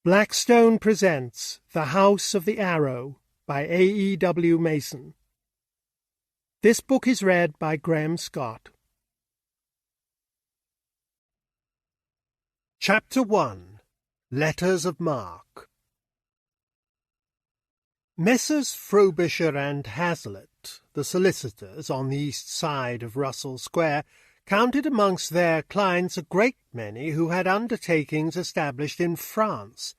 Blackstone presents The House of the Arrow by A.E.W. Mason. This book is read by Graham Scott. Chapter 1. Letters of Marque. Messrs. Frobisher and Hazlitt, the solicitors on the east side of Russell Square, counted amongst their clients a great many who had undertakings established in France,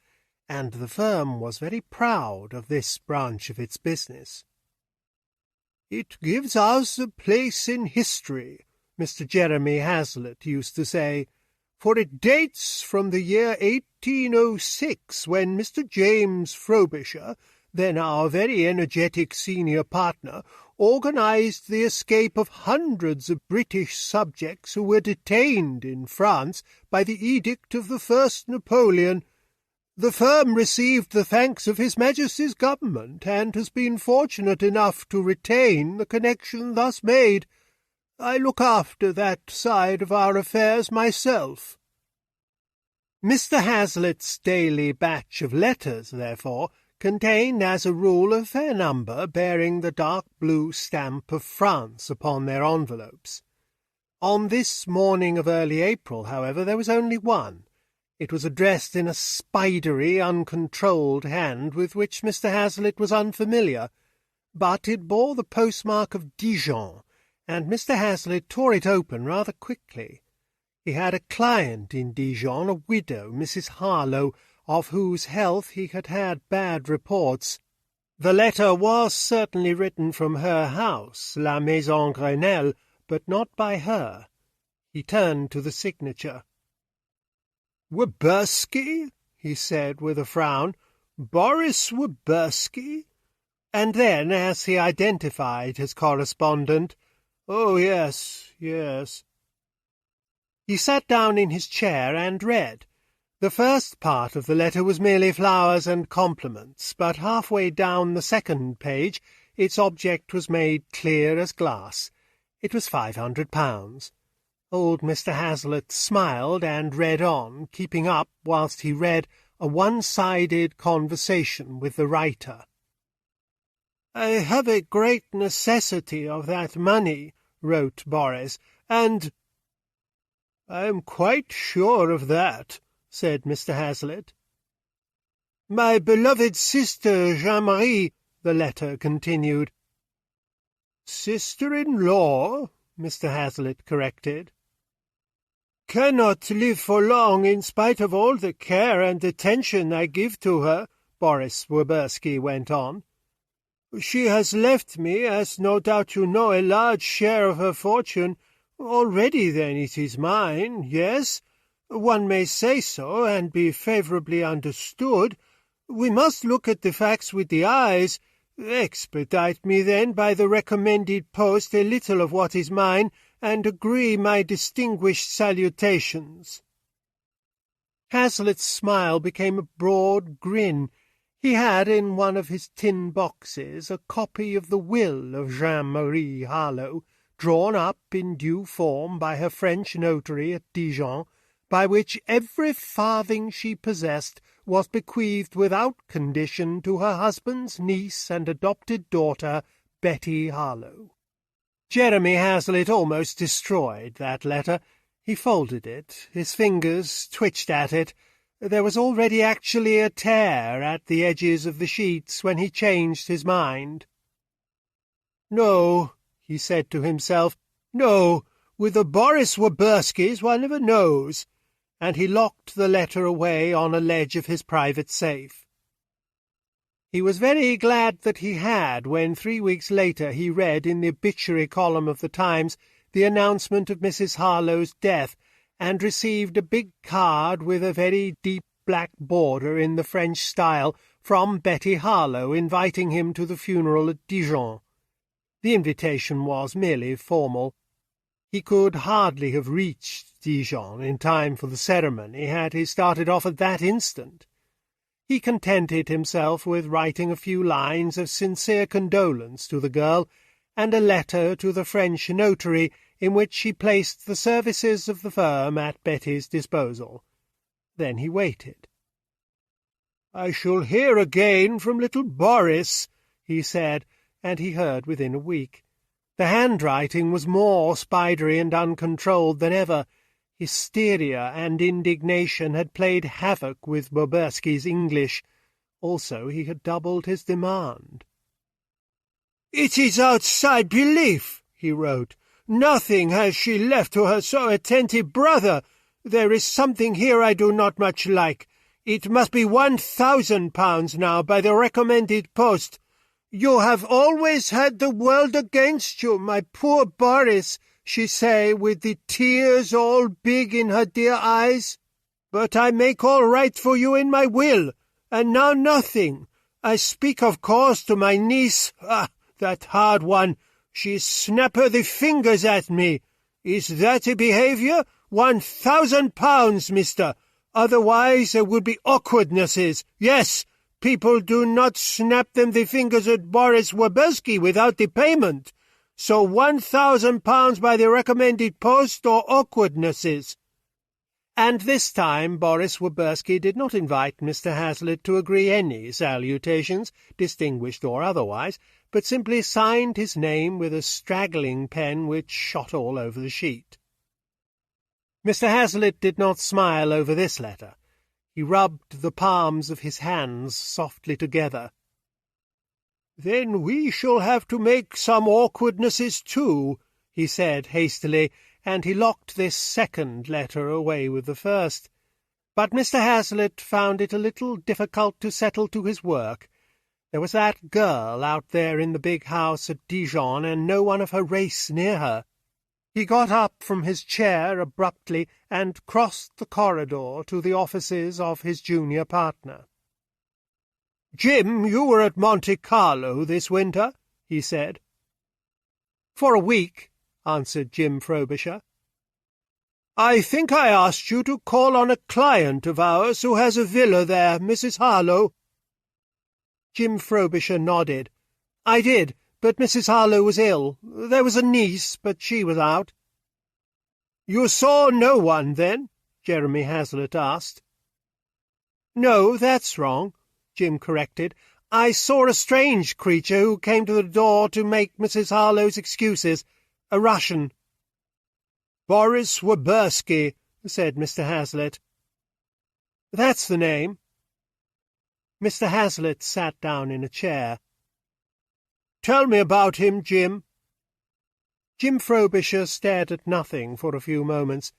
and the firm was very proud of this branch of its business. "It gives us a place in history," Mr. Jeremy Hazlitt used to say, "for it dates from the year 1806, when Mr. James Frobisher, then our very energetic senior partner, organized the escape of hundreds of British subjects who were detained in France by the edict of the first Napoleon. The firm received the thanks of His Majesty's government, and has been fortunate enough to retain the connection thus made. I look after that side of our affairs myself." Mr. Hazlitt's daily batch of letters, therefore, contained as a rule a fair number bearing the dark blue stamp of France upon their envelopes. On this morning of early April, however, there was only one. It was addressed in a spidery, uncontrolled hand with which Mr. Hazlitt was unfamiliar, but it bore the postmark of Dijon, and Mr. Hazlitt tore it open rather quickly. He had a client in Dijon, a widow, Mrs. Harlow, of whose health he had had bad reports. The letter was certainly written from her house, La Maison Grenelle, but not by her. He turned to the signature. "Woberski?" he said with a frown. "Boris Woberski?" And then, as he identified his correspondent, "Oh, yes, yes." He sat down in his chair and read. The first part of the letter was merely flowers and compliments, but halfway down the second page its object was made clear as glass. It was £500. Old Mr. Hazlitt smiled and read on, keeping up, whilst he read, a one-sided conversation with the writer. "I have a great necessity of that money," wrote Boris, "and—" "I am quite sure of that," said Mr. Hazlitt. "My beloved sister Jean-Marie," the letter continued. "Sister-in-law," Mr. Hazlitt corrected. "Cannot live for long in spite of all the care and attention I give to her," Boris Woberski went on. "She has left me, as no doubt you know, a large share of her fortune. Already, then, it is mine, yes? One may say so, and be favourably understood. We must look at the facts with the eyes. Expedite me, then, by the recommended post a little of what is mine, and agree my distinguished salutations." Hazlitt's smile became a broad grin. He had in one of his tin boxes a copy of the will of Jean-Marie Harlow, drawn up in due form by her French notary at Dijon, by which every farthing she possessed was bequeathed without condition to her husband's niece and adopted daughter, Betty Harlow. Jeremy Hazlitt almost destroyed that letter. He folded it. His fingers twitched at it. There was already actually a tear at the edges of the sheets when he changed his mind. "No," he said to himself, "no, with the Boris Woberskis one never knows," and he locked the letter away on a ledge of his private safe. He was very glad that he had, when 3 weeks later he read in the obituary column of the Times the announcement of Mrs. Harlow's death, and received a big card with a very deep black border in the French style from Betty Harlow, inviting him to the funeral at Dijon. The invitation was merely formal. He could hardly have reached Dijon in time for the ceremony had he started off at that instant. He contented himself with writing a few lines of sincere condolence to the girl, and a letter to the French notary in which he placed the services of the firm at Betty's disposal. Then he waited. "I shall hear again from little Boris," he said, and he heard within a week. The handwriting was more spidery and uncontrolled than ever. Hysteria and indignation had played havoc with Boberski's English. Also, he had doubled his demand. "It is outside belief," he wrote. "Nothing has she left to her so attentive brother. There is something here I do not much like. It must be £1,000 now by the recommended post. You have always had the world against you, my poor Boris," she say, with the tears all big in her dear eyes. "But I make all right for you in my will, and now nothing. I speak, of course, to my niece. Ah, that hard one. She snap her the fingers at me. Is that a behaviour? £1,000, mister. Otherwise there would be awkwardnesses. Yes, people do not snap them the fingers at Boris Woberski without the payment. So £1,000 by the recommended post or awkwardnesses." And this time Boris Woberski did not invite Mr. Hazlitt to agree any salutations, distinguished or otherwise, but simply signed his name with a straggling pen which shot all over the sheet. Mr. Hazlitt did not smile over this letter. He rubbed the palms of his hands softly together. "Then we shall have to make some awkwardnesses too," he said hastily, and he locked this second letter away with the first. But Mr. Hazlitt found it a little difficult to settle to his work. There was that girl out there in the big house at Dijon, and no one of her race near her. He got up from his chair abruptly and crossed the corridor to the offices of his junior partner. "Jim, you were at Monte Carlo this winter?" he said. "For a week," answered Jim Frobisher. "I think I asked you to call on a client of ours who has a villa there, Mrs. Harlow." Jim Frobisher nodded. "I did, but Mrs. Harlow was ill. There was a niece, but she was out." "You saw no one, then?" Jeremy Hazlitt asked. "No, that's wrong," Jim corrected. "I saw a strange creature who came to the door to make Mrs. Harlow's excuses. A Russian." "Boris Woberski," said Mr. Hazlitt. "That's the name." Mr. Hazlitt sat down in a chair. "Tell me about him, Jim." Jim Frobisher stared at nothing for a few moments.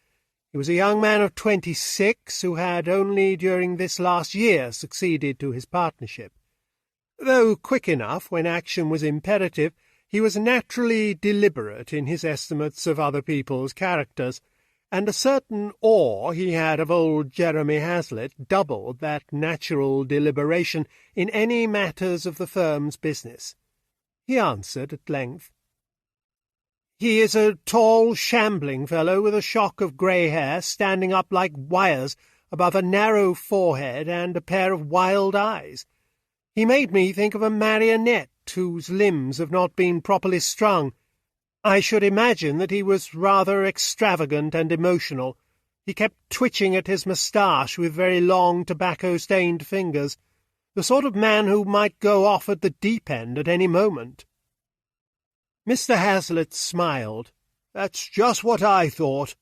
He was a young man of 26 who had only during this last year succeeded to his partnership. Though quick enough when action was imperative, he was naturally deliberate in his estimates of other people's characters, and a certain awe he had of old Jeremy Hazlitt doubled that natural deliberation in any matters of the firm's business. He answered at length. "He is a tall, shambling fellow with a shock of grey hair standing up like wires above a narrow forehead and a pair of wild eyes. He made me think of a marionette whose limbs have not been properly strung. I should imagine that he was rather extravagant and emotional. He kept twitching at his moustache with very long tobacco-stained fingers, the sort of man who might go off at the deep end at any moment." Mr. Hazlitt smiled. "That's just what I thought."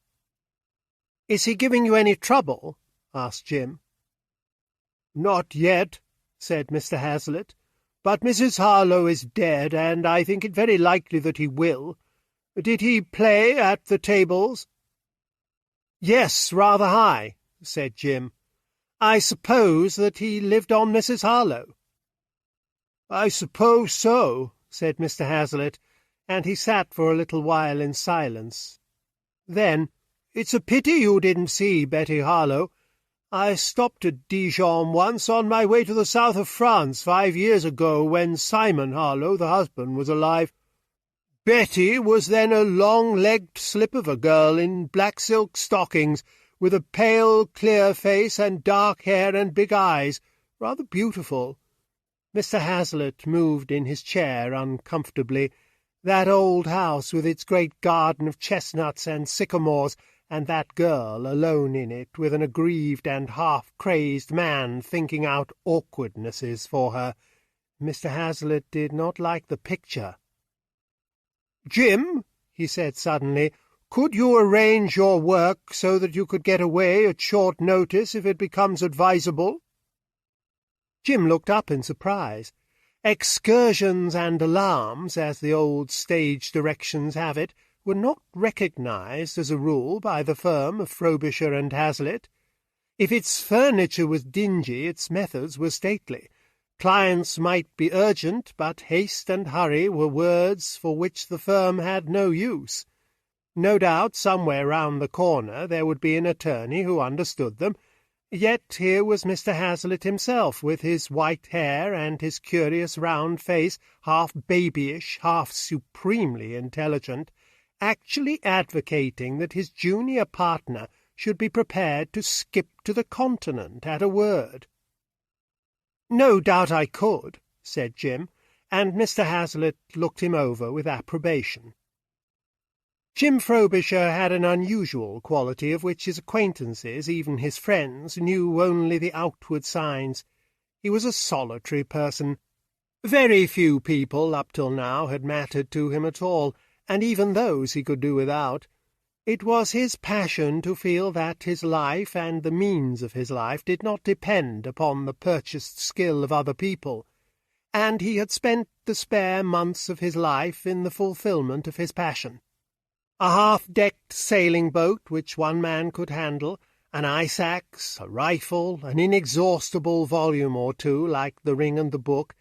"Is he giving you any trouble?" asked Jim. "Not yet," said Mr. Hazlitt, "but Mrs. Harlow is dead, and I think it very likely that he will. Did he play at the tables?" "Yes, rather high," said Jim. "I suppose that he lived on Mrs. Harlow." "I suppose so," said Mr. Hazlitt, and he sat for a little while in silence. Then, "It's a pity you didn't see Betty Harlow. I stopped at Dijon once on my way to the south of France 5 years ago when Simon Harlow, the husband, was alive. Betty was then a long-legged slip of a girl in black silk stockings, with a pale, clear face and dark hair and big eyes, rather beautiful." Mr. Hazlitt moved in his chair uncomfortably. That old house, with its great garden of chestnuts and sycamores, and that girl alone in it with an aggrieved and half-crazed man thinking out awkwardnesses for her. Mr. Hazlitt did not like the picture. "Jim," he said suddenly, "could you arrange your work so that you could get away at short notice if it becomes advisable?" Jim looked up in surprise. Excursions and alarms, as the old stage directions have it, were not recognized as a rule by the firm of Frobisher and Hazlitt. If its furniture was dingy, its methods were stately. Clients might be urgent, but haste and hurry were words for which the firm had no use. No doubt somewhere round the corner there would be an attorney who understood them, yet here was Mr. Hazlitt himself, with his white hair and his curious round face, half babyish, half supremely intelligent, actually advocating that his junior partner should be prepared to skip to the Continent at a word. "No doubt I could," said Jim, and Mr. Hazlitt looked him over with approbation. Jim Frobisher had an unusual quality of which his acquaintances, even his friends, knew only the outward signs. He was a solitary person. Very few people up till now had mattered to him at all, and even those he could do without. It was his passion to feel that his life and the means of his life did not depend upon the purchased skill of other people, and he had spent the spare months of his life in the fulfilment of his passion. A half-decked sailing boat which one man could handle, an ice-axe, a rifle, an inexhaustible volume or two like The Ring and the Book,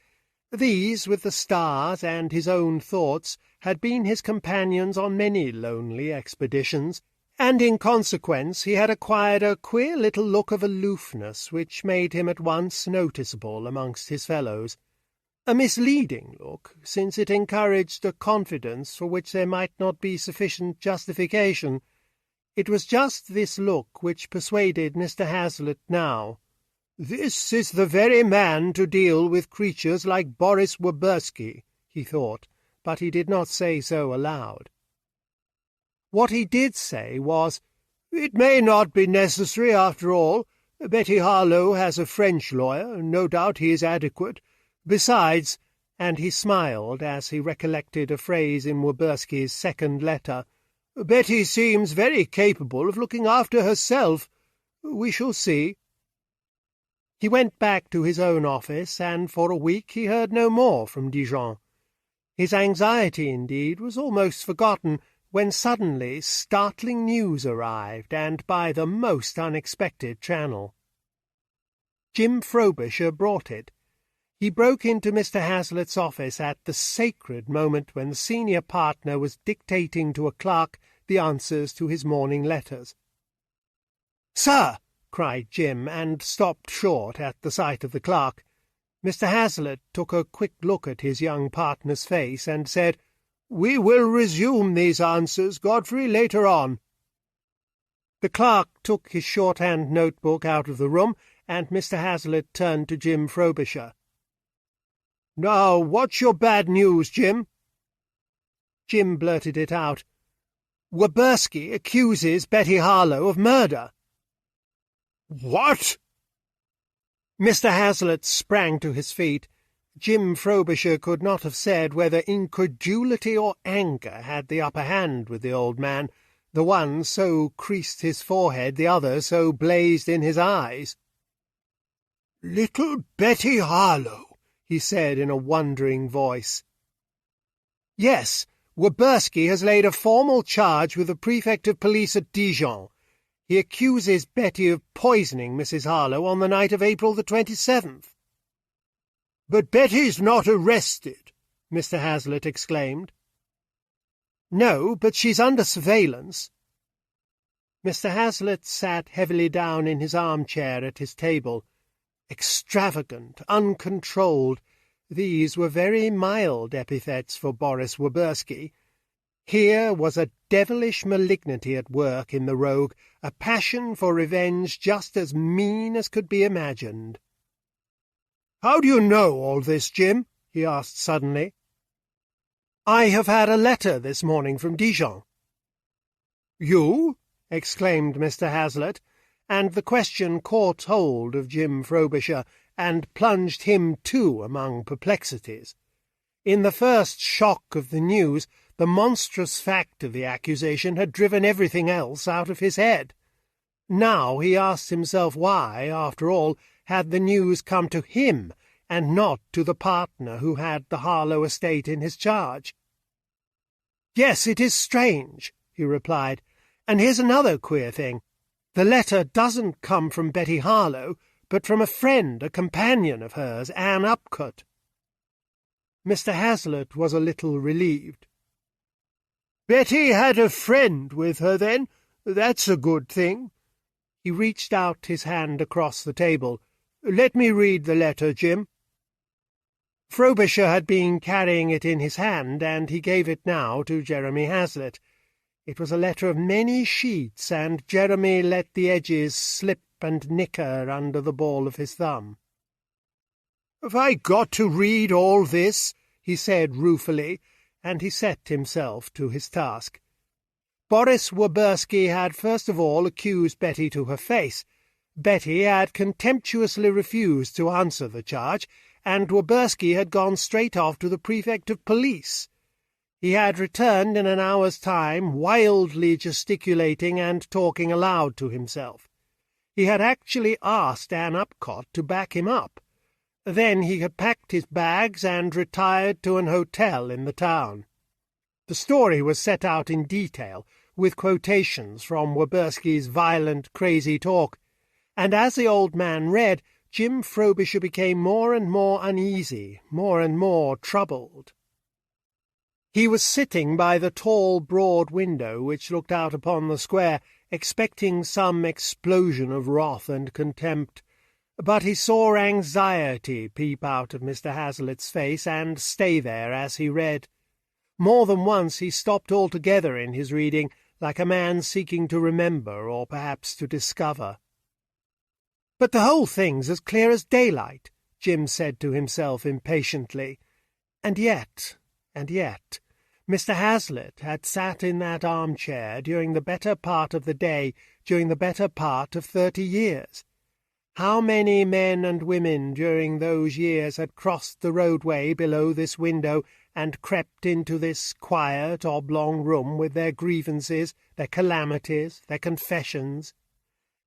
these, with the stars and his own thoughts, had been his companions on many lonely expeditions, and in consequence he had acquired a queer little look of aloofness which made him at once noticeable amongst his fellows. A misleading look, since it encouraged a confidence for which there might not be sufficient justification. It was just this look which persuaded Mr. Hazlitt now. "This is the very man to deal with creatures like Boris Woberski," he thought, but he did not say so aloud. What he did say was, "It may not be necessary after all. Betty Harlow has a French lawyer. No doubt he is adequate. Besides," and he smiled as he recollected a phrase in Woberski's second letter, "Betty seems very capable of looking after herself. We shall see." He went back to his own office, and for a week he heard no more from Dijon. His anxiety, indeed, was almost forgotten, when suddenly startling news arrived, and by the most unexpected channel. Jim Frobisher brought it. He broke into Mr. Hazlitt's office at the sacred moment when the senior partner was dictating to a clerk the answers to his morning letters. "Sir!" cried Jim, and stopped short at the sight of the clerk. Mr. Hazlitt took a quick look at his young partner's face, and said, "We will resume these answers, Godfrey, later on." The clerk took his shorthand notebook out of the room, and Mr. Hazlitt turned to Jim Frobisher. "Now, what's your bad news, Jim?" Jim blurted it out. "Woberski accuses Betty Harlow of murder." "What?" Mr. Hazlitt sprang to his feet. Jim Frobisher could not have said whether incredulity or anger had the upper hand with the old man. The one so creased his forehead, the other so blazed in his eyes. "Little Betty Harlow," he said in a wondering voice. "Yes, Woberski has laid a formal charge with the prefect of police at Dijon. He accuses Betty of poisoning Mrs. Harlow on the night of April the 27th. "But Betty's not arrested," Mr. Hazlitt exclaimed. "No, but she's under surveillance." Mr. Hazlitt sat heavily down in his armchair at his table. Extravagant, uncontrolled, these were very mild epithets for Boris Woberski. Here was a devilish malignity at work in the rogue, a passion for revenge just as mean as could be imagined. "How do you know all this, Jim?" he asked suddenly. "I have had a letter this morning from Dijon." "You?" exclaimed Mr. Hazlitt, and the question caught hold of Jim Frobisher and plunged him too among perplexities. In the first shock of the news, the monstrous fact of the accusation had driven everything else out of his head. Now he asked himself why, after all, had the news come to him, and not to the partner who had the Harlow estate in his charge. "Yes, it is strange," he replied, "and here's another queer thing. The letter doesn't come from Betty Harlow, but from a friend, a companion of hers, Anne Upcott." Mr. Hazlitt was a little relieved. "Betty had a friend with her, then? That's a good thing." He reached out his hand across the table. "Let me read the letter, Jim." Frobisher had been carrying it in his hand, and he gave it now to Jeremy Hazlitt. It was a letter of many sheets, and Jeremy let the edges slip and nicker under the ball of his thumb. "Have I got to read all this?" he said ruefully, and he set himself to his task. Boris Woberski had first of all accused Betty to her face. Betty had contemptuously refused to answer the charge, and Woberski had gone straight off to the prefect of police. He had returned in an hour's time, wildly gesticulating and talking aloud to himself. He had actually asked Anne Upcott to back him up. Then he had packed his bags and retired to an hotel in the town. The story was set out in detail, with quotations from Woberski's violent, crazy talk, and as the old man read, Jim Frobisher became more and more uneasy, more and more troubled. He was sitting by the tall, broad window which looked out upon the square, expecting some explosion of wrath and contempt, but he saw anxiety peep out of Mr. Hazlitt's face and stay there as he read. More than once he stopped altogether in his reading, like a man seeking to remember or perhaps to discover. "But the whole thing's as clear as daylight," Jim said to himself impatiently. And yet, Mr. Hazlitt had sat in that armchair during the better part of the day, during the better part of 30 years. How many men and women during those years had crossed the roadway below this window and crept into this quiet, oblong room with their grievances, their calamities, their confessions,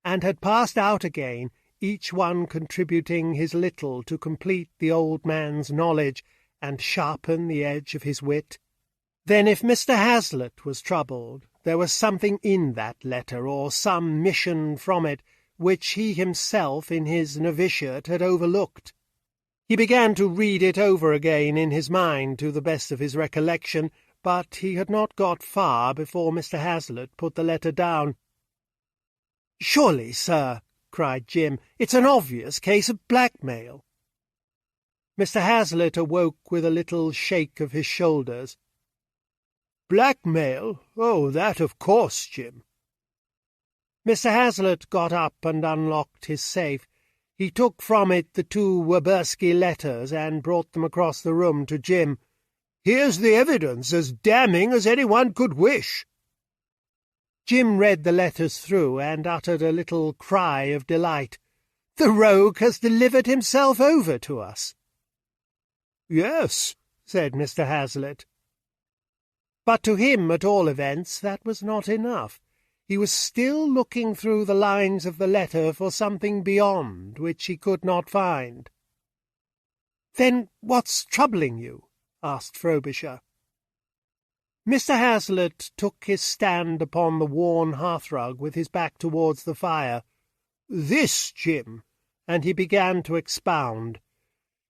and had passed out again, each one contributing his little to complete the old man's knowledge and sharpen the edge of his wit? Then if Mr. Hazlitt was troubled, there was something in that letter, or some mission from it, which he himself in his novitiate had overlooked. He began to read it over again in his mind to the best of his recollection, but he had not got far before Mr. Hazlitt put the letter down. "Surely, sir," cried Jim, "it's an obvious case of blackmail." Mr. Hazlitt awoke with a little shake of his shoulders. "Blackmail? Oh, that of course, Jim." Mr. Hazlitt got up and unlocked his safe. He took from it the 2 Woberski letters and brought them across the room to Jim. "Here's the evidence, as damning as anyone could wish." Jim read the letters through and uttered a little cry of delight. "The rogue has delivered himself over to us." "Yes," said Mr. Hazlitt. But to him, at all events, that was not enough. He was still looking through the lines of the letter for something beyond, which he could not find. "Then what's troubling you?" asked Frobisher. Mr. Hazlitt took his stand upon the worn hearthrug with his back towards the fire. "This, Jim," and he began to expound.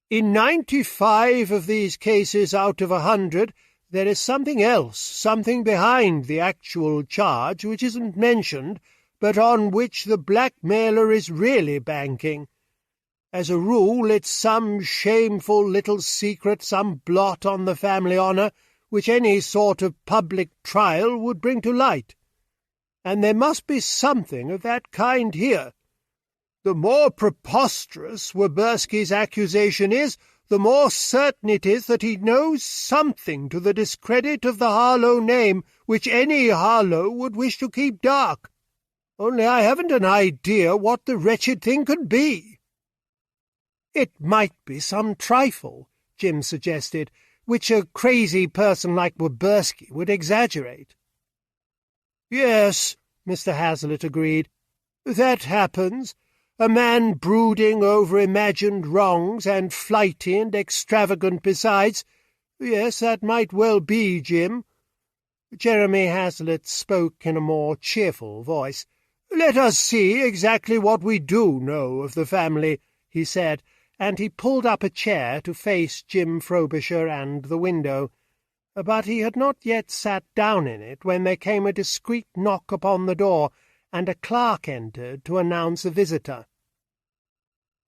"In 95 of these cases out of 100, there is something else, something behind the actual charge which isn't mentioned, but on which the blackmailer is really banking. As a rule, it's some shameful little secret, some blot on the family honour, which any sort of public trial would bring to light. And there must be something of that kind here. The more preposterous Woberski's accusation is, the more certain it is that he knows something to the discredit of the Harlow name which any Harlow would wish to keep dark. only I haven't an idea what the wretched thing could be." "It might be some trifle," Jim suggested, "which a crazy person like Woburski would exaggerate." "Yes," Mr. Hazlitt agreed. "That happens. A man brooding over imagined wrongs, and flighty and extravagant besides. Yes, that might well be, Jim." Jeremy Hazlitt spoke in a more cheerful voice. "Let us see exactly what we do know of the family," he said, and he pulled up a chair to face Jim Frobisher and the window. But he had not yet sat down in it when there came a discreet knock upon the door, and a clerk entered to announce a visitor.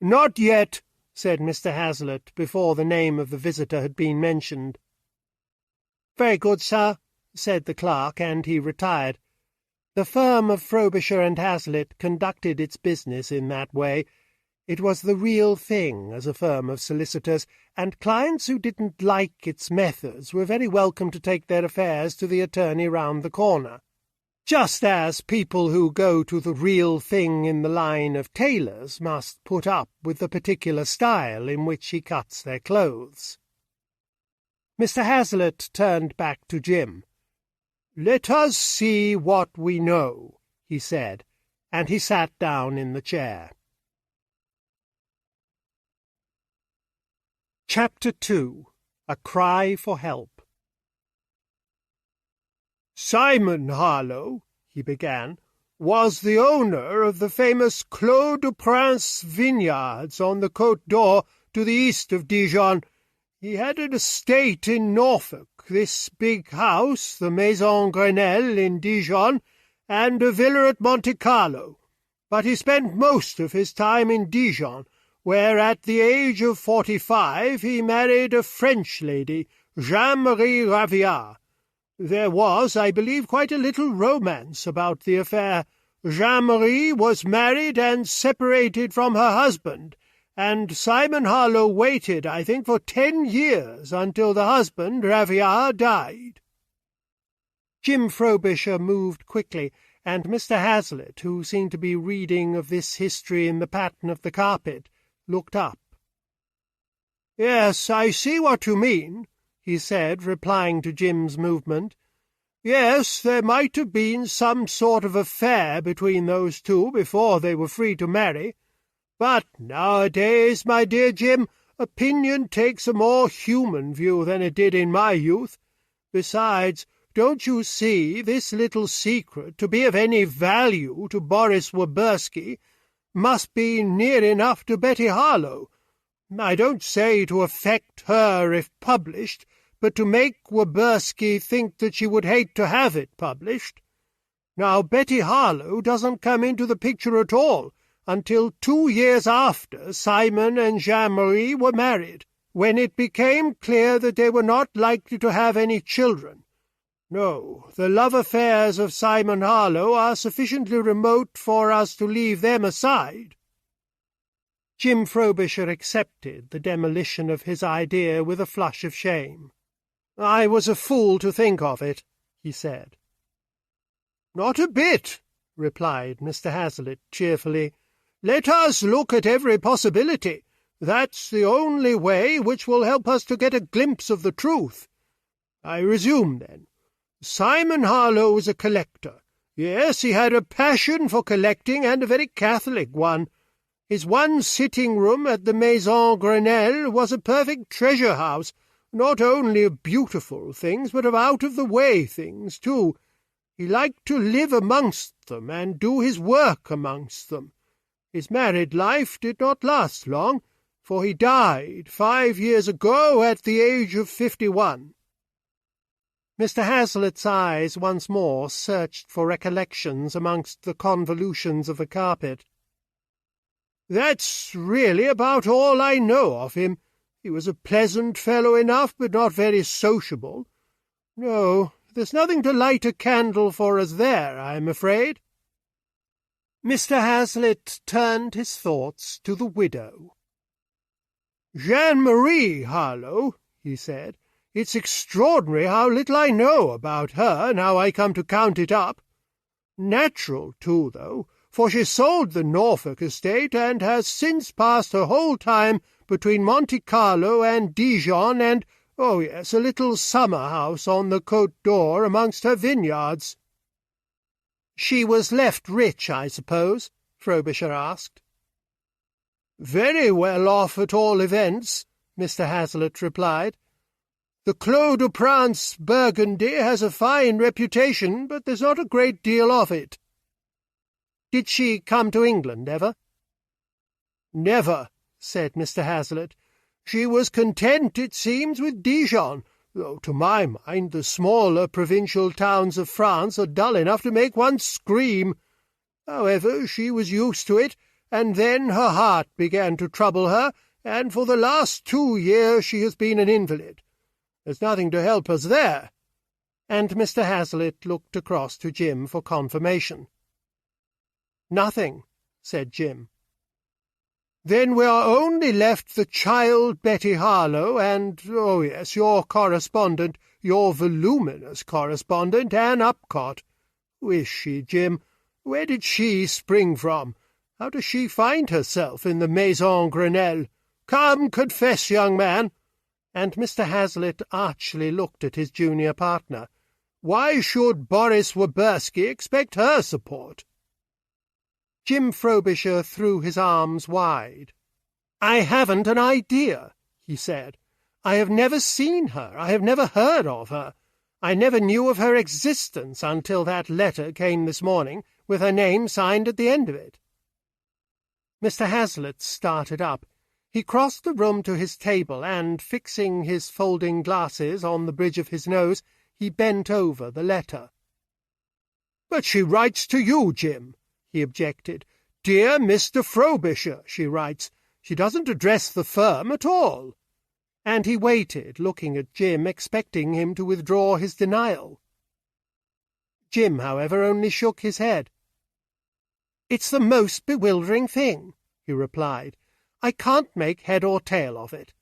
"Not yet," said Mr. Hazlitt, before the name of the visitor had been mentioned. "Very good, sir," said the clerk, and he retired. The firm of Frobisher and Hazlitt conducted its business in that way. It was the real thing as a firm of solicitors, and clients who didn't like its methods were very welcome to take their affairs to the attorney round the corner, just as people who go to the real thing in the line of tailors must put up with the particular style in which he cuts their clothes. Mr. Hazlitt turned back to Jim. "Let us see what we know," he said, and he sat down in the chair. Chapter 2. A Cry for Help. "Simon Harlow," he began, "was the owner of the famous Clos du Prince vineyards on the Côte d'Or to the east of Dijon. He had an estate in Norfolk, this big house, the Maison Grenelle in Dijon, and a villa at Monte Carlo, but he spent most of his time in Dijon, where at the age of 45 he married a French lady, Jeanne-Marie Raviard. There was, I believe, quite a little romance about the affair. Jeanne-Marie was married and separated from her husband, and Simon Harlow waited, I think, for 10 years until the husband, Raviard, died." Jim Frobisher moved quickly, and Mr. Hazlitt, who seemed to be reading of this history in the pattern of the carpet, looked up. "Yes, I see what you mean," he said, replying to Jim's movement. "Yes, there might have been some sort of affair between those two before they were free to marry. But nowadays, my dear Jim, opinion takes a more human view than it did in my youth. Besides, don't you see, this little secret, to be of any value to Boris Woburski, must be near enough to Betty Harlow. I don't say to affect her if published, but to make Woburski think that she would hate to have it published. Now, Betty Harlow doesn't come into the picture at all until 2 years after Simon and Jeanne-Marie were married, when it became clear that they were not likely to have any children. No, the love affairs of Simon Harlow are sufficiently remote for us to leave them aside." Jim Frobisher accepted the demolition of his idea with a flush of shame. "I was a fool to think of it," he said. "Not a bit," replied Mr. Hazlitt cheerfully. "Let us look at every possibility. That's the only way which will help us to get a glimpse of the truth. I resume, then. Simon Harlow was a collector. Yes, he had a passion for collecting, and a very catholic one. His one sitting-room at the Maison Grenelle was a perfect treasure-house, not only of beautiful things, but of out-of-the-way things, too. He liked to live amongst them, and do his work amongst them. His married life did not last long, for he died 5 years ago at the age of 51. Mr. Hazlitt's eyes once more searched for recollections amongst the convolutions of the carpet. "That's really about all I know of him. He was a pleasant fellow enough, but not very sociable. No, there's nothing to light a candle for us there, I'm afraid." Mr. Hazlitt turned his thoughts to the widow. "Jeanne-Marie Harlow," he said. "It's extraordinary how little I know about her, now I come to count it up. Natural, too, though, for she sold the Norfolk estate and has since passed her whole time between Monte Carlo and Dijon and, oh yes, a little summer-house on the Côte d'Or amongst her vineyards." "She was left rich, I suppose?" Frobisher asked. "Very well off, at all events," Mr. Hazlitt replied. "The Clos de Prince, Burgundy, has a fine reputation, but there's not a great deal of it." "Did she come to England ever?" "Never," said Mr. Hazlitt. "She was content, it seems, with Dijon, though to my mind the smaller provincial towns of France are dull enough to make one scream. However, she was used to it, and then her heart began to trouble her, and for the last 2 years she has been an invalid. There's nothing to help us there." And Mr. Hazlitt looked across to Jim for confirmation. "Nothing," said Jim. "Then we are only left the child Betty Harlow and, oh yes, your correspondent, your voluminous correspondent, Anne Upcott. Who is she, Jim? Where did she spring from? How does she find herself in the Maison Grenelle? Come, confess, young man." And Mr. Hazlitt archly looked at his junior partner. "Why should Boris Woberski expect her support?" Jim Frobisher threw his arms wide. "I haven't an idea," he said. "I have never seen her. I have never heard of her. I never knew of her existence until that letter came this morning, with her name signed at the end of it." Mr. Hazlitt started up. He crossed the room to his table, and, fixing his folding glasses on the bridge of his nose, he bent over the letter. "But she writes to you, Jim," he objected. "Dear Mr. Frobisher," she writes. She doesn't address the firm at all." And he waited, looking at Jim, expecting him to withdraw his denial. Jim, however, only shook his head. "It's the most bewildering thing," he replied. "I can't make head or tail of it."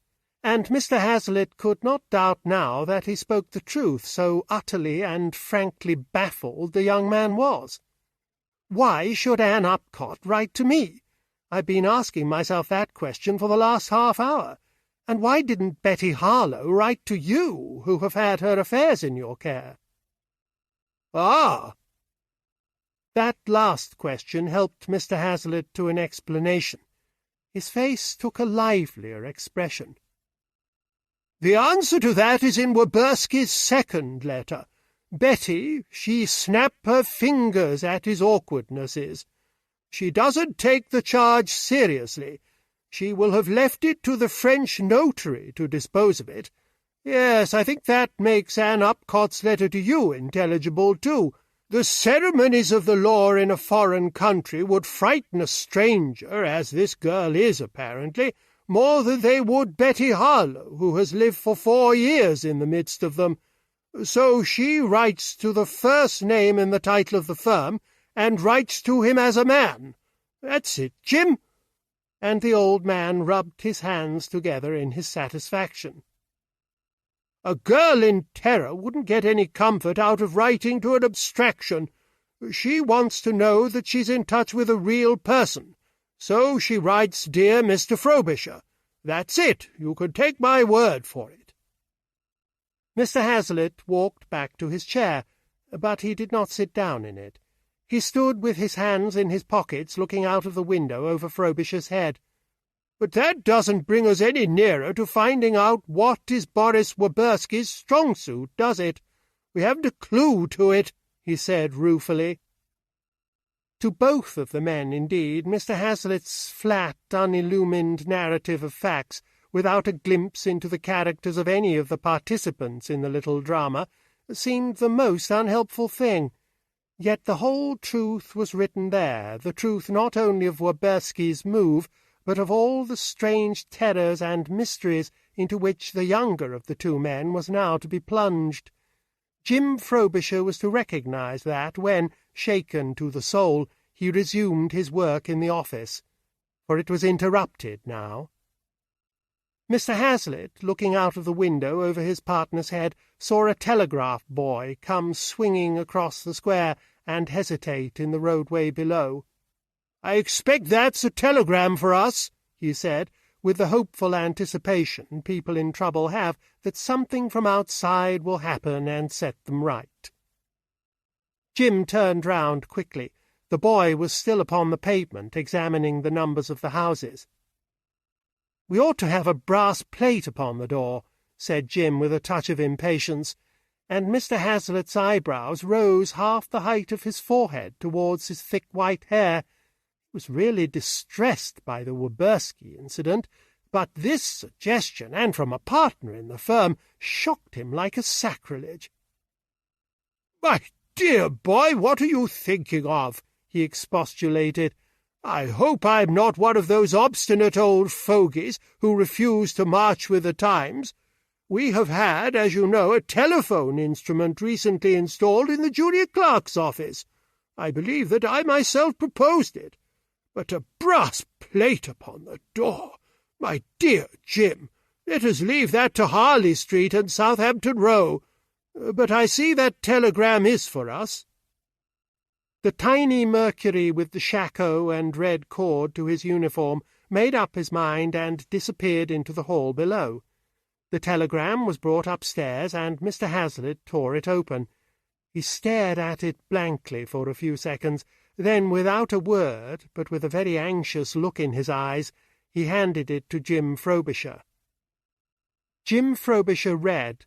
And Mr. Hazlitt could not doubt now that he spoke the truth, so utterly and frankly baffled the young man was. Why should Anne Upcott write to me? I've been asking myself that question for the last half-hour. And why didn't Betty Harlow write to you, who have had her affairs in your care? Ah! That last question helped Mr. Hazlitt to an explanation. His face took a livelier expression. "The answer to that is in Woberski's second letter. Betty, she snap her fingers at his awkwardnesses. She doesn't take the charge seriously. She will have left it to the French notary to dispose of it. Yes, I think that makes Anne Upcott's letter to you intelligible, too. The ceremonies of the law in a foreign country would frighten a stranger, as this girl is apparently, more than they would Betty Harlow, who has lived for 4 years in the midst of them. So she writes to the first name in the title of the firm, and writes to him as a man. That's it, Jim." And the old man rubbed his hands together in his satisfaction. "A girl in terror wouldn't get any comfort out of writing to an abstraction. She wants to know that she's in touch with a real person. So she writes, 'Dear Mr. Frobisher.' That's it. You can take my word for it." Mr. Hazlitt walked back to his chair, but he did not sit down in it. He stood with his hands in his pockets, looking out of the window over Frobisher's head. "But that doesn't bring us any nearer to finding out what is Boris Woberski's strong suit, does it? We haven't a clue to it," he said ruefully. To both of the men, indeed, Mr. Hazlitt's flat, unillumined narrative of facts, without a glimpse into the characters of any of the participants in the little drama, seemed the most unhelpful thing. Yet the whole truth was written there, the truth not only of Woberski's move, but of all the strange terrors and mysteries into which the younger of the two men was now to be plunged. Jim Frobisher was to recognize that when, shaken to the soul, he resumed his work in the office, for it was interrupted now. Mr. Hazlitt, looking out of the window over his partner's head, saw a telegraph boy come swinging across the square and hesitate in the roadway below. "I expect that's a telegram for us," he said, with the hopeful anticipation people in trouble have that something from outside will happen and set them right. Jim turned round quickly. The boy was still upon the pavement, examining the numbers of the houses. "We ought to have a brass plate upon the door," said Jim with a touch of impatience, and Mr. Hazlitt's eyebrows rose half the height of his forehead towards his thick white hair. He was really distressed by the Woberski incident, but this suggestion, and from a partner in the firm, shocked him like a sacrilege. "My dear boy, what are you thinking of?" he expostulated. "I hope I'm not one of those obstinate old fogies who refuse to march with the times. We have had, as you know, a telephone instrument recently installed in the junior clerk's office. I believe that I myself proposed it. But a brass plate upon the door! My dear Jim, let us leave that to Harley Street and Southampton Row. But I see that telegram is for us." The tiny Mercury with the shako and red cord to his uniform made up his mind and disappeared into the hall below. The telegram was brought upstairs, and Mr. Hazlitt tore it open. He stared at it blankly for a few seconds. Then, without a word, but with a very anxious look in his eyes, he handed it to Jim Frobisher. Jim Frobisher read,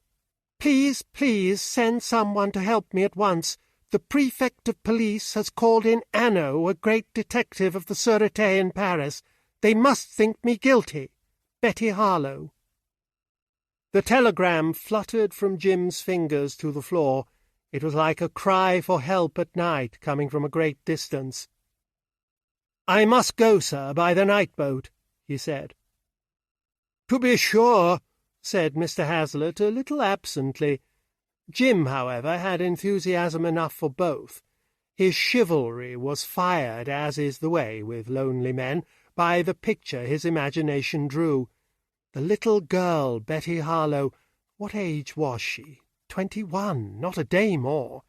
"Please, please send someone to help me at once. The prefect of police has called in Hanaud, a great detective of the Sûreté in Paris. They must think me guilty. Betty Harlow." The telegram fluttered from Jim's fingers to the floor. It was like a cry for help at night coming from a great distance. "I must go, sir, by the night boat," he said. "To be sure," said Mr. Hazlitt, a little absently. Jim, however, had enthusiasm enough for both. His chivalry was fired, as is the way with lonely men, by the picture his imagination drew. The little girl, Betty Harlow, what age was she? 21, not a day more.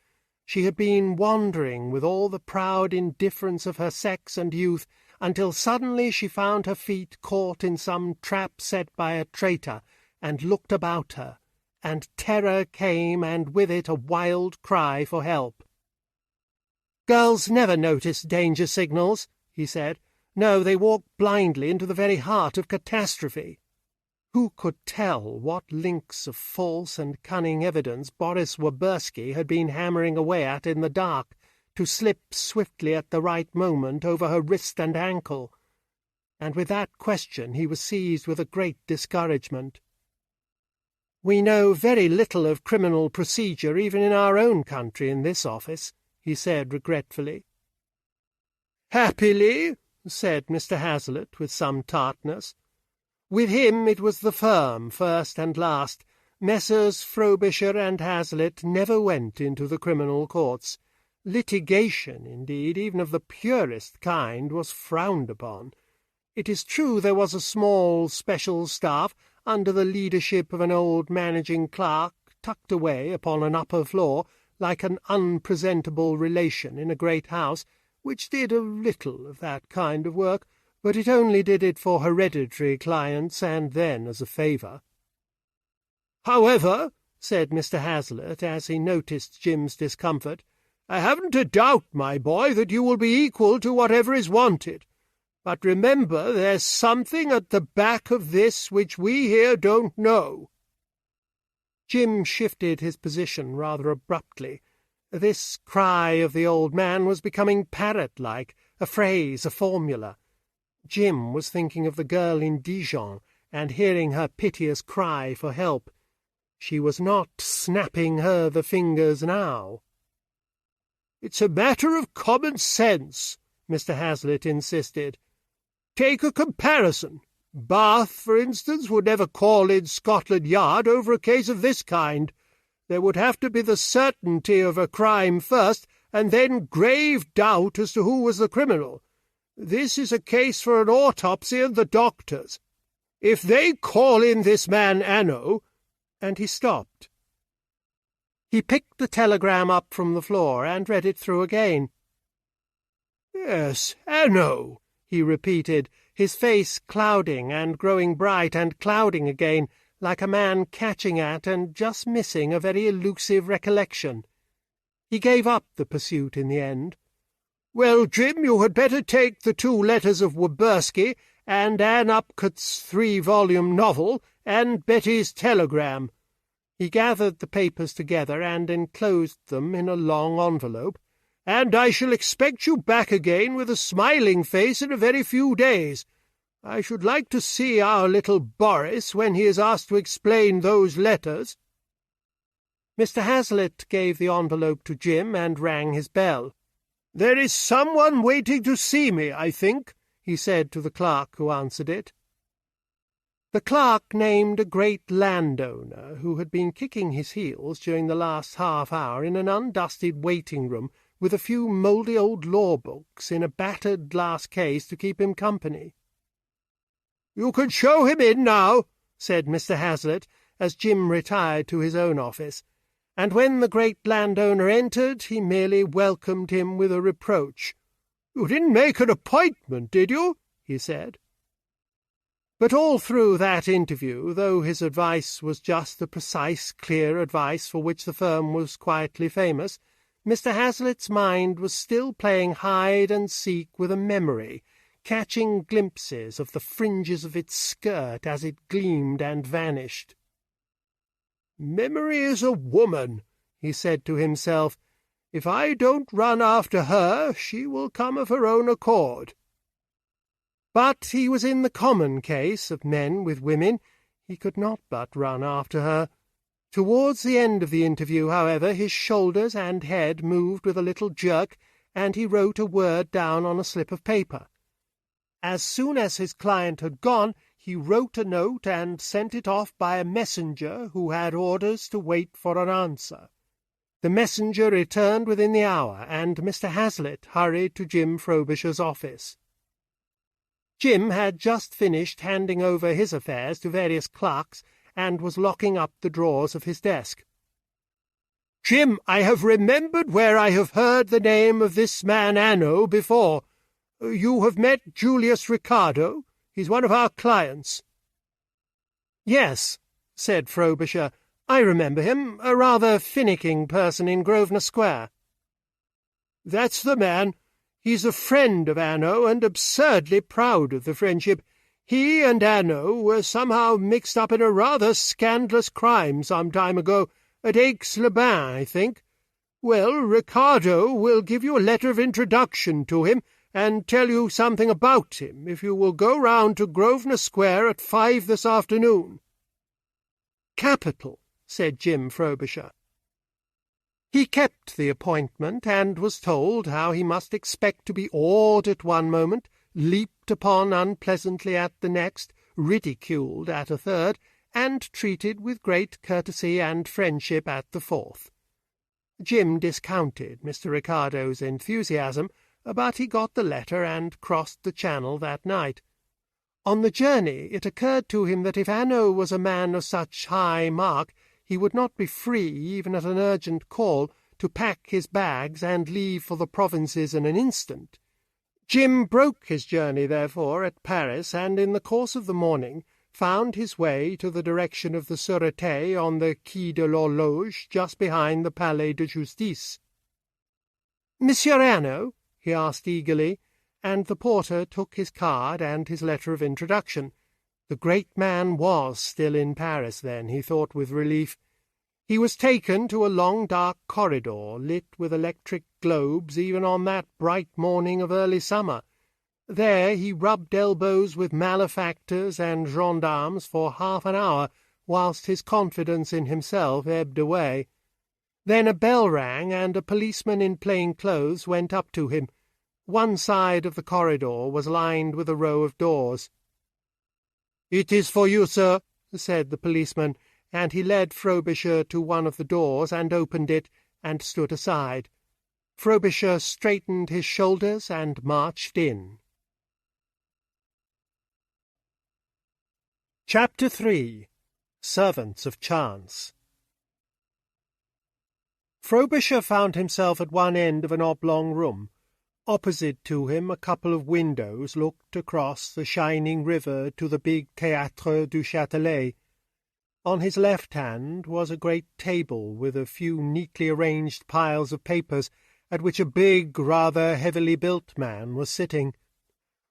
She had been wandering with all the proud indifference of her sex and youth, until suddenly she found her feet caught in some trap set by a traitor, and looked about her, and terror came, and with it a wild cry for help. "Girls never notice danger signals," he said. "No, they walk blindly into the very heart of catastrophe." Who could tell what links of false and cunning evidence Boris Woberski had been hammering away at in the dark, to slip swiftly at the right moment over her wrist and ankle? And with that question he was seized with a great discouragement. "We know very little of criminal procedure even in our own country in this office," he said regretfully. "Happily," said Mr. Hazlitt with some tartness. With him it was the firm, first and last. Messrs. Frobisher and Hazlitt never went into the criminal courts. Litigation, indeed, even of the purest kind, was frowned upon. It is true there was a small special staff, under the leadership of an old managing clerk, tucked away upon an upper floor, like an unpresentable relation in a great house, which did a little of that kind of work, but it only did it for hereditary clients, and then as a favour. "However," said Mr. Hazlitt, as he noticed Jim's discomfort, "I haven't a doubt, my boy, that you will be equal to whatever is wanted. But remember, there's something at the back of this which we here don't know." Jim shifted his position rather abruptly. This cry of the old man was becoming parrot-like, a phrase, a formula. Jim was thinking of the girl in Dijon, and hearing her piteous cry for help. She was not snapping her the fingers now. "It's a matter of common sense," Mr. Hazlitt insisted. "Take a comparison. Bath, for instance, would never call in Scotland Yard over a case of this kind. There would have to be the certainty of a crime first, and then grave doubt as to who was the criminal. This is a case for an autopsy and the doctors. If they call in this man Hanaud—" and he stopped. He picked the telegram up from the floor and read it through again. "Yes, Hanaud," he repeated, his face clouding and growing bright and clouding again, like a man catching at and just missing a very elusive recollection. He gave up the pursuit in the end. "Well, Jim, you had better take the 2 letters of Woburski, and Anne Upcott's 3-volume novel, and Betty's telegram." He gathered the papers together and enclosed them in a long envelope. "And I shall expect you back again with a smiling face in a very few days. I should like to see our little Boris when he is asked to explain those letters." Mr. Hazlitt gave the envelope to Jim and rang his bell. "There is someone waiting to see me, I think," he said to the clerk who answered it. The clerk named a great landowner who had been kicking his heels during the last half-hour in an undusted waiting-room with a few mouldy old law books in a battered glass case to keep him company. "You can show him in now," said Mr. Hazlitt, as Jim retired to his own office, and when the great landowner entered he merely welcomed him with a reproach. "You didn't make an appointment, did you?" he said. But all through that interview, though his advice was just the precise, clear advice for which the firm was quietly famous, Mr. Hazlitt's mind was still playing hide-and-seek with a memory, catching glimpses of the fringes of its skirt as it gleamed and vanished. "Memory is a woman," he said to himself. "If I don't run after her, she will come of her own accord." But he was in the common case of men with women. He could not but run after her. Towards the end of the interview, however, his shoulders and head moved with a little jerk, and he wrote a word down on a slip of paper. As soon as his client had gone, he wrote a note and sent it off by a messenger who had orders to wait for an answer. The messenger returned within the hour, and Mr. Hazlitt hurried to Jim Frobisher's office. Jim had just finished handing over his affairs to various clerks, and was locking up the drawers of his desk. "Jim, I have remembered where I have heard the name of this man Hanaud before. You have met Julius Ricardo? He's one of our clients." "Yes," said Frobisher, "I remember him, a rather finicking person in Grosvenor Square." "That's the man. He's a friend of Hanaud, and absurdly proud of the friendship. He and Hanaud were somehow mixed up in a rather scandalous crime some time ago, at Aix-les-Bains, I think. Well, Ricardo will give you a letter of introduction to him, and tell you something about him, if you will go round to Grosvenor Square at 5 this afternoon." "Capital," said Jim Frobisher. He kept the appointment, and was told how he must expect to be awed at one moment, leaped upon unpleasantly at the next, ridiculed at a third, and treated with great courtesy and friendship at the fourth. Jim discounted Mr. Ricardo's enthusiasm, but he got the letter and crossed the Channel that night. On the journey it occurred to him that if Hanaud was a man of such high mark, he would not be free, even at an urgent call, to pack his bags and leave for the provinces in an instant. Jim broke his journey, therefore, at Paris, and in the course of the morning found his way to the direction of the Sûreté on the Quai de l'Horloge, just behind the Palais de Justice. "Monsieur Hanaud?" he asked eagerly, and the porter took his card and his letter of introduction. The great man was still in Paris, then, he thought with relief. He was taken to a long dark corridor, lit with electric globes even on that bright morning of early summer. There he rubbed elbows with malefactors and gendarmes for half an hour, whilst his confidence in himself ebbed away. Then a bell rang, and a policeman in plain clothes went up to him. One side of the corridor was lined with a row of doors. "It is for you, sir," said the policeman, and he led Frobisher to one of the doors and opened it, and stood aside. Frobisher straightened his shoulders and marched in. Chapter 3. Servants of Chance. Frobisher found himself at one end of an oblong room. Opposite to him a couple of windows looked across the shining river to the big Théâtre du Châtelet. On his left hand was a great table with a few neatly arranged piles of papers, at which a big, rather heavily built man was sitting.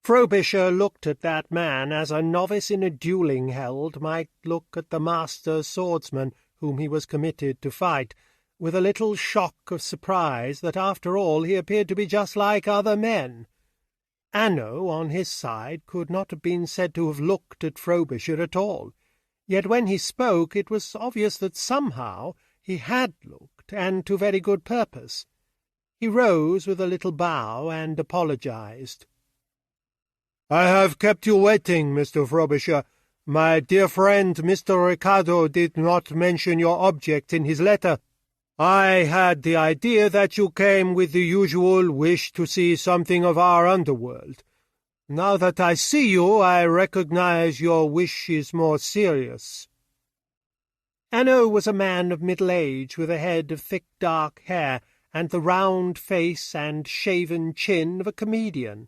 Frobisher looked at that man as a novice in a duelling held might look at the master swordsman whom he was committed to fight, with a little shock of surprise that after all he appeared to be just like other men. Hanaud, on his side, could not have been said to have looked at Frobisher at all. Yet when he spoke it was obvious that somehow he had looked, and to very good purpose. He rose with a little bow and apologized. "I have kept you waiting, Mr. Frobisher. My dear friend Mr. Ricardo did not mention your object in his letter. I had the idea that you came with the usual wish to see something of our underworld. Now that I see you, I recognize your wish is more serious." Hanaud was a man of middle age, with a head of thick dark hair, and the round face and shaven chin of a comedian.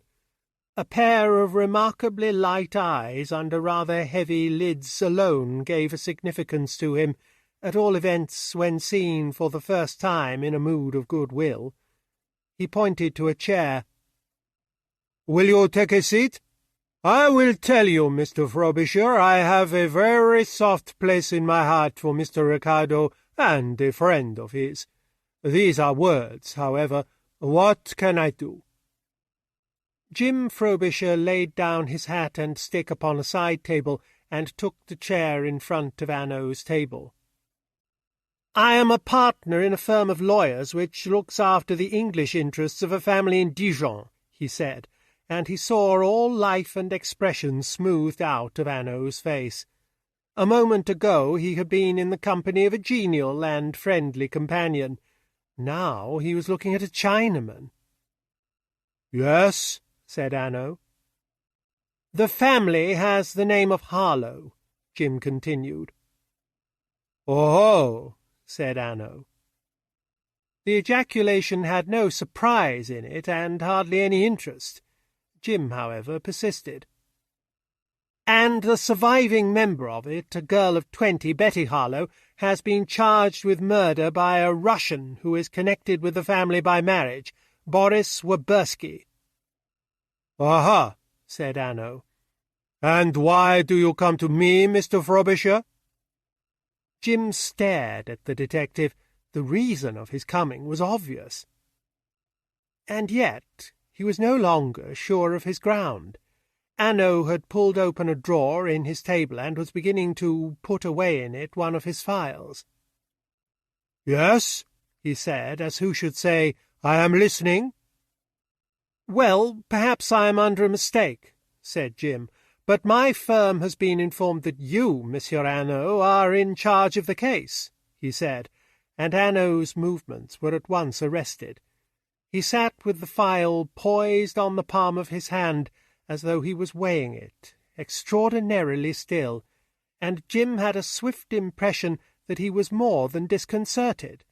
A pair of remarkably light eyes under rather heavy lids alone gave a significance to him, at all events when seen for the first time in a mood of good-will. He pointed to a chair. "Will you take a seat? I will tell you, Mr. Frobisher, I have a very soft place in my heart for Mr. Ricardo and a friend of his. These are words, however. What can I do?" Jim Frobisher laid down his hat and stick upon a side table and took the chair in front of Hanaud's table. "I am a partner in a firm of lawyers which looks after the English interests of a family in Dijon," he said, and he saw all life and expression smoothed out of Hanaud's face. A moment ago he had been in the company of a genial and friendly companion. Now he was looking at a Chinaman. "Yes," said Hanaud. "The family has the name of Harlow," Jim continued. "Oh," said Hanaud. The ejaculation had no surprise in it, and hardly any interest. Jim, however, persisted. "And the surviving member of it, a girl of 20, Betty Harlow, has been charged with murder by a Russian who is connected with the family by marriage, Boris Wabursky." "Aha," said Hanaud. "And why do you come to me, Mr. Frobisher?" Jim stared at the detective. The reason of his coming was obvious. And yet he was no longer sure of his ground. Hanaud had pulled open a drawer in his table and was beginning to put away in it one of his files. "Yes," he said, as who should say, "I am listening." "Well, perhaps I am under a mistake," said Jim, "but my firm has been informed that you, Monsieur Hanaud, are in charge of the case," he said, and Hanaud's movements were at once arrested. He sat with the file poised on the palm of his hand, as though he was weighing it, extraordinarily still, and Jim had a swift impression that he was more than disconcerted.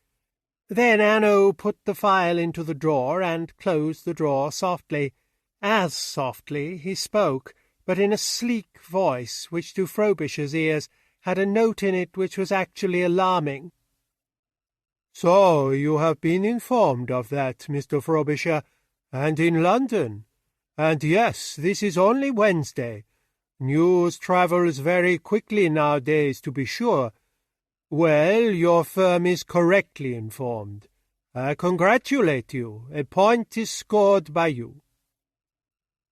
Then Hanaud put the file into the drawer and closed the drawer softly. As softly he spoke, but in a sleek voice which to Frobisher's ears had a note in it which was actually alarming. "So you have been informed of that, Mr. Frobisher, and in London. And yes, this is only Wednesday. News travels very quickly nowadays, to be sure. Well, your firm is correctly informed. I congratulate you. A point is scored by you."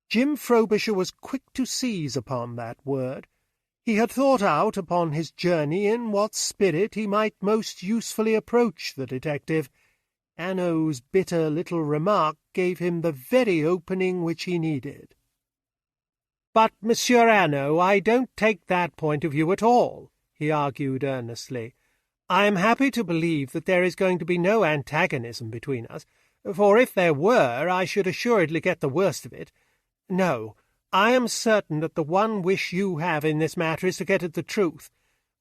Jim Frobisher was quick to seize upon that word. He had thought out upon his journey in what spirit he might most usefully approach the detective. Hanaud's bitter little remark gave him the very opening which he needed. "But, Monsieur Hanaud, I don't take that point of view at all," he argued earnestly. "I am happy to believe that there is going to be no antagonism between us, for if there were, I should assuredly get the worst of it. No, I am certain that the one wish you have in this matter is to get at the truth.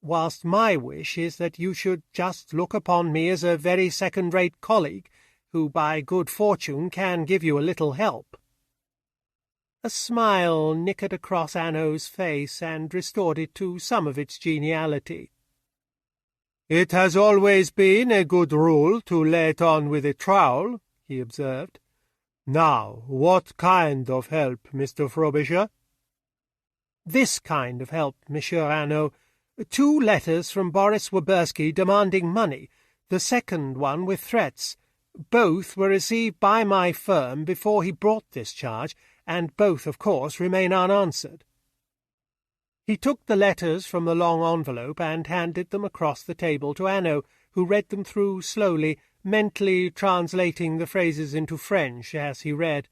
whilst my wish is that you should just look upon me as a very second-rate colleague, who by good fortune can give you a little help." A smile nickered across Hanaud's face and restored it to some of its geniality. "It has always been a good rule to lay it on with a trowel," he observed. "Now, what kind of help, Mr. Frobisher?" "This kind of help, Monsieur Hanaud. 2 letters from Boris Woberski demanding money, the second one with threats. Both were received by my firm before he brought this charge, and both, of course, remain unanswered." He took the letters from the long envelope and handed them across the table to Hanaud, who read them through slowly, mentally translating the phrases into French as he read.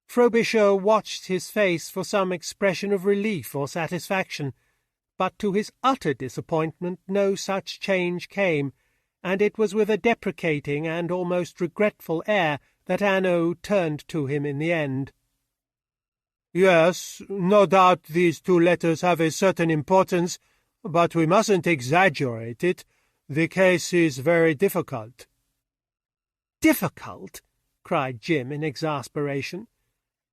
Frobisher watched his face for some expression of relief or satisfaction, but to his utter disappointment no such change came, and it was with a deprecating and almost regretful air that Hanaud turned to him in the end. "Yes, no doubt these 2 letters have a certain importance, but we mustn't exaggerate it. The case is very difficult." "Difficult?" cried Jim in exasperation.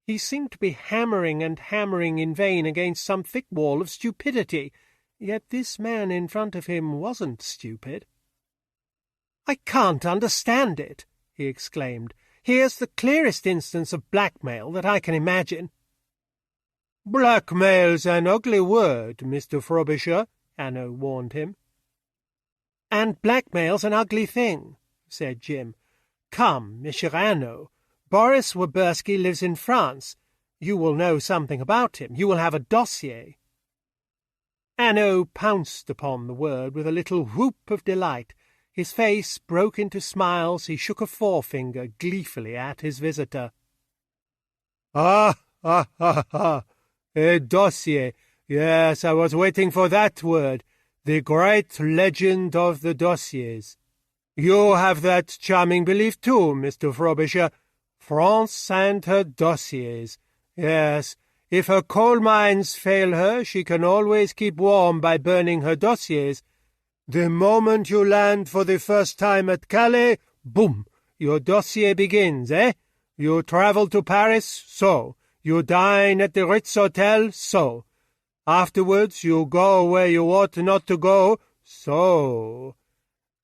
He seemed to be hammering and hammering in vain against some thick wall of stupidity, yet this man in front of him wasn't stupid. "I can't understand it," he exclaimed. "Here's the clearest instance of blackmail that I can imagine." "Blackmail's an ugly word, Mr. Frobisher," Hanaud warned him. "And blackmail's an ugly thing," said Jim. "Come, Monsieur Hanaud, Boris Woberski lives in France. You will know something about him. You will have a dossier." Hanaud pounced upon the word with a little whoop of delight. His face broke into smiles. He shook a forefinger gleefully at his visitor. "Ah, a dossier. Yes, I was waiting for that word. The great legend of the dossiers. You have that charming belief too, Mr. Frobisher. France and her dossiers. Yes, if her coal mines fail her, she can always keep warm by burning her dossiers. The moment you land for the first time at Calais, boom, your dossier begins, eh? You travel to Paris, so. You dine at the Ritz Hotel, so. Afterwards you go where you ought not to go, so.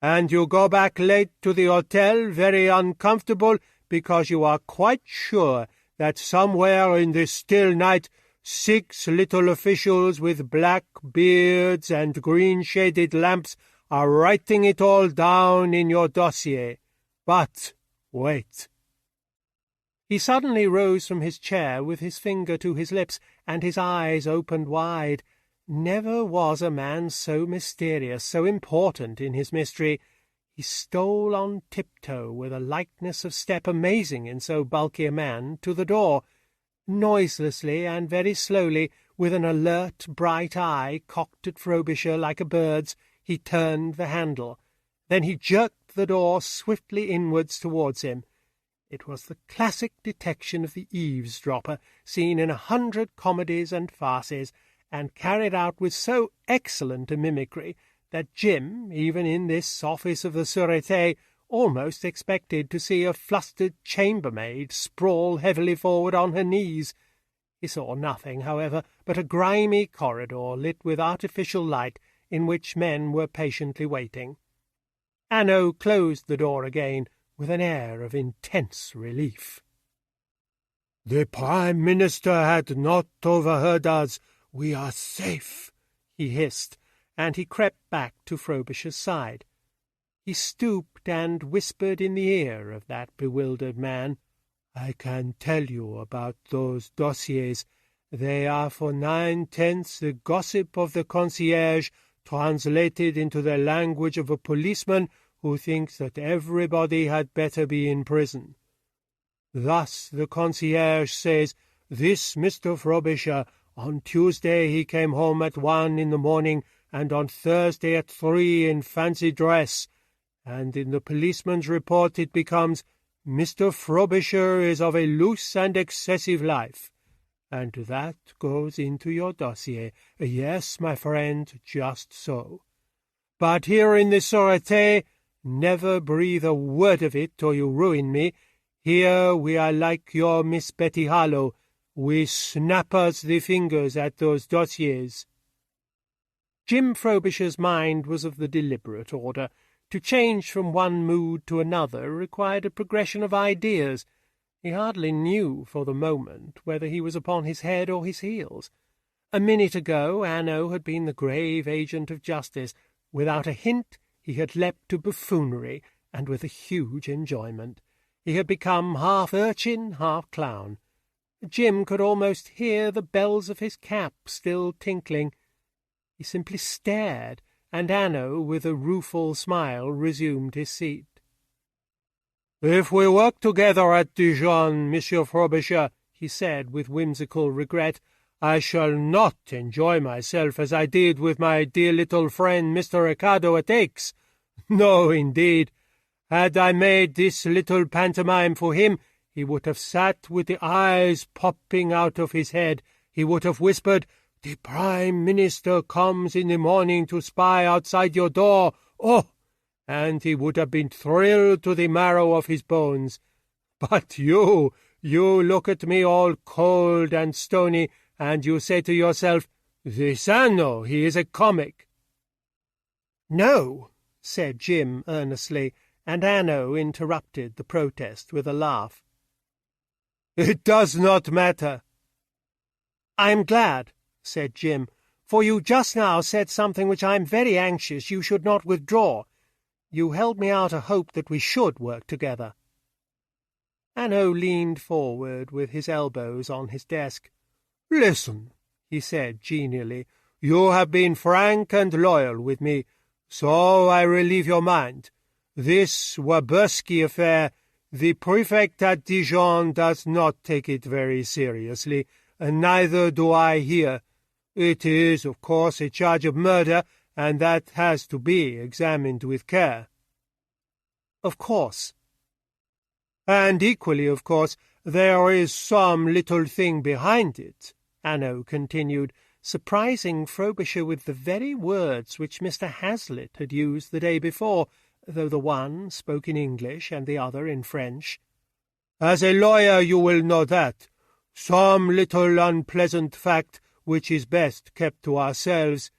And you go back late to the hotel, very uncomfortable, because you are quite sure that somewhere in this still night 6 little officials with black beards and green-shaded lamps are writing it all down in your dossier. But wait." He suddenly rose from his chair with his finger to his lips and his eyes opened wide. Never was a man so mysterious, so important in his mystery. He stole on tiptoe, with a lightness of step amazing in so bulky a man, to the door. Noiselessly and very slowly, with an alert, bright eye cocked at Frobisher like a bird's, he turned the handle. Then he jerked the door swiftly inwards towards him. It was the classic detection of the eavesdropper, seen in 100 comedies and farces, and carried out with so excellent a mimicry that Jim, even in this office of the Sûreté, almost expected to see a flustered chambermaid sprawl heavily forward on her knees. He saw nothing, however, but a grimy corridor lit with artificial light in which men were patiently waiting. Hanaud closed the door again with an air of intense relief. "The Prime Minister had not overheard us. We are safe," he hissed, and he crept back to Frobisher's side. He stooped and whispered in the ear of that bewildered man. "I can tell you about those dossiers. They are for 9/10 the gossip of the concierge, translated into the language of a policeman who thinks that everybody had better be in prison. Thus the concierge says, 'This Mr. Frobisher, on Tuesday he came home at 1 in the morning, and on Thursday at 3 in fancy dress,' and in the policeman's report it becomes, 'Mr. Frobisher is of a loose and excessive life.' And that goes into your dossier. Yes, my friend, just so. But here in the Sûreté, never breathe a word of it, or you ruin me. Here we are like your Miss Betty Harlow. We snap us the fingers at those dossiers. Jim Frobisher's mind was of the deliberate order. To change from one mood to another required a progression of ideas. He hardly knew for the moment whether he was upon his head or his heels. A minute ago Hanaud had been the grave agent of justice. Without a hint he had leapt to buffoonery, and with a huge enjoyment. He had become half urchin, half clown. Jim could almost hear the bells of his cap still tinkling. He simply stared, and Hanaud, with a rueful smile, resumed his seat. "If we work together at Dijon, Monsieur Frobisher," he said with whimsical regret, "I shall not enjoy myself as I did with my dear little friend Mr. Ricardo at Aix. No, indeed. Had I made this little pantomime for him, he would have sat with the eyes popping out of his head. He would have whispered, 'The Prime Minister comes in the morning to spy outside your door. Oh!' and he would have been thrilled to the marrow of his bones. But you look at me all cold and stony, and you say to yourself, 'This Hanaud, he is a comic.'" "No," said Jim earnestly, and Hanaud interrupted the protest with a laugh. "It does not matter." "I am glad," said Jim, "for you just now said something which I am very anxious you should not withdraw. You held me out a hope that we should work together." Hanaud leaned forward with his elbows on his desk. "Listen," he said genially, "you have been frank and loyal with me, so I relieve your mind. This Warburski affair, the prefect at Dijon does not take it very seriously, and neither do I here. It is, of course, a charge of murder, and that has to be examined with care." "Of course." "And equally, of course, there is some little thing behind it," Hanaud continued, surprising Frobisher with the very words which Mr. Hazlitt had used the day before, though the one spoke in English and the other in French. "As a lawyer you will know that. Some little unpleasant fact which is best kept to ourselves.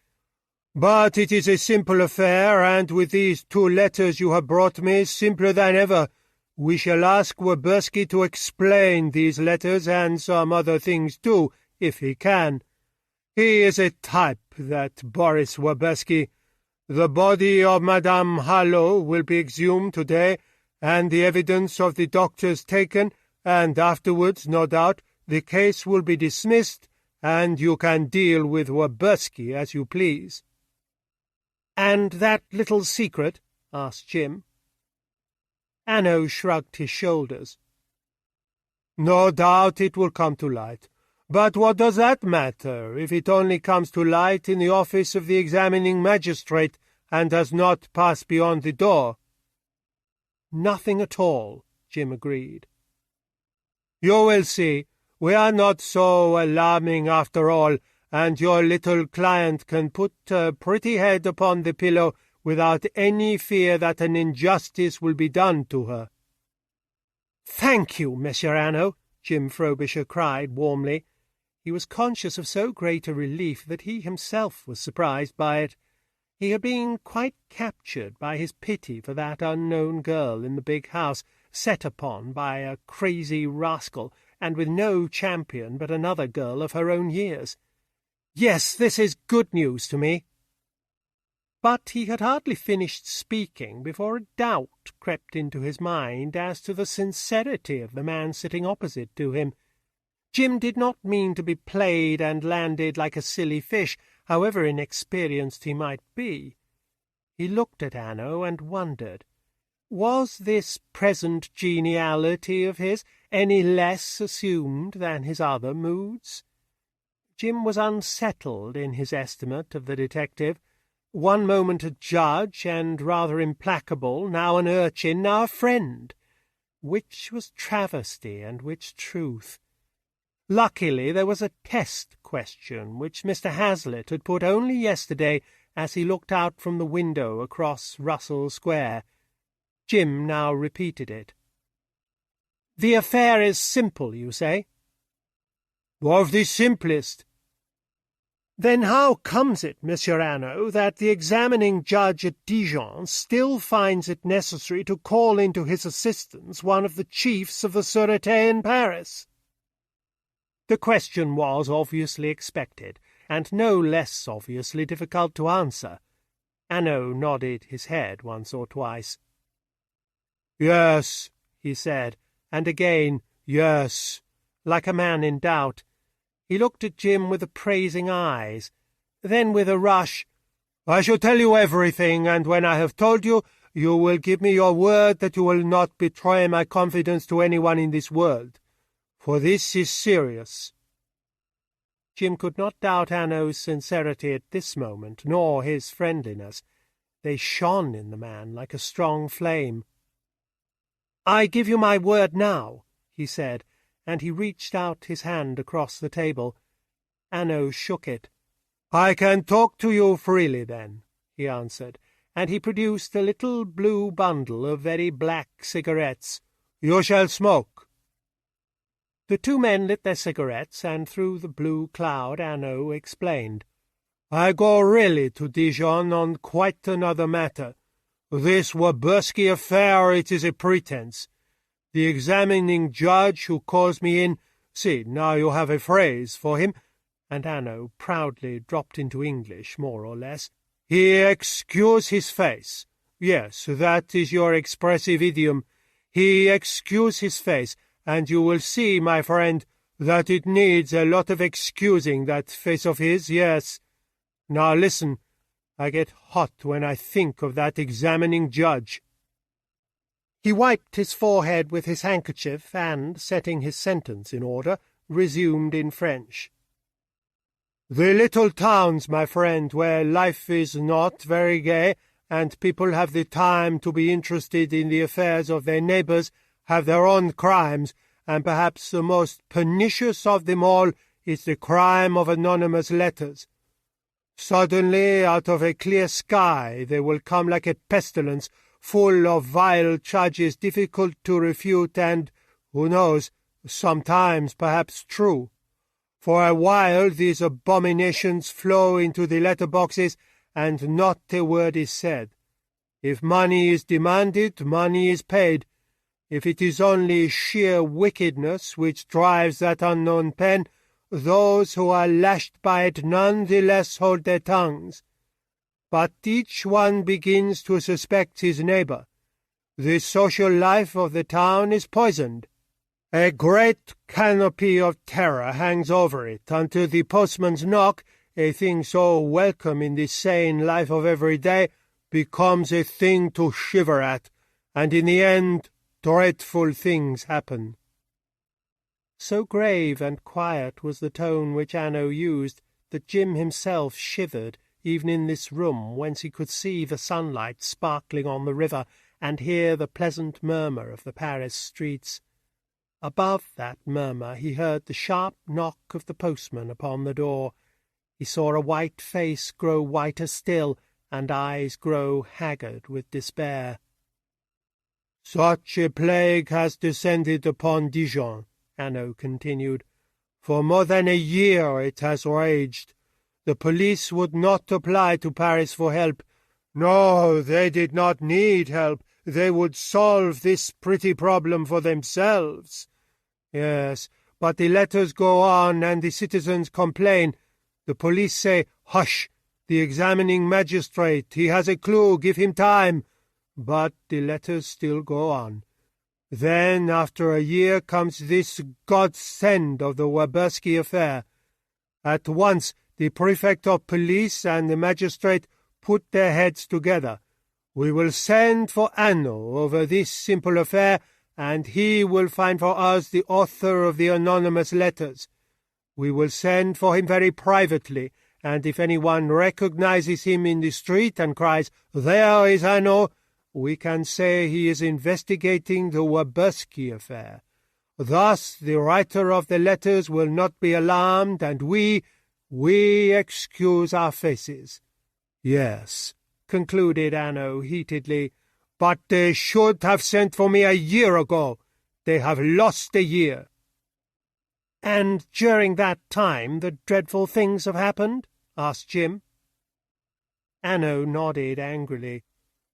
But it is a simple affair, and with these 2 letters you have brought me, simpler than ever. We shall ask Warburski to explain these letters and some other things too, if he can. He is a type, that Boris Warburski. The body of Madame Harlow will be exhumed today, and the evidence of the doctors taken, and afterwards, no doubt, the case will be dismissed, and you can deal with Warburski as you please." "And that little secret?" asked Jim. Hanaud shrugged his shoulders. "No doubt it will come to light. But what does that matter, if it only comes to light in the office of the examining magistrate, and does not pass beyond the door?" "Nothing at all," Jim agreed. "You will see. We are not so alarming after all, and your little client can put her pretty head upon the pillow without any fear that an injustice will be done to her." "Thank you, Monsieur Hanaud," Jim Frobisher cried warmly. He was conscious of so great a relief that he himself was surprised by it. He had been quite captured by his pity for that unknown girl in the big house, set upon by a crazy rascal, and with no champion but another girl of her own years. "Yes, this is good news to me." But he had hardly finished speaking before a doubt crept into his mind as to the sincerity of the man sitting opposite to him. Jim did not mean to be played and landed like a silly fish, however inexperienced he might be. He looked at Hanaud and wondered. Was this present geniality of his any less assumed than his other moods? Jim was unsettled in his estimate of the detective. One moment a judge, and rather implacable, now an urchin, now a friend. Which was travesty, and which truth? Luckily there was a test question which Mr. Hazlitt had put only yesterday as he looked out from the window across Russell Square. Jim now repeated it. "The affair is simple, you say?" "Of the simplest." "Then how comes it, Monsieur Hanaud, that the examining judge at Dijon still finds it necessary to call into his assistance one of the chiefs of the Sûreté in Paris?" The question was obviously expected, and no less obviously difficult to answer. Hanaud nodded his head once or twice. "Yes," he said, and again, "yes," like a man in doubt. He looked at Jim with appraising eyes. Then with a rush, "I shall tell you everything, and when I have told you, you will give me your word that you will not betray my confidence to anyone in this world. For this is serious." Jim could not doubt Hanaud's sincerity at this moment, nor his friendliness. They shone in the man like a strong flame. "I give you my word now," he said, and he reached out his hand across the table. Hanaud shook it. "I can talk to you freely, then," he answered, and he produced a little blue bundle of very black cigarettes. "You shall smoke." The two men lit their cigarettes, and through the blue cloud Hanaud explained. "I go really to Dijon on quite another matter. This Warburski affair, it is a pretense. The examining judge who calls me in, see, now you have a phrase for him," and Hanaud proudly dropped into English, more or less. "He excuse his face. Yes, that is your expressive idiom. He excuse his face, and you will see, my friend, that it needs a lot of excusing, that face of his, yes. Now listen, I get hot when I think of that examining judge." He wiped his forehead with his handkerchief and, setting his sentence in order, resumed in French. "The little towns, my friend, where life is not very gay, and people have the time to be interested in the affairs of their neighbours, have their own crimes, and perhaps the most pernicious of them all is the crime of anonymous letters. Suddenly, out of a clear sky, they will come like a pestilence, full of vile charges difficult to refute and, who knows, sometimes perhaps true. For a while these abominations flow into the letter-boxes, and not a word is said. If money is demanded, money is paid. If it is only sheer wickedness which drives that unknown pen, those who are lashed by it none the less hold their tongues. But each one begins to suspect his neighbour. The social life of the town is poisoned. A great canopy of terror hangs over it until the postman's knock, a thing so welcome in the sane life of every day, becomes a thing to shiver at, and in the end dreadful things happen." So grave and quiet was the tone which Hanaud used that Jim himself shivered, even in this room whence he could see the sunlight sparkling on the river and hear the pleasant murmur of the Paris streets. Above that murmur he heard the sharp knock of the postman upon the door. He saw a white face grow whiter still, and eyes grow haggard with despair. "Such a plague has descended upon Dijon," Hanaud continued. "For more than a year it has raged. The police would not apply to Paris for help. No, they did not need help. They would solve this pretty problem for themselves. Yes, but the letters go on, and the citizens complain. The police say, 'Hush, the examining magistrate, he has a clue, give him time.' But the letters still go on. Then, after a year, comes this godsend of the Warburski affair. At once the prefect of police and the magistrate put their heads together. We will send for Hanaud over this simple affair, and he will find for us the author of the anonymous letters. We will send for him very privately, and if anyone recognizes him in the street and cries, 'There is Hanaud,' we can say he is investigating the Warburski affair. Thus the writer of the letters will not be alarmed, and we excuse our faces. Yes, concluded Hanaud heatedly, but they should have sent for me a year ago. They have lost a year. And during that time the dreadful things have happened? Asked Jim. Hanaud nodded angrily.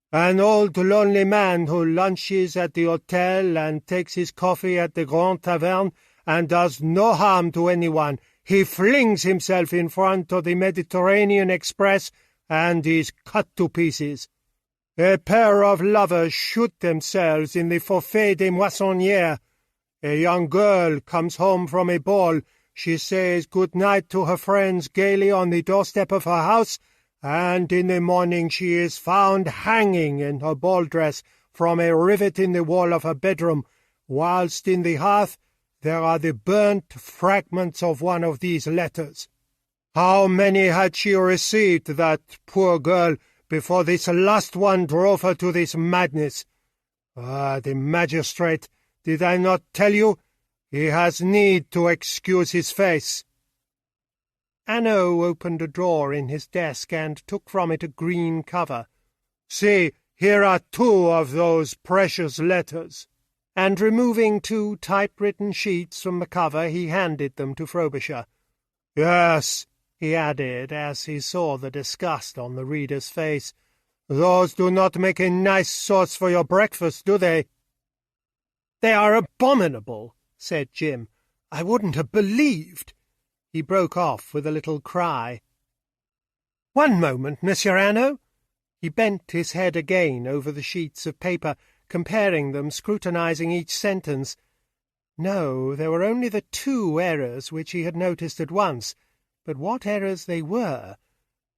An old lonely man who lunches at the hotel and takes his coffee at the Grand Taverne and does no harm to anyone. He flings himself in front of the Mediterranean Express and is cut to pieces. A pair of lovers shoot themselves in the Forfait des Moissonnières. A young girl comes home from a ball. She says good night to her friends gaily on the doorstep of her house, and in the morning she is found hanging in her ball dress from a rivet in the wall of her bedroom, whilst in the hearth there are the burnt fragments of one of these letters. How many had she received, that poor girl, before this last one drove her to this madness? Ah, the magistrate, did I not tell you? He has need to excuse his face. Hanaud opened a drawer in his desk and took from it a green cover. See, here are 2 of those precious letters. And removing 2 typewritten sheets from the cover, he handed them to Frobisher. Yes, he added, as he saw the disgust on the reader's face, those do not make a nice sauce for your breakfast, do they? They are abominable, said Jim. I wouldn't have believed. He broke off with a little cry. One moment, Monsieur Hanaud. He bent his head again over the sheets of paper, comparing them, scrutinizing each sentence. No, there were only the 2 errors which he had noticed at once, but what errors they were!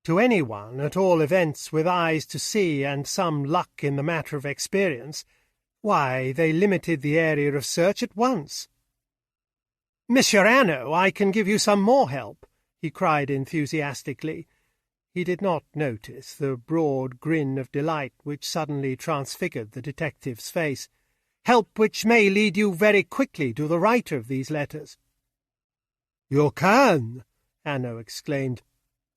To anyone, at all events, with eyes to see and some luck in the matter of experience, why, they limited the area of search at once. "Monsieur Hanaud, I can give you some more help," he cried enthusiastically. He did not notice the broad grin of delight which suddenly transfigured the detective's face. "Help which may lead you very quickly to the writer of these letters." "You can!" Hanaud exclaimed.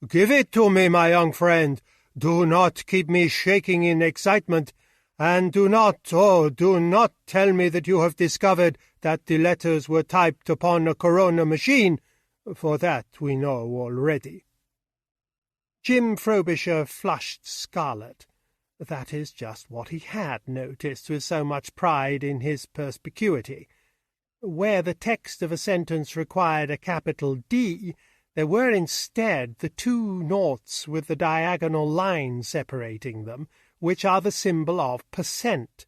"Give it to me, my young friend. Do not keep me shaking in excitement, and do not tell me that you have discovered that the letters were typed upon a Corona machine, for that we know already." Jim Frobisher flushed scarlet. That is just what he had noticed with so much pride in his perspicuity. Where the text of a sentence required a capital D, there were instead the 2 noughts with the diagonal line separating them, which are the symbol of percent,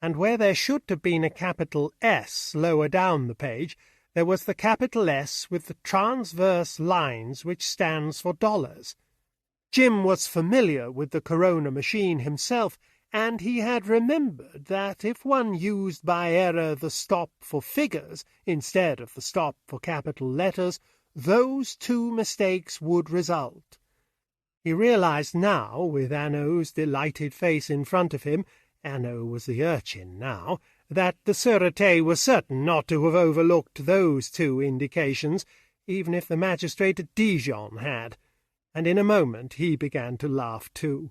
and where there should have been a capital S lower down the page, there was the capital S with the transverse lines which stands for dollars. Jim was familiar with the Corona machine himself, and he had remembered that if one used by error the stop for figures instead of the stop for capital letters, those 2 mistakes would result. He realized now, with Hanaud's delighted face in front of him, Hanaud was the urchin now, that the Sûreté was certain not to have overlooked those 2 indications, even if the magistrate at Dijon had, and in a moment he began to laugh too.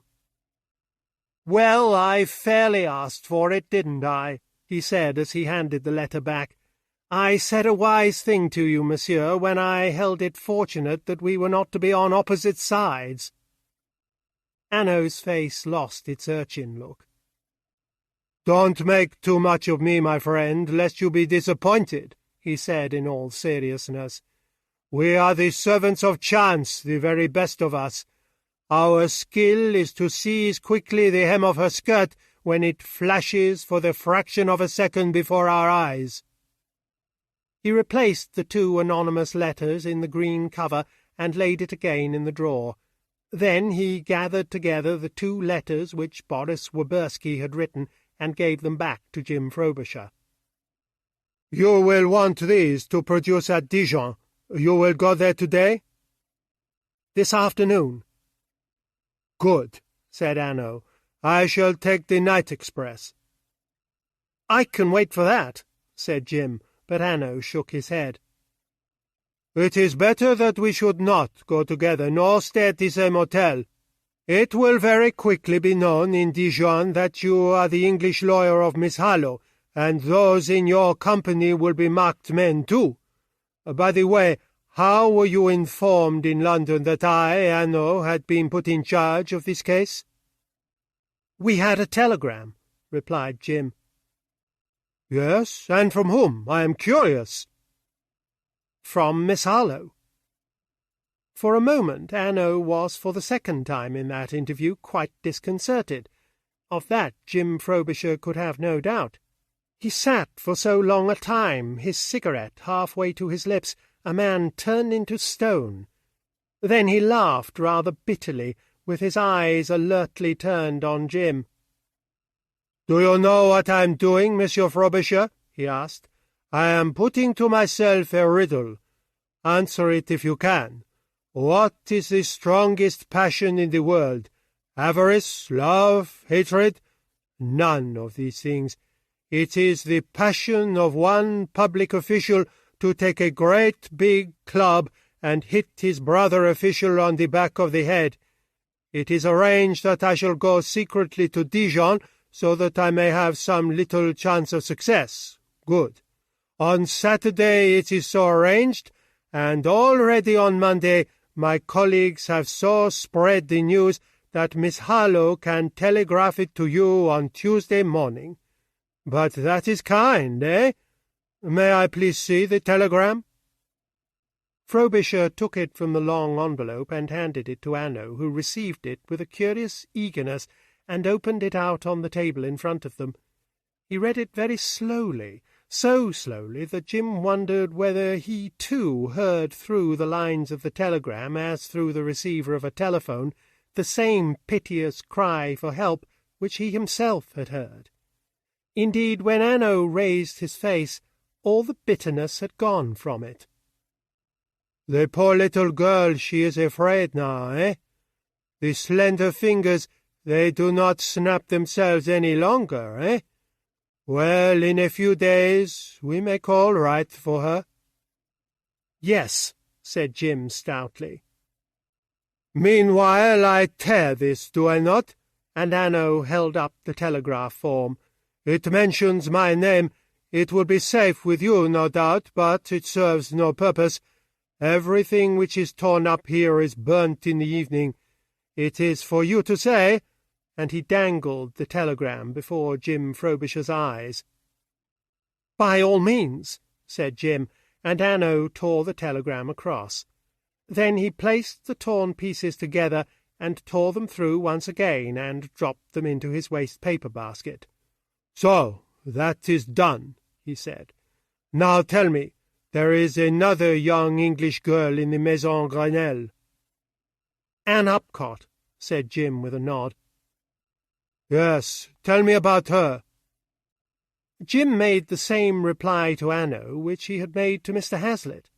"Well, I fairly asked for it, didn't I?" he said as he handed the letter back. "I said a wise thing to you, monsieur, when I held it fortunate that we were not to be on opposite sides." Hanaud's face lost its urchin look. "Don't make too much of me, my friend, lest you be disappointed," he said in all seriousness. "We are the servants of chance, the very best of us. Our skill is to seize quickly the hem of her skirt when it flashes for the fraction of a second before our eyes." He replaced the 2 anonymous letters in the green cover and laid it again in the drawer. Then he gathered together the 2 letters which Boris Woberski had written and gave them back to Jim Frobisher. "You will want these to produce at Dijon. You will go there today?" "This afternoon." "Good," said Hanaud. "I shall take the night express." "I can wait for that," said Jim, but Hanaud shook his head. "It is better that we should not go together, nor stay at the same hotel. It will very quickly be known in Dijon that you are the English lawyer of Miss Hanaud, and those in your company will be marked men too. By the way, how were you informed in London that I, Hanaud, had been put in charge of this case?" "We had a telegram," replied Jim. "Yes, and from whom? I am curious." "From Miss Harlowe." For a moment Hanaud was for the second time in that interview quite disconcerted. Of that Jim Frobisher could have no doubt. He sat for so long a time, his cigarette half-way to his lips, a man turned into stone. Then he laughed rather bitterly, with his eyes alertly turned on Jim. "Do you know what I am doing, Monsieur Frobisher?" he asked. "I am putting to myself a riddle. Answer it if you can. What is the strongest passion in the world? Avarice, love, hatred? None of these things. It is the passion of one public official to take a great big club and hit his brother official on the back of the head. It is arranged that I shall go secretly to Dijon, so that I may have some little chance of success. Good. On Saturday it is so arranged, and already on Monday my colleagues have so spread the news that Miss Harlowe can telegraph it to you on Tuesday morning. But that is kind, eh? May I please see the telegram?" Frobisher took it from the long envelope and handed it to Hanaud, who received it with a curious eagerness and opened it out on the table in front of them. He read it very slowly, so slowly that Jim wondered whether he too heard through the lines of the telegram, as through the receiver of a telephone, the same piteous cry for help which he himself had heard. Indeed, when Hanaud raised his face, all the bitterness had gone from it. "The poor little girl, she is afraid now, eh? The slender fingers, they do not snap themselves any longer, eh? Well, in a few days we make all right for her." "Yes," said Jim stoutly. "Meanwhile I tear this, do I not?" And Hanaud held up the telegraph form. "It mentions my name. It will be safe with you, no doubt, but it serves no purpose. Everything which is torn up here is burnt in the evening. It is for you to say," and he dangled the telegram before Jim Frobisher's eyes. "By all means," said Jim, and Hanaud tore the telegram across. Then he placed the torn pieces together and tore them through once again and dropped them into his waste-paper basket. "So, that is done," he said. "Now tell me, there is another young English girl in the Maison Grenelle." "Anne Upcott," said Jim with a nod. "Yes, tell me about her." Jim made the same reply to Hanaud which he had made to Mr. Hazlitt.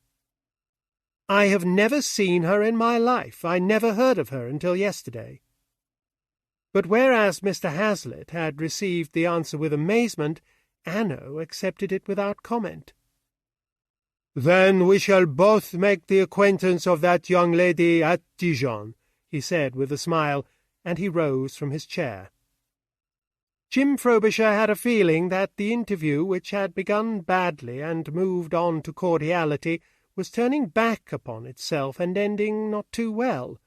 "I have never seen her in my life. I never heard of her until yesterday." But whereas Mr. Hazlitt had received the answer with amazement, Hanaud accepted it without comment. "Then we shall both make the acquaintance of that young lady at Dijon," he said with a smile, and he rose from his chair. Jim Frobisher had a feeling that the interview, which had begun badly and moved on to cordiality, was turning back upon itself and ending not too well.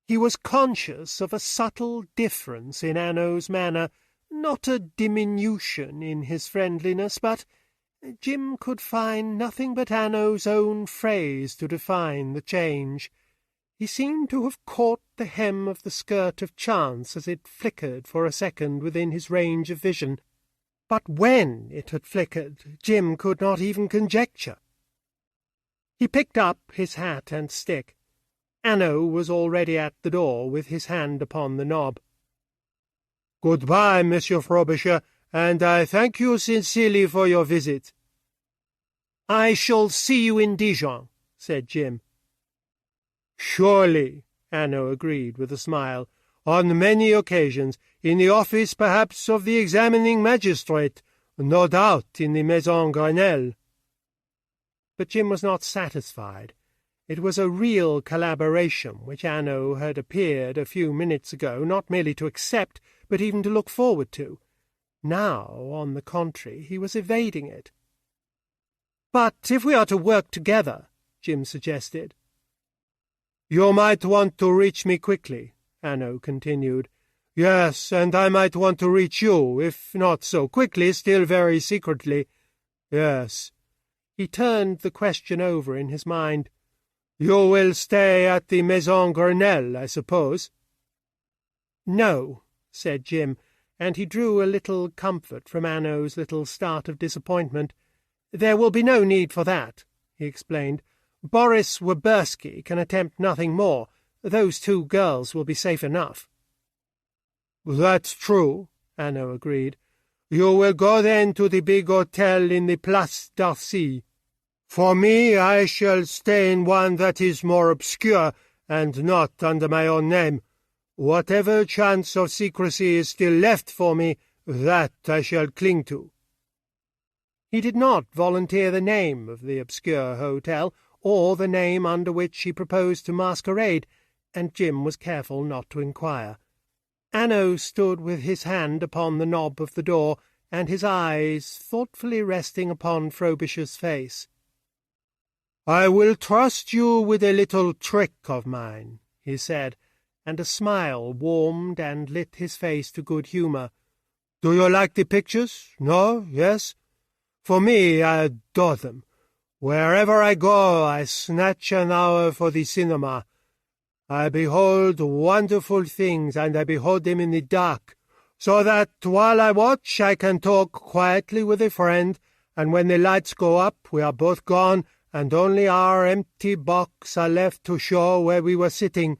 He was conscious of a subtle difference in Hanaud's manner, not a diminution in his friendliness, but Jim could find nothing but Hanaud's own phrase to define the change. He seemed to have caught the hem of the skirt of chance as it flickered for a second within his range of vision, but when it had flickered Jim could not even conjecture. He picked up his hat and stick. Hanaud was already at the door with his hand upon the knob. "Good-bye, Monsieur Frobisher, and I thank you sincerely for your visit." "I shall see you in Dijon," said Jim. "Surely," Hanaud agreed with a smile, "on many occasions, in the office perhaps of the examining magistrate, no doubt in the Maison Grenelle." But Jim was not satisfied. It was a real collaboration which Hanaud had appeared a few minutes ago not merely to accept, but even to look forward to. Now, on the contrary, he was evading it. "But if we are to work together," Jim suggested. "You might want to reach me quickly," Hanaud continued. "Yes, and I might want to reach you, if not so quickly, still very secretly. Yes." He turned the question over in his mind. "You will stay at the Maison Grenelle, I suppose?" "No," said Jim, and he drew a little comfort from Hanaud's little start of disappointment. "There will be no need for that," he explained. "Boris Webersky can attempt nothing more. Those two girls will be safe enough." "That's true," Hanaud agreed. "You will go then to the big hotel in the Place d'Arcy. For me, I shall stay in one that is more obscure, and not under my own name. Whatever chance of secrecy is still left for me, that I shall cling to." He did not volunteer the name of the obscure hotel, or the name under which he proposed to masquerade, and Jim was careful not to inquire. Hanaud stood with his hand upon the knob of the door, and his eyes thoughtfully resting upon Frobisher's face. "I will trust you with a little trick of mine," he said, and a smile warmed and lit his face to good humour. "Do you like the pictures? No? Yes? For me, I adore them. Wherever I go, I snatch an hour for the cinema. I behold wonderful things, and I behold them in the dark, so that while I watch I can talk quietly with a friend, and when the lights go up we are both gone, and only our empty box are left to show where we were sitting.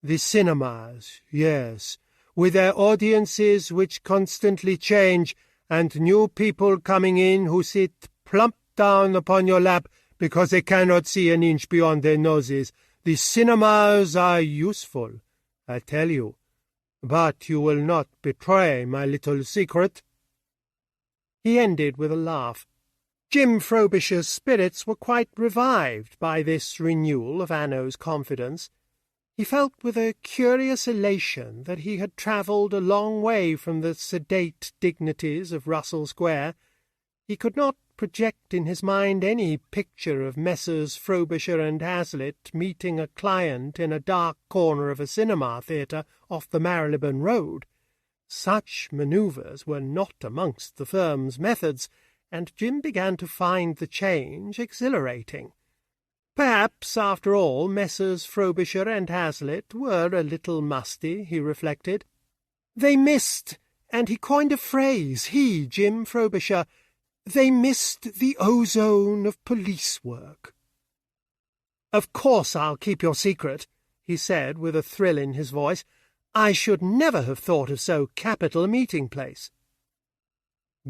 The cinemas, yes, with their audiences which constantly change, and new people coming in who sit plump down upon your lap because they cannot see an inch beyond their noses. The cinemas are useful, I tell you. But you will not betray my little secret?" He ended with a laugh. Jim Frobisher's spirits were quite revived by this renewal of Hanaud's confidence. He felt with a curious elation that he had travelled a long way from the sedate dignities of Russell Square. He could not project in his mind any picture of Messrs. Frobisher and Hazlitt meeting a client in a dark corner of a cinema theatre off the Marylebone Road. Such manoeuvres were not amongst the firm's methods, and Jim began to find the change exhilarating. Perhaps, after all, Messrs. Frobisher and Hazlitt were a little musty, he reflected. They missed, and he coined a phrase, Jim Frobisher, they missed the ozone of police work. "Of course I'll keep your secret," he said with a thrill in his voice. "I should never have thought of so capital a meeting-place."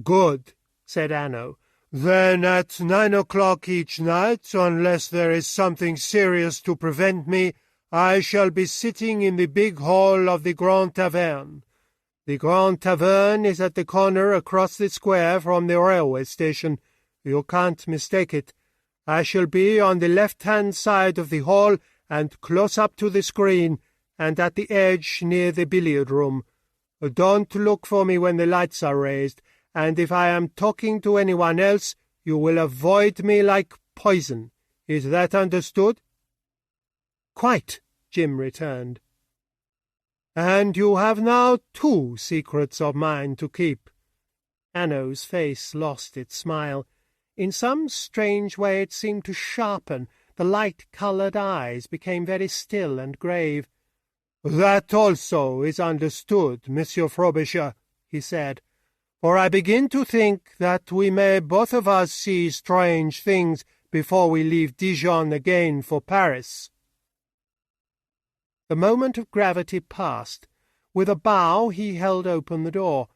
"Good," said Hanaud. "Then at 9 o'clock each night, unless there is something serious to prevent me, I shall be sitting in the big hall of the Grand Taverne. The Grand Taverne is at the corner across the square from the railway station. You can't mistake it. I shall be on the left-hand side of the hall and close up to the screen, and at the edge near the billiard-room. Don't look for me when the lights are raised, and if I am talking to anyone else, you will avoid me like poison. Is that understood?" "Quite," Jim returned. "And you have now 2 secrets of mine to keep." Hanaud's face lost its smile. In some strange way it seemed to sharpen. The light-coloured eyes became very still and grave. "That also is understood, Monsieur Frobisher," he said. "For I begin to think that we may both of us see strange things before we leave Dijon again for Paris." The moment of gravity passed. With a bow he held open the door,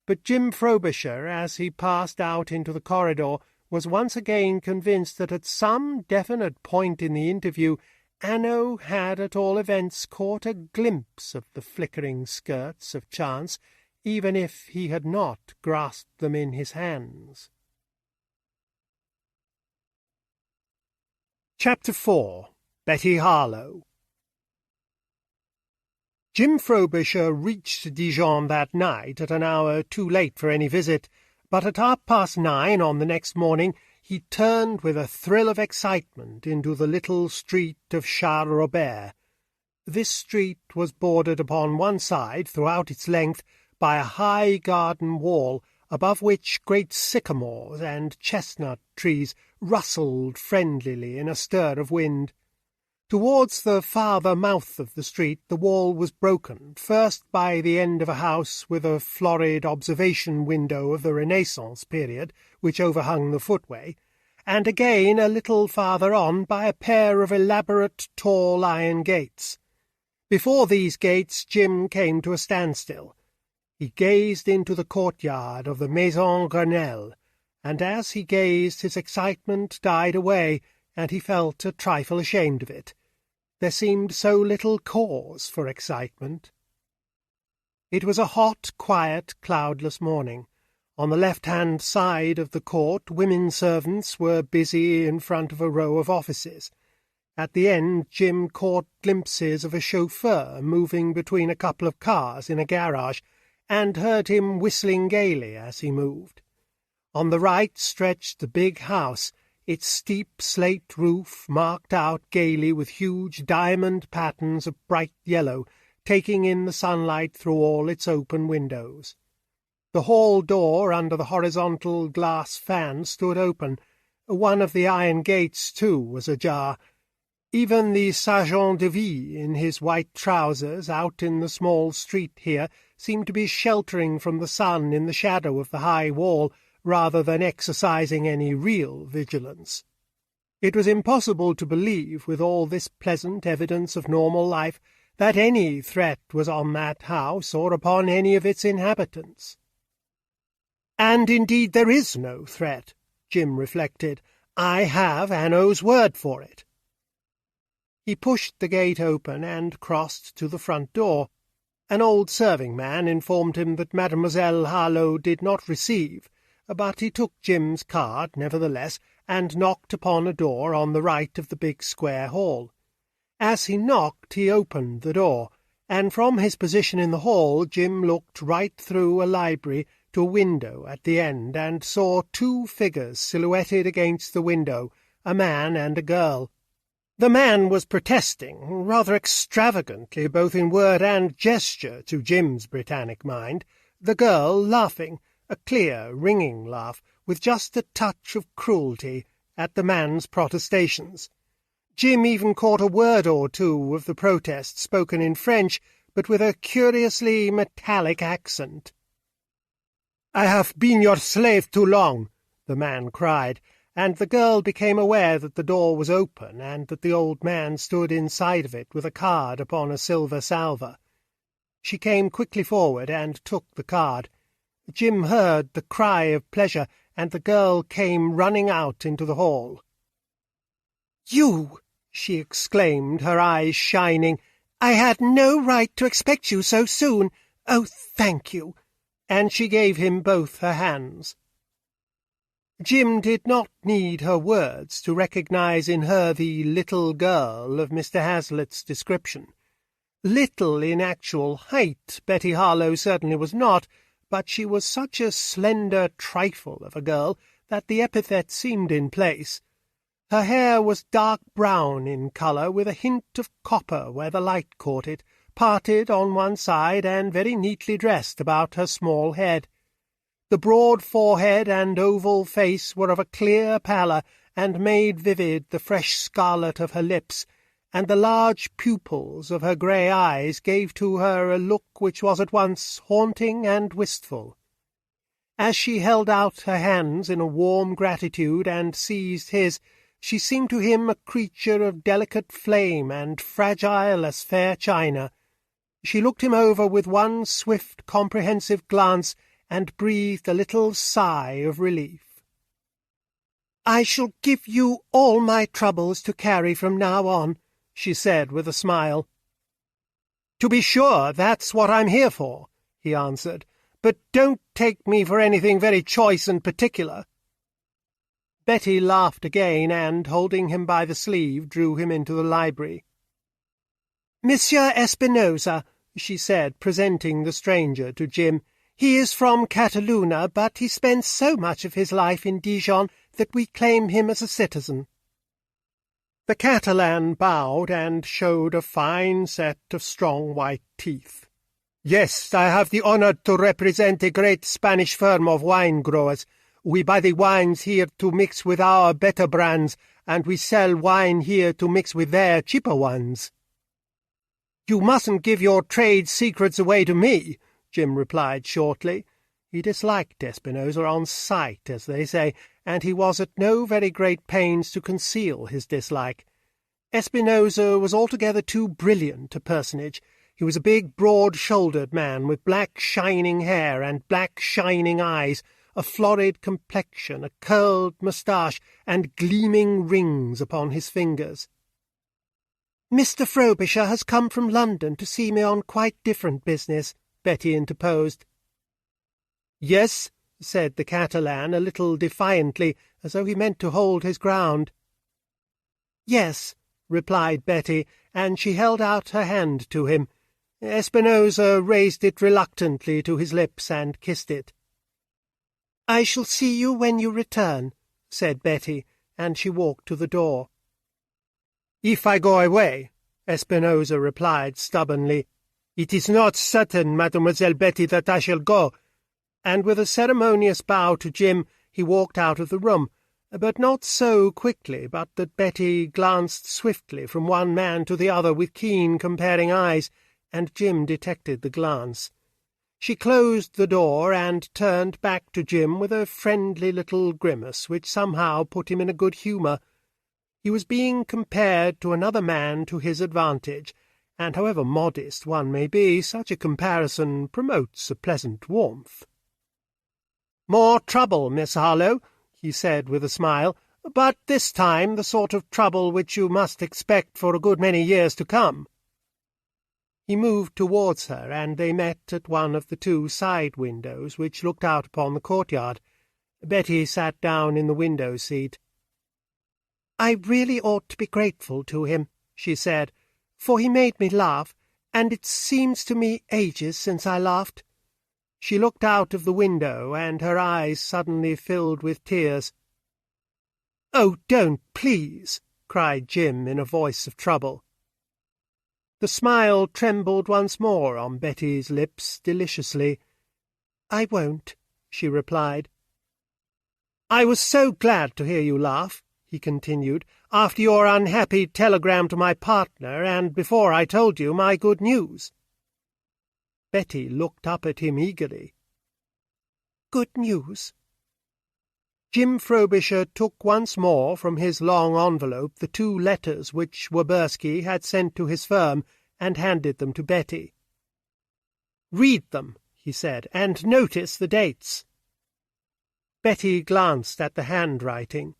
but Jim Frobisher, as he passed out into the corridor, was once again convinced that at some definite point in the interview Hanaud had at all events caught a glimpse of the flickering skirts of chance, even if he had not grasped them in his hands. Chapter 4. Betty Harlow. Jim Frobisher reached Dijon that night at an hour too late for any visit, but at 9:30 on the next morning he turned with a thrill of excitement into the little street of Charles Robert. This street was bordered upon one side, throughout its length, by a high garden wall, above which great sycamores and chestnut trees rustled friendlily in a stir of wind. Towards the farther mouth of the street the wall was broken, first by the end of a house with a florid observation window of the Renaissance period, which overhung the footway, and again a little farther on by a pair of elaborate tall iron gates. Before these gates Jim came to a standstill. He gazed into the courtyard of the Maison Grenelle, and as he gazed his excitement died away, and he felt a trifle ashamed of it. There seemed so little cause for excitement. It was a hot, quiet, cloudless morning. On the left-hand side of the court women servants were busy in front of a row of offices. At the end Jim caught glimpses of a chauffeur moving between a couple of cars in a garage, and heard him whistling gaily as he moved. On the right stretched the big house, its steep slate roof marked out gaily with huge diamond patterns of bright yellow, taking in the sunlight through all its open windows. The hall door under the horizontal glass fan stood open. One of the iron gates, too, was ajar. Even the sergeant de ville, in his white trousers, out in the small street here, seemed to be sheltering from the sun in the shadow of the high wall, rather than exercising any real vigilance. It was impossible to believe, with all this pleasant evidence of normal life, that any threat was on that house or upon any of its inhabitants. And indeed there is no threat, Jim reflected. I have Hanaud's word for it. He pushed the gate open and crossed to the front door. An old serving-man informed him that Mademoiselle Harlow did not receive, but he took Jim's card, nevertheless, and knocked upon a door on the right of the big square hall. As he knocked, he opened the door, and from his position in the hall Jim looked right through a library to a window at the end, and saw two figures silhouetted against the window, a man and a girl. The man was protesting, rather extravagantly, both in word and gesture, to Jim's Britannic mind, the girl laughing, a clear, ringing laugh, with just a touch of cruelty, at the man's protestations. Jim even caught a word or two of the protest, spoken in French, but with a curiously metallic accent. "I have been your slave too long," the man cried, and the girl became aware that the door was open and that the old man stood inside of it with a card upon a silver salver. She came quickly forward and took the card. Jim heard the cry of pleasure, and the girl came running out into the hall. "You!" she exclaimed, her eyes shining. "I had no right to expect you so soon. Oh, thank you!" And she gave him both her hands. Jim did not need her words to recognize in her the little girl of Mr. Hazlitt's description. Little in actual height Betty Harlow certainly was not, but she was such a slender trifle of a girl that the epithet seemed in place. Her hair was dark brown in colour, with a hint of copper where the light caught it, parted on one side and very neatly dressed about her small head. The broad forehead and oval face were of a clear pallor, and made vivid the fresh scarlet of her lips, and the large pupils of her grey eyes gave to her a look which was at once haunting and wistful. As she held out her hands in a warm gratitude and seized his, she seemed to him a creature of delicate flame and fragile as fair china. She looked him over with one swift, comprehensive glance, and breathed a little sigh of relief. "I shall give you all my troubles to carry from now on," she said with a smile. "To be sure, that's what I'm here for," he answered, "but don't take me for anything very choice and particular." Betty laughed again, and, holding him by the sleeve, drew him into the library. "Monsieur Espinosa," she said, presenting the stranger to Jim. "He is from Cataluna, but he spends so much of his life in Dijon that we claim him as a citizen." The Catalan bowed and showed a fine set of strong white teeth. "Yes, I have the honour to represent a great Spanish firm of wine-growers. We buy the wines here to mix with our better brands, and we sell wine here to mix with their cheaper ones." "You mustn't give your trade secrets away to me," Jim replied shortly. He disliked Espinosa on sight, as they say, and he was at no very great pains to conceal his dislike. Espinosa was altogether too brilliant a personage. He was a big, broad-shouldered man with black shining hair and black shining eyes, a florid complexion, a curled moustache, and gleaming rings upon his fingers. "Mr. Frobisher has come from London to see me on quite different business," Betty interposed. "Yes," said the Catalan, a little defiantly, as though he meant to hold his ground. "Yes," replied Betty, and she held out her hand to him. Espinosa raised it reluctantly to his lips and kissed it. "I shall see you when you return," said Betty, and she walked to the door. "If I go away," Espinosa replied stubbornly, "it is not certain, Mademoiselle Betty, that I shall go." And with a ceremonious bow to Jim, he walked out of the room, but not so quickly but that Betty glanced swiftly from one man to the other with keen comparing eyes, and Jim detected the glance. She closed the door and turned back to Jim with a friendly little grimace which somehow put him in a good humour. He was being compared to another man to his advantage, and however modest one may be, such a comparison promotes a pleasant warmth. "More trouble, Miss Harlowe," he said with a smile, "but this time the sort of trouble which you must expect for a good many years to come." He moved towards her, and they met at one of the two side windows which looked out upon the courtyard. Betty sat down in the window-seat. "I really ought to be grateful to him," she said, "for he made me laugh, and it seems to me ages since I laughed." She looked out of the window, and her eyes suddenly filled with tears. "Oh, don't, please!" cried Jim in a voice of trouble. The smile trembled once more on Betty's lips deliciously. "I won't," she replied. "I was so glad to hear you laugh," he continued, "after your unhappy telegram to my partner, and before I told you my good news." Betty looked up at him eagerly. "Good news?" Jim Frobisher took once more from his long envelope the two letters which Woberski had sent to his firm, and handed them to Betty. "Read them," he said, "and notice the dates." Betty glanced at the handwriting.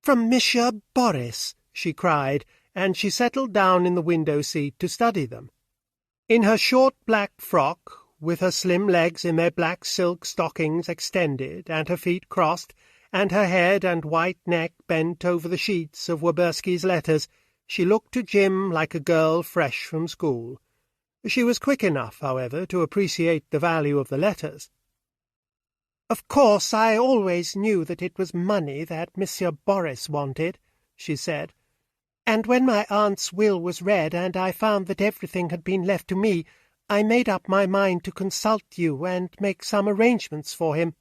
"From Monsieur Boris," she cried, and she settled down in the window-seat to study them. In her short black frock, with her slim legs in their black silk stockings extended, and her feet crossed, and her head and white neck bent over the sheets of Woberski's letters, she looked to Jim like a girl fresh from school. She was quick enough, however, to appreciate the value of the letters. "Of course, I always knew that it was money that Monsieur Boris wanted," she said. "And when my aunt's will was read, and I found that everything had been left to me, I made up my mind to consult you and make some arrangements for him."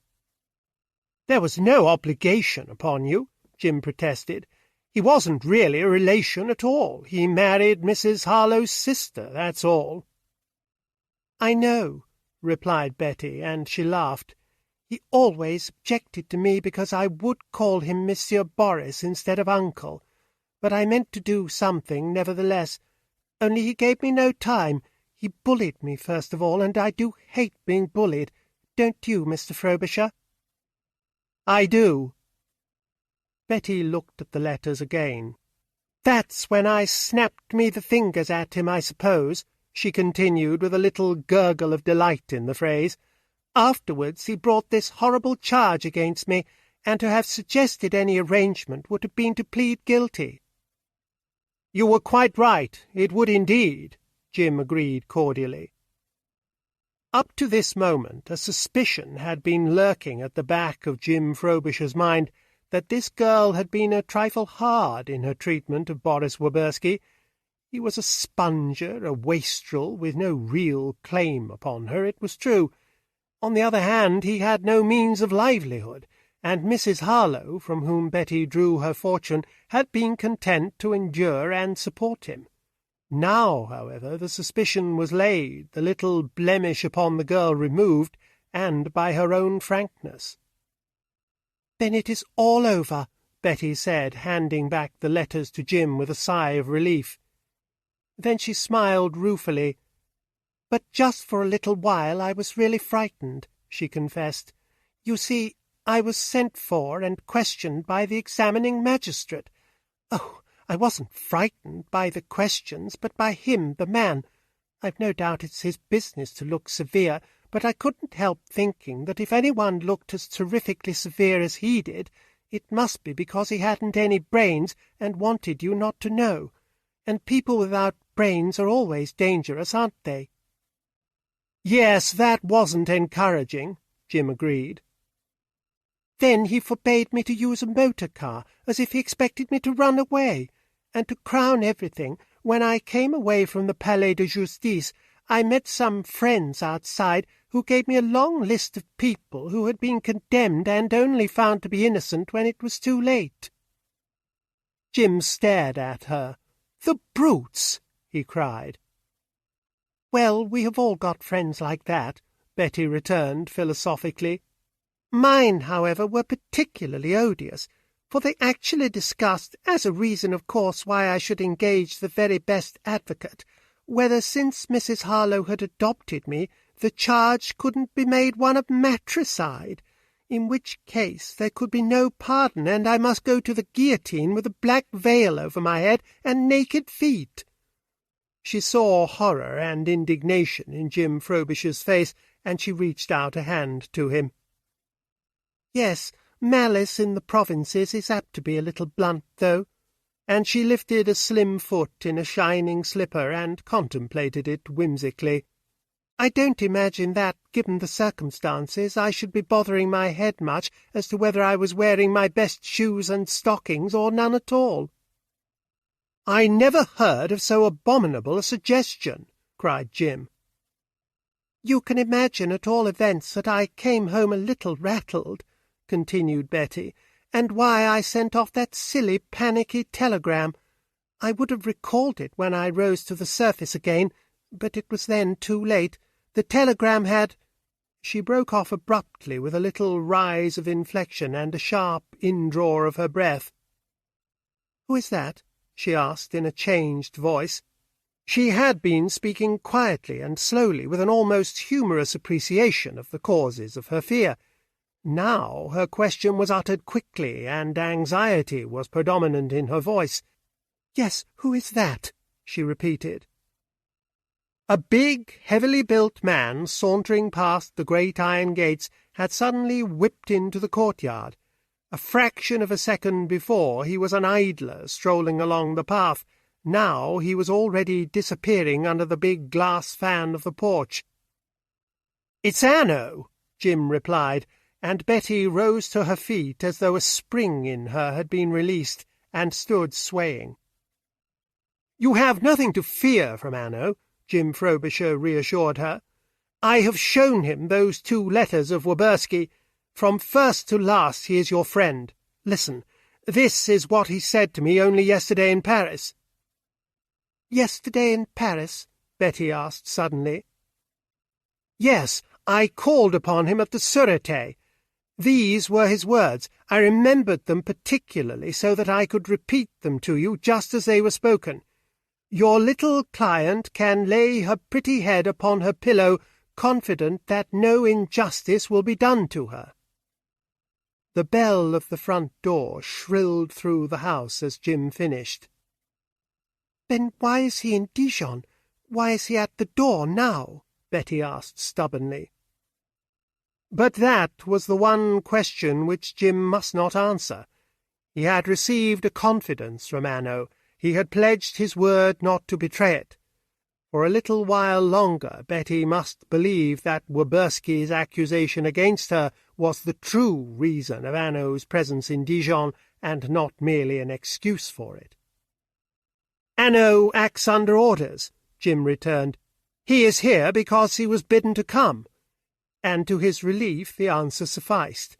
"There was no obligation upon you," Jim protested. "He wasn't really a relation at all. He married Mrs. Harlowe's sister, that's all." "I know," replied Betty, and she laughed. "He always objected to me because I would call him Monsieur Boris instead of uncle, but I meant to do something nevertheless, only he gave me no time. He bullied me, first of all, and I do hate being bullied. Don't you, Mr. Frobisher?" "I do." Betty looked at the letters again. "That's when I snapped me the fingers at him, I suppose," she continued, with a little gurgle of delight in the phrase. "Afterwards he brought this horrible charge against me, and to have suggested any arrangement would have been to plead guilty." "You were quite right, it would indeed," Jim agreed cordially. Up to this moment a suspicion had been lurking at the back of Jim Frobisher's mind that this girl had been a trifle hard in her treatment of Boris Woberski. He was a sponger, a wastrel, with no real claim upon her, it was true. On the other hand, he had no means of livelihood, and Mrs. Harlow, from whom Betty drew her fortune, had been content to endure and support him. Now, however, the suspicion was laid, the little blemish upon the girl removed, and by her own frankness. "Then it is all over," Betty said, handing back the letters to Jim with a sigh of relief. Then she smiled ruefully. "But just for a little while I was really frightened," she confessed. "You see, I was sent for and questioned by the examining magistrate. Oh, I wasn't frightened by the questions, but by him, the man. I've no doubt it's his business to look severe, but I couldn't help thinking that if anyone looked as terrifically severe as he did, it must be because he hadn't any brains and wanted you not to know. And people without brains are always dangerous, aren't they?" "Yes, that wasn't encouraging," Jim agreed. "Then he forbade me to use a motor car, as if he expected me to run away. And to crown everything, when I came away from the Palais de Justice, I met some friends outside who gave me a long list of people who had been condemned and only found to be innocent when it was too late." Jim stared at her. "The brutes!" he cried. "Well, we have all got friends like that," Betty returned philosophically. "Mine, however, were particularly odious, for they actually discussed, as a reason of course why I should engage the very best advocate, whether since Mrs. Harlow had adopted me the charge couldn't be made one of matricide, in which case there could be no pardon, and I must go to the guillotine with a black veil over my head and naked feet." She saw horror and indignation in Jim Frobisher's face, and she reached out a hand to him. "Yes, malice in the provinces is apt to be a little blunt, though," and she lifted a slim foot in a shining slipper and contemplated it whimsically. "I don't imagine that, given the circumstances, I should be bothering my head much as to whether I was wearing my best shoes and stockings or none at all." "I never heard of so abominable a suggestion," cried Jim. "You can imagine at all events that I came home a little rattled," continued Betty, "and why I sent off that silly panicky telegram. I would have recalled it when I rose to the surface again, but it was then too late. The telegram had—" She broke off abruptly with a little rise of inflection and a sharp indraw of her breath. "Who is that?" she asked in a changed voice. She had been speaking quietly and slowly, with an almost humorous appreciation of the causes of her fear. Now her question was uttered quickly, and anxiety was predominant in her voice. "Yes, who is that?" she repeated. A big, heavily built man sauntering past the great iron gates had suddenly whipped into the courtyard. A fraction of a second before he was an idler strolling along the path. Now he was already disappearing under the big glass fan of the porch. "It's Hanaud," Jim replied, and Betty rose to her feet as though a spring in her had been released, and stood swaying. "You have nothing to fear from Hanaud," Jim Frobisher reassured her. "I have shown him those 2 letters of Woberski. From first to last he is your friend. Listen, this is what he said to me only yesterday in Paris." "Yesterday in Paris?" Betty asked suddenly. "Yes, I called upon him at the Sûreté. These were his words. I remembered them particularly so that I could repeat them to you just as they were spoken. 'Your little client can lay her pretty head upon her pillow, confident that no injustice will be done to her.'" The bell of the front door shrilled through the house as Jim finished. "Then why is he in Dijon? Why is he at the door now?" Betty asked stubbornly. But that was the one question which Jim must not answer. He had received a confidence from Hanaud. He had pledged his word not to betray it. For a little while longer Betty must believe that Werberski's accusation against her was the true reason of Hanaud's presence in Dijon, and not merely an excuse for it. "Hanaud acts under orders," Jim returned. "He is here because he was bidden to come." And to his relief the answer sufficed.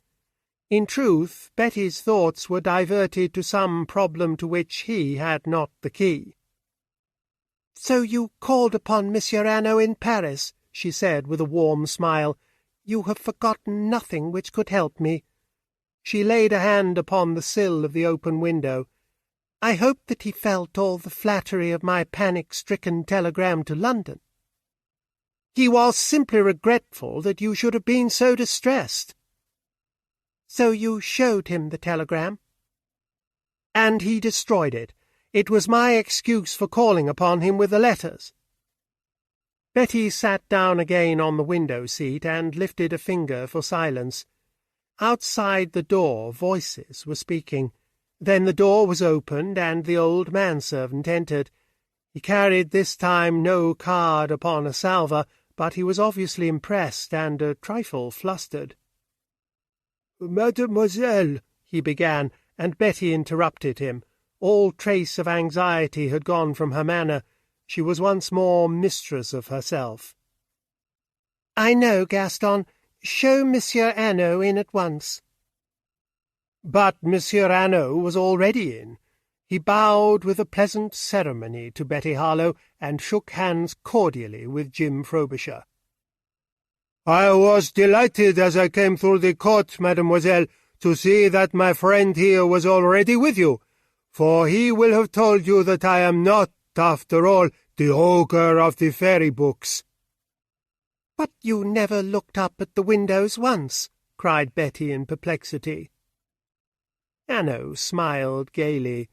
In truth, Betty's thoughts were diverted to some problem to which he had not the key. "So you called upon Monsieur Hanaud in Paris," she said with a warm smile. "You have forgotten nothing which could help me." She laid a hand upon the sill of the open window. "I hope that he felt all the flattery of my panic-stricken telegram to London." "He was simply regretful that you should have been so distressed." "So you showed him the telegram?" "And he destroyed it. It was my excuse for calling upon him with the letters." Betty sat down again on the window-seat and lifted a finger for silence. Outside the door voices were speaking. Then the door was opened, and the old manservant entered. He carried this time no card upon a salver, but he was obviously impressed and a trifle flustered. "Mademoiselle," he began, and Betty interrupted him. All trace of anxiety had gone from her manner. She was once more mistress of herself. "I know, Gaston. Show Monsieur Hanaud in at once." But Monsieur Hanaud was already in. He bowed with a pleasant ceremony to Betty Harlow, and shook hands cordially with Jim Frobisher. "I was delighted as I came through the court, mademoiselle, to see that my friend here was already with you, for he will have told you that I am not, after all, the ogre of the fairy books." "But you never looked up at the windows once," cried Betty in perplexity. Hanaud smiled gaily.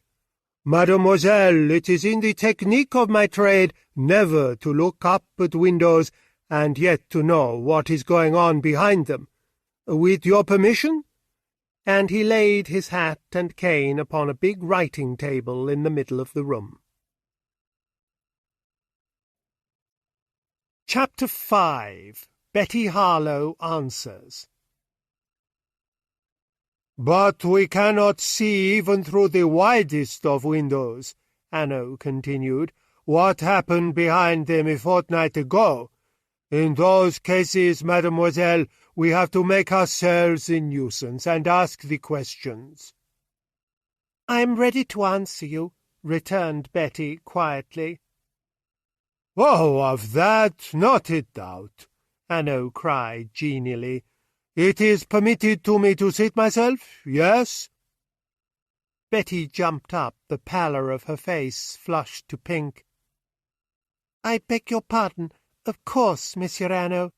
"Mademoiselle, it is in the technique of my trade never to look up at windows, and yet to know what is going on behind them. With your permission?" And he laid his hat and cane upon a big writing-table in the middle of the room. Chapter 5. Betty Harlow Answers. "But we cannot see even through the widest of windows," Hanaud continued, "what happened behind them a fortnight ago. In those cases, mademoiselle, we have to make ourselves a nuisance and ask the questions." "I am ready to answer you," returned Betty quietly. "Oh, of that not a doubt," Hanaud cried genially. "It is permitted to me to seat myself, yes?" Betty jumped up, the pallor of her face flushed to pink. "I beg your pardon. Of course, Monsieur Hanaud."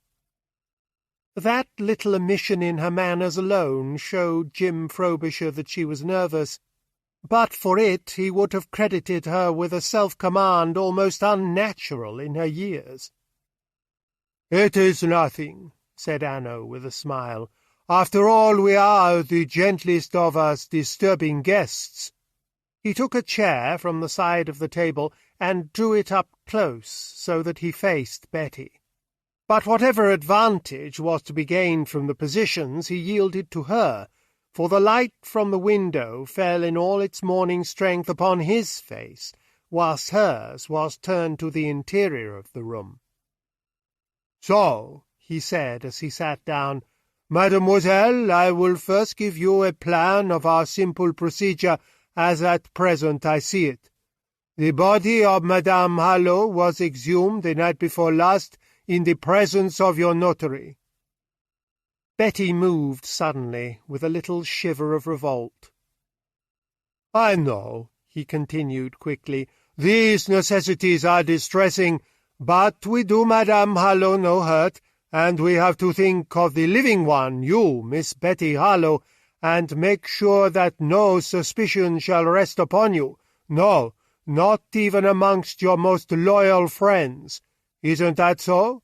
That little omission in her manners alone showed Jim Frobisher that she was nervous. But for it he would have credited her with a self-command almost unnatural in her years. "It is nothing," said Hanaud with a smile. "After all, we are the gentlest of us disturbing guests." He took a chair from the side of the table and drew it up close so that he faced Betty. But whatever advantage was to be gained from the positions he yielded to her, for the light from the window fell in all its morning strength upon his face, whilst hers was turned to the interior of the room. "So," he said as he sat down, "mademoiselle, I will first give you a plan of our simple procedure as at present I see it. The body of Madame Harlow was exhumed the night before last in the presence of your notary." Betty moved suddenly, with a little shiver of revolt. "I know," he continued quickly, "these necessities are distressing, but we do Madame Harlow no hurt, and we have to think of the living one, you, Miss Betty Harlow, and make sure that no suspicion shall rest upon you. No, not even amongst your most loyal friends. Isn't that so?"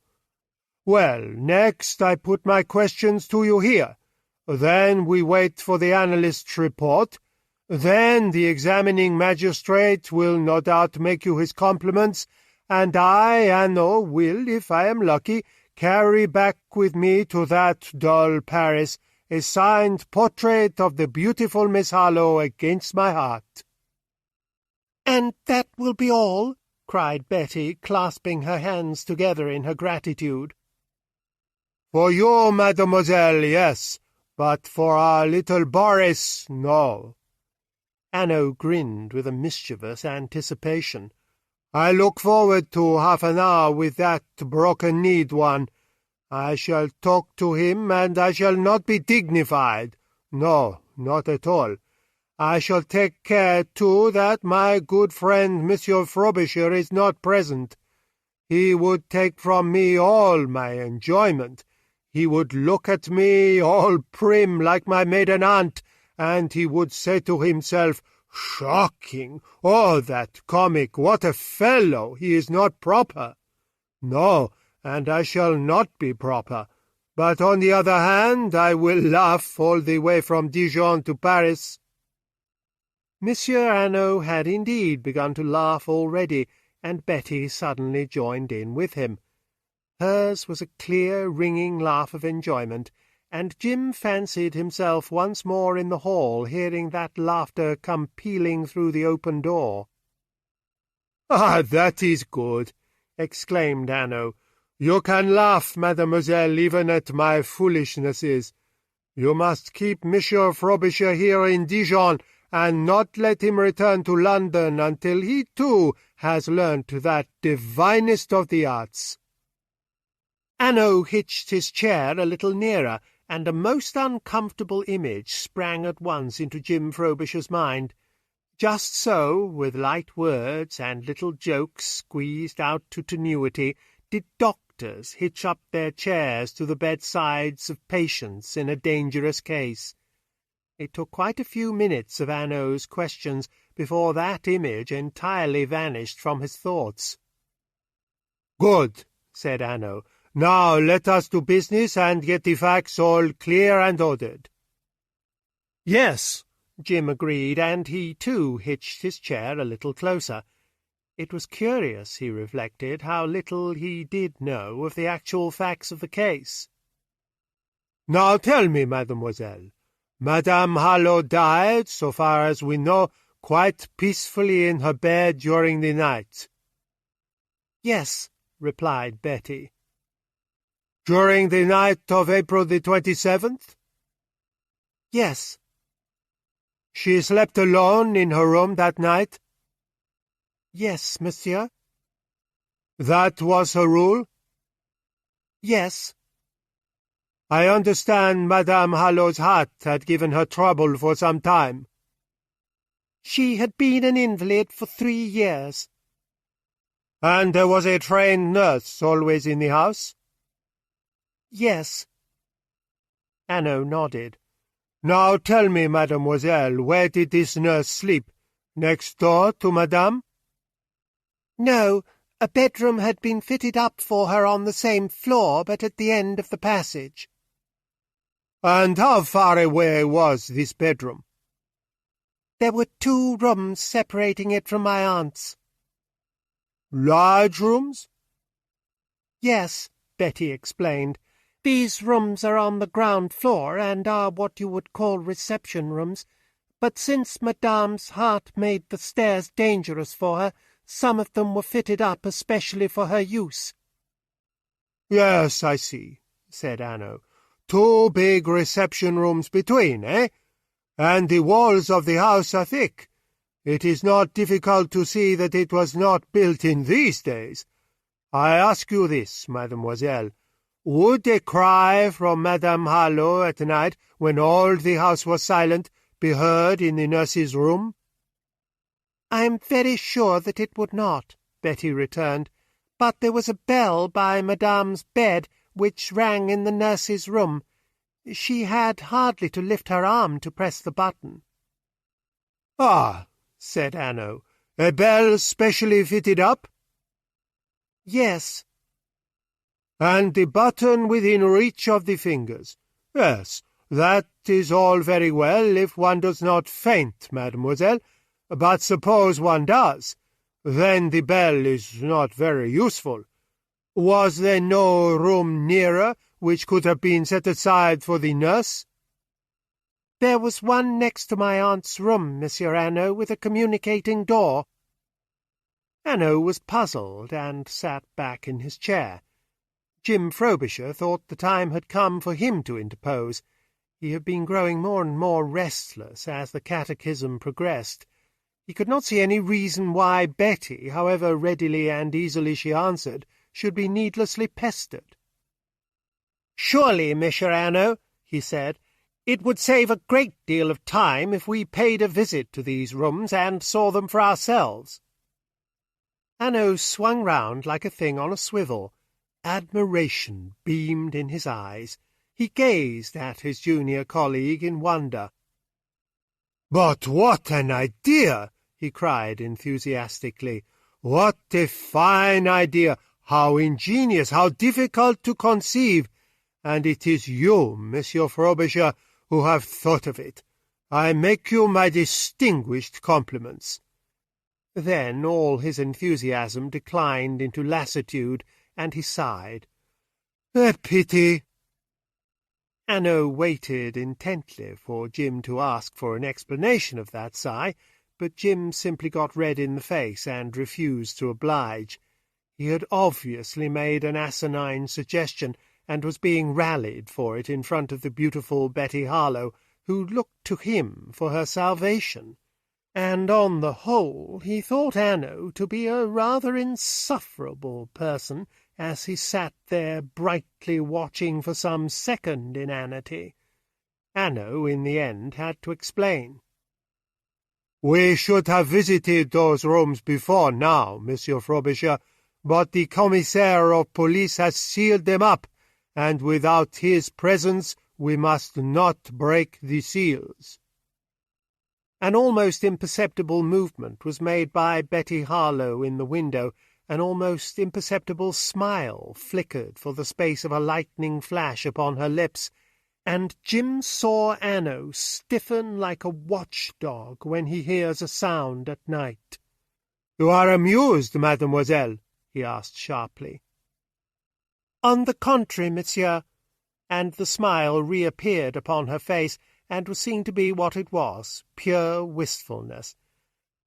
Well, next I put my questions to you here. Then we wait for the analyst's report. Then the examining magistrate will no doubt make you his compliments, and I, Hanaud, will, if I am lucky, carry back with me to that dull Paris a signed portrait of the beautiful Miss Harlowe against my heart." "And that will be all?" cried Betty, clasping her hands together in her gratitude. "For you, mademoiselle, yes, but for our little Boris, no." Hanaud grinned with a mischievous anticipation. "I look forward to half an hour with that broken-kneed one. I shall talk to him, and I shall not be dignified. No, not at all. I shall take care, too, that my good friend Monsieur Frobisher is not present. He would take from me all my enjoyment. He would look at me all prim like my maiden aunt, and he would say to himself, 'Shocking! Oh, that comic! What a fellow! He is not proper.' No, and I shall not be proper. But on the other hand, I will laugh all the way from Dijon to Paris." Monsieur Hanaud had indeed begun to laugh already, and Betty suddenly joined in with him. Hers was a clear, ringing laugh of enjoyment, and Jim fancied himself once more in the hall, hearing that laughter come pealing through the open door. "Ah, that is good!" exclaimed Hanaud. "You can laugh, mademoiselle, even at my foolishnesses. You must keep Monsieur Frobisher here in Dijon, and not let him return to London until he, too, has learnt that divinest of the arts." Hanaud hitched his chair a little nearer, and a most uncomfortable image sprang at once into Jim Frobisher's mind. Just so, with light words and little jokes squeezed out to tenuity, did doctors hitch up their chairs to the bedsides of patients in a dangerous case. It took quite a few minutes of Hanaud's questions before that image entirely vanished from his thoughts. "Good," said Hanaud. "Now let us do business and get the facts all clear and ordered." "Yes," Jim agreed, and he, too, hitched his chair a little closer. It was curious, he reflected, how little he did know of the actual facts of the case. "Now tell me, mademoiselle, Madame Harlowe died, so far as we know, quite peacefully in her bed during the night?" "Yes," replied Betty. "During the night of April the 27th? "Yes." "She slept alone in her room that night?" "Yes, monsieur." "That was her rule?" "Yes." "I understand Madame Harlowe's heart had given her trouble for some time." "She had been an invalid for 3 years." "And there was a trained nurse always in the house?" "Yes." Hanaud nodded. "Now tell me, mademoiselle, where did this nurse sleep? Next door to madame?" "No, a bedroom had been fitted up for her on the same floor, but at the end of the passage." "And how far away was this bedroom?" "There were 2 rooms separating it from my aunt's." "Large rooms?" "Yes," Betty explained. "These rooms are on the ground floor, and are what you would call reception rooms. But since Madame's heart made the stairs dangerous for her, some of them were fitted up especially for her use." "Yes, I see," said Hanaud. "2 big reception rooms between, eh? And the walls of the house are thick. It is not difficult to see that it was not built in these days. I ask you this, mademoiselle. Would a cry from Madame Harlowe at night, when all the house was silent, be heard in the nurse's room?" "I am very sure that it would not," Betty returned. "But there was a bell by Madame's bed which rang in the nurse's room. She had hardly to lift her arm to press the button." "Ah," said Hanaud, "a bell specially fitted up?" "Yes." and the button within reach of the fingers. Yes, that is all very well if one does not faint, mademoiselle, but suppose one does, then the bell is not very useful. Was there no room nearer which could have been set aside for the nurse?" "There was one next to my aunt's room, Monsieur Hanaud, with a communicating door." Hanaud was puzzled and sat back in his chair. Jim Frobisher thought the time had come for him to interpose. He had been growing more and more restless as the catechism progressed. He could not see any reason why Betty, however readily and easily she answered, should be needlessly pestered. "Surely, Monsieur Hanaud," he said, "it would save a great deal of time if we paid a visit to these rooms and saw them for ourselves." Hanaud swung round like a thing on a swivel. Admiration beamed in his eyes. He gazed at his junior colleague in wonder. "But what an idea!" he cried enthusiastically. "What a fine idea! How ingenious! How difficult to conceive! And it is you, Monsieur Frobisher, who have thought of it. I make you my distinguished compliments." Then all his enthusiasm declined into lassitude, and he sighed. "A pity." Hanaud waited intently for Jim to ask for an explanation of that sigh, but Jim simply got red in the face and refused to oblige. He had obviously made an asinine suggestion, and was being rallied for it in front of the beautiful Betty Harlow, who looked to him for her salvation. And on the whole he thought Hanaud to be a rather insufferable person, as he sat there brightly watching for some second inanity. Hanaud, in the end, had to explain. "We should have visited those rooms before now, Monsieur Frobisher, but the commissaire of police has sealed them up, and without his presence we must not break the seals." An almost imperceptible movement was made by Betty Harlow in the window. An almost imperceptible smile flickered for the space of a lightning flash upon her lips, and Jim saw Hanaud stiffen like a watchdog when he hears a sound at night. "You are amused, mademoiselle?" he asked sharply. "On the contrary, monsieur," and the smile reappeared upon her face, and was seen to be what it was, pure wistfulness.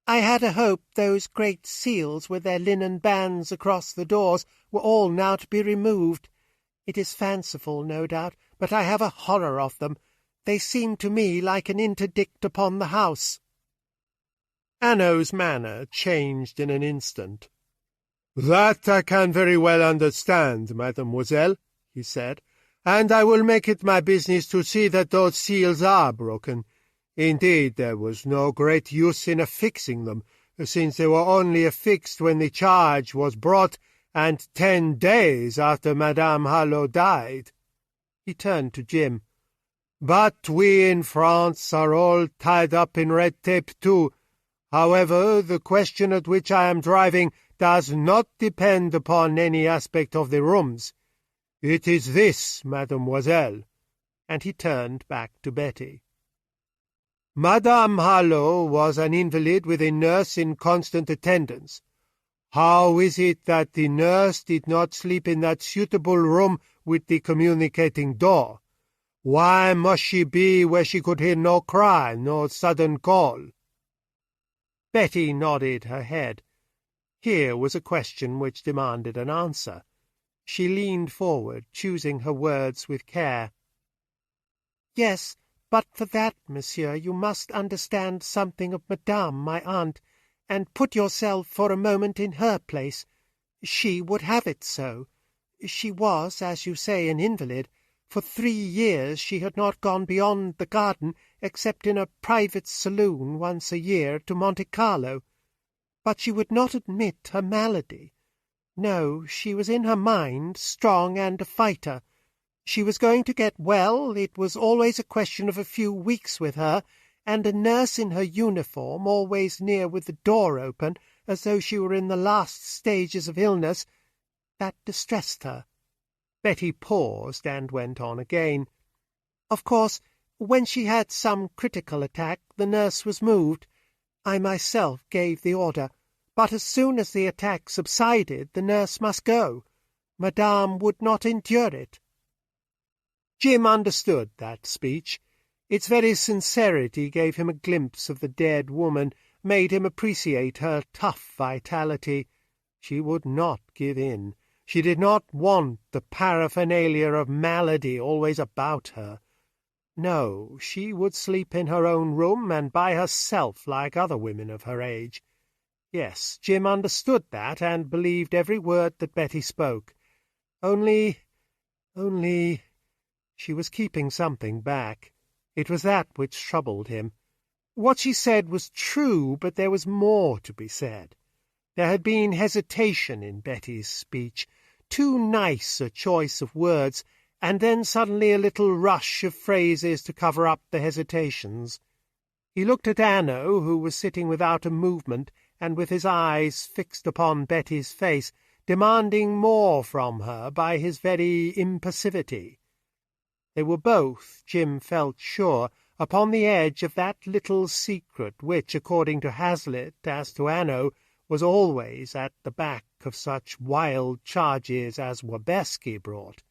"I had a hope those great seals with their linen bands across the doors were all now to be removed. It is fanciful, no doubt, but I have a horror of them. They seem to me like an interdict upon the house." Hanaud's manner changed in an instant. "That I can very well understand, mademoiselle," he said, "and I will make it my business to see that those seals are broken. Indeed, there was no great use in affixing them, since they were only affixed when the charge was brought, and 10 days after Madame Hanaud died." He turned to Jim. "But we in France are all tied up in red tape too. However, the question at which I am driving does not depend upon any aspect of the rooms. It is this, mademoiselle," and he turned back to Betty. "Madame Hanaud was an invalid with a nurse in constant attendance. How is it that the nurse did not sleep in that suitable room with the communicating door? Why must she be where she could hear no cry, no sudden call?" Betty nodded her head. Here was a question which demanded an answer. She leaned forward, choosing her words with care. "Yes, but for that, monsieur, you must understand something of Madame, my aunt, and put yourself for a moment in her place. She would have it so. She was, as you say, an invalid. For 3 years she had not gone beyond the garden, except in a private saloon once a year to Monte Carlo. But she would not admit her malady. No, she was in her mind strong and a fighter. She was going to get well. It was always a question of a few weeks with her, and a nurse in her uniform, always near with the door open, as though she were in the last stages of illness. That distressed her. Betty paused and went on again. Of course, when she had some critical attack, the nurse was moved. I myself gave the order, but as soon as the attack subsided, the nurse must go. Madame would not endure it. Jim understood that speech. Its very sincerity gave him a glimpse of the dead woman, made him appreciate her tough vitality. She would not give in. She did not want the paraphernalia of malady always about her. No, she would sleep in her own room and by herself like other women of her age. Yes, Jim understood that and believed every word that Betty spoke. Only, she was keeping something back. It was that which troubled him. What she said was true, but there was more to be said. There had been hesitation in Betty's speech, too nice a choice of words, and then suddenly a little rush of phrases to cover up the hesitations. He looked at Hanaud, who was sitting without a movement, and with his eyes fixed upon Betty's face, demanding more from her by his very impassivity. They were both, Jim felt sure, upon the edge of that little secret which, according to Hazlitt, as to Hanaud, was always at the back of such wild charges as Wabeski brought.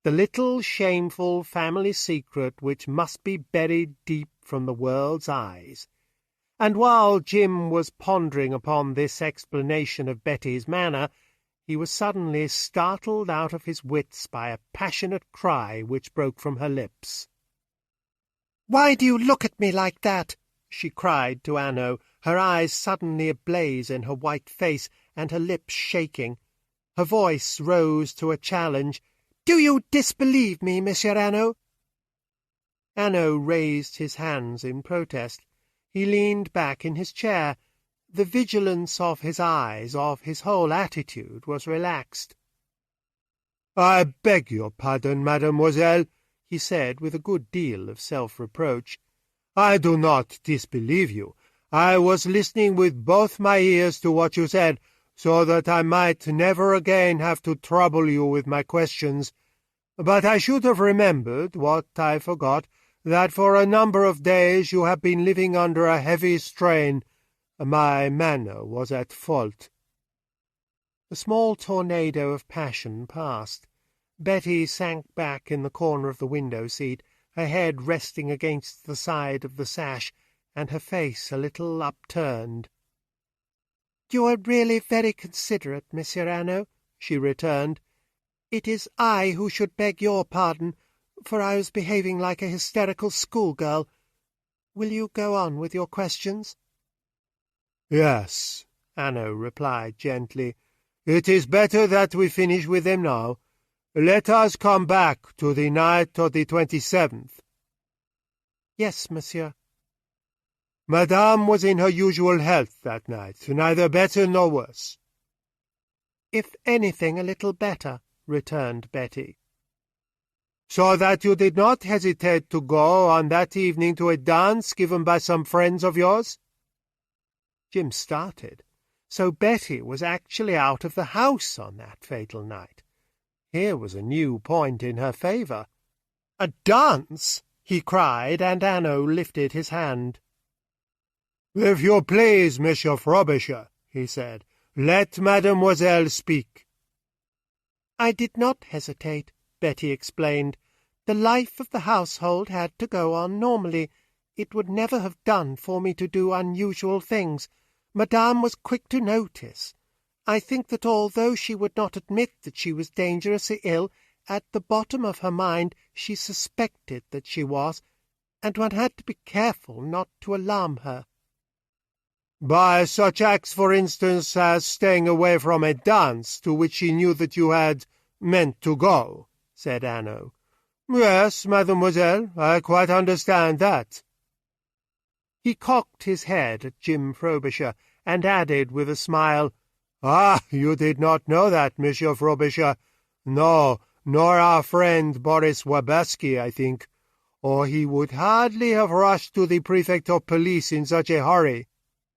The little shameful family secret which must be buried deep from the world's eyes. And while Jim was pondering upon this explanation of Betty's manner, he was suddenly startled out of his wits by a passionate cry which broke from her lips. "Why do you look at me like that?" she cried to Hanaud, her eyes suddenly ablaze in her white face and her lips shaking. Her voice rose to a challenge. "Do you disbelieve me, Monsieur Hanaud?" Hanaud raised his hands in protest. He leaned back in his chair. The vigilance of his eyes, of his whole attitude, was relaxed. "I beg your pardon, mademoiselle," he said with a good deal of self-reproach. "I do not disbelieve you. I was listening with both my ears to what you said, so that I might never again have to trouble you with my questions. But I should have remembered, what I forgot, that for a number of days you have been living under a heavy strain. My manner was at fault." The small tornado of passion passed. Betty sank back in the corner of the window-seat, her head resting against the side of the sash, and her face a little upturned. "You are really very considerate, Monsieur Hanaud," she returned. "It is I who should beg your pardon, for I was behaving like a hysterical schoolgirl. Will you go on with your questions?" "Yes," Hanaud replied gently. "It is better that we finish with them now. Let us come back to the night of the 27th. "Yes, monsieur." "Madame was in her usual health that night, neither better nor worse." "If anything, a little better," returned Betty. "So that you did not hesitate to go on that evening to a dance given by some friends of yours?" Jim started. So Betty was actually out of the house on that fatal night. Here was a new point in her favour. "A dance!" he cried, and Hanaud lifted his hand. "If you please, Monsieur Frobisher," he said, "let mademoiselle speak." "I did not hesitate," Betty explained. "The life of the household had to go on normally. It would never have done for me to do unusual things. Madame was quick to notice. I think that although she would not admit that she was dangerously ill, at the bottom of her mind she suspected that she was, and one had to be careful not to alarm her." "By such acts, for instance, as staying away from a dance to which she knew that you had meant to go," said Hanaud. "Yes, mademoiselle, I quite understand that." He cocked his head at Jim Frobisher, and added with a smile, "Ah, you did not know that, Monsieur Frobisher. No, nor our friend Boris Wabeski, I think, or he would hardly have rushed to the prefect of police in such a hurry.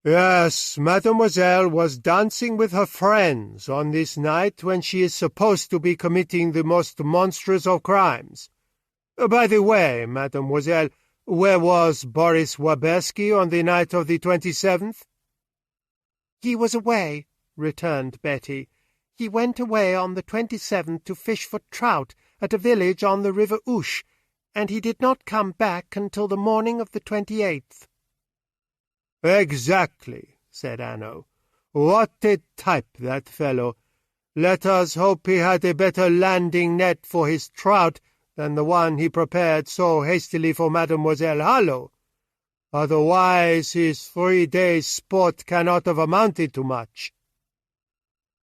Yes, Mademoiselle was dancing with her friends on this night when she is supposed to be committing the most monstrous of crimes. By the way, Mademoiselle, where was Boris Wabersky on the night of the 27th? He was away, returned Betty. He went away on the 27th to fish for trout at a village on the river Ouche, and he did not come back until the morning of the 28th. Exactly, said Hanaud. What a type, that fellow! Let us hope he had a better landing net for his trout than the one he prepared so hastily for Mademoiselle Hallot. Otherwise his 3 days' sport cannot have amounted to much.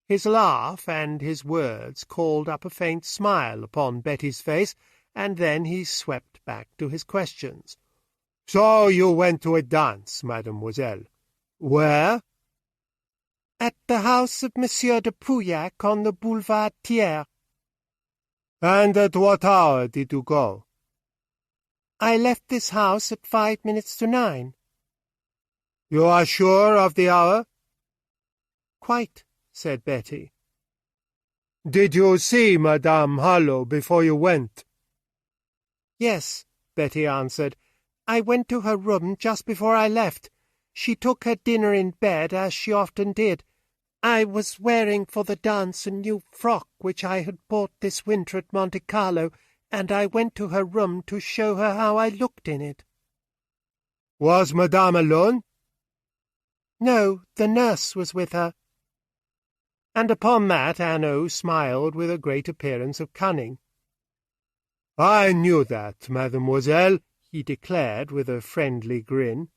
His laugh and his words called up a faint smile upon Betty's face, and then he swept back to his questions. So you went to a dance, mademoiselle. Where? At the house of Monsieur de Pouillac on the Boulevard Thiers. And at what hour did you go? I left this house at 5 minutes to 9. You are sure of the hour? Quite, said Betty. Did you see Madame Hallot before you went? Yes, Betty answered. I went to her room just before I left. She took her dinner in bed, as she often did. I was wearing for the dance a new frock which I had bought this winter at Monte Carlo, and I went to her room to show her how I looked in it. Was Madame alone? No, the nurse was with her. And upon that Hanaud smiled with a great appearance of cunning. I knew that, mademoiselle, he declared with a friendly grin.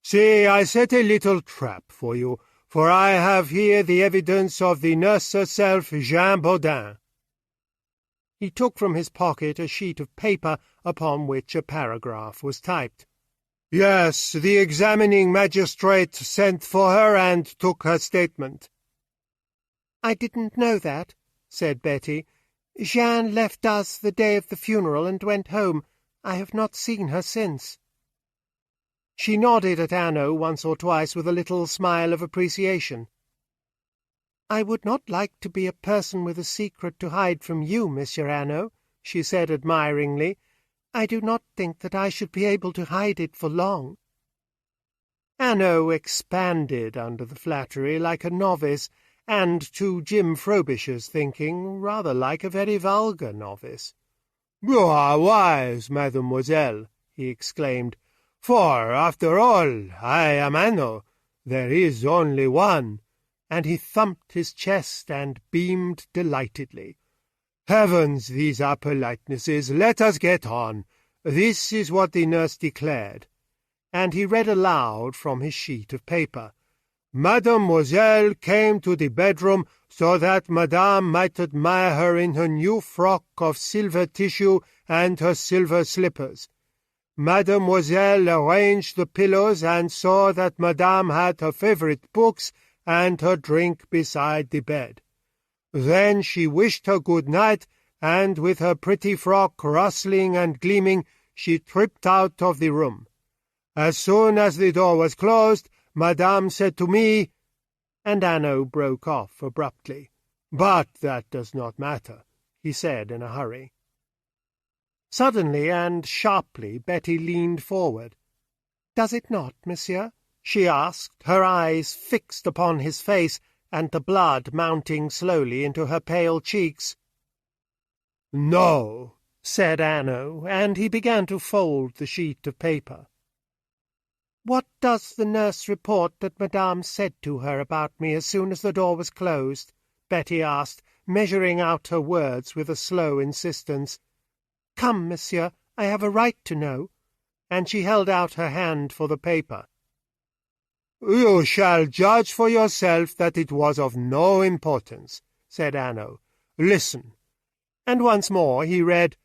See, I set a little trap for you, for I have here the evidence of the nurse herself, Jean Baudin. He took from his pocket a sheet of paper upon which a paragraph was typed. Yes, the examining magistrate sent for her and took her statement. I didn't know that, said Betty. Jeanne left us the day of the funeral and went home. I have not seen her since. She nodded at Hanaud once or twice with a little smile of appreciation. I would not like to be a person with a secret to hide from you, Monsieur Hanaud, she said admiringly. I do not think that I should be able to hide it for long. Hanaud expanded under the flattery like a novice, and, to Jim Frobisher's thinking, rather like a very vulgar novice. You are wise, mademoiselle, he exclaimed, for, after all, I am Hanaud. There is only one. And he thumped his chest and beamed delightedly. Heavens, these are politenesses. Let us get on. This is what the nurse declared. And he read aloud from his sheet of paper. Mademoiselle came to the bedroom so that Madame might admire her in her new frock of silver tissue and her silver slippers. Mademoiselle arranged the pillows and saw that Madame had her favorite books and her drink beside the bed. Then she wished her good night, and with her pretty frock rustling and gleaming, she tripped out of the room. As soon as the door was closed, Madame said to me—" And Hanaud broke off abruptly. "But that does not matter," he said in a hurry. Suddenly and sharply Betty leaned forward. "Does it not, monsieur?" she asked, her eyes fixed upon his face, and the blood mounting slowly into her pale cheeks. "No," said Hanaud, and he began to fold the sheet of paper. "What does the nurse report that Madame said to her about me as soon as the door was closed?" Betty asked, measuring out her words with a slow insistence. "Come, monsieur, I have a right to know." And she held out her hand for the paper. "You shall judge for yourself that it was of no importance," said Hanaud. "Listen." And once more he read,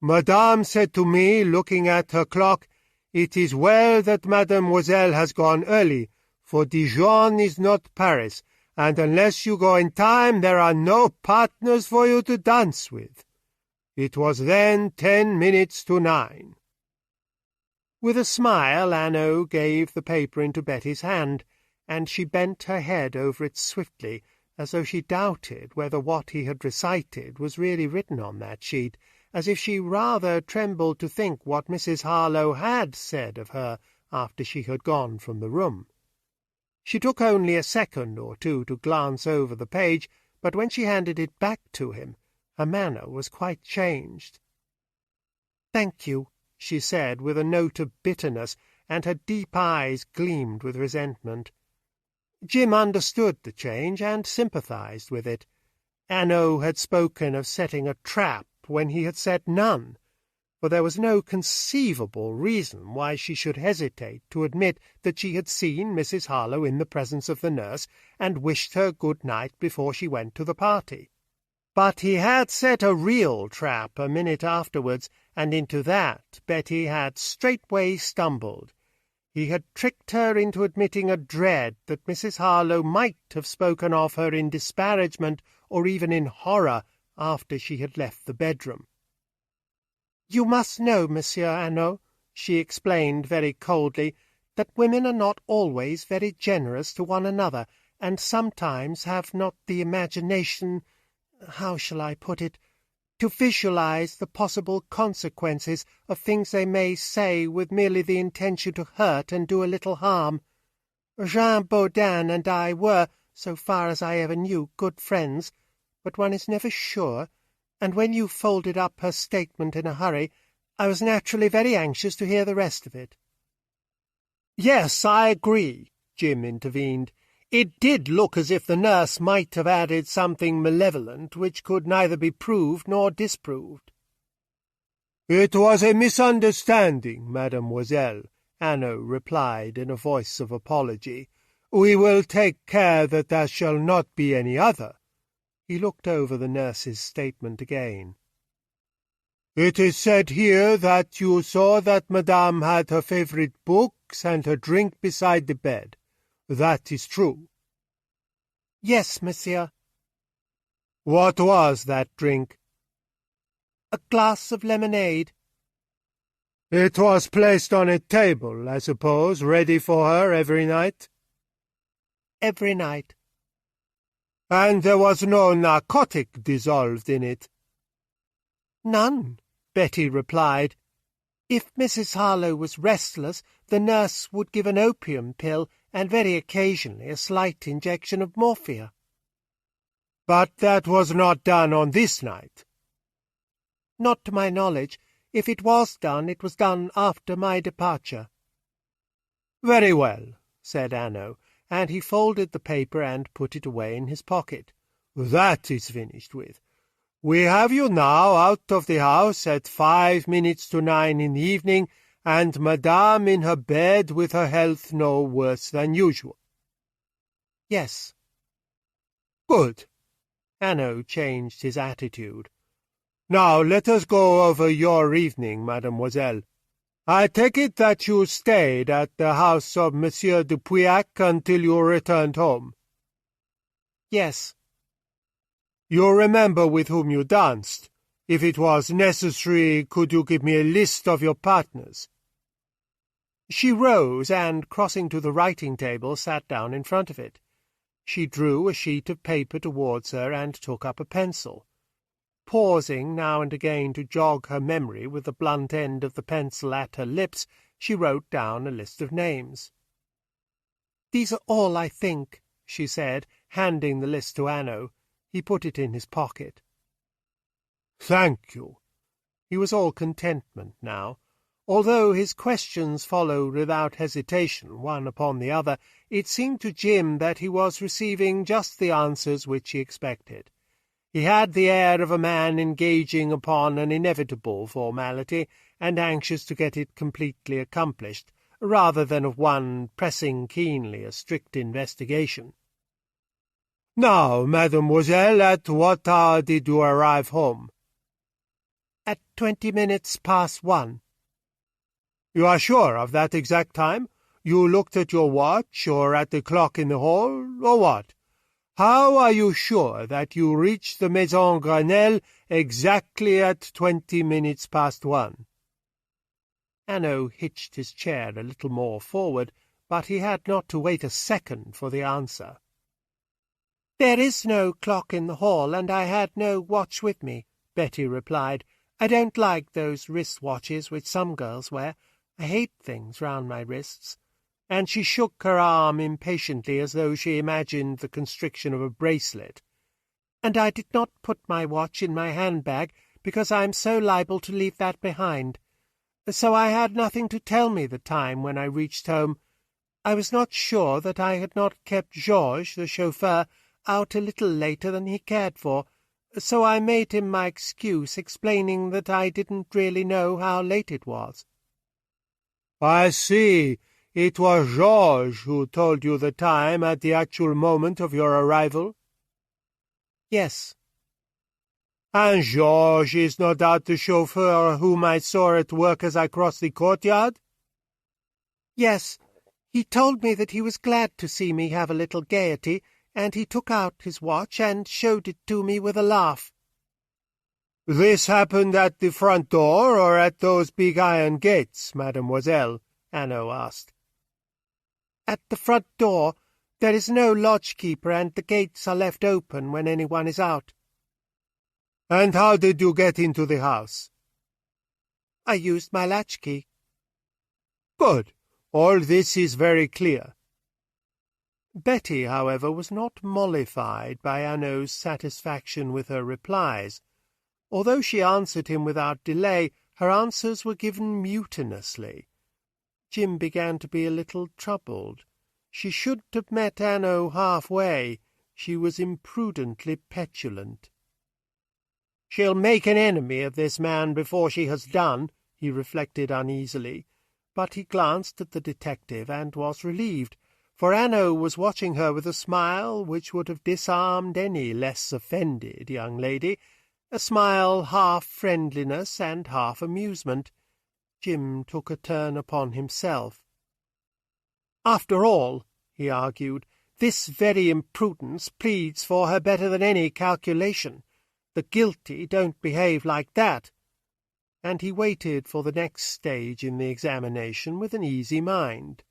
"Madame said to me, looking at her clock, 'It is well that mademoiselle has gone early, for Dijon is not Paris, and unless you go in time there are no partners for you to dance with.' It was then 10 minutes to 9. With a smile, Hanaud gave the paper into Betty's hand, and she bent her head over it swiftly, as though she doubted whether what he had recited was really written on that sheet, as if she rather trembled to think what Mrs. Harlowe had said of her after she had gone from the room. She took only a second or two to glance over the page, but when she handed it back to him, her manner was quite changed. "Thank you," she said, with a note of bitterness, and her deep eyes gleamed with resentment. Jim understood the change and sympathized with it. Hanaud had spoken of setting a trap when he had set none, for there was no conceivable reason why she should hesitate to admit that she had seen Mrs. Harlowe in the presence of the nurse and wished her good night before she went to the party. But he had set a real trap a minute afterwards, and into that Betty had straightway stumbled. He had tricked her into admitting a dread that Mrs. Harlowe might have spoken of her in disparagement or even in horror after she had left the bedroom. "You must know, Monsieur Hanaud," she explained very coldly, "that women are not always very generous to one another, and sometimes have not the imagination, how shall I put it, to visualize the possible consequences of things they may say with merely the intention to hurt and do a little harm. Jean Baudin and I were, so far as I ever knew, good friends, but one is never sure, and when you folded up her statement in a hurry, I was naturally very anxious to hear the rest of it." "Yes, I agree," Jim intervened. "It did look as if the nurse might have added something malevolent which could neither be proved nor disproved." "It was a misunderstanding, mademoiselle," Hanaud replied in a voice of apology. "We will take care that there shall not be any other." He looked over the nurse's statement again. "It is said here that you saw that Madame had her favourite books and her drink beside the bed. That is true." "Yes, monsieur." "What was that drink?" "A glass of lemonade." "It was placed on a table, I suppose, ready for her every night?" "Every night." "And there was no narcotic dissolved in it?" "None," Betty replied. "If Mrs. Harlowe was restless, the nurse would give an opium pill and very occasionally a slight injection of morphia." "But that was not done on this night?" "Not to my knowledge. If it was done, it was done after my departure." "Very well," said Hanaud, and he folded the paper and put it away in his pocket. "That is finished with. We have you now out of the house at 5 minutes to 9 in the evening, and Madame in her bed with her health no worse than usual." "Yes." "Good." Hanaud changed his attitude. "Now let us go over your evening, mademoiselle. I take it that you stayed at the house of Monsieur de Pauillac until you returned home?" "Yes." "You remember with whom you danced? If it was necessary, could you give me a list of your partners?" She rose and, crossing to the writing-table, sat down in front of it. She drew a sheet of paper towards her and took up a pencil. Pausing now and again to jog her memory with the blunt end of the pencil at her lips, she wrote down a list of names. "These are all, I think," she said, handing the list to Hanaud. He put it in his pocket. "Thank you." He was all contentment now. Although his questions followed without hesitation one upon the other, it seemed to Jim that he was receiving just the answers which he expected. He had the air of a man engaging upon an inevitable formality, and anxious to get it completely accomplished, rather than of one pressing keenly a strict investigation. "Now, mademoiselle, at what hour did you arrive home?" "At 20 minutes past 1. "You are sure of that exact time? You looked at your watch, or at the clock in the hall, or what? How are you sure that you reached the Maison Grenelle exactly at 20 minutes past 1? Hanaud hitched his chair a little more forward, but he had not to wait a second for the answer. "There is no clock in the hall, and I had no watch with me," Betty replied. "I don't like those wrist-watches which some girls wear. I hate things round my wrists." And she shook her arm impatiently as though she imagined the constriction of a bracelet. "And I did not put my watch in my handbag, because I am so liable to leave that behind. So I had nothing to tell me the time when I reached home. I was not sure that I had not kept Georges, the chauffeur, out a little later than he cared for, so I made him my excuse, explaining that I didn't really know how late it was." "I see. It was Georges who told you the time at the actual moment of your arrival?" "Yes." "And Georges is no doubt the chauffeur whom I saw at work as I crossed the courtyard?" "Yes. He told me that he was glad to see me have a little gaiety, and he took out his watch and showed it to me with a laugh." "This happened at the front door or at those big iron gates, mademoiselle?" Hanaud asked. "At the front door. There is no lodge-keeper, and the gates are left open when anyone is out." "And how did you get into the house?" "I used my latchkey." "Good. All this is very clear." Betty, however, was not mollified by Hanaud's satisfaction with her replies. Although she answered him without delay, her answers were given mutinously. Jim began to be a little troubled. She should have met Hanaud half-way. She was imprudently petulant. "She'll make an enemy of this man before she has done," he reflected uneasily. But he glanced at the detective and was relieved, for Hanaud was watching her with a smile which would have disarmed any less offended young lady, a smile half friendliness and half amusement. Jim took a turn upon himself. "After all," he argued, "this very imprudence pleads for her better than any calculation. The guilty don't behave like that." And he waited for the next stage in the examination with an easy mind.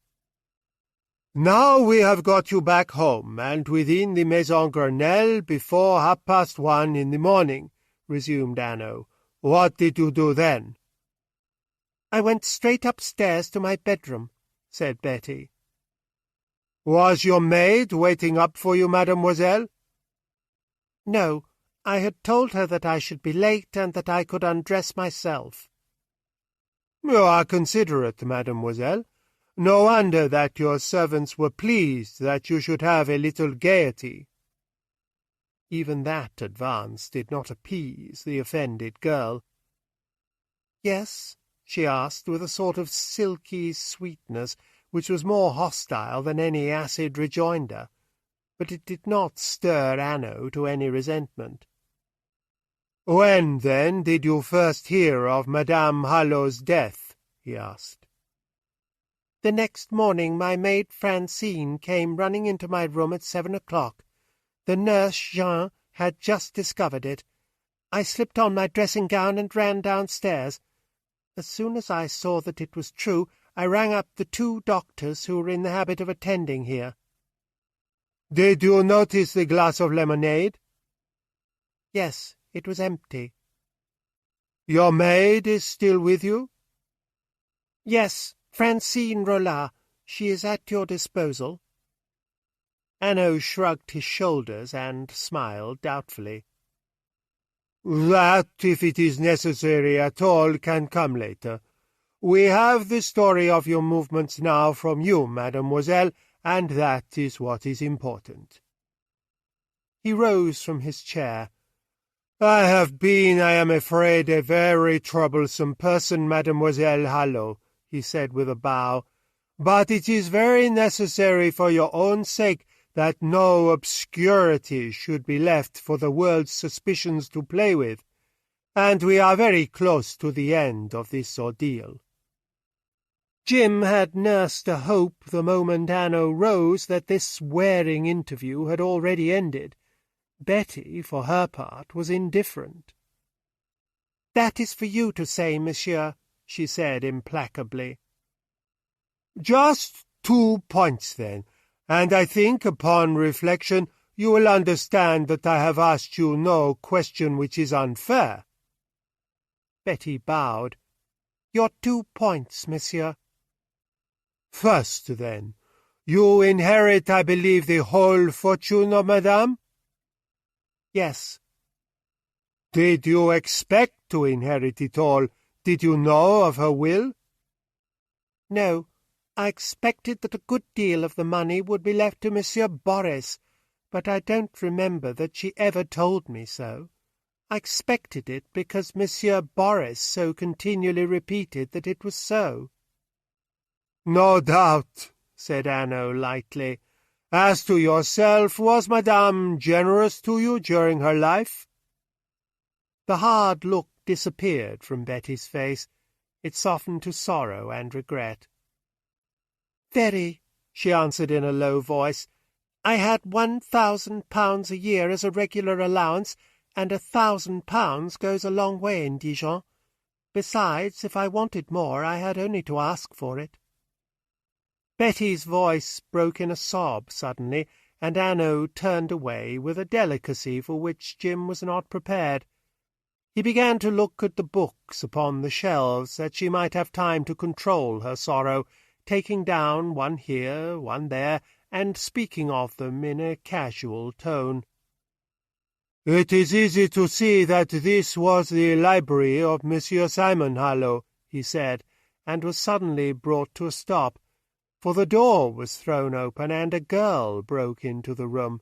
"Now we have got you back home, and within the Maison Grenelle before 1:30 in the morning," resumed Hanaud. "What did you do then?" "I went straight upstairs to my bedroom," said Betty. "Was your maid waiting up for you, mademoiselle?" "No. I had told her that I should be late and that I could undress myself." "You are considerate, mademoiselle. No wonder that your servants were pleased that you should have a little gaiety." Even that advance did not appease the offended girl. "Yes?" she asked, with a sort of silky sweetness which was more hostile than any acid rejoinder, but it did not stir Hanaud to any resentment. "When, then, did you first hear of Madame Hanaud's death?" he asked. "The next morning my maid Francine came running into my room at 7 o'clock. The nurse, Jean, had just discovered it. I slipped on my dressing-gown and ran downstairs. As soon as I saw that it was true, I rang up the 2 doctors who were in the habit of attending here." "Did you notice the glass of lemonade?" "Yes, it was empty." "Your maid is still with you?" "Yes, Francine Rollard. She is at your disposal." Hanaud shrugged his shoulders and smiled doubtfully. "That, if it is necessary at all, can come later. We have the story of your movements now from you, mademoiselle, and that is what is important." He rose from his chair. "I have been, I am afraid, a very troublesome person, mademoiselle Hanaud," he said with a bow, "but it is very necessary for your own sake that no obscurity should be left for the world's suspicions to play with, and we are very close to the end of this ordeal." Jim had nursed a hope the moment Hanaud rose that this wearing interview had already ended. Betty, for her part, was indifferent. "That is for you to say, monsieur," she said implacably. "Just 2 points, then, and I think, upon reflection, you will understand that I have asked you no question which is unfair." Betty bowed. "Your 2 points, monsieur." "First, then, you inherit, I believe, the whole fortune of Madame?" "Yes." "Did you expect to inherit it all? Did you know of her will?" "No. I expected that a good deal of the money would be left to Monsieur Boris, but I don't remember that she ever told me so. I expected it because Monsieur Boris so continually repeated that it was so." "No doubt," said Hanaud lightly. "As to yourself, was Madame generous to you during her life?" The hard look disappeared from Betty's face. It softened to sorrow and regret. "Very," she answered in a low voice. "I had £1,000 a year as a regular allowance, and £1,000 goes a long way in Dijon. Besides, if I wanted more, I had only to ask for it." Betty's voice broke in a sob suddenly, and Hanaud turned away with a delicacy for which Jim was not prepared. He began to look at the books upon the shelves, that she might have time to control her sorrow, taking down one here, one there, and speaking of them in a casual tone. "It is easy to see that this was the library of Monsieur Simon Hanaud," he said, and was suddenly brought to a stop, for the door was thrown open, and a girl broke into the room.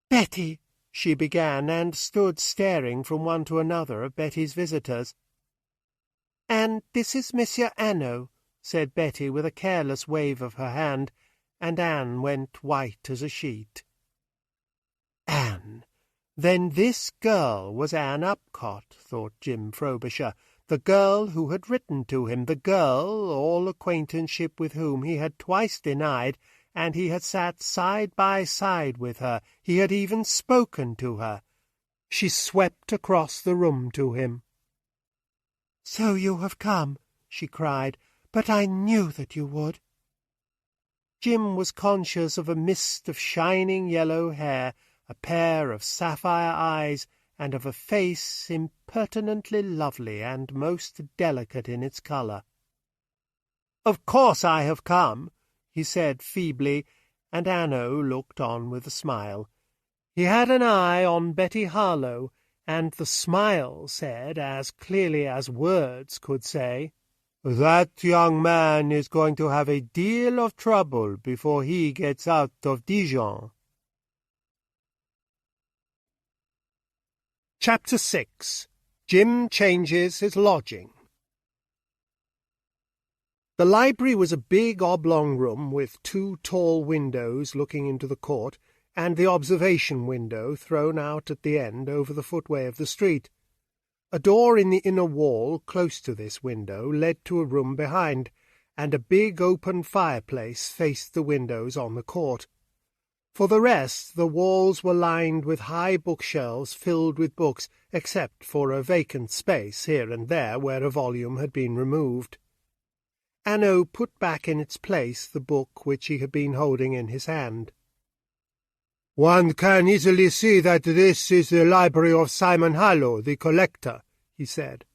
"Betty," she began, and stood staring from one to another of Betty's visitors. "And this is Monsieur Hanaud," said Betty with a careless wave of her hand, and Anne went white as a sheet. Anne! Then this girl was Anne Upcott, thought Jim Frobisher, the girl who had written to him, the girl, all acquaintanceship with whom he had twice denied, and he had sat side by side with her, he had even spoken to her. She swept across the room to him. "So you have come," she cried, "but I knew that you would." Jim was conscious of a mist of shining yellow hair, a pair of sapphire eyes, and of a face impertinently lovely and most delicate in its colour. "Of course I have come," he said feebly, and Hanaud looked on with a smile. He had an eye on Betty Harlow, and the smile said, as clearly as words could say, "That young man is going to have a deal of trouble before he gets out of Dijon." Chapter 6. Jim Changes His Lodging. The library was a big oblong room with 2 tall windows looking into the court, and the observation window thrown out at the end over the footway of the street. A door in the inner wall close to this window led to a room behind, and a big open fireplace faced the windows on the court. For the rest, the walls were lined with high bookshelves filled with books, except for a vacant space here and there where a volume had been removed. Hanaud put back in its place the book which he had been holding in his hand. "One can easily see that this is the library of Simon Hanaud, the collector," he said.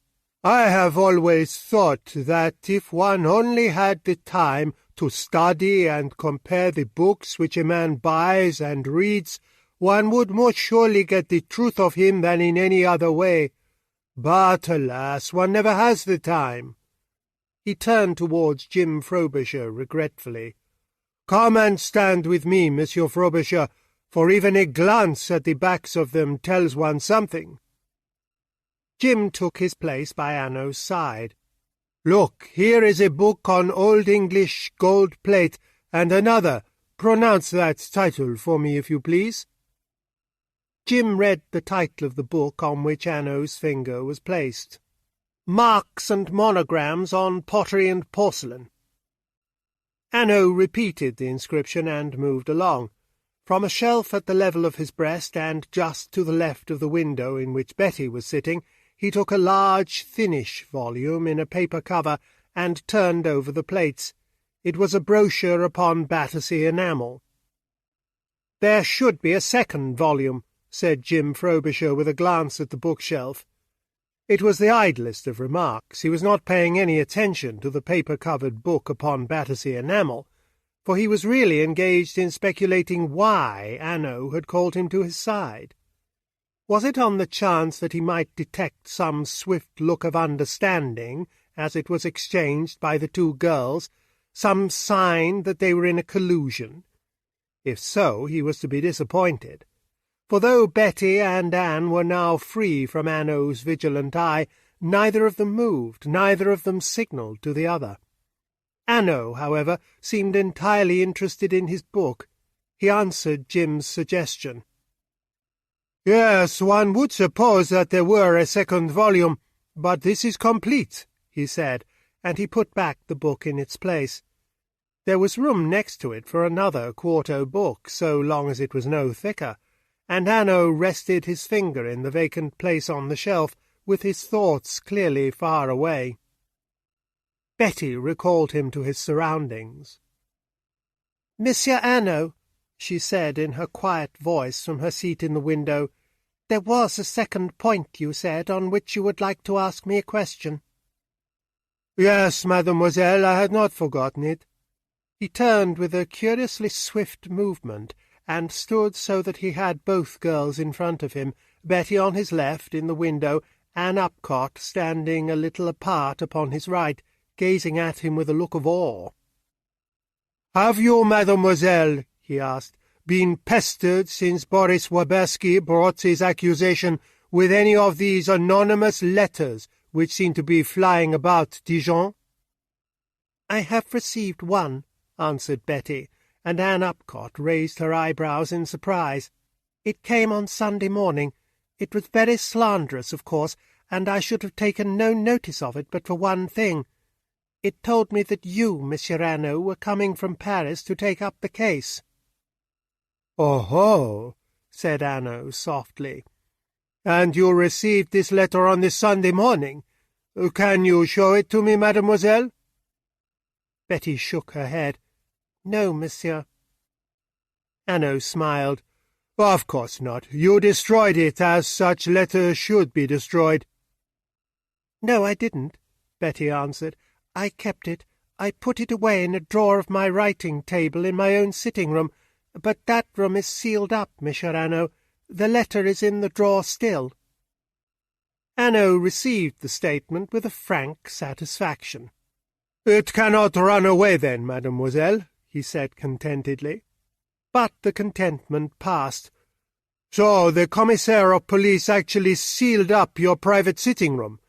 "I have always thought that if one only had the time to study and compare the books which a man buys and reads, one would more surely get the truth of him than in any other way. But, alas, one never has the time." He turned towards Jim Frobisher regretfully. "Come and stand with me, Monsieur Frobisher, for even a glance at the backs of them tells one something." Jim took his place by Hanaud's side. "Look, here is a book on Old English gold plate, and another. Pronounce that title for me, if you please." Jim read the title of the book on which Hanaud's finger was placed. "Marks and Monograms on Pottery and Porcelain." Hanaud repeated the inscription and moved along. From a shelf at the level of his breast, and just to the left of the window in which Betty was sitting, he took a large, thinnish volume in a paper cover and turned over the plates. It was a brochure upon Battersea enamel. "There should be a second volume," said Jim Frobisher with a glance at the bookshelf. It was the idlest of remarks. He was not paying any attention to the paper-covered book upon Battersea enamel, for he was really engaged in speculating why Hanaud had called him to his side. Was it on the chance that he might detect some swift look of understanding as it was exchanged by the two girls, some sign that they were in a collusion? If so, he was to be disappointed. For though Betty and Anne were now free from Hanaud's vigilant eye, neither of them moved, neither of them signalled to the other. Hanaud, however, seemed entirely interested in his book. He answered Jim's suggestion. "Yes, one would suppose that there were a second volume, but this is complete," he said, and he put back the book in its place. There was room next to it for another quarto book, so long as it was no thicker, and Hanaud rested his finger in the vacant place on the shelf, with his thoughts clearly far away. Betty recalled him to his surroundings. "Monsieur Hanaud," she said in her quiet voice from her seat in the window, "there was a second point, you said, on which you would like to ask me a question." "Yes, mademoiselle, I had not forgotten it." He turned with a curiously swift movement, and stood so that he had both girls in front of him, Betty on his left in the window, Anne Upcott standing a little apart upon his right, gazing at him with a look of awe. "Have you, mademoiselle," he asked, "been pestered since Boris Wabersky brought his accusation with any of these anonymous letters which seem to be flying about Dijon?" "I have received one," answered Betty, and Anne Upcott raised her eyebrows in surprise. "It came on Sunday morning. It was very slanderous, of course, and I should have taken no notice of it but for one thing. It told me that you, Monsieur Hanaud, were coming from Paris to take up the case." "Oh-ho," said Hanaud softly. "And you received this letter on this Sunday morning? Can you show it to me, mademoiselle?" Betty shook her head. "No, monsieur." Hanaud smiled. "Of course not. You destroyed it, as such letters should be destroyed." "No, I didn't," Betty answered. "I kept it. I put it away in a drawer of my writing-table in my own sitting-room, but that room is sealed up, Monsieur Hanaud. The letter is in the drawer still." Hanaud received the statement with a frank satisfaction. "It cannot run away, then, mademoiselle," he said contentedly. But the contentment passed. "So the commissaire of police actually sealed up your private sitting-room?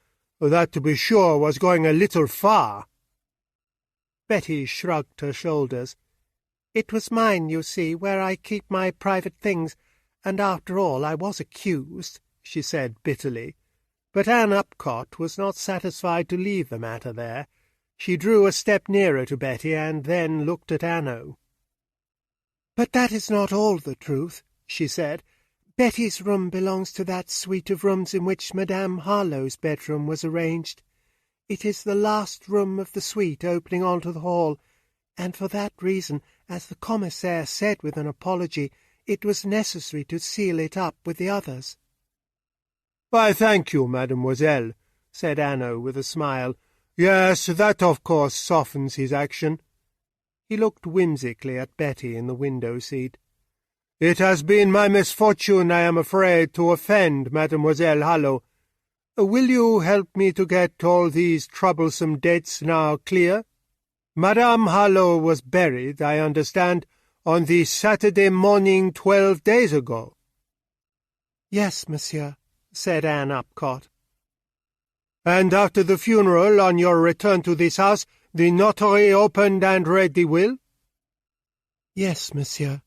That, to be sure, was going a little far." Betty shrugged her shoulders. "It was mine, you see, where I keep my private things, and after all I was accused," she said bitterly. But Anne Upcott was not satisfied to leave the matter there. She drew a step nearer to Betty and then looked at Hanaud. "But that is not all the truth," she said. "Betty's room belongs to that suite of rooms in which Madame Harlowe's bedroom was arranged. It is the last room of the suite opening onto the hall, and for that reason, as the commissaire said with an apology, it was necessary to seal it up with the others." "I thank you, mademoiselle," said Hanaud with a smile. "Yes, that of course softens his action." He looked whimsically at Betty in the window-seat. "It has been my misfortune, I am afraid, to offend Mademoiselle Hallot. Will you help me to get all these troublesome dates now clear? Madame Hallot was buried, I understand, on the Saturday morning 12 days ago." "Yes, monsieur," said Anne Upcott. "And after the funeral, on your return to this house, the notary opened and read the will?" "Yes, monsieur."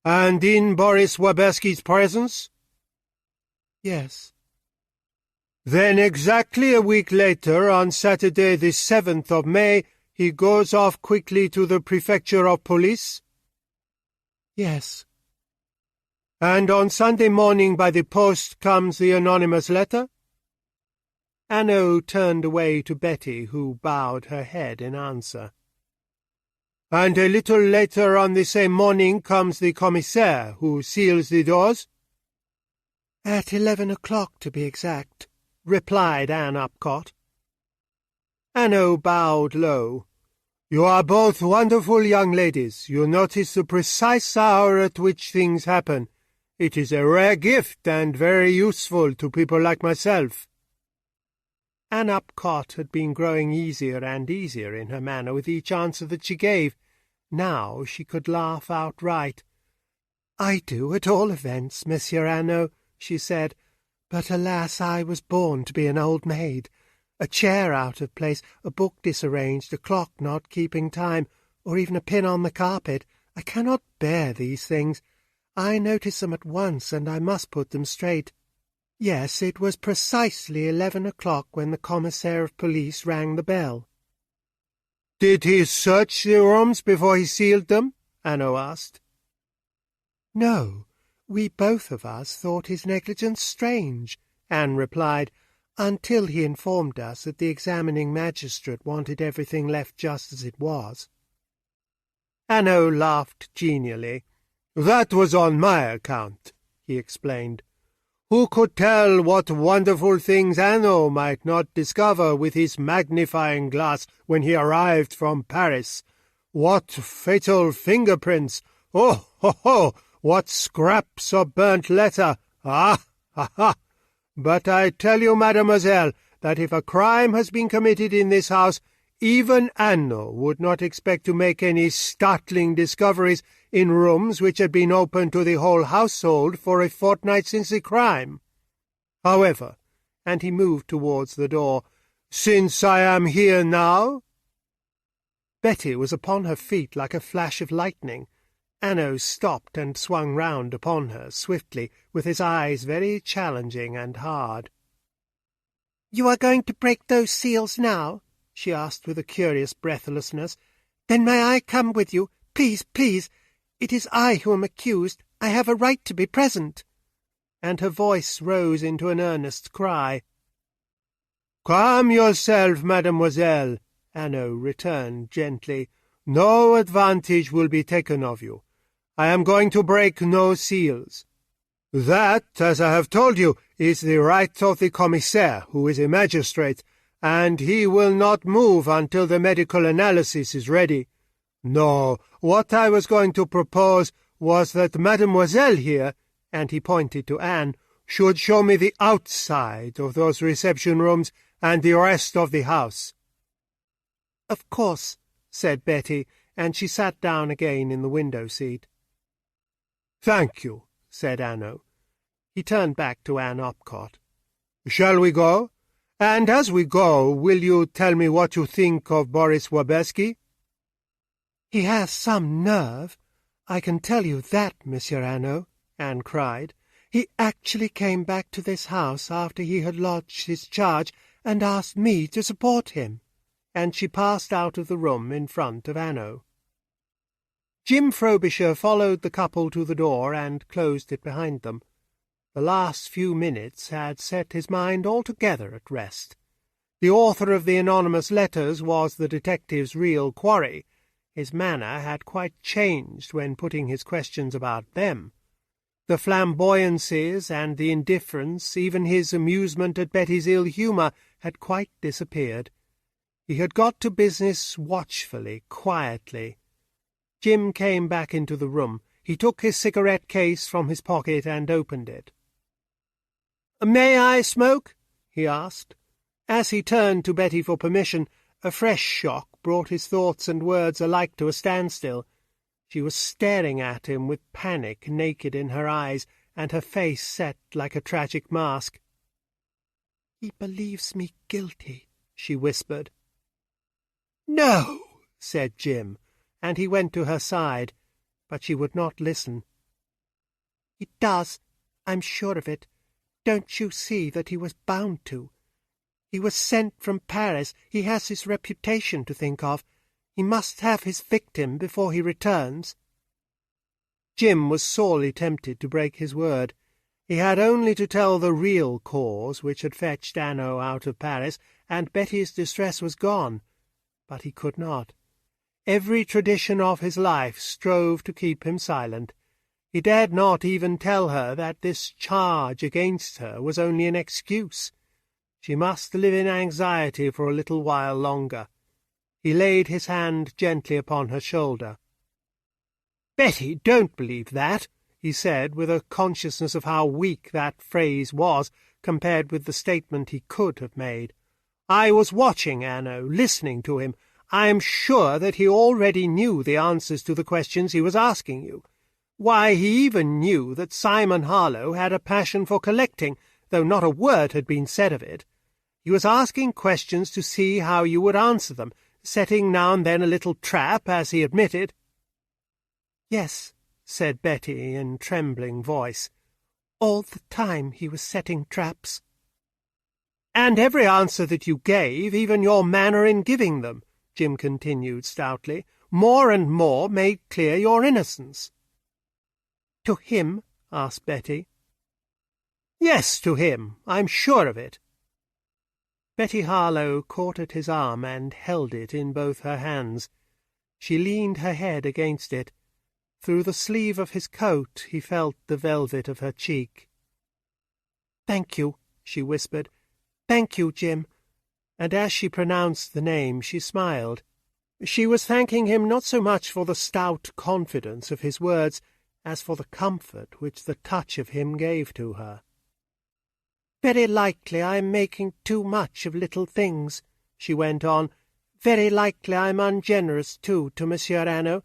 "And in Boris Wabersky's presence?" "Yes." "Then exactly a week later, on Saturday the 7th of May, he goes off quickly to the prefecture of police?" "Yes." "And on Sunday morning by the post comes the anonymous letter?" Hanaud turned away to Betty, who bowed her head in answer. And a little later on the same morning comes the commissaire, who seals the doors?" "At 11 o'clock, to be exact," replied Anne Upcott. Hanaud bowed low. "You are both wonderful young ladies. You notice the precise hour at which things happen. It is a rare gift, and very useful to people like myself." Anne Upcott had been growing easier and easier in her manner with each answer that she gave. Now she could laugh outright. "I do, at all events, Monsieur Hanaud," she said. "But alas, I was born to be an old maid. A chair out of place, a book disarranged, a clock not keeping time, or even a pin on the carpet. I cannot bear these things. I notice them at once, and I must put them straight. Yes, it was precisely 11 o'clock when the commissaire of police rang the bell." "Did he search the rooms before he sealed them?" Hanaud asked. "No, we both of us thought his negligence strange," Anne replied, "until he informed us that the examining magistrate wanted everything left just as it was." Hanaud laughed genially. "That was on my account," he explained. "Who could tell what wonderful things Hanaud might not discover with his magnifying glass when he arrived from Paris? What fatal fingerprints! Oh, ho, ho! What scraps of burnt letter! Ah, ha, ha! But I tell you, mademoiselle, that if a crime has been committed in this house, even Hanaud would not expect to make any startling discoveries in rooms which had been open to the whole household for a fortnight since the crime. However," and he moved towards the door, "since I am here now—" Betty was upon her feet like a flash of lightning. Hanaud stopped and swung round upon her swiftly, with his eyes very challenging and hard. "You are going to break those seals now?" she asked with a curious breathlessness. "Then may I come with you? Please, please! It is I who am accused. I have a right to be present." And her voice rose into an earnest cry. "Calm yourself, mademoiselle," Hanaud returned gently. "No advantage will be taken of you. I am going to break no seals. That, as I have told you, is the right of the commissaire, who is a magistrate, and he will not move until the medical analysis is ready. No, what I was going to propose was that mademoiselle here," and he pointed to Anne, "should show me the outside of those reception rooms and the rest of the house." "Of course," said Betty, and she sat down again in the window-seat. "Thank you," said Hanaud. He turned back to Anne Upcott. "Shall we go? And as we go, will you tell me what you think of Boris Wabersky?" "He has some nerve, I can tell you that, Monsieur Hanaud," Anne cried. "He actually came back to this house after he had lodged his charge and asked me to support him." And she passed out of the room in front of Hanaud. Jim Frobisher followed the couple to the door and closed it behind them. The last few minutes had set his mind altogether at rest. The author of the anonymous letters was the detective's real quarry. His manner had quite changed when putting his questions about them. The flamboyancies and the indifference, even his amusement at Betty's ill humour, had quite disappeared. He had got to business watchfully, quietly. Jim came back into the room. He took his cigarette case from his pocket and opened it. "May I smoke?" he asked. As he turned to Betty for permission, a fresh shock brought his thoughts and words alike to a standstill. She was staring at him with panic naked in her eyes, and her face set like a tragic mask. "He believes me guilty," she whispered. "No," said Jim, and he went to her side, but she would not listen. "He does, I'm sure of it. Don't you see that he was bound to? He was sent from Paris. He has his reputation to think of. He must have his victim before he returns." Jim was sorely tempted to break his word. He had only to tell the real cause which had fetched Hanaud out of Paris, and Betty's distress was gone. But he could not. Every tradition of his life strove to keep him silent. He dared not even tell her that this charge against her was only an excuse. She must live in anxiety for a little while longer. He laid his hand gently upon her shoulder. "Betty, don't believe that," he said, with a consciousness of how weak that phrase was compared with the statement he could have made. "I was watching Hanaud, listening to him. I am sure that he already knew the answers to the questions he was asking you. Why, he even knew that Simon Harlowe had a passion for collecting, though not a word had been said of it. He was asking questions to see how you would answer them, setting now and then a little trap, as he admitted." "Yes," said Betty in trembling voice. "All the time he was setting traps." "And every answer that you gave, even your manner in giving them," Jim continued stoutly, "more and more made clear your innocence." "To him?" asked Betty. "Yes, to him. I'm sure of it." Betty Harlowe caught at his arm and held it in both her hands. She leaned her head against it. Through the sleeve of his coat he felt the velvet of her cheek. "Thank you," she whispered. "Thank you, Jim." And as she pronounced the name, she smiled. She was thanking him not so much for the stout confidence of his words as for the comfort which the touch of him gave to her. "Very likely I am making too much of little things," she went on. "Very likely I am ungenerous, too, to Monsieur Hanaud.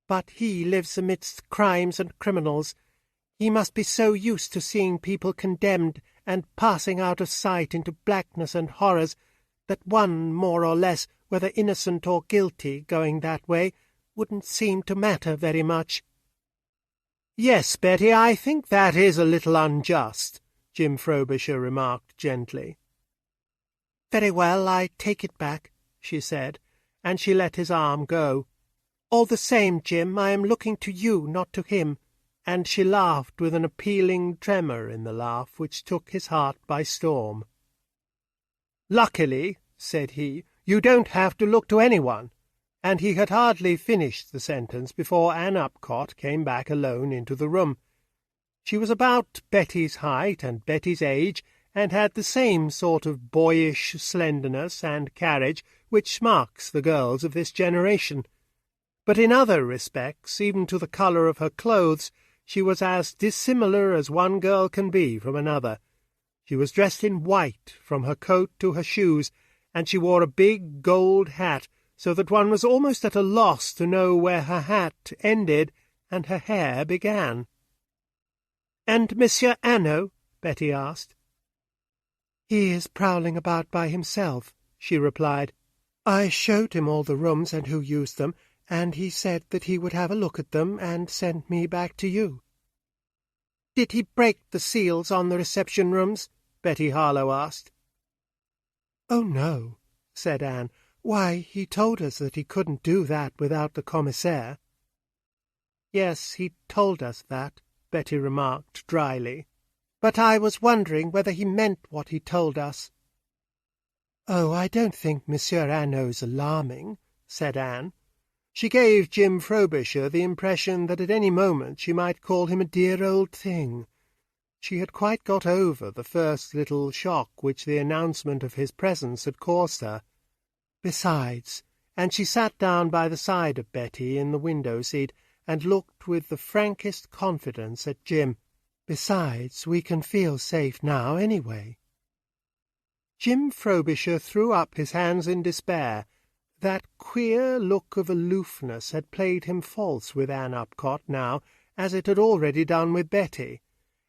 But he lives amidst crimes and criminals. He must be so used to seeing people condemned and passing out of sight into blackness and horrors that one, more or less, whether innocent or guilty, going that way, wouldn't seem to matter very much." "Yes, Betty, I think that is a little unjust," Jim Frobisher remarked gently. "Very well, I take it back," she said, and she let his arm go. "All the same, Jim, I am looking to you, not to him," and she laughed with an appealing tremor in the laugh which took his heart by storm. "Luckily," said he, "you don't have to look to anyone." And he had hardly finished the sentence before Anne Upcott came back alone into the room. She was about Betty's height and Betty's age, and had the same sort of boyish slenderness and carriage which marks the girls of this generation. But in other respects, even to the colour of her clothes, she was as dissimilar as one girl can be from another. She was dressed in white, from her coat to her shoes, and she wore a big gold hat, so that one was almost at a loss to know where her hat ended and her hair began. "And Monsieur Hanaud?" Betty asked. "He is prowling about by himself," she replied. "I showed him all the rooms and who used them, and he said that he would have a look at them and send me back to you." "Did he break the seals on the reception rooms?" Betty Harlowe asked. "Oh, no," said Anne. "Why, he told us that he couldn't do that without the commissaire." "Yes, he told us that," Betty remarked dryly. "But I was wondering whether he meant what he told us." "Oh, I don't think Monsieur Hanaud's alarming," said Anne. She gave Jim Frobisher the impression that at any moment she might call him a dear old thing. She had quite got over the first little shock which the announcement of his presence had caused her. Besides, and she sat down by the side of Betty in the window-seat and looked with the frankest confidence at Jim. "Besides, we can feel safe now anyway." Jim Frobisher threw up his hands in despair. That queer look of aloofness had played him false with Anne Upcott now, as it had already done with Betty.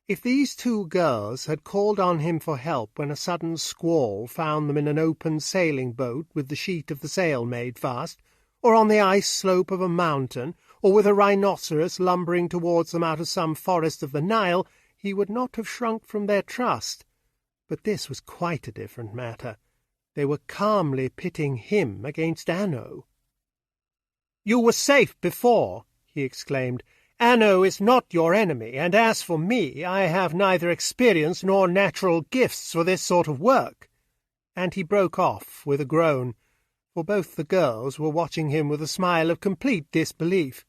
If these two girls had called on him for help when a sudden squall found them in an open sailing-boat with the sheet of the sail made fast, or on the ice-slope of a mountain, or with a rhinoceros lumbering towards them out of some forest of the Nile, he would not have shrunk from their trust. But this was quite a different matter. They were calmly pitting him against Hanaud. "You were safe before," he exclaimed. "Hanaud is not your enemy, and as for me, I have neither experience nor natural gifts for this sort of work." And he broke off with a groan. for both the girls were watching him with a smile of complete disbelief.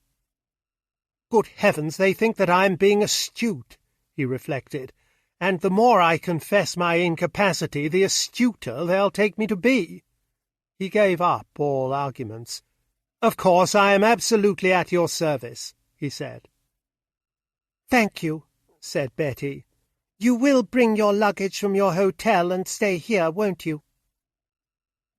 "Good heavens, they think that I am being astute," he reflected, "and the more I confess my incapacity, the astuter they'll take me to be." He gave up all arguments. "Of course, I am absolutely at your service," he said. "Thank you," said Betty. "You will bring your luggage from your hotel and stay here, won't you?"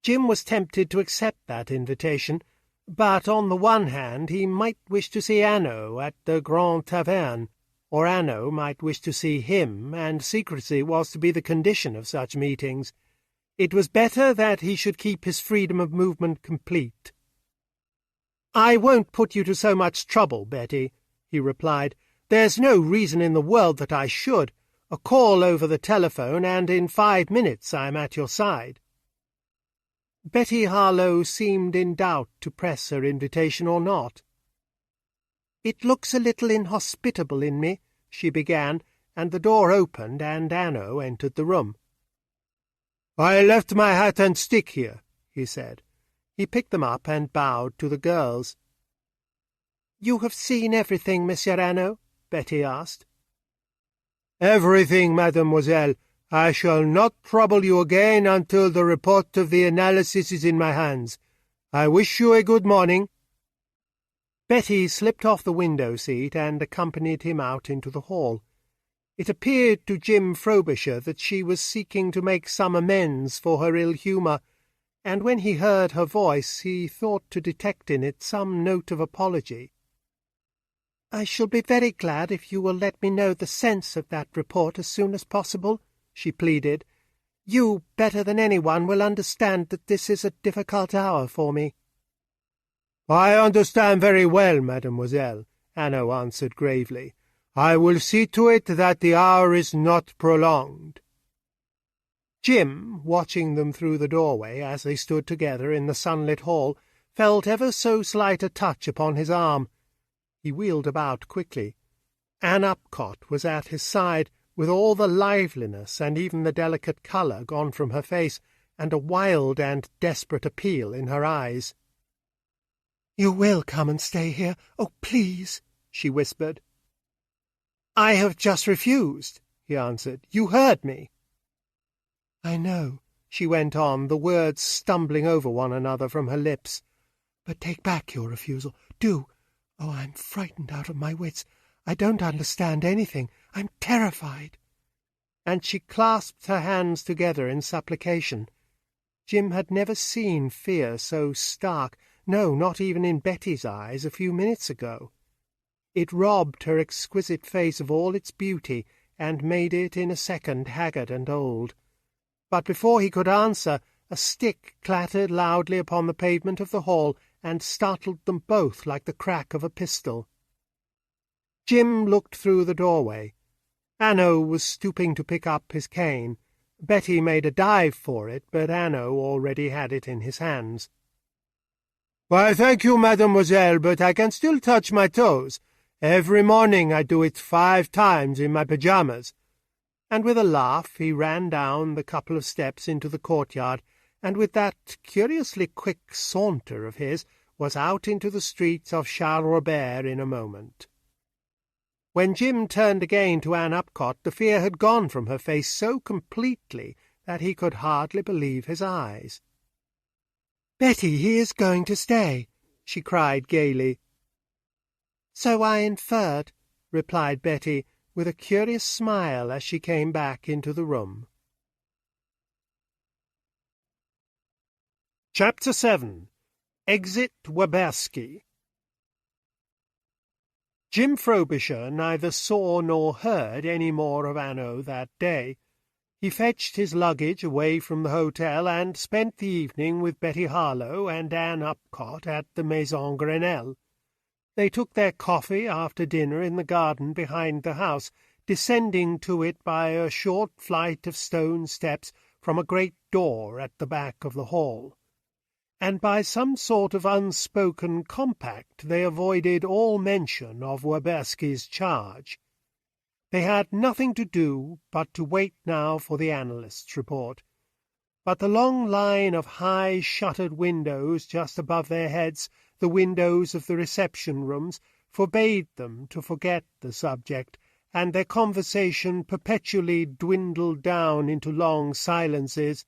Jim was tempted to accept that invitation, but on the one hand he might wish to see Hanaud at the Grand Taverne, or Hanaud might wish to see him, and secrecy was to be the condition of such meetings. It was better that he should keep his freedom of movement complete. "I won't put you to so much trouble, Betty," he replied. "There's no reason in the world that I should. A call over the telephone, and in 5 minutes I am at your side." Betty Harlow seemed in doubt to press her invitation or not. "It looks a little inhospitable in me," she began, and the door opened and Hanaud entered the room. "I left my hat and stick here," he said. He picked them up and bowed to the girls. "You have seen everything, Monsieur Hanaud?" Betty asked. "Everything, mademoiselle. I shall not trouble you again until the report of the analysis is in my hands. I wish you a good morning." Betty slipped off the window-seat and accompanied him out into the hall. It appeared to Jim Frobisher that she was seeking to make some amends for her ill-humour, and when he heard her voice he thought to detect in it some note of apology. "I shall be very glad if you will let me know the sense of that report as soon as possible," she pleaded. "You, better than anyone, will understand that this is a difficult hour for me." "I understand very well, mademoiselle," Hanaud answered gravely. "I will see to it that the hour is not prolonged." Jim, watching them through the doorway as they stood together in the sunlit hall, felt ever so slight a touch upon his arm. He wheeled about quickly. Anne Upcott was at his side, with all the liveliness and even the delicate colour gone from her face, and a wild and desperate appeal in her eyes. "You will come and stay here? Oh, please," she whispered. "I have just refused," he answered. "You heard me." "I know," she went on, the words stumbling over one another from her lips. "But take back your refusal. Do. Oh, I'm frightened out of my wits. I don't understand anything. I'm terrified." And she clasped her hands together in supplication. Jim had never seen fear so stark, no, not even in Betty's eyes a few minutes ago. It robbed her exquisite face of all its beauty, and made it in a second haggard and old. But before he could answer, a stick clattered loudly upon the pavement of the hall, and startled them both like the crack of a pistol. Jim looked through the doorway. Hanaud was stooping to pick up his cane. Betty made a dive for it, but Hanaud already had it in his hands. "Why, thank you, mademoiselle, but I can still touch my toes. Every morning I do it 5 times in my pyjamas." And with a laugh he ran down the couple of steps into the courtyard, and with that curiously quick saunter of his was out into the streets of Charles Robert in a moment. When Jim turned again to Anne Upcott, the fear had gone from her face so completely that he could hardly believe his eyes. "Betty, he is going to stay," she cried gaily. "So I inferred," replied Betty, with a curious smile as she came back into the room. Chapter 7. Exit Waberski. Jim Frobisher neither saw nor heard any more of Hanaud that day. He fetched his luggage away from the hotel and spent the evening with Betty Harlow and Anne Upcott at the Maison Grenelle. They took their coffee after dinner in the garden behind the house, descending to it by a short flight of stone steps from a great door at the back of the hall. And by some sort of unspoken compact they avoided all mention of Waberski's charge. They had nothing to do but to wait now for the analyst's report. but the long line of high shuttered windows just above their heads, the windows of the reception-rooms, forbade them to forget the subject, and their conversation perpetually dwindled down into long silences.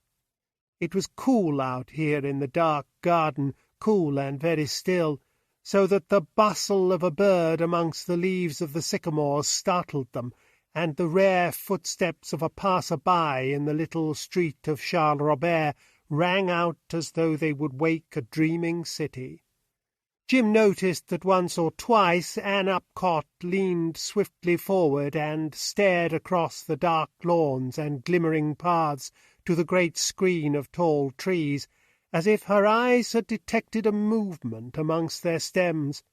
It was cool out here in the dark garden, cool and very still, so that the bustle of a bird amongst the leaves of the sycamores startled them, and the rare footsteps of a passer-by in the little street of Charles Robert rang out as though they would wake a dreaming city. Jim noticed that once or twice Anne Upcott leaned swiftly forward and stared across the dark lawns and glimmering paths to the great screen of tall trees, as if her eyes had detected a movement amongst their stems.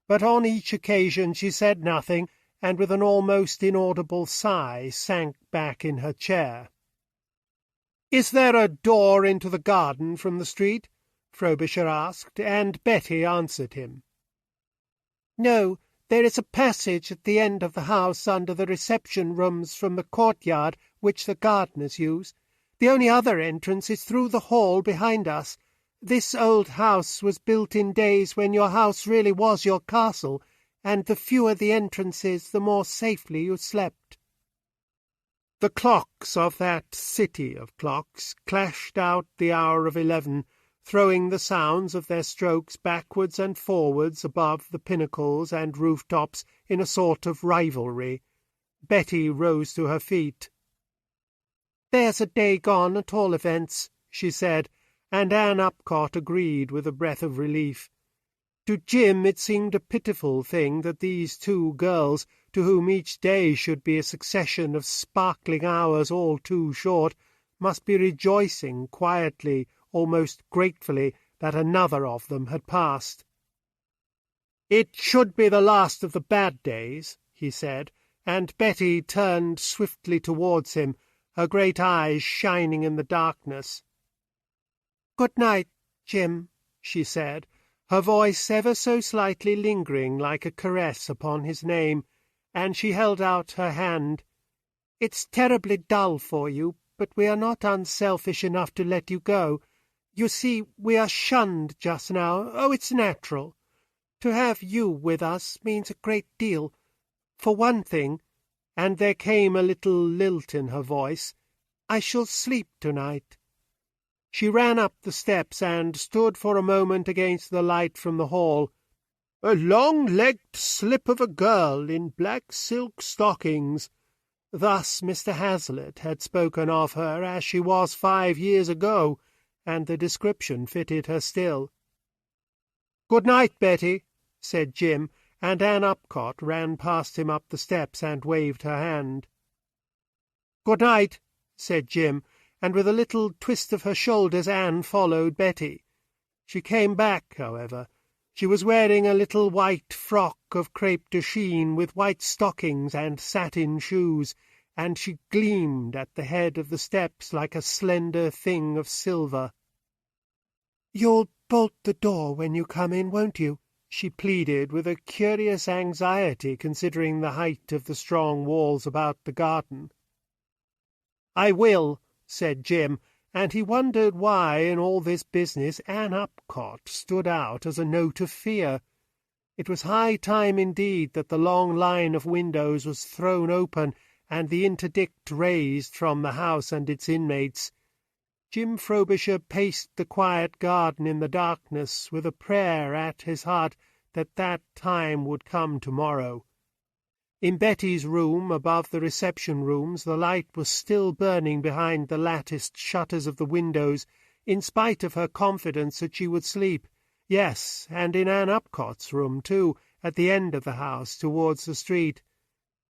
But on each occasion she said nothing, and with an almost inaudible sigh sank back in her chair. "Is there a door into the garden from the street?" Frobisher asked, and Betty answered him. "No, there is a passage at the end of the house under the reception-rooms from the courtyard which the gardeners use. The only other entrance is through the hall behind us. This old house was built in days when your house really was your castle, and the fewer the entrances, the more safely you slept." The clocks of that city of clocks clashed out the hour of 11, throwing the sounds of their strokes backwards and forwards above the pinnacles and roof-tops in a sort of rivalry. Betty rose to her feet. "There's a day gone, at all events," she said, and Anne Upcott agreed with a breath of relief. To Jim it seemed a pitiful thing that these two girls, to whom each day should be a succession of sparkling hours all too short, must be rejoicing quietly, almost gratefully, that another of them had passed. "It should be the last of the bad days," he said, and Betty turned swiftly towards him, her great eyes shining in the darkness. "Good night, Jim," she said, her voice ever so slightly lingering like a caress upon his name, and she held out her hand. "It's terribly dull for you, but we are not unselfish enough to let you go. You see, we are shunned just now. Oh, it's natural. To have you with us means a great deal. For one thing," and there came a little lilt in her voice, "I shall sleep tonight." She ran up the steps and stood for a moment against the light from the hall. "A long-legged slip of a girl in black silk stockings." Thus Mr. Hazlitt had spoken of her as she was 5 years ago, and the description fitted her still. "Good night, Betty," said Jim, and Anne Upcott ran past him up the steps and waved her hand. "Good night," said Jim, and with a little twist of her shoulders Anne followed Betty. She came back, however. She was wearing a little white frock of crepe de chine with white stockings and satin shoes, and she gleamed at the head of the steps like a slender thing of silver. "You'll bolt the door when you come in, won't you?" she pleaded, with a curious anxiety considering the height of the strong walls about the garden. "I will," said Jim, and he wondered why in all this business Anne Upcott stood out as a note of fear. It was high time indeed that the long line of windows was thrown open and the interdict raised from the house and its inmates. Jim Frobisher paced the quiet garden in the darkness with a prayer at his heart that that time would come tomorrow. In Betty's room, above the reception-rooms, the light was still burning behind the latticed shutters of the windows, in spite of her confidence that she would sleep. Yes, and in Anne Upcott's room, too, at the end of the house, towards the street.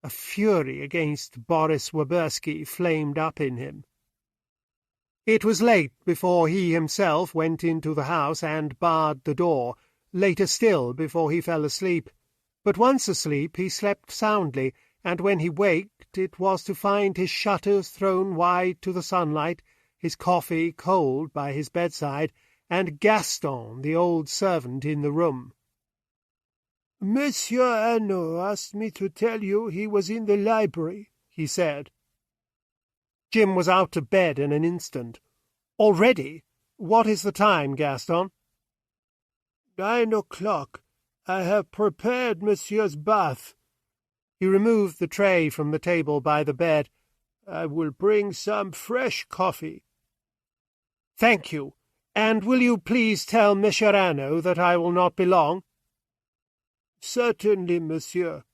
A fury against Boris Wabersky flamed up in him. It was late before he himself went into the house and barred the door, later still before he fell asleep. But once asleep he slept soundly, and when he waked it was to find his shutters thrown wide to the sunlight, his coffee cold by his bedside, and Gaston, the old servant, in the room. "Monsieur Hanaud asked me to tell you he was in the library," he said. Jim was out of bed in an instant. Already? What is the time, Gaston? 9 o'clock. I have prepared Monsieur's bath. He removed the tray from the table by the bed. I will bring some fresh coffee. Thank you. And will you please tell Monsieur Hanaud that I will not be long? Certainly, monsieur.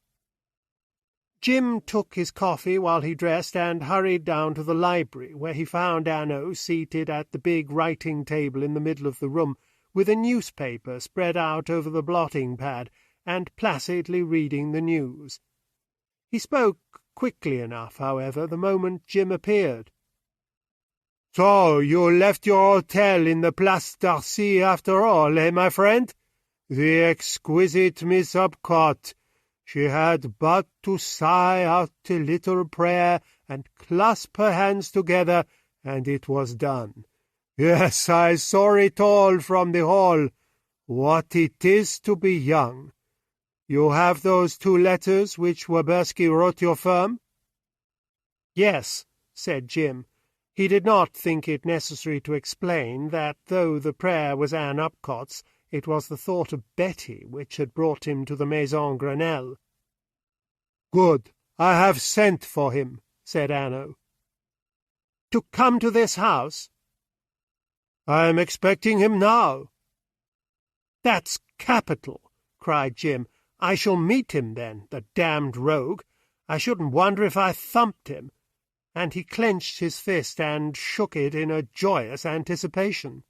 Jim took his coffee while he dressed and hurried down to the library, where he found Hanaud seated at the big writing table in the middle of the room, with a newspaper spread out over the blotting-pad, and placidly reading the news. He spoke quickly enough, however, the moment Jim appeared. "So you left your hotel in the Place d'Arcy after all, my friend? The exquisite Miss Upcott. She had but to sigh out a little prayer and clasp her hands together, and it was done. Yes, I saw it all from the hall. What it is to be young. You have those 2 letters which Warbersky wrote your firm?" "Yes," said Jim. He did not think it necessary to explain that, though the prayer was Anne Upcott's, it was the thought of Betty which had brought him to the Maison Grenelle. "Good. I have sent for him," said Hanaud. "To come to this house?" "I am expecting him now." "That's capital," cried Jim. "I shall meet him then, the damned rogue. I shouldn't wonder if I thumped him." And he clenched his fist and shook it in a joyous anticipation.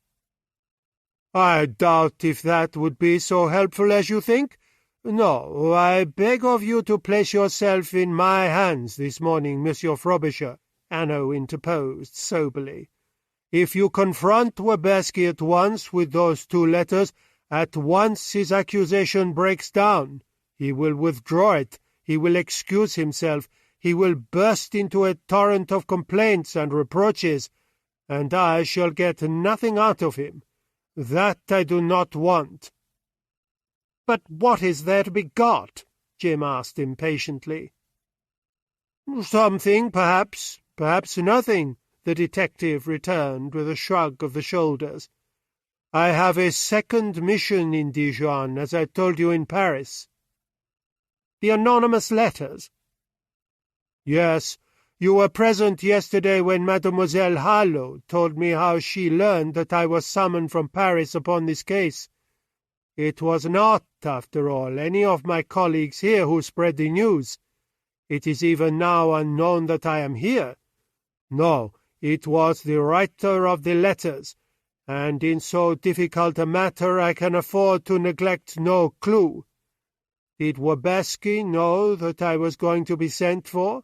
"I doubt if that would be so helpful as you think. No, I beg of you to place yourself in my hands this morning, Monsieur Frobisher," Hanaud interposed soberly. "If you confront Warbersky at once with those 2 letters, at once his accusation breaks down. He will withdraw it. He will excuse himself. He will burst into a torrent of complaints and reproaches, and I shall get nothing out of him. That I do not want." "But what is there to be got?" Jim asked impatiently. "Something, perhaps nothing," the detective returned with a shrug of the shoulders. "I have a second mission in Dijon, as I told you in Paris." "The anonymous letters?" "Yes. You were present yesterday when Mademoiselle Hanaud told me how she learned that I was summoned from Paris upon this case. It was not, after all, any of my colleagues here who spread the news. It is even now unknown that I am here. No, it was the writer of the letters, and in so difficult a matter I can afford to neglect no clue. Did Warbersky know that I was going to be sent for?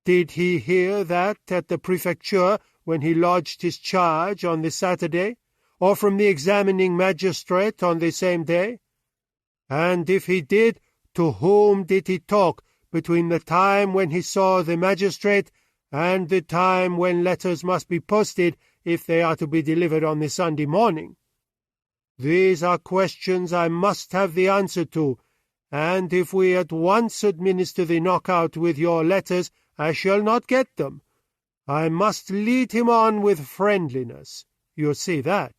Did he hear that at the prefecture when he lodged his charge on the Saturday, or from the examining magistrate on the same day? And if he did, to whom did he talk between the time when he saw the magistrate and the time when letters must be posted if they are to be delivered on the Sunday morning? These are questions I must have the answer to, and if we at once administer the knockout with your letters, I shall not get them. I must lead him on with friendliness. You see that."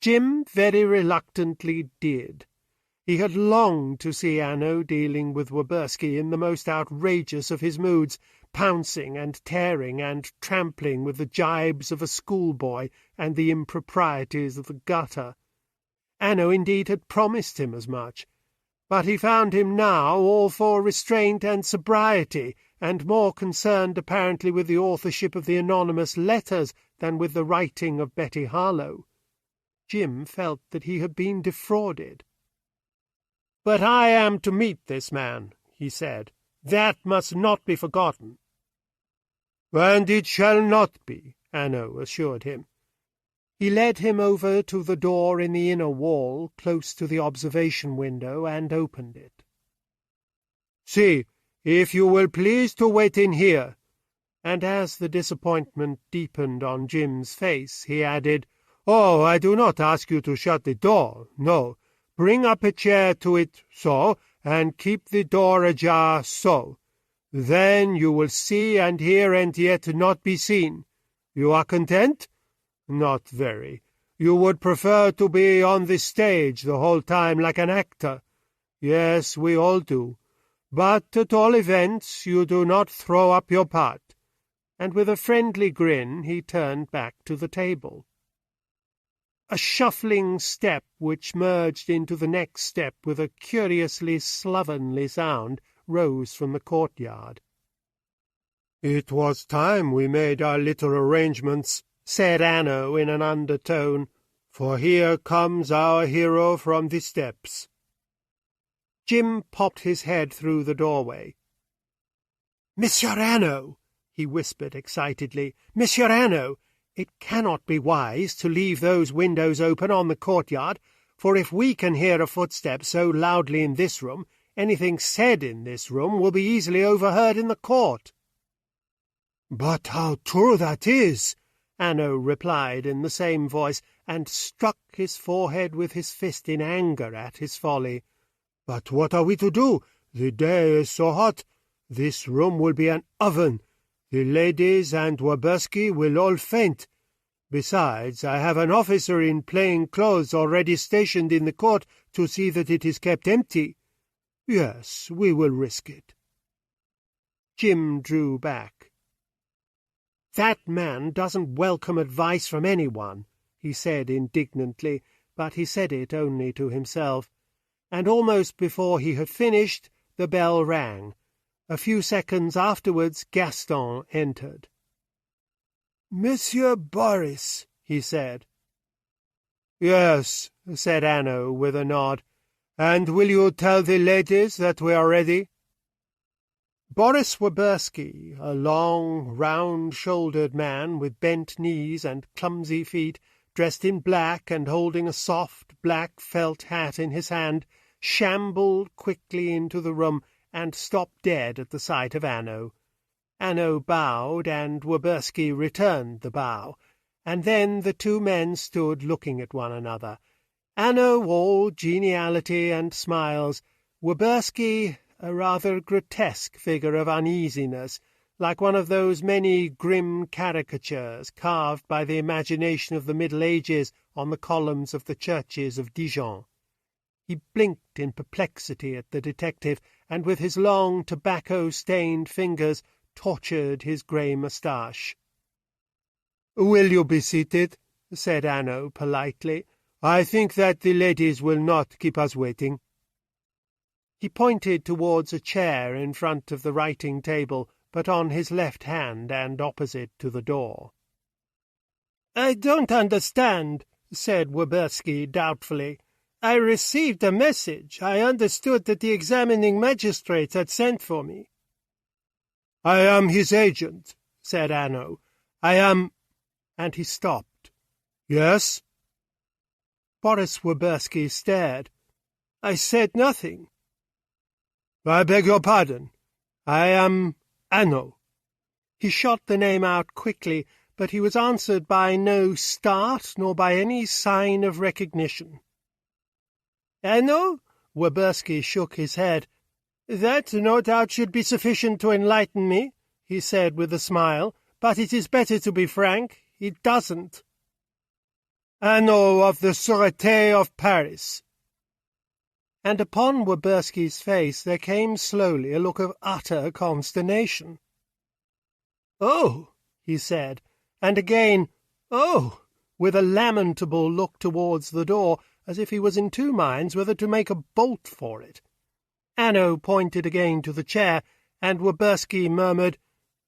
Jim very reluctantly did. He had longed to see Hanaud dealing with Warbersky in the most outrageous of his moods, pouncing and tearing and trampling with the gibes of a schoolboy and the improprieties of the gutter. Hanaud indeed had promised him as much, but he found him now all for restraint and sobriety, and more concerned apparently with the authorship of the anonymous letters than with the writing of Betty Harlow. Jim felt that he had been defrauded. "But I am to meet this man," he said. "That must not be forgotten." "And it shall not be," Hanaud assured him. He led him over to the door in the inner wall, close to the observation window, and opened it. "See, if you will please to wait in here." And as the disappointment deepened on Jim's face, he added, "Oh, I do not ask you to shut the door. No, bring up a chair to it, so, and keep the door ajar, so. Then you will see and hear and yet not be seen. You are content? Not very. You would prefer to be on the stage the whole time like an actor. Yes, we all do. But at all events you do not throw up your part." And with a friendly grin he turned back to the table. A shuffling step which merged into the next step with a curiously slovenly sound rose from the courtyard. "It was time we made our little arrangements," said Hanaud in an undertone, "for here comes our hero from the steps." Jim popped his head through the doorway. "Monsieur Hanaud," he whispered excitedly, "Monsieur Hanaud, it cannot be wise to leave those windows open on the courtyard, for if we can hear a footstep so loudly in this room, anything said in this room will be easily overheard in the court." "But how true that is!" Hanaud replied in the same voice, and struck his forehead with his fist in anger at his folly. "But what are we to do? The day is so hot. This room will be an oven. The ladies and Warburski will all faint. Besides, I have an officer in plain clothes already stationed in the court to see that it is kept empty. Yes, we will risk it." Jim drew back. "That man doesn't welcome advice from anyone," he said indignantly, but he said it only to himself. And almost before he had finished, the bell rang. A few seconds afterwards Gaston entered. "Monsieur Boris," he said. "Yes," said Hanaud with a nod. "And will you tell the ladies that we are ready?" Boris Warburski, a long, round-shouldered man with bent knees and clumsy feet, dressed in black and holding a soft black felt hat in his hand, shambled quickly into the room and stopped dead at the sight of Hanaud. Hanaud bowed, and Warburski returned the bow, and then the two men stood looking at one another. Hanaud all geniality and smiles, Warburski a rather grotesque figure of uneasiness, like one of those many grim caricatures carved by the imagination of the Middle Ages on the columns of the churches of Dijon. He blinked in perplexity at the detective, and with his long tobacco-stained fingers tortured his grey moustache. "Will you be seated?" said Hanaud politely. "I think that the ladies will not keep us waiting." He pointed towards a chair in front of the writing-table, but on his left hand and opposite to the door. "I don't understand," said Warburski doubtfully. "I received a message. I understood that the examining magistrate had sent for me." "I am his agent," said Hanaud. "I am—" and he stopped. "Yes?" Boris Warburski stared. "I said nothing." "I beg your pardon. I am Hanaud." He shot the name out quickly, but he was answered by no start nor by any sign of recognition. "Hanaud?" Warburski shook his head. "That, no doubt, should be sufficient to enlighten me," he said with a smile, "but it is better to be frank. It doesn't." "Hanaud of the Sûreté of Paris." And upon Warburski's face there came slowly a look of utter consternation. "Oh," he said, and again, "Oh," with a lamentable look towards the door, as if he was in two minds whether to make a bolt for it. Hanaud pointed again to the chair, and Warburski murmured,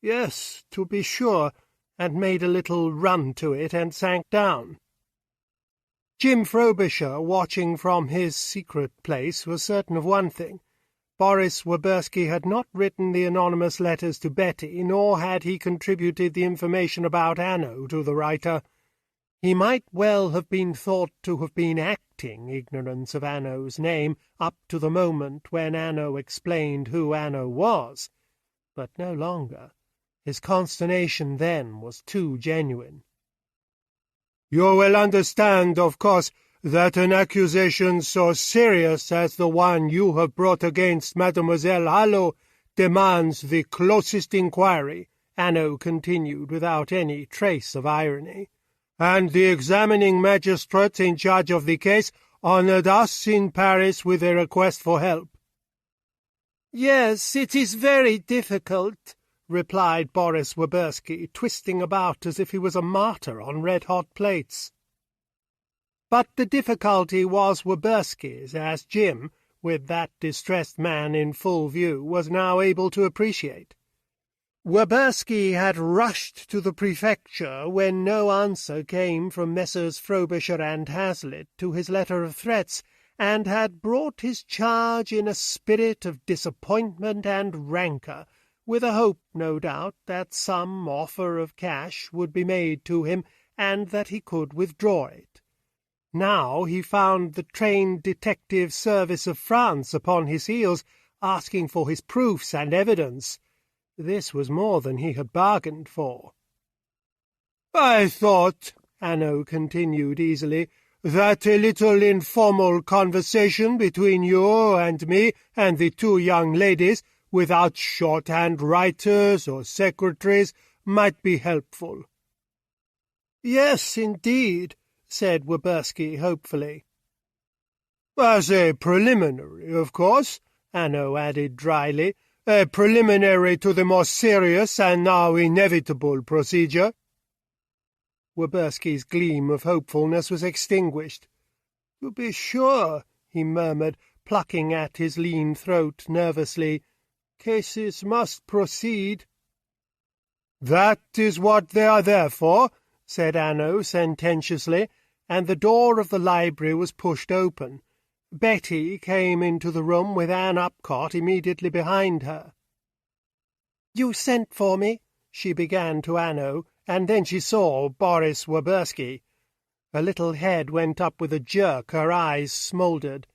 "Yes, to be sure," and made a little run to it and sank down. Jim Frobisher, watching from his secret place, was certain of one thing. Boris Warburski had not written the anonymous letters to Betty, nor had he contributed the information about Hanaud to the writer. He might well have been thought to have been acting ignorance of Hanaud's name up to the moment when Hanaud explained who Hanaud was, but no longer. His consternation then was too genuine. "You will understand, of course, that an accusation so serious as the one you have brought against Mademoiselle Hanaud demands the closest inquiry Hanaud continued without any trace of irony, "and the examining magistrate in charge of the case honoured us in Paris with a request for help." "Yes, it is very difficult," replied Boris Woberski, twisting about as if he was a martyr on red-hot plates. But the difficulty was Woberski's, as Jim, with that distressed man in full view, was now able to appreciate. Woberski had rushed to the prefecture when no answer came from Messrs. Frobisher and Hazlitt to his letter of threats, and had brought his charge in a spirit of disappointment and rancour, with a hope, no doubt, that some offer of cash would be made to him, and that he could withdraw it. Now he found the trained detective service of France upon his heels, asking for his proofs and evidence. This was more than he had bargained for. "I thought," Hanaud continued easily, "that a little informal conversation between you and me and the two young ladies, without shorthand writers or secretaries, might be helpful." "Yes, indeed," said Woberski hopefully. "As a preliminary, of course," Hanaud added dryly, "a preliminary to the more serious and now inevitable procedure." Woberski's gleam of hopefulness was extinguished. "To be sure," he murmured, plucking at his lean throat nervously, "cases must proceed." "That is what they are there for," said Hanaud sententiously, and the door of the library was pushed open. Betty came into the room with Anne Upcott immediately behind her. "You sent for me," she began to Hanaud, and then she saw Boris Woberski. Her little head went up with a jerk, her eyes smouldered.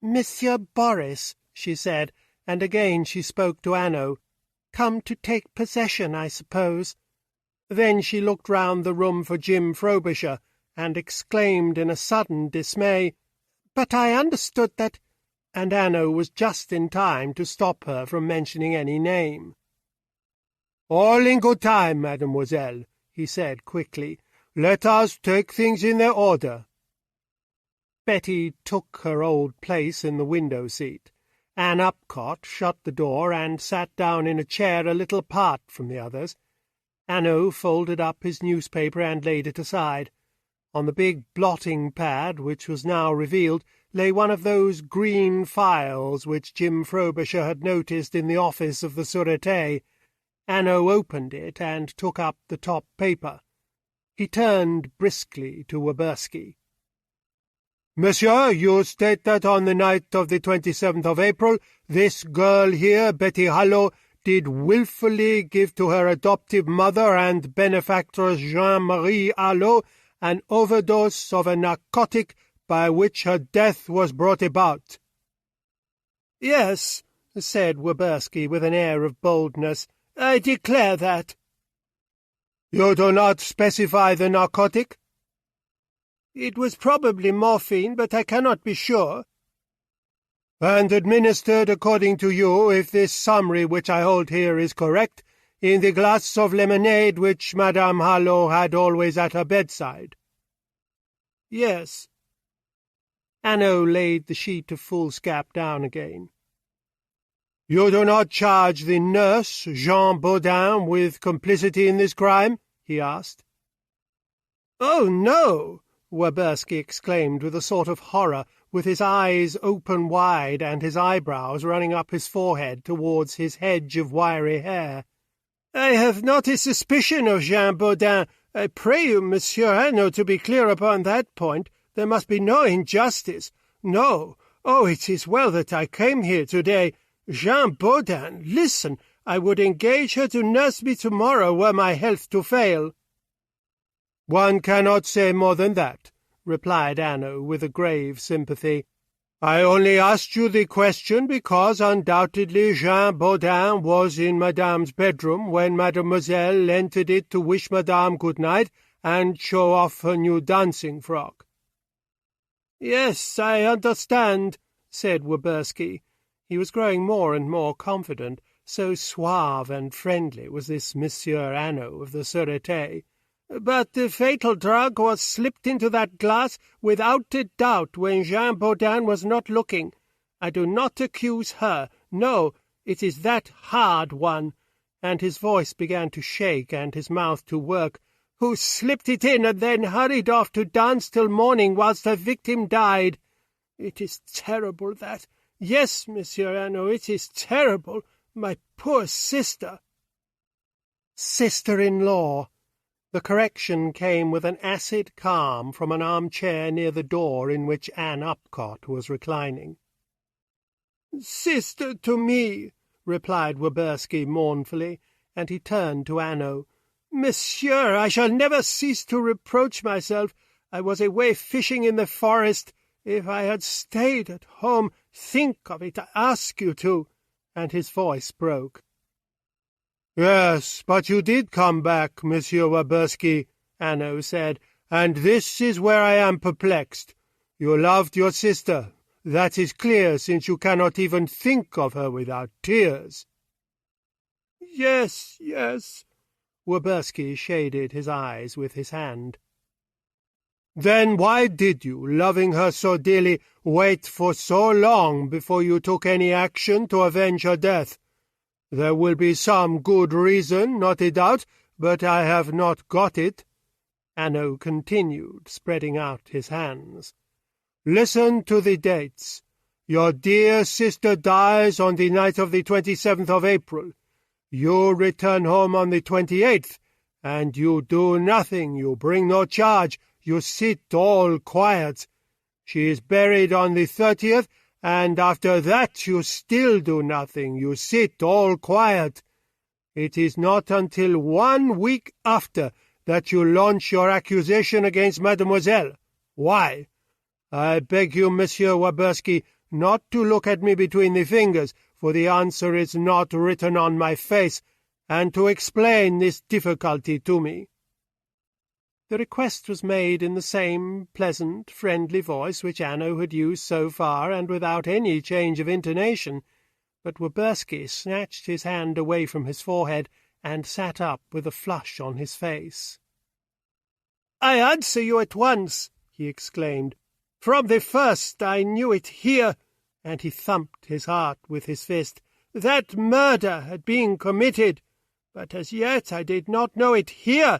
"Monsieur Boris," she said, and again she spoke to Hanaud. "Come to take possession, I suppose." Then she looked round the room for Jim Frobisher, and exclaimed in a sudden dismay, "But I understood that—" and Hanaud was just in time to stop her from mentioning any name. "All in good time, mademoiselle," he said quickly. "Let us take things in their order." Betty took her old place in the window-seat. Anne Upcott shut the door and sat down in a chair a little apart from the others. Hanaud folded up his newspaper and laid it aside. On the big blotting-pad, which was now revealed, lay one of those green files which Jim Frobisher had noticed in the office of the Sûreté. Hanaud opened it and took up the top paper. He turned briskly to Woberski. "Monsieur, you state that on the night of the 27th of April, this girl here, Betty Hanaud, did wilfully give to her adoptive mother and benefactor Jean-Marie Hanaud an overdose of a narcotic by which her death was brought about." "Yes," said Woberski with an air of boldness, "I declare that." "You do not specify the narcotic?" "It was probably morphine, but I cannot be sure." "And administered, according to you, if this summary which I hold here is correct, in the glass of lemonade which Madame Hanaud had always at her bedside?" "Yes." Hanaud laid the sheet of foolscap down again. "You do not charge the nurse, Jean Baudin, with complicity in this crime?" he asked. "Oh, no!" Woberski exclaimed with a sort of horror, with his eyes open wide and his eyebrows running up his forehead towards his hedge of wiry hair. "I have not a suspicion of Jean Baudin. I pray you, Monsieur Hanaud, to be clear upon that point. There must be no injustice. No. Oh, it is well that I came here today. Jean Baudin, listen, I would engage her to nurse me tomorrow were my health to fail." "One cannot say more than that," replied Hanaud with a grave sympathy. "I only asked you the question because undoubtedly Jean Baudin was in Madame's bedroom when Mademoiselle entered it to wish Madame good night and show off her new dancing frock." "Yes, I understand," said Woberski. He was growing more and more confident, so suave and friendly was this Monsieur Hanaud of the Sûreté. "But the fatal drug was slipped into that glass without a doubt when Jean Bodin was not looking. I do not accuse her. No, it is that hard one," and his voice began to shake and his mouth to work, "who slipped it in and then hurried off to dance till morning whilst her victim died. It is terrible, that. Yes, Monsieur Hanaud, it is terrible. My poor sister." "Sister-in-law." The correction came with an acid calm from an armchair near the door in which Anne Upcott was reclining. "Sister to me," replied Woberski mournfully, and he turned to Hanaud. "Monsieur, I shall never cease to reproach myself. I was away fishing in the forest. If I had stayed at home, think of it, I ask you to," and his voice broke. "Yes, but you did come back, Monsieur Woberski," Hanaud said, "and this is where I am perplexed. You loved your sister. That is clear, since you cannot even think of her without tears." "Yes, yes." Woberski shaded his eyes with his hand. "Then why did you, loving her so dearly, wait for so long before you took any action to avenge her death? There will be some good reason, not a doubt, but I have not got it," Hanaud continued, spreading out his hands. "Listen to the dates. Your dear sister dies on the night of the 27th of April. You return home on the 28th, and you do nothing, you bring no charge, you sit all quiet. She is buried on the 30th, and after that you still do nothing, you sit all quiet. It is not until 1 week after that you launch your accusation against mademoiselle. Why? I beg you, Monsieur Woberski, not to look at me between the fingers, for the answer is not written on my face, and to explain this difficulty to me." The request was made in the same pleasant, friendly voice which Hanaud had used so far, and without any change of intonation, but Woberski snatched his hand away from his forehead and sat up with a flush on his face. "I answer you at once," he exclaimed. "From the first I knew it here," and he thumped his heart with his fist, "that murder had been committed, but as yet I did not know it here,"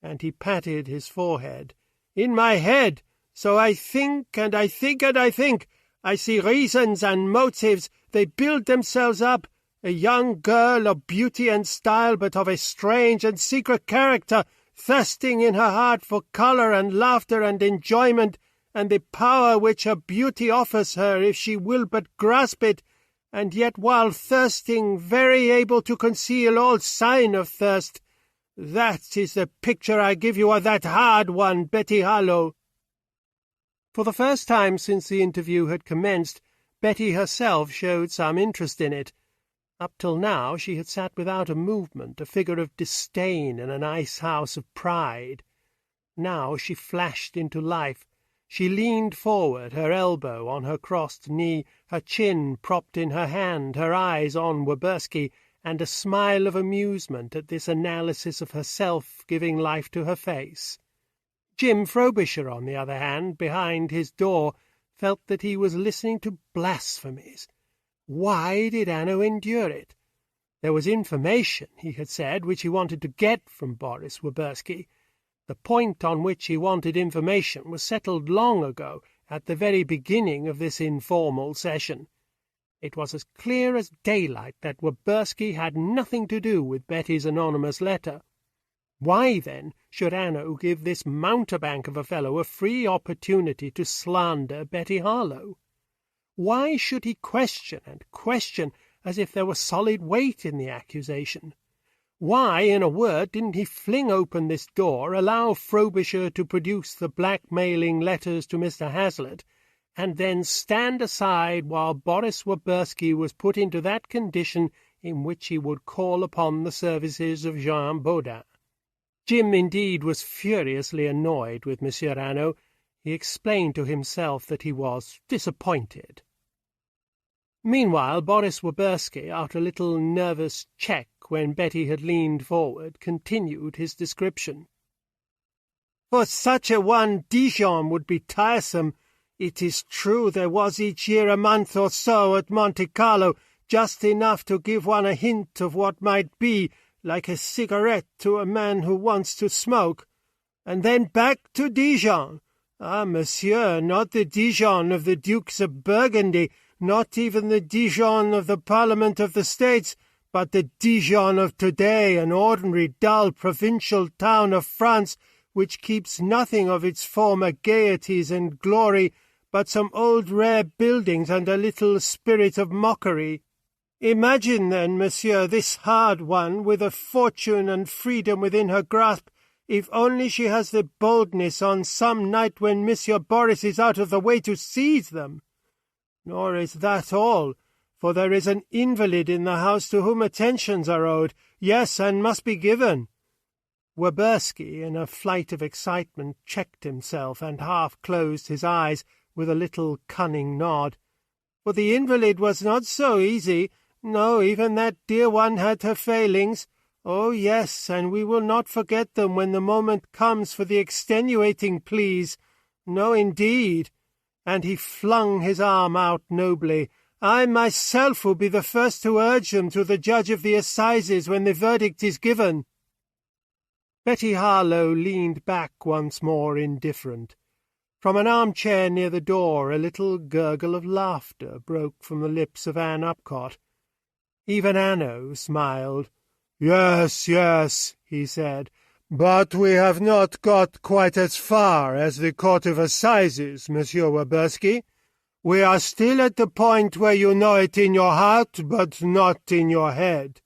and he patted his forehead, "in my head, so I think, and I think, and I think. I see reasons and motives, they build themselves up. A young girl of beauty and style, but of a strange and secret character, thirsting in her heart for colour and laughter and enjoyment, and the power which her beauty offers her if she will but grasp it, and yet while thirsting very able to conceal all sign of thirst. That is the picture I give you of that hard one, Betty Harlow." For the first time since the interview had commenced, Betty herself showed some interest in it. Up till now she had sat without a movement, a figure of disdain in an ice-house of pride. Now she flashed into life. She leaned forward, her elbow on her crossed knee, her chin propped in her hand, her eyes on Woberski, and a smile of amusement at this analysis of herself giving life to her face. Jim Frobisher, on the other hand, behind his door, felt that he was listening to blasphemies. Why did Hanaud endure it? There was information, he had said, which he wanted to get from Boris Woberski. The point on which he wanted information was settled long ago, at the very beginning of this informal session. It was as clear as daylight that Woberski had nothing to do with Betty's anonymous letter. Why, then, should Hanaud give this mountebank of a fellow a free opportunity to slander Betty Harlow? Why should he question and question as if there were solid weight in the accusation? Why, in a word, didn't he fling open this door, allow Frobisher to produce the blackmailing letters to Mr. Hazlitt, and then stand aside while Boris Woberski was put into that condition in which he would call upon the services of Jean Bodin? Jim, indeed, was furiously annoyed with Monsieur Hanaud. He explained to himself that he was disappointed. Meanwhile, Boris Woberski, after a little nervous check when Betty had leaned forward, continued his description. "For such a one, Dijon would be tiresome. It is true there was each year a month or so at Monte Carlo, just enough to give one a hint of what might be, like a cigarette to a man who wants to smoke. And then back to Dijon. Ah, monsieur, not the Dijon of the Dukes of Burgundy, not even the Dijon of the Parliament of the States, but the Dijon of today, an ordinary, dull, provincial town of France, which keeps nothing of its former gaieties and glory, but some old rare buildings and a little spirit of mockery. Imagine, then, monsieur, this hard one, with a fortune and freedom within her grasp, if only she has the boldness on some night when Monsieur Boris is out of the way to seize them. Nor is that all, for there is an invalid in the house to whom attentions are owed, yes, and must be given." Woberski, in a flight of excitement, checked himself and half-closed his eyes with a little cunning nod. For the invalid was not so easy. No, even that dear one had her failings. Oh, yes, and we will not forget them when the moment comes for the extenuating pleas. No, indeed. And he flung his arm out nobly. "I myself will be the first to urge them to the judge of the assizes when the verdict is given." Betty Harlow leaned back once more, indifferent. From an armchair near the door a little gurgle of laughter broke from the lips of Anne Upcott. Even Hanaud smiled. "Yes, yes," he said, "but we have not got quite as far as the Court of Assizes, Monsieur Woberski. We are still at the point where you know it in your heart, but not in your head."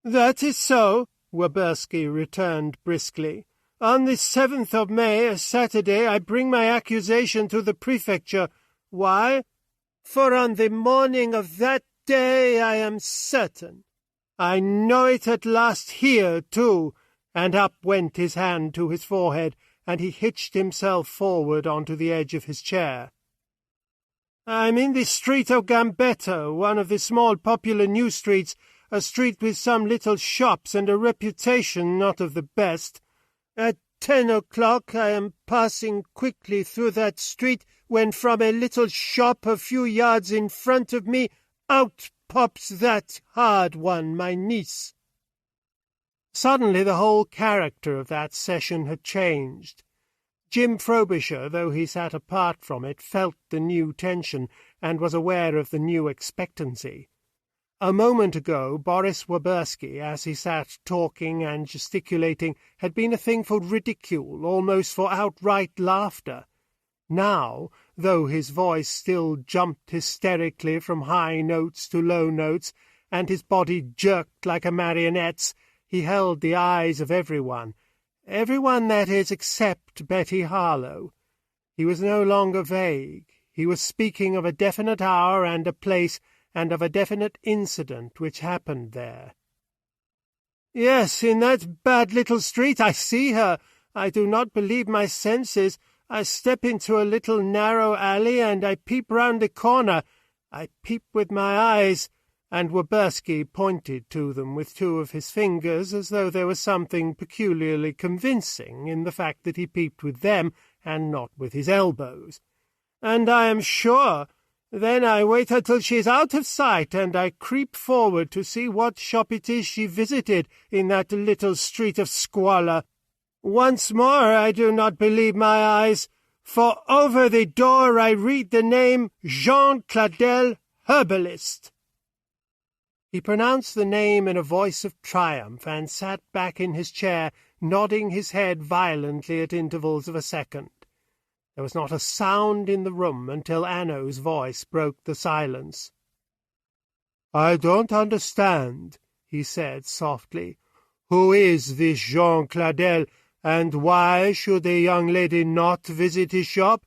"That is so," Woberski returned briskly. "On the 7th of May, a Saturday, I bring my accusation to the prefecture. Why? For on the morning of that day I am certain. I know it at last here, too," and up went his hand to his forehead, and he hitched himself forward onto the edge of his chair. "I'm in the street of Gambetta, one of the small popular new streets, a street with some little shops and a reputation not of the best. At 10 o'clock I am passing quickly through that street when from a little shop a few yards in front of me out pops that hard one, my niece." Suddenly the whole character of that session had changed. Jim Frobisher, though he sat apart from it, felt the new tension, and was aware of the new expectancy. A moment ago Boris Woberski, as he sat talking and gesticulating, had been a thing for ridicule, almost for outright laughter. Now, though his voice still jumped hysterically from high notes to low notes, and his body jerked like a marionette's, he held the eyes of everyone, that is, except Betty Harlow. He was no longer vague. He was speaking of a definite hour and a place, and of a definite incident which happened there. "Yes, in that bad little street. I see her. I do not believe my senses. I step into a little narrow alley, and I peep round the corner. I peep with my eyes," and Woberski pointed to them with two of his fingers, as though there was something peculiarly convincing in the fact that he peeped with them and not with his elbows. "And I am sure. Then I wait until she is out of sight, and I creep forward to see what shop it is she visited in that little street of squalor. Once more I do not believe my eyes, for over the door I read the name Jean Cladel, herbalist." He pronounced the name in a voice of triumph, and sat back in his chair, nodding his head violently at intervals of a second. There was not a sound in the room until Hanaud's voice broke the silence. "I don't understand," he said softly. "Who is this Jean Cladel, and why should a young lady not visit his shop?"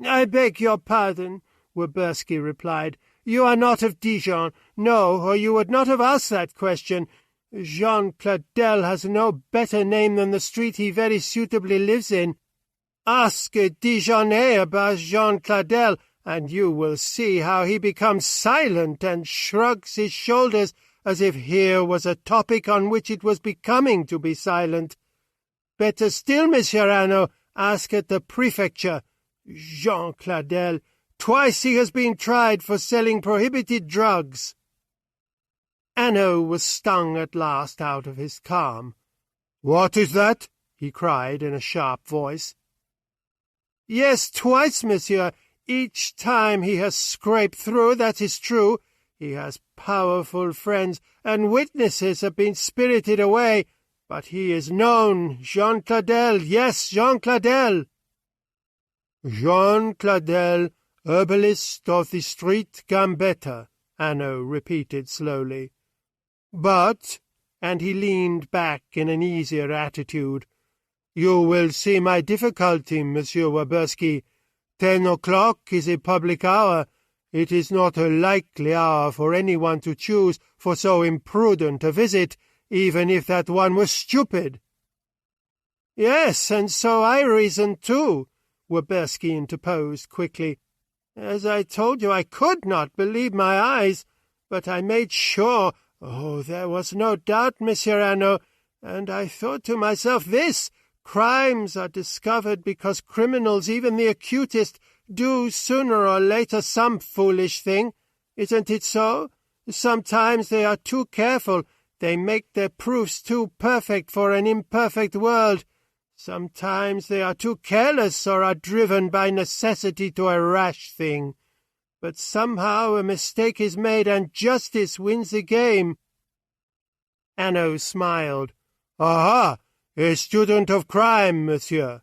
"I beg your pardon," Woberski replied. "You are not of Dijon. No, or you would not have asked that question. Jean Cladel has no better name than the street he very suitably lives in. Ask a Dijonais about Jean Cladel, and you will see how he becomes silent and shrugs his shoulders as if here was a topic on which it was becoming to be silent. Better still, Monsieur Hanaud, ask at the prefecture. Jean Cladel, twice he has been tried for selling prohibited drugs." Hanaud was stung at last out of his calm. "What is that?" he cried in a sharp voice. "Yes, twice, monsieur. Each time he has scraped through, that is true. He has powerful friends, and witnesses have been spirited away. But he is known, Jean Cladel, yes, Jean Cladel." "Jean Cladel, herbalist of the street Gambetta," Hanaud repeated slowly. "But," and he leaned back in an easier attitude, "you will see my difficulty, Monsieur Warburski. 10 o'clock is a public hour. It is not a likely hour for anyone to choose for so imprudent a visit, even if that one was stupid." "Yes, and so I reasoned too," Warburski interposed quickly. "As I told you, I could not believe my eyes, but I made sure. Oh, there was no doubt, Monsieur Hanaud, and I thought to myself this: crimes are discovered because criminals, even the acutest, do sooner or later some foolish thing. Isn't it so? Sometimes they are too careful. They make their proofs too perfect for an imperfect world. Sometimes they are too careless or are driven by necessity to a rash thing. But somehow a mistake is made and justice wins the game." Hanaud smiled. "Aha! A student of crime, monsieur."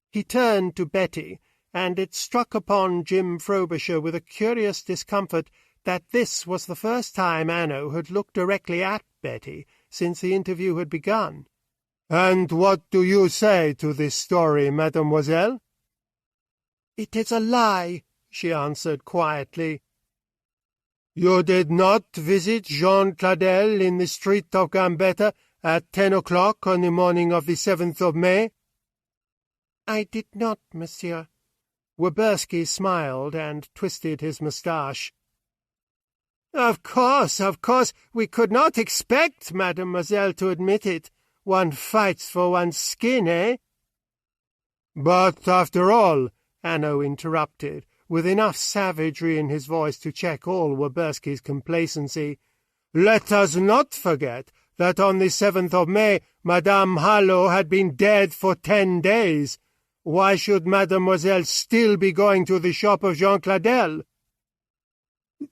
He turned to Betty, and it struck upon Jim Frobisher with a curious discomfort that this was the first time Hanaud had looked directly at Betty since the interview had begun. "And what do you say to this story, mademoiselle?" "It is a lie," she answered quietly. "You did not visit Jean Cladel in the street of Gambetta at 10 o'clock on the morning of the 7th of May?" "I did not, monsieur." Warburski smiled and twisted his moustache. Of course, we could not expect mademoiselle to admit it. One fights for one's skin, eh?" "But after all," Hanaud interrupted, with enough savagery in his voice to check all Warburski's complacency, "let us not forget that on the 7th of May Madame Hanaud had been dead for 10 days. Why should mademoiselle still be going to the shop of Jean Cladel?"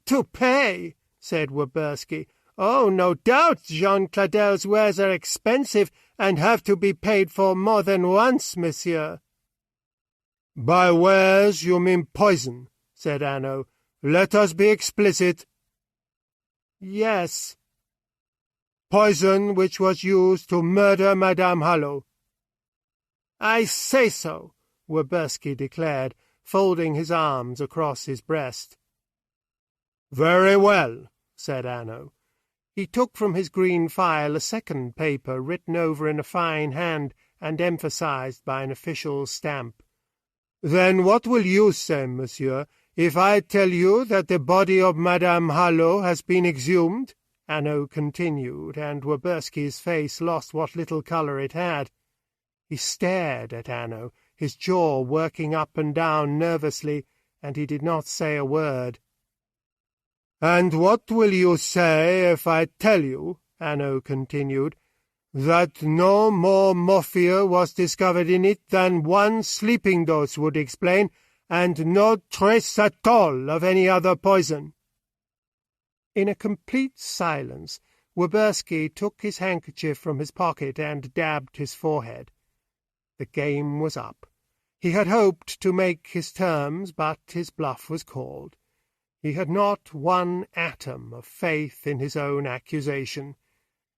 "To pay," said Warburski. "Oh, no doubt Jean Cladel's wares are expensive and have to be paid for more than once, monsieur." "By wares you mean poison," said Hanaud. "Let us be explicit." "Yes." "Poison which was used to murder Madame Hanaud." "I say so," Warburski declared, folding his arms across his breast. "Very well," said Hanaud. He took from his green file a second paper written over in a fine hand and emphasized by an official stamp. "Then what will you say, monsieur, if I tell you that the body of Madame Hanaud has been exhumed?" Hanaud continued, and Warburski's face lost what little colour it had. He stared at Hanaud, his jaw working up and down nervously, and he did not say a word. "And what will you say if I tell you," Hanaud continued, "that no more morphia was discovered in it than one sleeping dose would explain, and no trace at all of any other poison?" In a complete silence, Warburski took his handkerchief from his pocket and dabbed his forehead. The game was up. He had hoped to make his terms, but his bluff was called. He had not one atom of faith in his own accusation.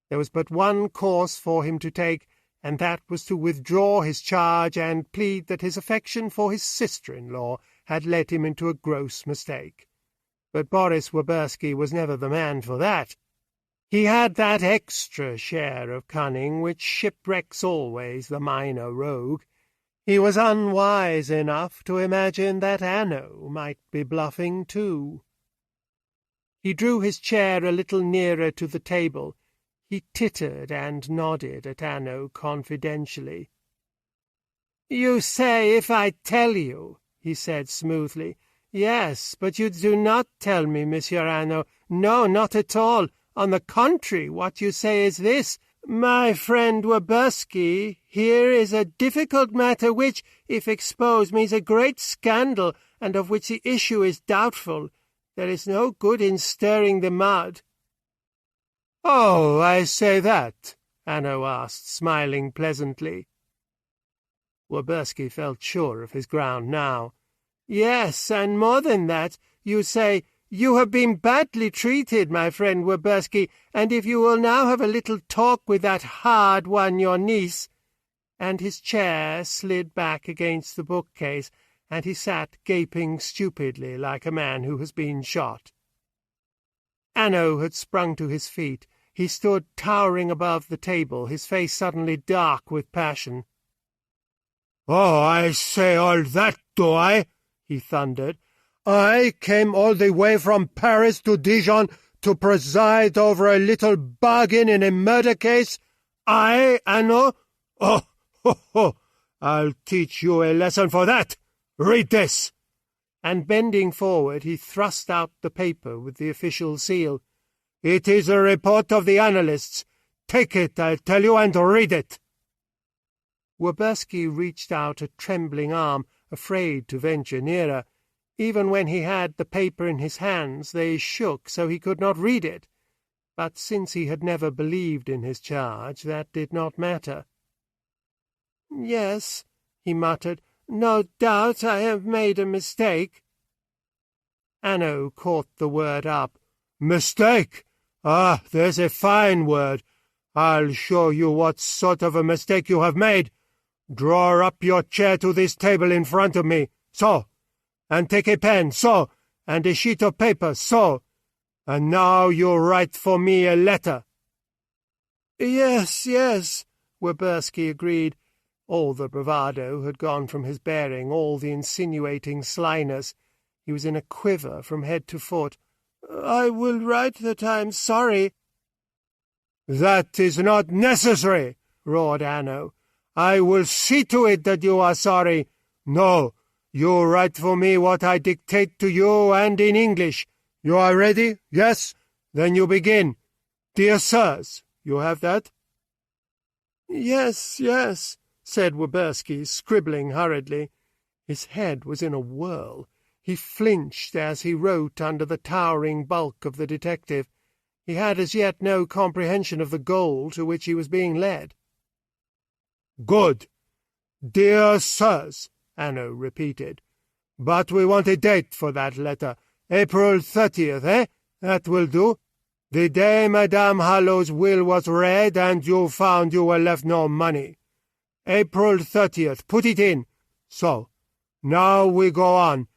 There was but one course for him to take, and that was to withdraw his charge and plead that his affection for his sister-in-law had led him into a gross mistake. But Boris Warburski was never the man for that. He had that extra share of cunning which shipwrecks always the minor rogue. He was unwise enough to imagine that Hanaud might be bluffing too. He drew his chair a little nearer to the table. He tittered and nodded at Hanaud confidentially. "You say if I tell you," he said smoothly. "Yes, but you do not tell me, Monsieur Hanaud. No, not at all. On the contrary, what you say is this: 'My friend Warburski, here is a difficult matter which, if exposed, means a great scandal, and of which the issue is doubtful. There is no good in stirring the mud.'" "Oh, I say that?" Hanaud asked, smiling pleasantly. Warburski felt sure of his ground now. "Yes, and more than that, you say, 'You have been badly treated, my friend Warburski, and if you will now have a little talk with that hard one, your niece—' And his chair slid back against the bookcase, and he sat gaping stupidly like a man who has been shot. Hanaud had sprung to his feet. He stood towering above the table, his face suddenly dark with passion. "Oh, I say all that, do I?" he thundered. "I came all the way from Paris to Dijon to preside over a little bargain in a murder case? I, Hanaud? Oh, ho, ho! I'll teach you a lesson for that. Read this." And bending forward, he thrust out the paper with the official seal. "It is a report of the analysts. Take it, I tell you, and read it." Warburski reached out a trembling arm, afraid to venture nearer. Even when he had the paper in his hands, they shook so he could not read it. But since he had never believed in his charge, that did not matter. "Yes," he muttered, "no doubt I have made a mistake." Hanaud caught the word up. "Mistake? Ah, there's a fine word. I'll show you what sort of a mistake you have made. Draw up your chair to this table in front of me, so, and take a pen, so, and a sheet of paper, so, and now you write for me a letter." "Yes, yes," Warburski agreed. All the bravado had gone from his bearing, all the insinuating slyness. He was in a quiver from head to foot. "I will write that I am sorry." "That is not necessary," roared Hanaud. "I will see to it that you are sorry. No, you write for me what I dictate to you, and in English. You are ready? Yes? Then you begin. 'Dear Sirs,' you have that?" "Yes, yes," said Warburski, scribbling hurriedly. His head was in a whirl. He flinched as he wrote under the towering bulk of the detective. He had as yet no comprehension of the goal to which he was being led. "Good. 'Dear Sirs,'" Hanaud repeated. "But we want a date for that letter. April 30th, eh? That will do. The day Madame Hallow's will was read, and you found you were left no money. April 30th. Put it in. So. Now we go on.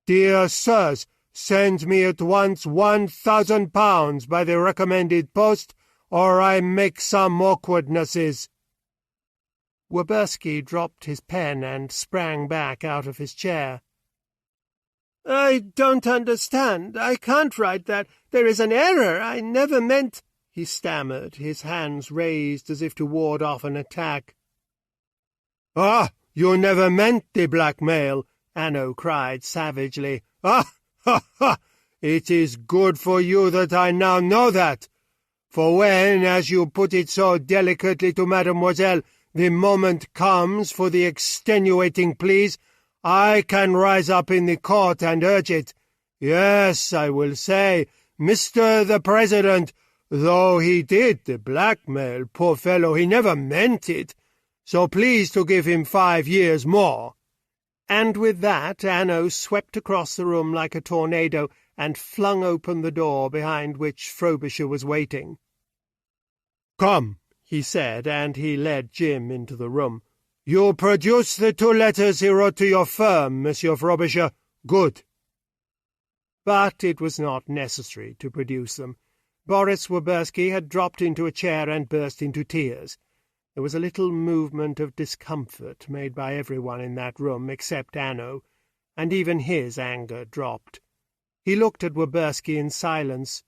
'Dear Sirs, send me at once £1,000 by the recommended post, or I make some awkwardnesses.'" Warburski dropped his pen and sprang back out of his chair. "I don't understand. I can't write that. There is an error. I never meant—" he stammered, his hands raised as if to ward off an attack. "Ah, you never meant the blackmail," Hanaud cried savagely. "Ah, ha, ha! It is good for you that I now know that. For when, as you put it so delicately to mademoiselle, the moment comes for the extenuating pleas, I can rise up in the court and urge it. Yes, I will say, Mr. the President, though he did the blackmail, poor fellow, he never meant it. So please to give him 5 years more." And with that Hanaud swept across the room like a tornado and flung open the door behind which Frobisher was waiting. "Come," he said, and he led Jim into the room. "You produce the 2 letters he wrote to your firm, Monsieur Frobisher. Good." But it was not necessary to produce them. Boris Warburski had dropped into a chair and burst into tears. There was a little movement of discomfort made by everyone in that room except Hanaud, and even his anger dropped. He looked at Werbersky in silence.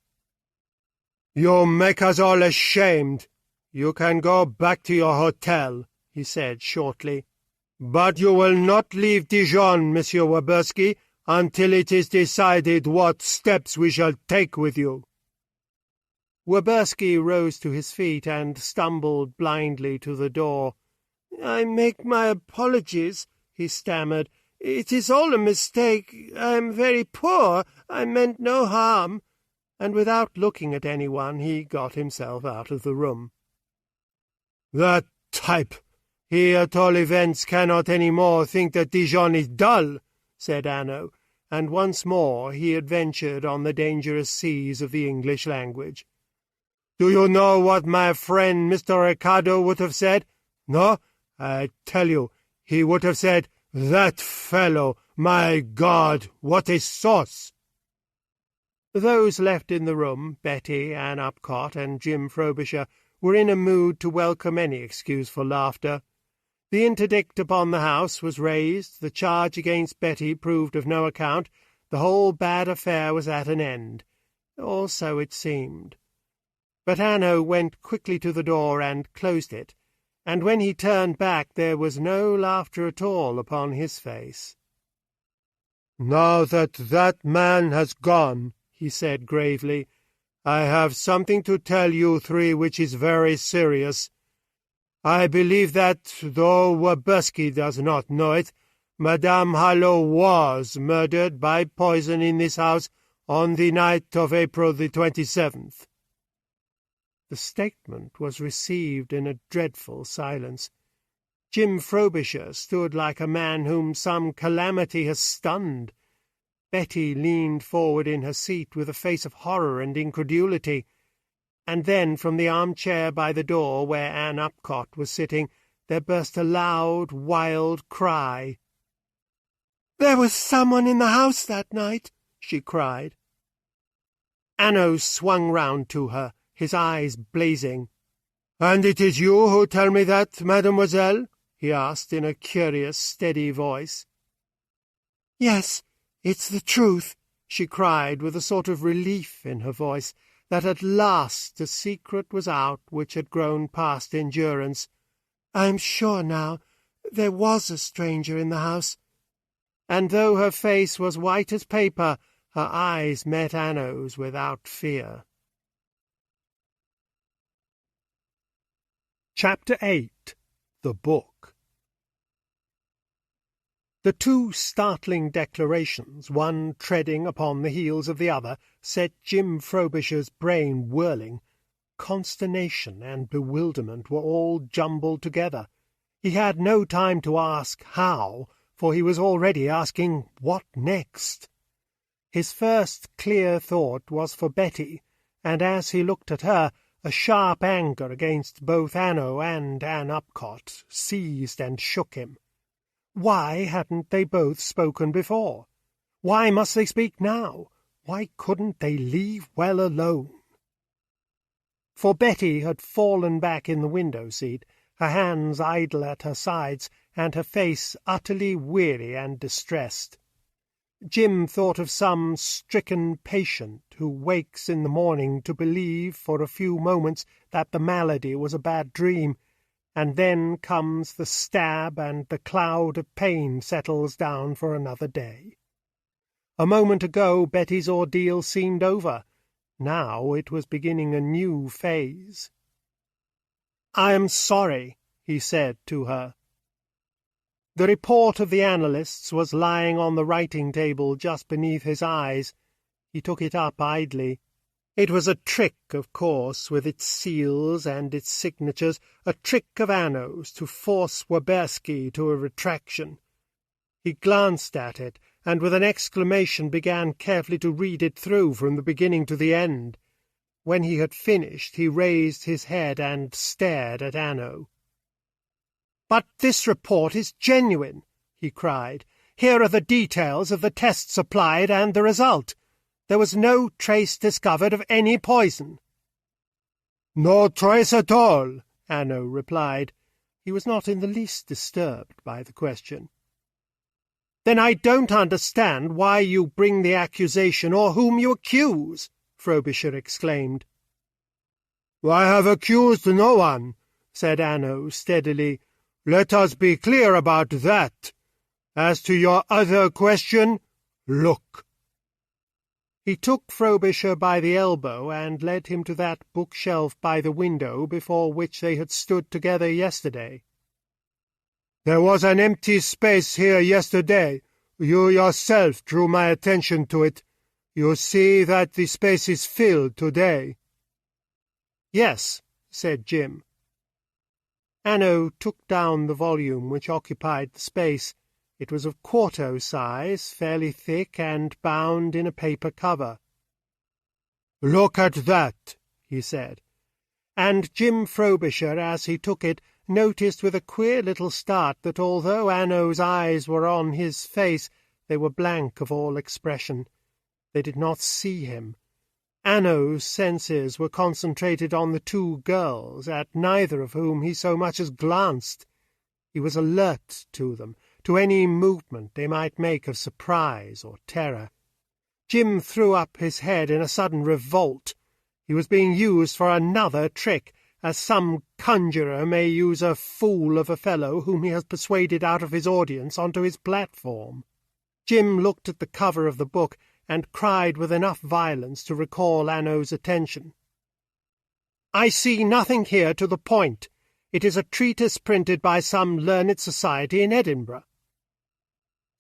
"You make us all ashamed. You can go back to your hotel," he said shortly. "But you will not leave Dijon, Monsieur Werbersky, until it is decided what steps we shall take with you." Werbersky rose to his feet and stumbled blindly to the door. "I make my apologies," he stammered. "It is all a mistake. I am very poor. I meant no harm." And without looking at anyone, he got himself out of the room. "That type! He, at all events, cannot any more think that Dijon is dull," said Hanaud, and once more he adventured on the dangerous seas of the English language. "Do you know what my friend Mr. Ricardo would have said? No? I tell you, he would have said, 'That fellow, my God, what a sauce!'" Those left in the room, Betty, Anne Upcott, and Jim Frobisher, were in a mood to welcome any excuse for laughter. The interdict upon the house was raised, the charge against Betty proved of no account, the whole bad affair was at an end. Or so it seemed. But Hanaud went quickly to the door and closed it, and when he turned back there was no laughter at all upon his face. "Now that man has gone," he said gravely, "I have something to tell you three which is very serious. I believe that, though Werbersky does not know it, Madame Hanaud was murdered by poison in this house on the night of April the 27th. The statement was received in a dreadful silence. Jim Frobisher stood like a man whom some calamity has stunned. Betty leaned forward in her seat with a face of horror and incredulity, and then from the armchair by the door where Anne Upcott was sitting there burst a loud, wild cry. "There was someone in the house that night," she cried. Hanaud swung round to her, his eyes blazing. "And it is you who tell me that, mademoiselle?" he asked in a curious, steady voice. "Yes, it's the truth," she cried with a sort of relief in her voice, that at last a secret was out which had grown past endurance. "I am sure now there was a stranger in the house." And though her face was white as paper, her eyes met Hanaud's without fear. Chapter 8. The Book. The two startling declarations, one treading upon the heels of the other, set Jim Frobisher's brain whirling. Consternation and bewilderment were all jumbled together. He had no time to ask how, for he was already asking what next. His first clear thought was for Betty, and as he looked at her, a sharp anger against both Hanaud and Anne Upcott seized and shook him. Why hadn't they both spoken before? Why must they speak now? Why couldn't they leave well alone? For Betty had fallen back in the window-seat, her hands idle at her sides, and her face utterly weary and distressed. Jim thought of some stricken patient who wakes in the morning to believe for a few moments that the malady was a bad dream, and then comes the stab and the cloud of pain settles down for another day. A moment ago Betty's ordeal seemed over. Now it was beginning a new phase. "I am sorry," he said to her. The report of the analysts was lying on the writing-table just beneath his eyes. He took it up idly. It was a trick, of course, with its seals and its signatures, a trick of Hanaud's to force Werbersky to a retraction. He glanced at it, and with an exclamation began carefully to read it through from the beginning to the end. When he had finished, he raised his head and stared at Hanaud. "But this report is genuine," he cried. "Here are the details of the tests applied and the result. There was no trace discovered of any poison." "No trace at all," Hanaud replied. He was not in the least disturbed by the question. "Then I don't understand why you bring the accusation or whom you accuse," Frobisher exclaimed. "I have accused no one," said Hanaud steadily. "Let us be clear about that. As to your other question, look." He took Frobisher by the elbow and led him to that bookshelf by the window before which they had stood together yesterday. "There was an empty space here yesterday. You yourself drew my attention to it. You see that the space is filled today." "Yes," said Jim. Hanaud took down the volume which occupied the space. It was of quarto size, fairly thick, and bound in a paper cover. "Look at that," he said. And Jim Frobisher, as he took it, noticed with a queer little start that although Hanaud's eyes were on his face, they were blank of all expression. They did not see him. Hanaud's senses were concentrated on the two girls, at neither of whom he so much as glanced. He was alert to them, to any movement they might make of surprise or terror. Jim threw up his head in a sudden revolt. He was being used for another trick, as some conjurer may use a fool of a fellow whom he has persuaded out of his audience onto his platform. Jim looked at the cover of the book and cried with enough violence to recall Hanaud's attention. "I see nothing here to the point. It is a treatise printed by some learned society in Edinburgh."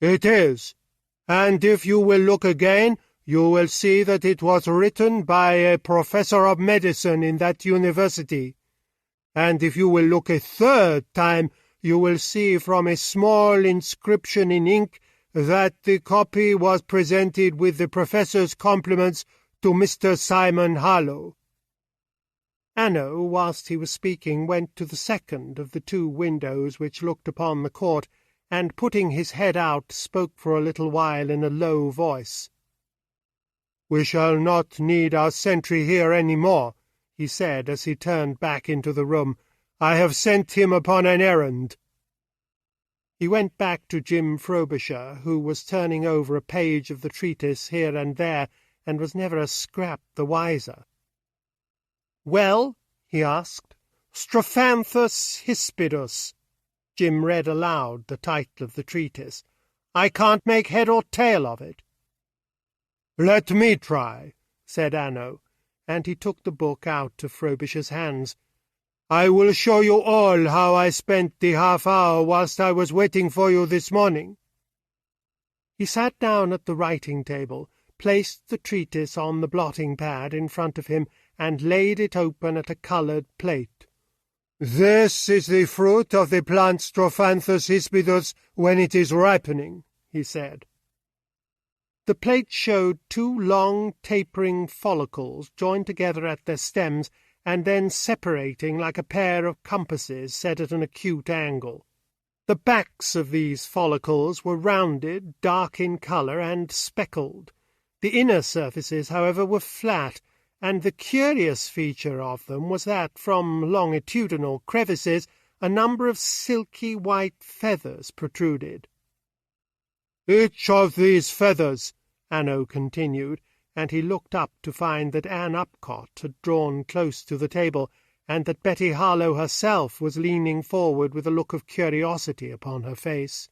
"It is, and if you will look again, you will see that it was written by a professor of medicine in that university. And if you will look a third time, you will see from a small inscription in ink that the copy was presented with the professor's compliments to Mr. Simon Harlow." Hanaud, whilst he was speaking, went to the second of the two windows which looked upon the court, and, putting his head out, spoke for a little while in a low voice. "We shall not need our sentry here any more," he said as he turned back into the room. "I have sent him upon an errand." He went back to Jim Frobisher, who was turning over a page of the treatise here and there, and was never a scrap the wiser. "Well?" he asked. "Strophanthus hispidus." Jim read aloud the title of the treatise. "I can't make head or tail of it." "Let me try," said Hanaud, and he took the book out of Frobisher's hands. "I will show you all how I spent the half-hour whilst I was waiting for you this morning." He sat down at the writing-table, placed the treatise on the blotting-pad in front of him, and laid it open at a coloured plate. "This is the fruit of the plant Strophanthus hispidus when it is ripening," he said. The plate showed two long, tapering follicles joined together at their stems, and then separating like a pair of compasses set at an acute angle. The backs of these follicles were rounded, dark in colour, and speckled. The inner surfaces, however, were flat, and the curious feature of them was that, from longitudinal crevices, a number of silky white feathers protruded. "Each of these feathers," Hanaud continued, and he looked up to find that Anne Upcott had drawn close to the table, and that Betty Harlow herself was leaning forward with a look of curiosity upon her face.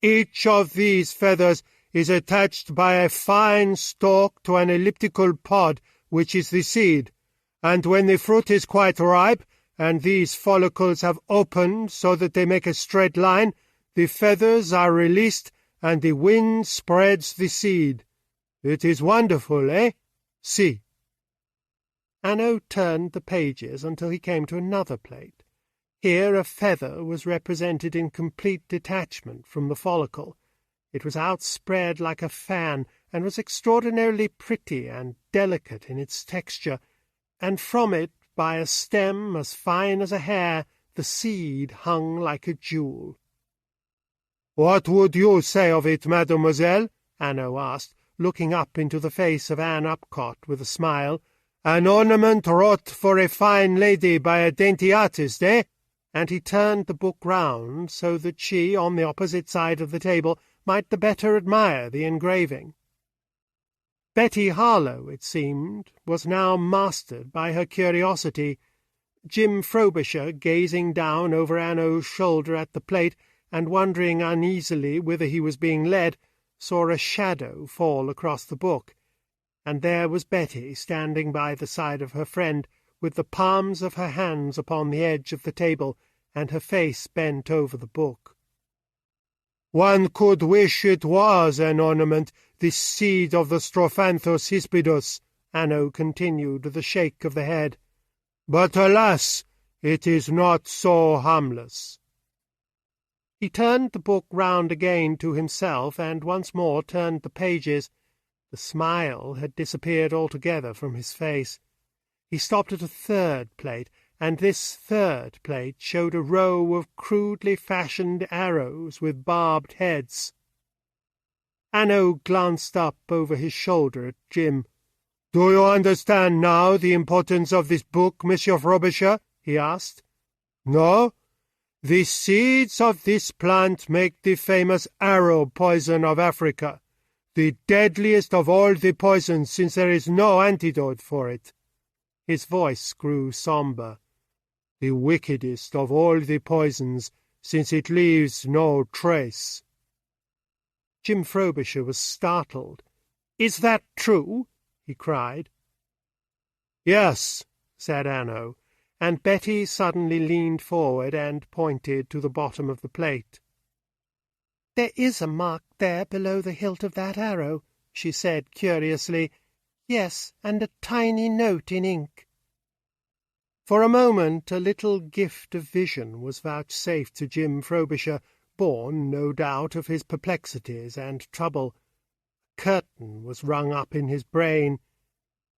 "Each of these feathers is attached by a fine stalk to an elliptical pod, which is the seed, and when the fruit is quite ripe, and these follicles have opened so that they make a straight line, the feathers are released, and the wind spreads the seed. It is wonderful, eh? See." Hanaud turned the pages until he came to another plate. Here a feather was represented in complete detachment from the follicle. It was outspread like a fan, and was extraordinarily pretty and delicate in its texture, and from it, by a stem as fine as a hair, the seed hung like a jewel. "What would you say of it, mademoiselle?" Hanaud asked, looking up into the face of Anne Upcott with a smile. An ornament wrought for a fine lady by a dainty artist, eh?" And he turned the book round so that she, on the opposite side of the table, might the better admire the engraving. Betty Harlow, it seemed, was now mastered by her curiosity. Jim Frobisher, gazing down over Hanaud's shoulder at the plate, and wondering uneasily whither he was being led, saw a shadow fall across the book, and there was Betty standing by the side of her friend, with the palms of her hands upon the edge of the table, and her face bent over the book. "One could wish it was an ornament, this seed of the Strophanthus hispidus," Hanaud continued with a shake of the head. "But alas, it is not so harmless." He turned the book round again to himself, and once more turned the pages. The smile had disappeared altogether from his face. He stopped at a third plate, and this third plate showed a row of crudely fashioned arrows with barbed heads. Hanaud glanced up over his shoulder at Jim. "Do you understand now the importance of this book, Monsieur Frobisher?" he asked. "No? The seeds of this plant make the famous arrow poison of Africa, the deadliest of all the poisons, since there is no antidote for it." His voice grew sombre. "The wickedest of all the poisons, since it leaves no trace." Jim Frobisher was startled. "Is that true?" he cried. "Yes," said Hanaud, and Betty suddenly leaned forward and pointed to the bottom of the plate. "There is a mark there below the hilt of that arrow," she said curiously. "Yes, and a tiny note in ink." For a moment a little gift of vision was vouchsafed to Jim Frobisher, born, no doubt, of his perplexities and trouble. A curtain was rung up in his brain.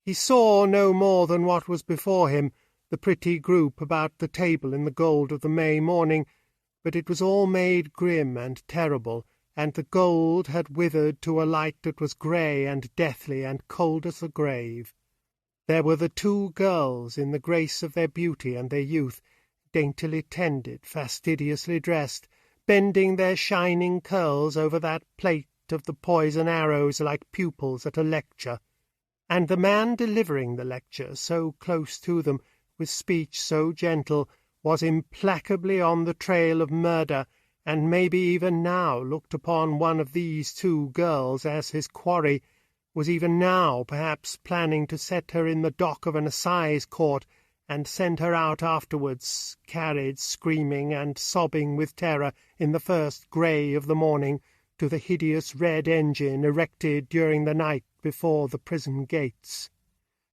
He saw no more than what was before him, the pretty group about the table in the gold of the May morning, but it was all made grim and terrible, and the gold had withered to a light that was grey and deathly and cold as the grave. There were the two girls in the grace of their beauty and their youth, daintily tended, fastidiously dressed, bending their shining curls over that plate of the poison arrows like pupils at a lecture, and the man delivering the lecture, so close to them, with speech so gentle, was implacably on the trail of murder, and maybe even now looked upon one of these two girls as his quarry, was even now perhaps planning to set her in the dock of an assize court, and send her out afterwards, carried, screaming and sobbing with terror, in the first grey of the morning, to the hideous red engine erected during the night before the prison gates.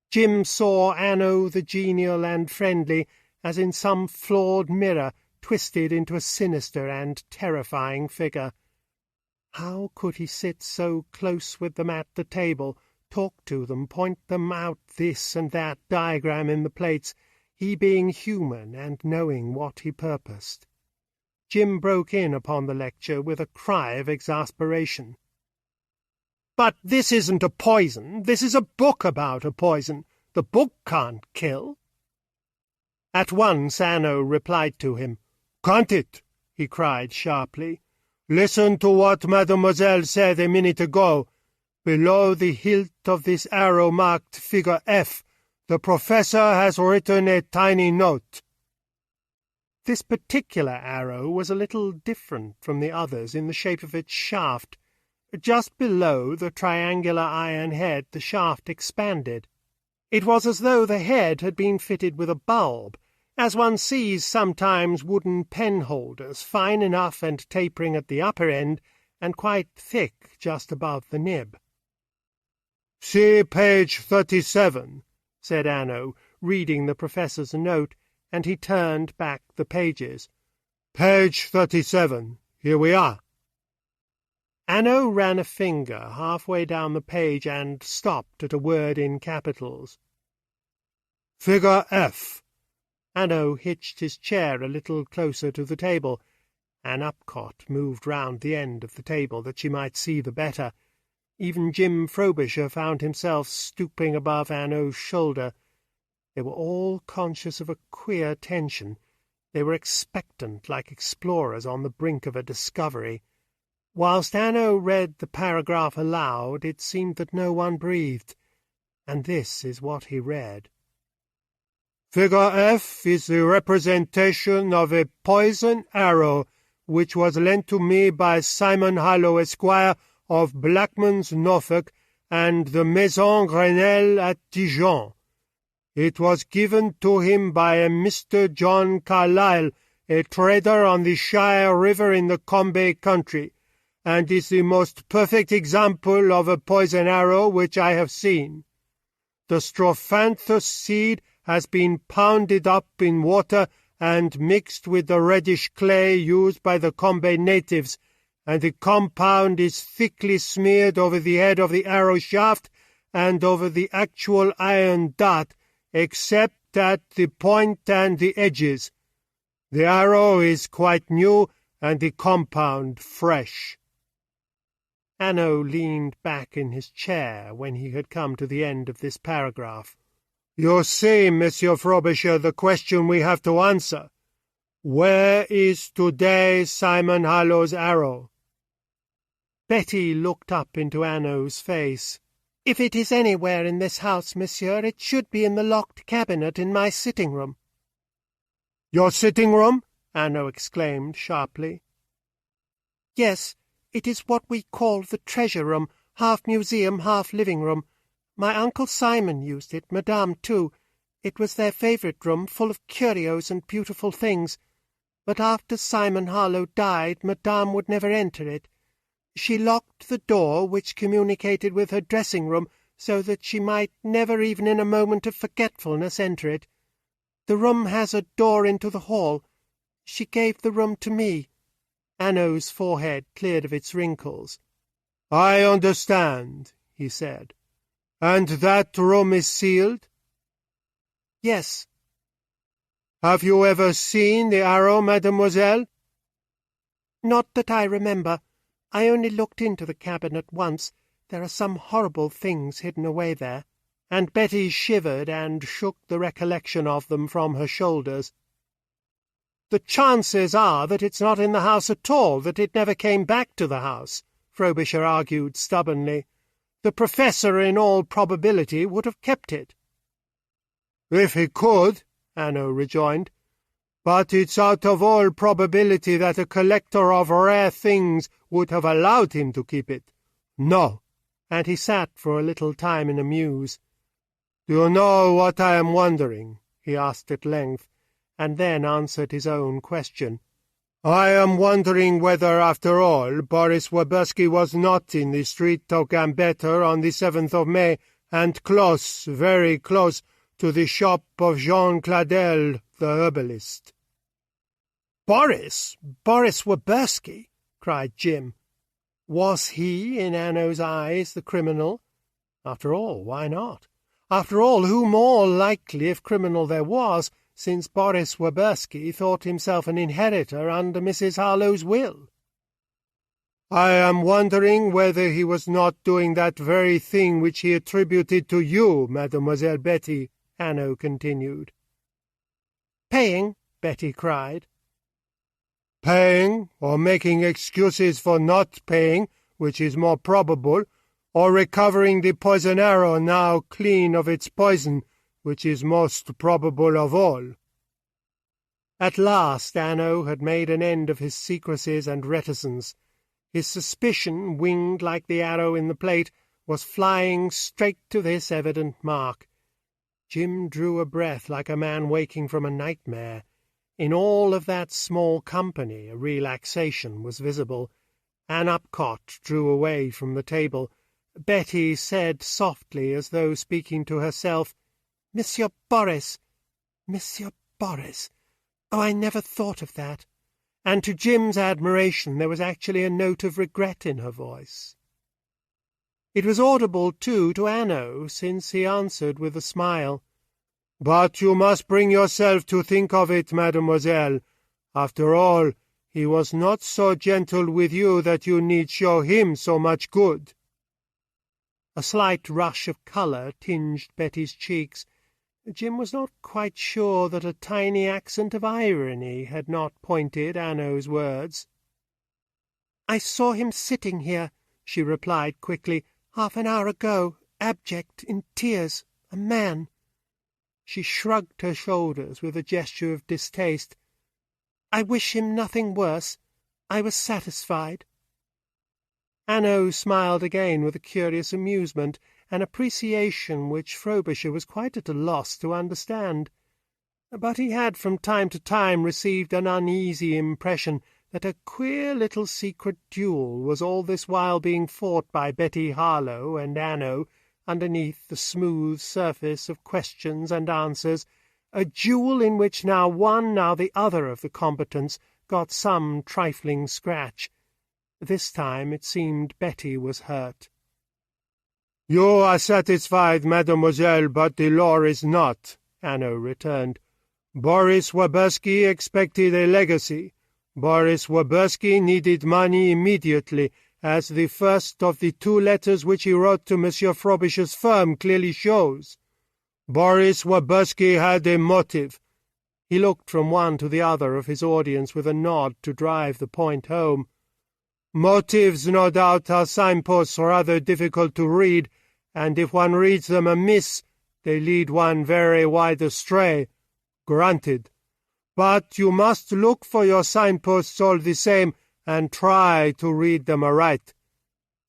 Jim saw Hanaud the genial and friendly, as in some flawed mirror, twisted into a sinister and terrifying figure. How could he sit so close with them at the table, talk to them, point them out this and that diagram in the plates, he being human and knowing what he purposed? Jim broke in upon the lecture with a cry of exasperation. "But this isn't a poison. This is a book about a poison. The book can't kill." At once Hanaud replied to him. "Can't it?" he cried sharply. "Listen to what Mademoiselle said a minute ago. Below the hilt of this arrow marked figure F, the professor has written a tiny note." This particular arrow was a little different from the others in the shape of its shaft. Just below the triangular iron head the shaft expanded. It was as though the head had been fitted with a bulb, as one sees sometimes wooden pen-holders, fine enough and tapering at the upper end, and quite thick just above the nib. "See page 37, said Hanaud, reading the professor's note, and he turned back the pages. "Page 37. Here we are." Hanaud ran a finger halfway down the page and stopped at a word in capitals. "Figure F." Hanaud hitched his chair a little closer to the table. Anne Upcott moved round the end of the table that she might see the better. Even Jim Frobisher found himself stooping above Hanaud's shoulder. They were all conscious of a queer tension. They were expectant, like explorers on the brink of a discovery. Whilst Hanaud read the paragraph aloud, it seemed that no one breathed, and this is what he read. Figure F is the representation of a poison arrow which was lent to me by Simon Hanaud, Esquire, of Blackman's, Norfolk, and the Maison Grenelle at Dijon. It was given to him by a Mr. John Carlyle, a trader on the Shire River in the Combe country, and is the most perfect example of a poison arrow which I have seen. The strophanthus seed has been pounded up in water and mixed with the reddish clay used by the Combe natives, and the compound is thickly smeared over the head of the arrow shaft and over the actual iron dart, except at the point and the edges. The arrow is quite new, and the compound fresh. Hanaud leaned back in his chair when he had come to the end of this paragraph. You see, Monsieur Frobisher, the question we have to answer. Where is today Simon Hanaud's arrow? Betty looked up into Hanaud's face. If it is anywhere in this house, monsieur, it should be in the locked cabinet in my sitting-room. Your sitting-room? Hanaud exclaimed sharply. Yes, it is what we call the treasure-room, half museum, half living-room. My Uncle Simon used it, Madame too. It was their favourite room, full of curios and beautiful things. But after Simon Hanaud died, Madame would never enter it. She locked the door which communicated with her dressing-room so that she might never even in a moment of forgetfulness enter it. The room has a door into the hall. She gave the room to me. Hanaud's forehead cleared of its wrinkles. I understand, he said. And that room is sealed? Yes. Have you ever seen the arrow, mademoiselle? Not that I remember. I only looked into the cabinet once. There are some horrible things hidden away there. And Betty shivered and shook the recollection of them from her shoulders. The chances are that it's not in the house at all, that it never came back to the house, Frobisher argued stubbornly. The professor, in all probability, would have kept it. If he could, Hanaud rejoined. But it's out of all probability that a collector of rare things would have allowed him to keep it. No. And he sat for a little time in a muse. Do you know what I am wondering? He asked at length, and then answered his own question. I am wondering whether, after all, Boris Wabersky was not in the street of Gambetta on the 7th of May, and close, very close, to the shop of Jean Cladel, the herbalist. Boris Wabersky, cried Jim. Was he, in Hanaud's eyes, the criminal? After all, why not? After all, who more likely, if criminal there was, since Boris Wabersky thought himself an inheritor under Mrs. Harlowe's will? I am wondering whether he was not doing that very thing which he attributed to you, Mademoiselle Betty, Hanaud continued. Paying, Betty cried. Paying, or making excuses for not paying, which is more probable, or recovering the poison arrow now clean of its poison, which is most probable of all. At last Hanaud had made an end of his secrecies and reticence. His suspicion, winged like the arrow in the plate, was flying straight to this evident mark. Jim drew a breath like a man waking from a nightmare. In all of that small company a relaxation was visible. Anne Upcott drew away from the table. Betty said softly, as though speaking to herself, Monsieur Boris. Oh, I never thought of that. And to Jim's admiration there was actually a note of regret in her voice. It was audible, too, to Hanaud, since he answered with a smile. But you must bring yourself to think of it, mademoiselle. After all, he was not so gentle with you that you need show him so much good. A slight rush of colour tinged Betty's cheeks, Jim was not quite sure that a tiny accent of irony had not pointed Hanaud's words. "I saw him sitting here," she replied quickly, "half an hour ago, abject, in tears, a man." She shrugged her shoulders with a gesture of distaste. "I wish him nothing worse. I was satisfied." Hanaud smiled again with a curious amusement, an appreciation which Frobisher was quite at a loss to understand. But he had from time to time received an uneasy impression that a queer little secret duel was all this while being fought by Betty Harlow and Hanaud underneath the smooth surface of questions and answers, a duel in which now one, now the other of the combatants got some trifling scratch. This time it seemed Betty was hurt. "You are satisfied, mademoiselle, but the law is not," Hanaud returned. "Boris Wabersky expected a legacy. Boris Wabersky needed money immediately, as the first of the 2 letters which he wrote to Monsieur Frobisher's firm clearly shows. Boris Wabersky had a motive." He looked from one to the other of his audience with a nod to drive the point home. "Motives, no doubt, are signposts rather difficult to read, and if one reads them amiss, they lead one very wide astray. Granted. But you must look for your signposts all the same, and try to read them aright.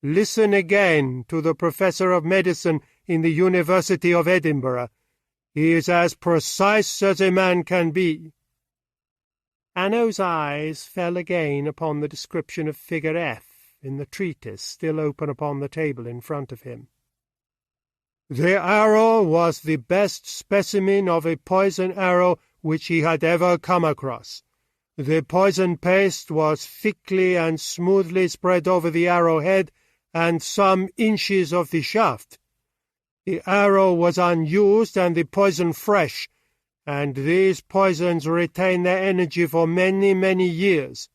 Listen again to the professor of medicine in the University of Edinburgh. He is as precise as a man can be." Hanaud's eyes fell again upon the description of figure F in the treatise still open upon the table in front of him. "The arrow was the best specimen of a poison arrow which he had ever come across. The poison paste was thickly and smoothly spread over the arrowhead and some inches of the shaft. The arrow was unused and the poison fresh, and these poisons retain their energy for many, many years.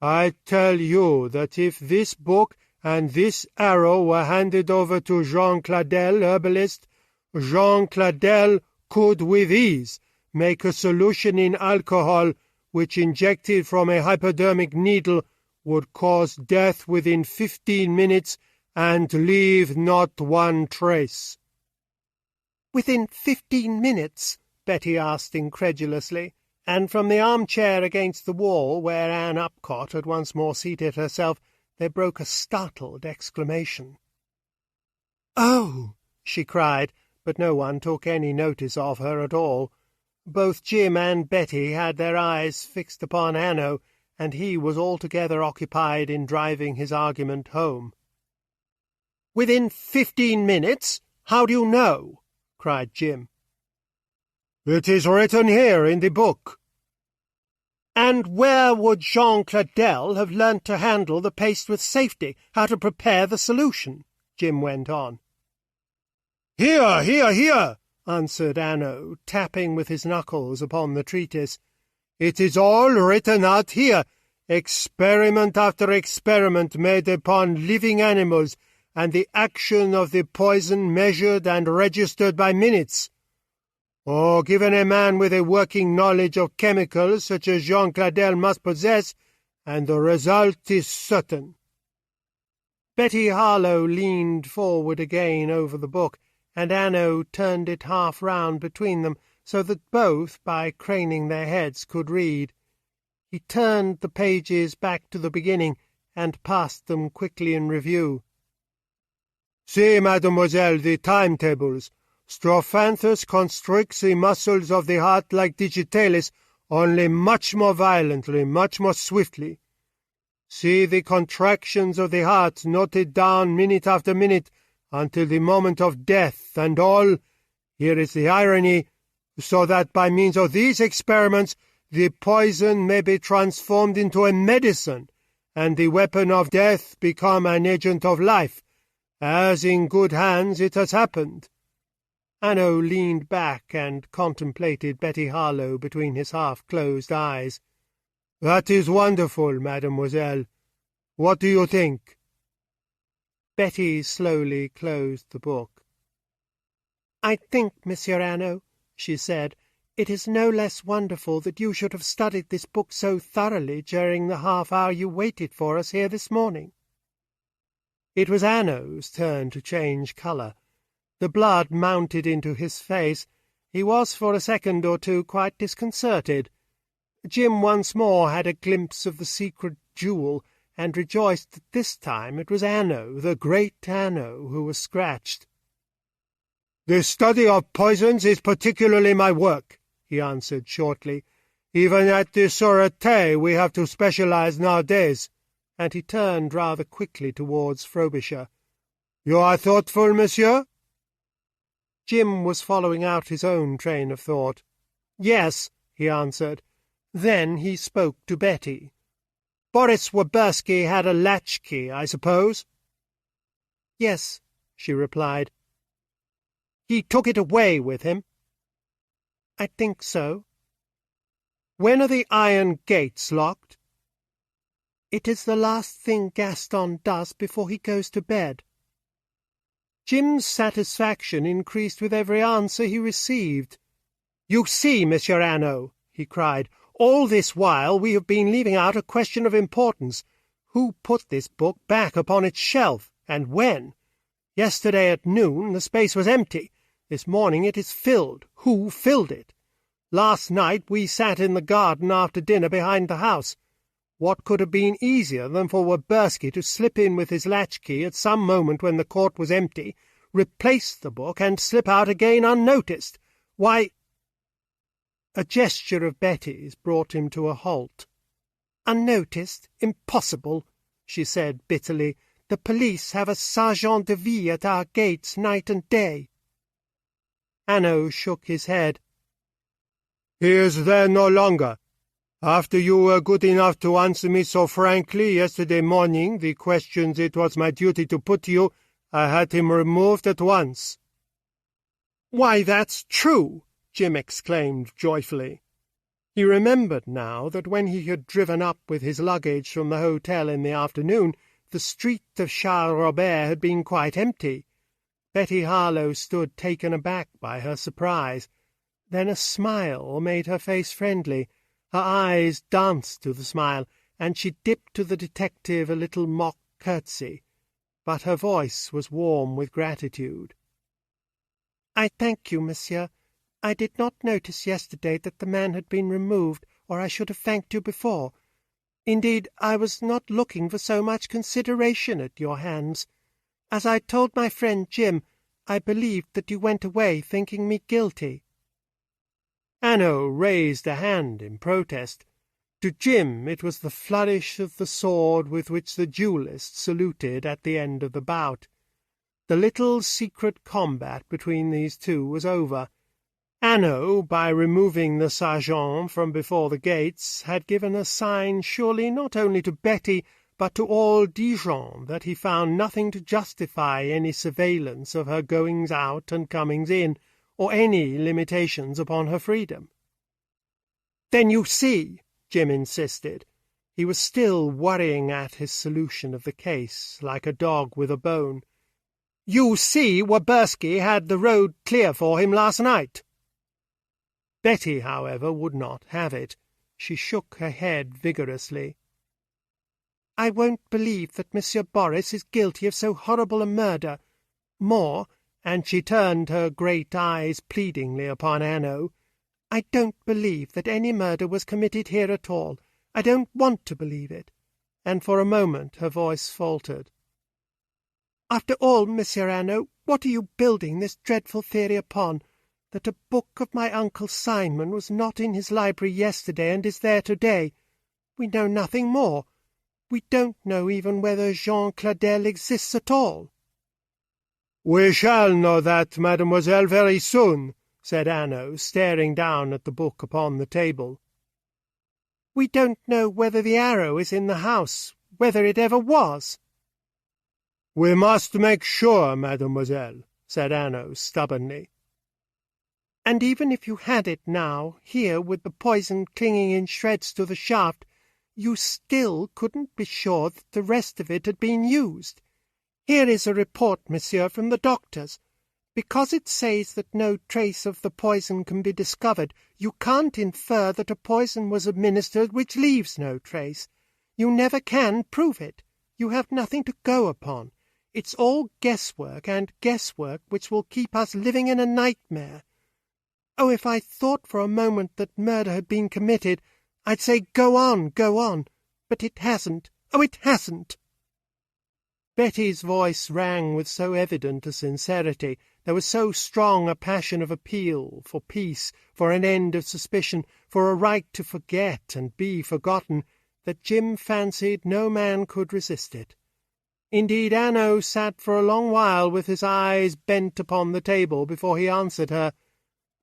I tell you that if this book and this arrow were handed over to Jean Cladel, herbalist, Jean Cladel could with ease make a solution in alcohol which, injected from a hypodermic needle, would cause death within 15 minutes and leave not one trace." "Within 15 minutes?" Betty asked incredulously, and from the armchair against the wall, where Anne Upcott had once more seated herself, there broke a startled exclamation. "Oh!" she cried, but no one took any notice of her at all. Both Jim and Betty had their eyes fixed upon Hanaud, and he was altogether occupied in driving his argument home. "Within 15 minutes? How do you know?" cried Jim. "It is written here in the book." "And where would Jean Cladel have learnt to handle the paste with safety, how to prepare the solution?" Jim went on. "Here, here, here!" answered Hanaud, tapping with his knuckles upon the treatise. "It is all written out here, experiment after experiment made upon living animals, and the action of the poison measured and registered by minutes. Oh, given a man with a working knowledge of chemicals such as Jean Cladel must possess, and the result is certain." Betty Harlow leaned forward again over the book, and Hanaud turned it half round between them, so that both, by craning their heads, could read. He turned the pages back to the beginning, and passed them quickly in review. "See, mademoiselle, the timetables. Strophanthus constricts the muscles of the heart like digitalis, only much more violently, much more swiftly. See the contractions of the heart noted down minute after minute until the moment of death, and all, here is the irony, so that by means of these experiments the poison may be transformed into a medicine, and the weapon of death become an agent of life, as in good hands it has happened." Hanaud leaned back and contemplated Betty Harlow between his half-closed eyes. "That is wonderful, mademoiselle. What do you think?" Betty slowly closed the book. "I think, Monsieur Hanaud," she said, "it is no less wonderful that you should have studied this book so thoroughly during the half-hour you waited for us here this morning." It was Hanaud's turn to change colour. The blood mounted into his face. He was for a second or two quite disconcerted. Jim once more had a glimpse of the secret jewel, and rejoiced that this time it was Hanaud, the great Hanaud, who was scratched. "The study of poisons is particularly my work," he answered shortly. "Even at the Sûreté we have to specialize nowadays." And he turned rather quickly towards Frobisher. "You are thoughtful, monsieur?" Jim was following out his own train of thought. "Yes," he answered. Then he spoke to Betty. "Boris Swiderski had a latchkey, I suppose?" "Yes," she replied. "He took it away with him?" "I think so." "When are the iron gates locked?" "It is the last thing Gaston does before he goes to bed." Jim's satisfaction increased with every answer he received. "You see, Monsieur Hanaud," he cried, "all this while we have been leaving out a question of importance. Who put this book back upon its shelf, and when? Yesterday at noon the space was empty. This morning it is filled. Who filled it? Last night we sat in the garden after dinner behind the house. What could have been easier than for Swiderski to slip in with his latchkey at some moment when the court was empty, replace the book, and slip out again unnoticed? Why—" A gesture of Betty's brought him to a halt. "Unnoticed? Impossible," she said bitterly. "The police have a sergeant de ville at our gates night and day." Hanaud shook his head. "He is there no longer. After you were good enough to answer me so frankly yesterday morning the questions it was my duty to put to you, I had him removed at once." "Why, that's true!" Jim exclaimed joyfully. He remembered now that when he had driven up with his luggage from the hotel in the afternoon, the street of Charles Robert had been quite empty. Betty Harlow stood taken aback by her surprise. Then a smile made her face friendly. Her eyes danced to the smile, and she dipped to the detective a little mock curtsy, but her voice was warm with gratitude. "I thank you, monsieur. I did not notice yesterday that the man had been removed, or I should have thanked you before. Indeed, I was not looking for so much consideration at your hands. As I told my friend Jim, I believed that you went away thinking me guilty." Hanaud raised a hand in protest. To Jim it was the flourish of the sword with which the duellist saluted at the end of the bout. The little secret combat between these two was over. Hanaud, by removing the sergeant from before the gates, had given a sign surely not only to Betty, but to all Dijon, that he found nothing to justify any surveillance of her goings out and comings in, or any limitations upon her freedom. "Then you see," Jim insisted. He was still worrying at his solution of the case, like a dog with a bone. "You see Swiderski had the road clear for him last night." Betty, however, would not have it. She shook her head vigorously. "I won't believe that Monsieur Boris is guilty of so horrible a murder. More," and she turned her great eyes pleadingly upon Hanaud, "I don't believe that any murder was committed here at all. I don't want to believe it." And for a moment her voice faltered. "After all, Monsieur Hanaud, what are you building this dreadful theory upon? That a book of my Uncle Simon was not in his library yesterday and is there today. We know nothing more. We don't know even whether Jean Claudel exists at all." "We shall know that, mademoiselle, very soon," said Hanaud, staring down at the book upon the table. "We don't know whether the arrow is in the house, whether it ever was." "We must make sure, mademoiselle," said Hanaud stubbornly. "And even if you had it now, here, with the poison clinging in shreds to the shaft, you still couldn't be sure that the rest of it had been used. Here is a report, monsieur, from the doctors. Because it says that no trace of the poison can be discovered, you can't infer that a poison was administered which leaves no trace. You never can prove it. You have nothing to go upon. It's all guesswork, and guesswork which will keep us living in a nightmare. Oh, if I thought for a moment that murder had been committed, I'd say, go on, but it hasn't. Oh, it hasn't. Betty's voice rang with so evident a sincerity, there was so strong a passion of appeal for peace, for an end of suspicion, for a right to forget and be forgotten, that Jim fancied no man could resist it. Indeed, Hanaud sat for a long while with his eyes bent upon the table before he answered her.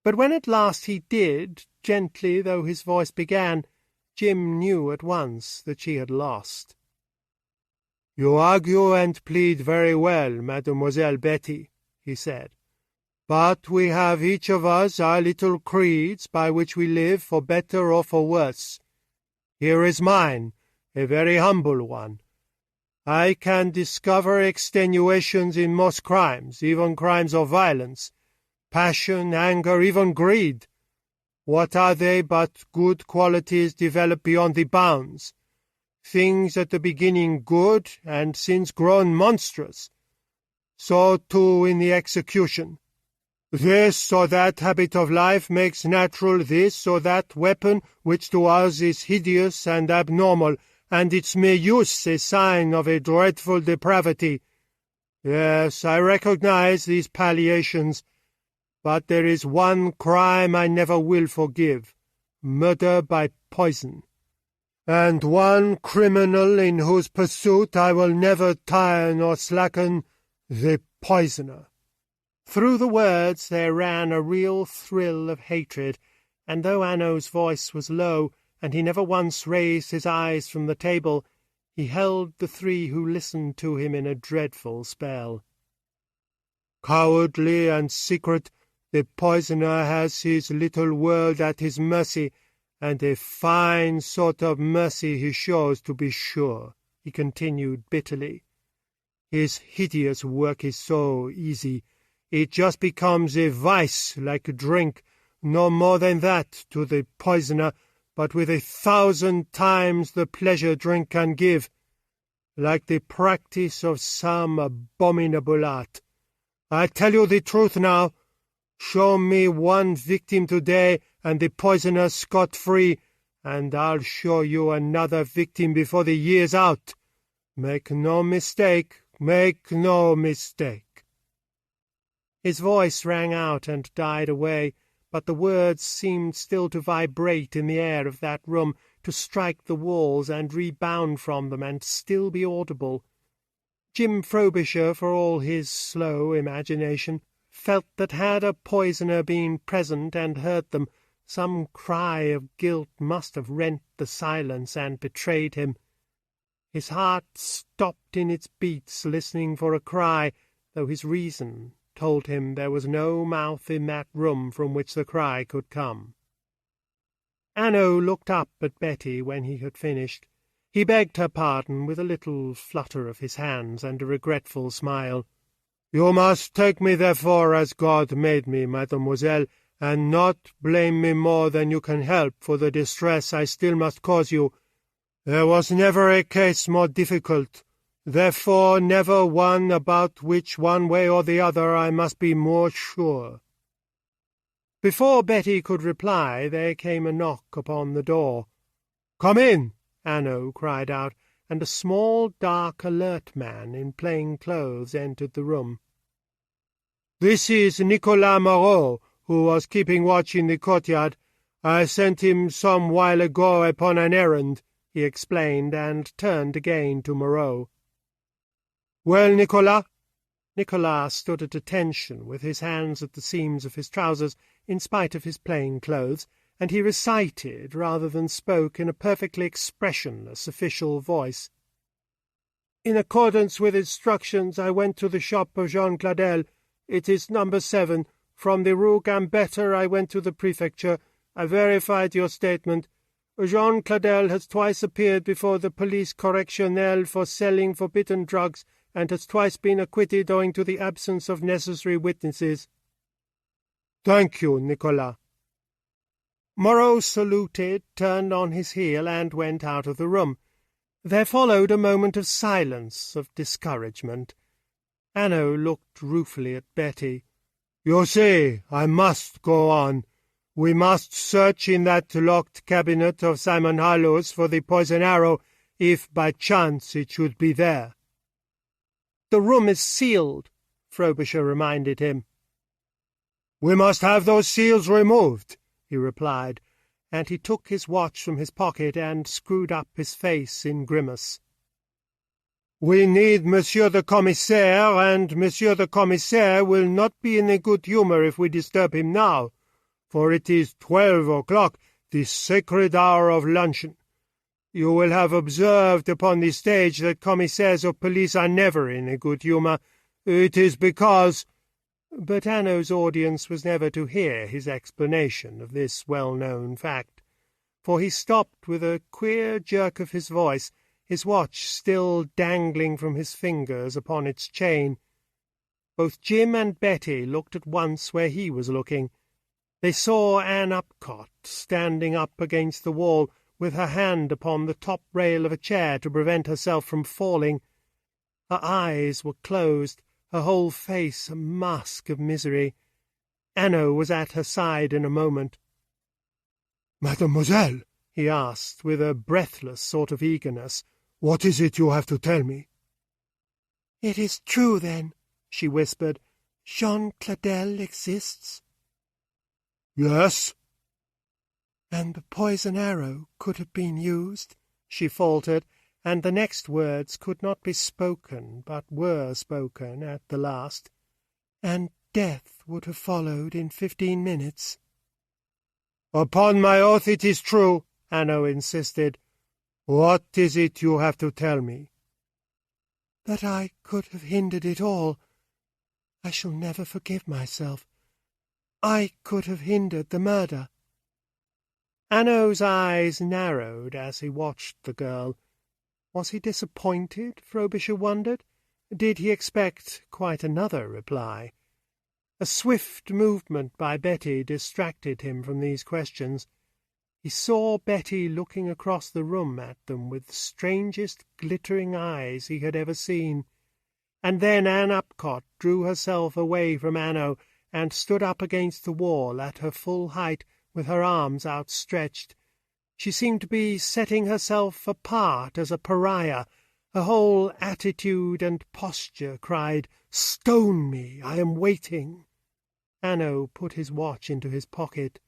But when at last he did, gently though his voice began, Jim knew at once that she had lost. "You argue and plead very well, Mademoiselle Betty," he said. "But we have each of us our little creeds by which we live for better or for worse. Here is mine, a very humble one. I can discover extenuations in most crimes, even crimes of violence, passion, anger, even greed. What are they but good qualities developed beyond the bounds? Things at the beginning good, and since grown monstrous. So, too, in the execution. This or that habit of life makes natural this or that weapon which to us is hideous and abnormal, and its mere use a sign of a dreadful depravity. Yes, I recognize these palliations, but there is one crime I never will forgive, murder by poison, and one criminal in whose pursuit I will never tire nor slacken, the poisoner." Through the words there ran a real thrill of hatred, and though Hanaud's voice was low, and he never once raised his eyes from the table, he held the three who listened to him in a dreadful spell. "Cowardly and secret, the poisoner has his little world at his mercy, and a fine sort of mercy he shows, to be sure," he continued bitterly. "His hideous work is so easy. It just becomes a vice, like drink, no more than that, to the poisoner, but with 1,000 times the pleasure drink can give, like the practice of some abominable art. I tell you the truth now. Show me one victim today, and the poisoner scot-free, and I'll show you another victim before the year's out. Make no mistake, make no mistake." His voice rang out and died away, but the words seemed still to vibrate in the air of that room, to strike the walls and rebound from them, and still be audible. Jim Frobisher, for all his slow imagination, felt that had a poisoner been present and heard them, some cry of guilt must have rent the silence and betrayed him. His heart stopped in its beats, listening for a cry, though his reason told him there was no mouth in that room from which the cry could come. Hanaud looked up at Betty when he had finished. He begged her pardon with a little flutter of his hands and a regretful smile. "You must take me, therefore, as God made me, mademoiselle, and not blame me more than you can help for the distress I still must cause you. There was never a case more difficult. Therefore never one about which one way or the other I must be more sure." Before Betty could reply, there came a knock upon the door. "Come in!" Hanaud cried out, and a small, dark, alert man in plain clothes entered the room. "This is Nicolas Moreau, who was keeping watch in the courtyard. I sent him some while ago upon an errand," he explained, and turned again to Moreau. "Well, Nicolas?" Nicolas stood at attention, with his hands at the seams of his trousers, in spite of his plain clothes, and he recited rather than spoke in a perfectly expressionless official voice. "In accordance with instructions, I went to the shop of Jean Cladel. It is number 7. From the Rue Gambetta I went to the prefecture. I verified your statement. Jean Cladel has twice appeared before the police correctionnelle for selling forbidden drugs, and has twice been acquitted owing to the absence of necessary witnesses." "Thank you, Nicolas." Moreau saluted, turned on his heel, and went out of the room. There followed a moment of silence, of discouragement. Hanaud looked ruefully at Betty. "You see, I must go on. We must search in that locked cabinet of Simon Harlow's for the poison arrow, if by chance it should be there." "The room is sealed," Frobisher reminded him. "We must have those seals removed," he replied, and he took his watch from his pocket and screwed up his face in grimace. "We need Monsieur the Commissaire, and Monsieur the Commissaire will not be in a good humour if we disturb him now, for it is 12 o'clock, the sacred hour of luncheon. You will have observed upon the stage that commissaires of police are never in a good humour. It is because—" But Hanaud's audience was never to hear his explanation of this well-known fact, for he stopped with a queer jerk of his voice, his watch still dangling from his fingers upon its chain. Both Jim and Betty looked at once where he was looking. They saw Anne Upcott standing up against the wall, with her hand upon the top rail of a chair to prevent herself from falling. Her eyes were closed, her whole face a mask of misery. Hanaud was at her side in a moment. "Mademoiselle," he asked, with a breathless sort of eagerness, "what is it you have to tell me?" "It is true, then," she whispered. "Jean Cladel exists?" "Yes." "And the poison arrow could have been used," she faltered, and the next words could not be spoken, but were spoken at the last. "And death would have followed in 15 minutes." "Upon my oath it is true," Hanaud insisted. "What is it you have to tell me?" "That I could have hindered it all. I shall never forgive myself. I could have hindered the murder." Hanaud's eyes narrowed as he watched the girl. Was he disappointed, Frobisher wondered? Did he expect quite another reply? A swift movement by Betty distracted him from these questions. He saw Betty looking across the room at them with the strangest glittering eyes he had ever seen. And then Anne Upcott drew herself away from Hanaud and stood up against the wall at her full height, with her arms outstretched. She seemed to be setting herself apart as a pariah. Her whole attitude and posture cried, "Stone me, I am waiting." Hanaud put his watch into his pocket.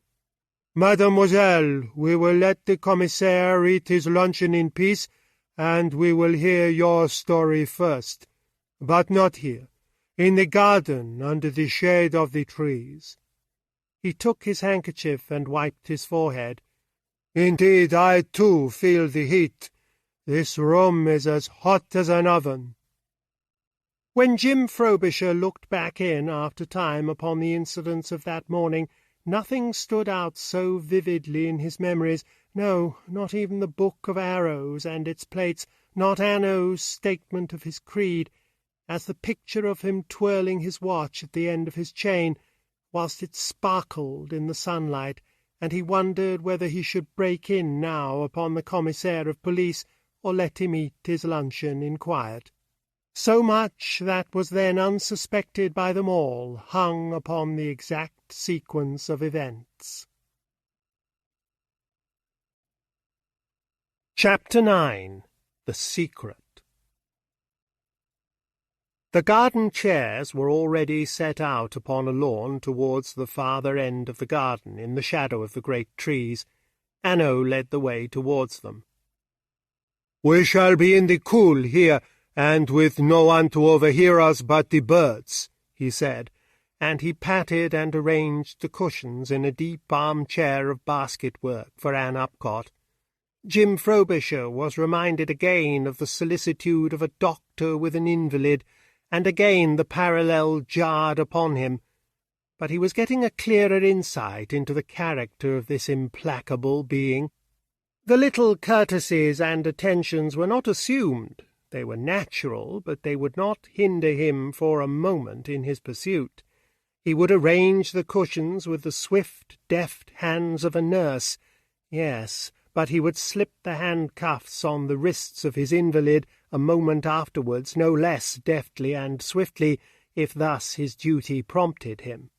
"Mademoiselle, we will let the commissaire eat his luncheon in peace, and we will hear your story first. But not here. In the garden, under the shade of the trees." He took his handkerchief and wiped his forehead. "Indeed, I too feel the heat. This room is as hot as an oven." When Jim Frobisher looked back in after time upon the incidents of that morning, nothing stood out so vividly in his memories, no, not even the book of arrows and its plates, not Hanaud's statement of his creed, as the picture of him twirling his watch at the end of his chain, whilst it sparkled in the sunlight, and he wondered whether he should break in now upon the commissaire of police, or let him eat his luncheon in quiet. So much that was then unsuspected by them all hung upon the exact sequence of events. Chapter 9. The Secret. The garden chairs were already set out upon a lawn towards the farther end of the garden, in the shadow of the great trees. Hanaud led the way towards them. "We shall be in the cool here, and with no one to overhear us but the birds," he said, and he patted and arranged the cushions in a deep arm-chair of basket-work for Anne Upcott. Jim Frobisher was reminded again of the solicitude of a doctor with an invalid, and again the parallel jarred upon him. But he was getting a clearer insight into the character of this implacable being. The little courtesies and attentions were not assumed. They were natural, but they would not hinder him for a moment in his pursuit. He would arrange the cushions with the swift, deft hands of a nurse. Yes, but he would slip the handcuffs on the wrists of his invalid a moment afterwards, no less deftly and swiftly, if thus his duty prompted him.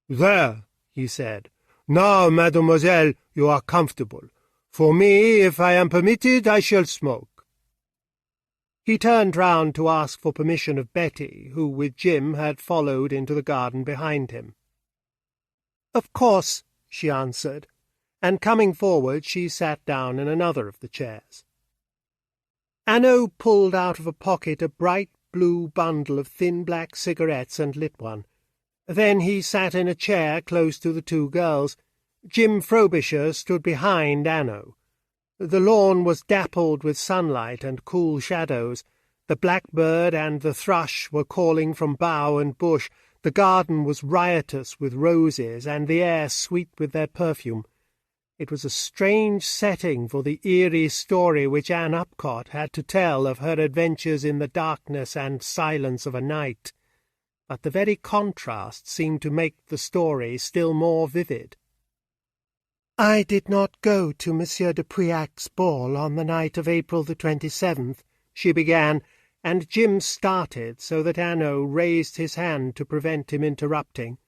"There," he said. "Now, mademoiselle, you are comfortable. For me, if I am permitted, I shall smoke." He turned round to ask for permission of Betty, who with Jim had followed into the garden behind him. "Of course," she answered, and coming forward she sat down in another of the chairs. Hanaud pulled out of a pocket a bright blue bundle of thin black cigarettes and lit one. Then he sat in a chair close to the two girls. Jim Frobisher stood behind Hanaud. The lawn was dappled with sunlight and cool shadows. The blackbird and the thrush were calling from bough and bush. The garden was riotous with roses, and the air sweet with their perfume. It was a strange setting for the eerie story which Anne Upcott had to tell of her adventures in the darkness and silence of a night. But the very contrast seemed to make the story still more vivid. "I did not go to Monsieur de Pouillac's ball on the night of April the 27th, she began, and Jim started so that Hanaud raised his hand to prevent him interrupting.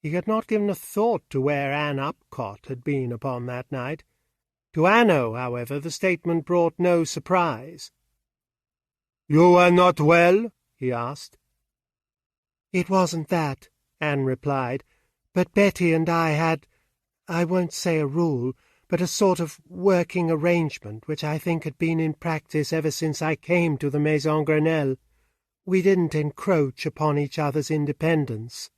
He had not given a thought to where Anne Upcott had been upon that night. To Hanaud, however, the statement brought no surprise. "You were not well?" he asked. "It wasn't that," Anne replied, "but Betty and I had, I won't say a rule, but a sort of working arrangement which I think had been in practice ever since I came to the Maison Grenelle. We didn't encroach upon each other's independence."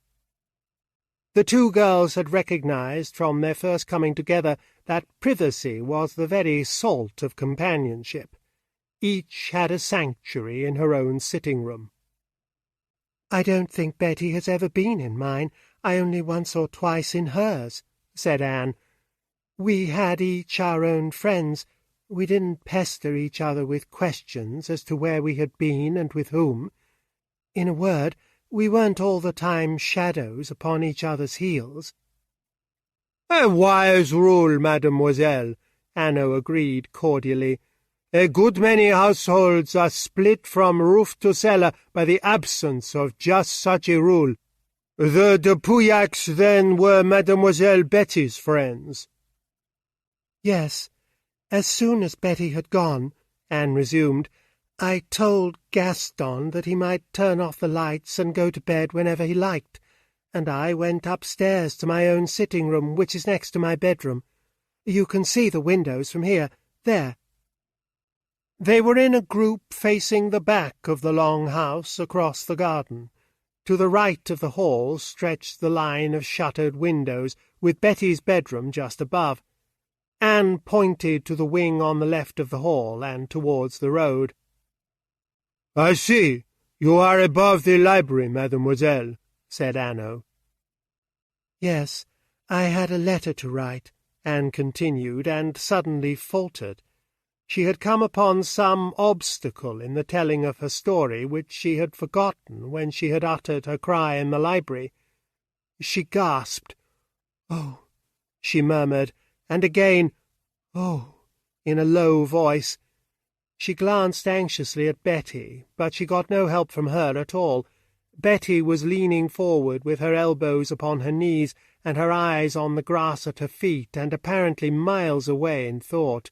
The two girls had recognized from their first coming together that privacy was the very salt of companionship. Each had a sanctuary in her own sitting-room. "I don't think Betty has ever been in mine. I only once or twice in hers," said Anne. "We had each our own friends. We didn't pester each other with questions as to where we had been and with whom. In a word, we weren't all the time shadows upon each other's heels." "A wise rule, mademoiselle," Hanaud agreed cordially. "A good many households are split from roof to cellar by the absence of just such a rule. The de Pouillacs, then, were Mademoiselle Betty's friends." "Yes. As soon as Betty had gone," Anne resumed, "I told Gaston that he might turn off the lights and go to bed whenever he liked, and I went upstairs to my own sitting-room, which is next to my bedroom. You can see the windows from here. There." They were in a group facing the back of the long house across the garden. To the right of the hall stretched the line of shuttered windows, with Betty's bedroom just above. Anne pointed to the wing on the left of the hall and towards the road. "I see. You are above the library, mademoiselle," said Hanaud. "Yes, I had a letter to write," Anne continued, and suddenly faltered. She had come upon some obstacle in the telling of her story which she had forgotten when she had uttered her cry in the library. She gasped. "Oh," she murmured, and again, "Oh," in a low voice. She glanced anxiously at Betty, but she got no help from her at all. Betty was leaning forward with her elbows upon her knees and her eyes on the grass at her feet, and apparently miles away in thought.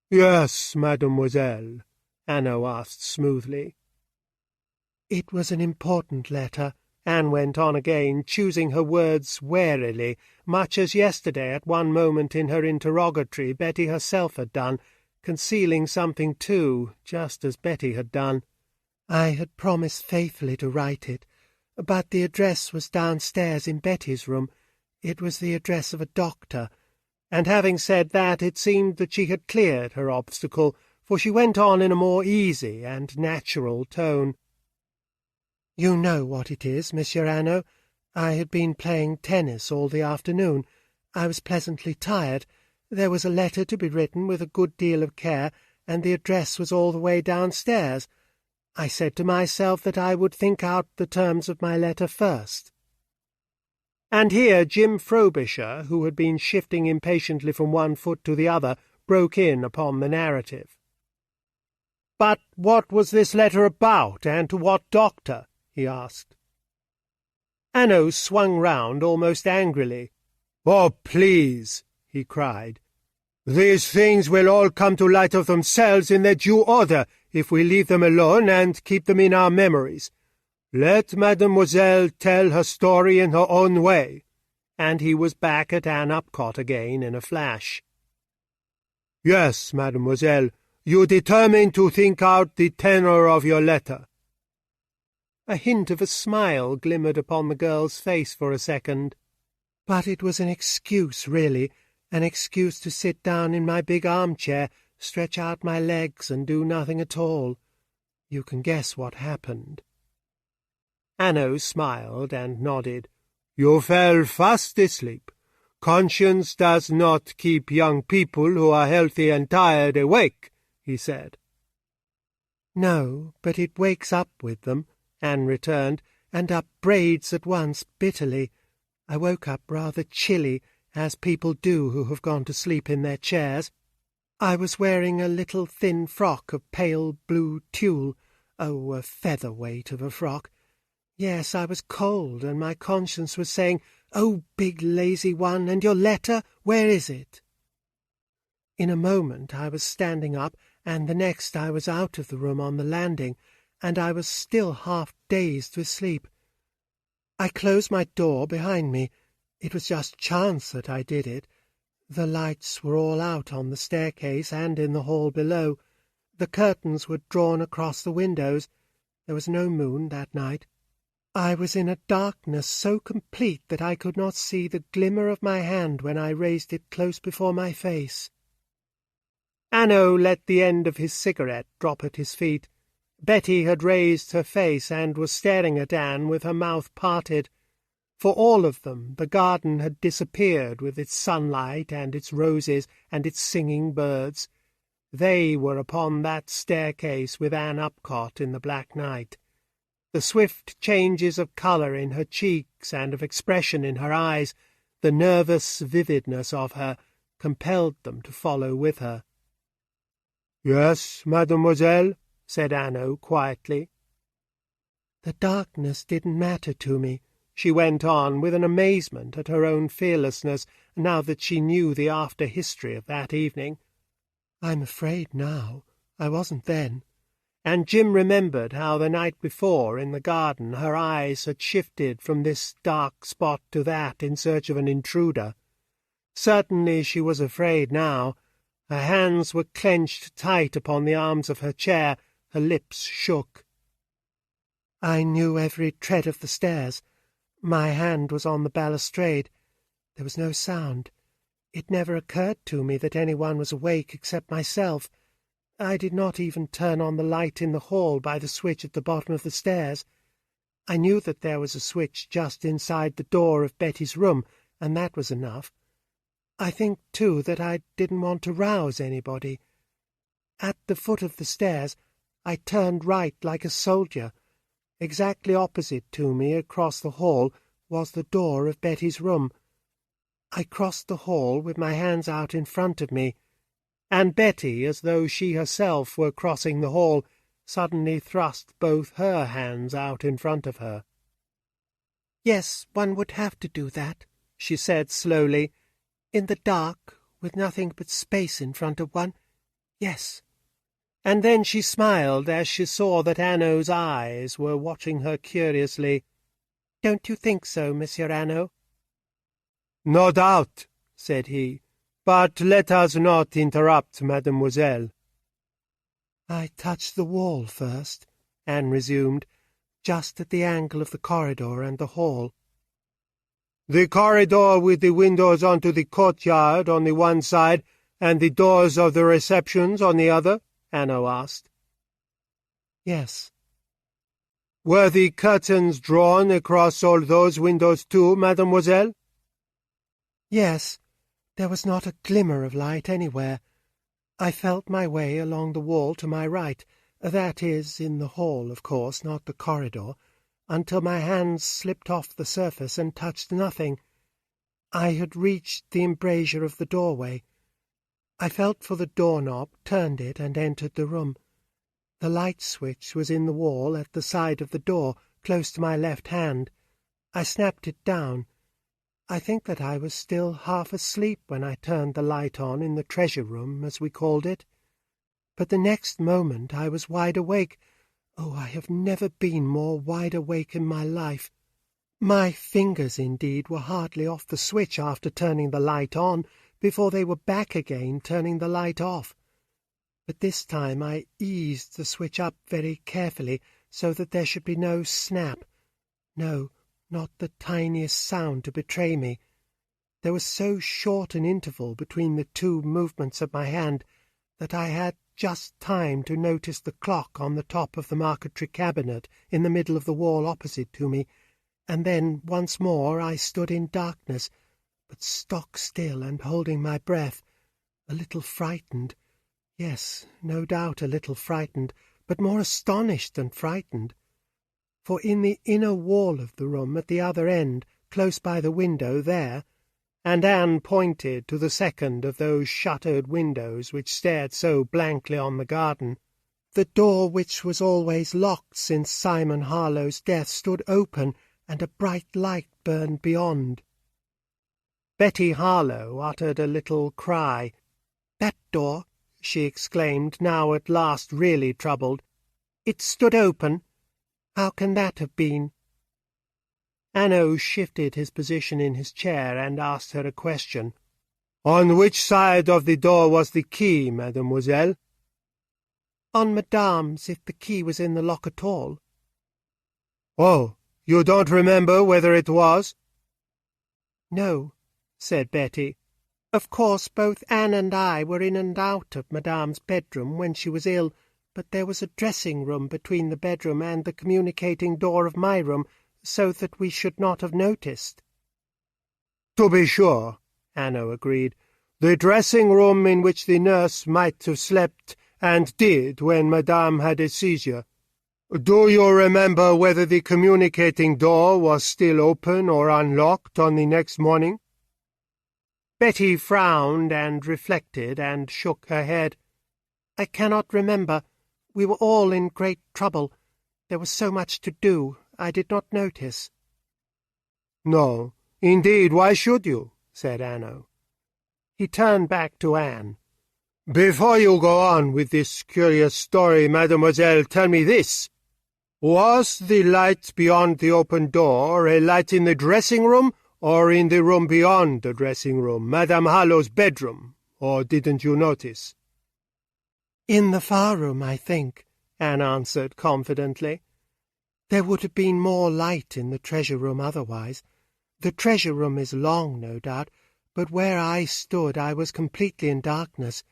"Yes, mademoiselle," Hanaud asked smoothly. "It was an important letter," Anne went on again, choosing her words warily, much as yesterday at one moment in her interrogatory Betty herself had done, concealing something too, just as Betty had done. "I had promised faithfully to write it, but the address was downstairs in Betty's room. It was the address of a doctor." And having said that, it seemed that she had cleared her obstacle, for she went on in a more easy and natural tone. "You know what it is, Monsieur Hanaud. I had been playing tennis all the afternoon. I was pleasantly tired. There was a letter to be written with a good deal of care, and the address was all the way downstairs. I said to myself that I would think out the terms of my letter first." And here Jim Frobisher, who had been shifting impatiently from one foot to the other, broke in upon the narrative. "But what was this letter about, and to what doctor?" he asked. Hanaud swung round almost angrily. "Oh, please," he cried. "These things will all come to light of themselves in their due order if we leave them alone and keep them in our memories. Let Mademoiselle tell her story in her own way." And he was back at Anne Upcott again in a flash. "Yes, Mademoiselle, you determined to think out the tenor of your letter." A hint of a smile glimmered upon the girl's face for a second. "But it was an excuse, really, an excuse to sit down in my big armchair, stretch out my legs, and do nothing at all. You can guess what happened." Hanaud smiled and nodded. "You fell fast asleep. Conscience does not keep young people who are healthy and tired awake," he said. "No, but it wakes up with them," Anne returned, "and upbraids at once bitterly. I woke up rather chilly, as people do who have gone to sleep in their chairs. I was wearing a little thin frock of pale blue tulle, a featherweight of a frock. Yes, I was cold, and my conscience was saying, 'Oh, big lazy one, and your letter, where is it?' In a moment I was standing up, and the next I was out of the room on the landing, and I was still half dazed with sleep. I closed my door behind me. It was just chance that I did it. The lights were all out on the staircase and in the hall below. The curtains were drawn across the windows. There was no moon that night. I was in a darkness so complete that I could not see the glimmer of my hand when I raised it close before my face." Hanaud let the end of his cigarette drop at his feet. Betty had raised her face and was staring at Anne with her mouth parted. For all of them, the garden had disappeared with its sunlight and its roses and its singing birds. They were upon that staircase with Anne Upcott in the black night. The swift changes of colour in her cheeks and of expression in her eyes, the nervous vividness of her, compelled them to follow with her. "Yes, mademoiselle," said Hanaud quietly. "The darkness didn't matter to me," she went on, with an amazement at her own fearlessness, now that she knew the after-history of that evening. "I'm afraid now. I wasn't then." And Jim remembered how the night before in the garden her eyes had shifted from this dark spot to that in search of an intruder. Certainly she was afraid now. Her hands were clenched tight upon the arms of her chair, her lips shook. "I knew every tread of the stairs. My hand was on the balustrade. There was no sound. It never occurred to me that anyone was awake except myself. I did not even turn on the light in the hall by the switch at the bottom of the stairs. I knew that there was a switch just inside the door of Betty's room, and that was enough. I think, too, that I didn't want to rouse anybody. At the foot of the stairs, I turned right like a soldier. Exactly opposite to me, across the hall, was the door of Betty's room. I crossed the hall with my hands out in front of me, and Betty, as though she herself were crossing the hall, suddenly thrust both her hands out in front of her. "Yes, one would have to do that," she said slowly. "In the dark, with nothing but space in front of one. Yes." And then she smiled as she saw that Hanaud's eyes were watching her curiously. "Don't you think so, Monsieur Hanaud?" "No doubt," said he. "But let us not interrupt, mademoiselle." "I touched the wall first," Anne resumed, "just at the angle of the corridor and the hall." "The corridor with the windows onto the courtyard on the one side and the doors of the receptions on the other?" Hanaud asked. "Yes." "Were the curtains drawn across all those windows too, mademoiselle?" "Yes. There was not a glimmer of light anywhere. I felt my way along the wall to my right, that is, in the hall, of course, not the corridor, until my hands slipped off the surface and touched nothing. I had reached the embrasure of the doorway. I felt for the doorknob, turned it, and entered the room. The light switch was in the wall at the side of the door, close to my left hand. I snapped it down. I think that I was still half asleep when I turned the light on in the treasure room, as we called it. But the next moment I was wide awake. Oh, I have never been more wide awake in my life. My fingers, indeed, were hardly off the switch after turning the light on, before they were back again, turning the light off. But this time I eased the switch up very carefully, so that there should be no snap. No, not the tiniest sound to betray me. There was so short an interval between the two movements of my hand that I had just time to notice the clock on the top of the marquetry cabinet in the middle of the wall opposite to me, and then once more I stood in darkness, but stock still and holding my breath, a little frightened. Yes, no doubt a little frightened, but more astonished than frightened. For in the inner wall of the room at the other end, close by the window there, and Anne pointed to the second of those shuttered windows which stared so blankly on the garden, the door which was always locked since Simon Harlowe's death stood open, and a bright light burned beyond. Betty Harlowe uttered a little cry. "That door," she exclaimed, now at last really troubled. "It stood open. How can that have been?" Hanaud shifted his position in his chair and asked her a question. "On which side of the door was the key, mademoiselle?" "On Madame's, if the key was in the lock at all." "Oh, you don't remember whether it was?" "No," said Betty. "Of course, both Anne and I were in and out of Madame's bedroom when she was ill, but there was a dressing-room between the bedroom and the communicating door of my room, so that we should not have noticed." "To be sure," Hanaud agreed. "The dressing-room in which the nurse might have slept, and did, when Madame had a seizure. Do you remember whether the communicating door was still open or unlocked on the next morning?" Betty frowned and reflected and shook her head. "I cannot remember. We were all in great trouble. There was so much to do, I did not notice." "No, indeed, why should you?" said Hanaud. He turned back to Anne. "Before you go on with this curious story, mademoiselle, tell me this. Was the light beyond the open door a light in the dressing-room, or in the room beyond the dressing-room, Madame Harlowe's bedroom, or didn't you notice?" "In the far room, I think," Anne answered confidently. "There would have been more light in the treasure-room otherwise. The treasure-room is long, no doubt, but where I stood I was completely in darkness.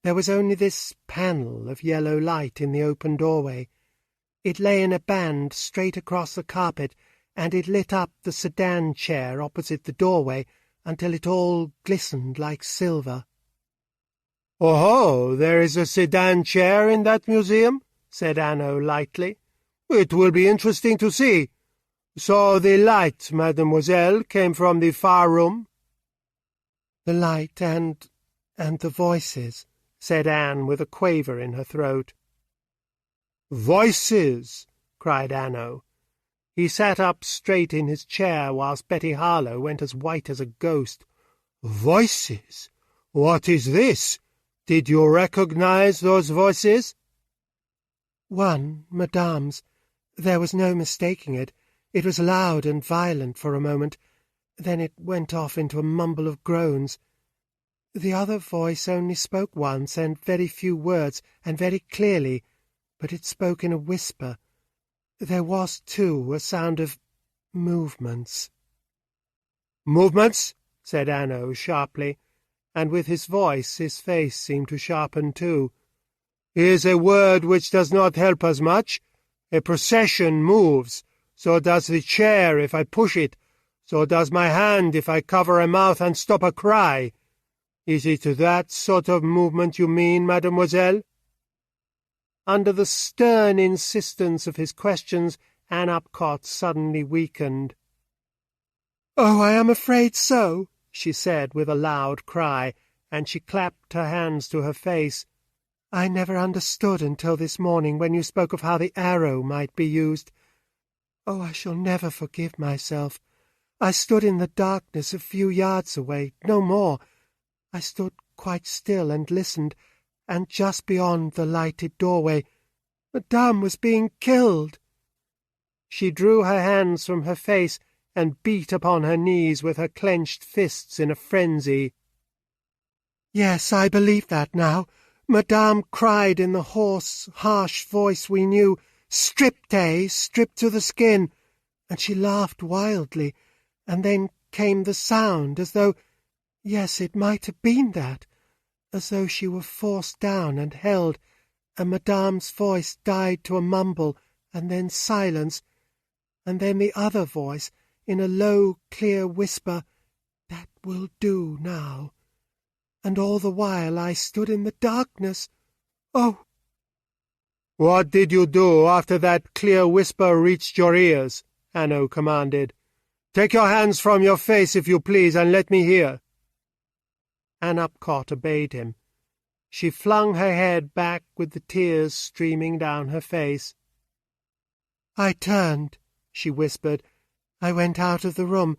There was only this panel of yellow light in the open doorway. It lay in a band straight across the carpet, and it lit up the sedan chair opposite the doorway until it all glistened like silver." "Oh, there is a sedan chair in that museum?" said Hanaud lightly. "It will be interesting to see. So the light, mademoiselle, came from the far room?" "The light and the voices," said Anne with a quaver in her throat. "Voices!" cried Hanaud. He sat up straight in his chair, whilst Betty Harlowe went as white as a ghost. "Voices! What is this? Did you recognize those voices?" "One, Madame's. There was no mistaking it. It was loud and violent for a moment. Then it went off into a mumble of groans. The other voice only spoke once, and very few words, and very clearly, but it spoke in a whisper. There was, too, a sound of movements." "Movements?" said Hanaud sharply, and with his voice his face seemed to sharpen too. "Is a word which does not help us much. A procession moves. So does the chair if I push it. So does my hand if I cover a mouth and stop a cry. Is it that sort of movement you mean, mademoiselle?" Under the stern insistence of his questions, Anne Upcott suddenly weakened. "Oh, I am afraid so," she said with a loud cry, and she clapped her hands to her face. "I never understood until this morning when you spoke of how the arrow might be used. Oh, I shall never forgive myself. I stood in the darkness a few yards away, no more. I stood quite still and listened, and just beyond the lighted doorway, Madame was being killed." She drew her hands from her face and beat upon her knees with her clenched fists in a frenzy. "Yes, I believe that now. Madame cried in the hoarse, harsh voice we knew, 'Stripped, eh? Stripped to the skin!' And she laughed wildly, and then came the sound, as though— yes, it might have been that— as though she were forced down and held, and Madame's voice died to a mumble, and then silence, and then the other voice, in a low, clear whisper, 'That will do now.' And all the while I stood in the darkness. Oh!" "What did you do after that clear whisper reached your ears?" Hanaud commanded. "Take your hands from your face, if you please, and let me hear." Anne Upcott obeyed him. She flung her head back with the tears streaming down her face. "I turned," she whispered. "I went out of the room.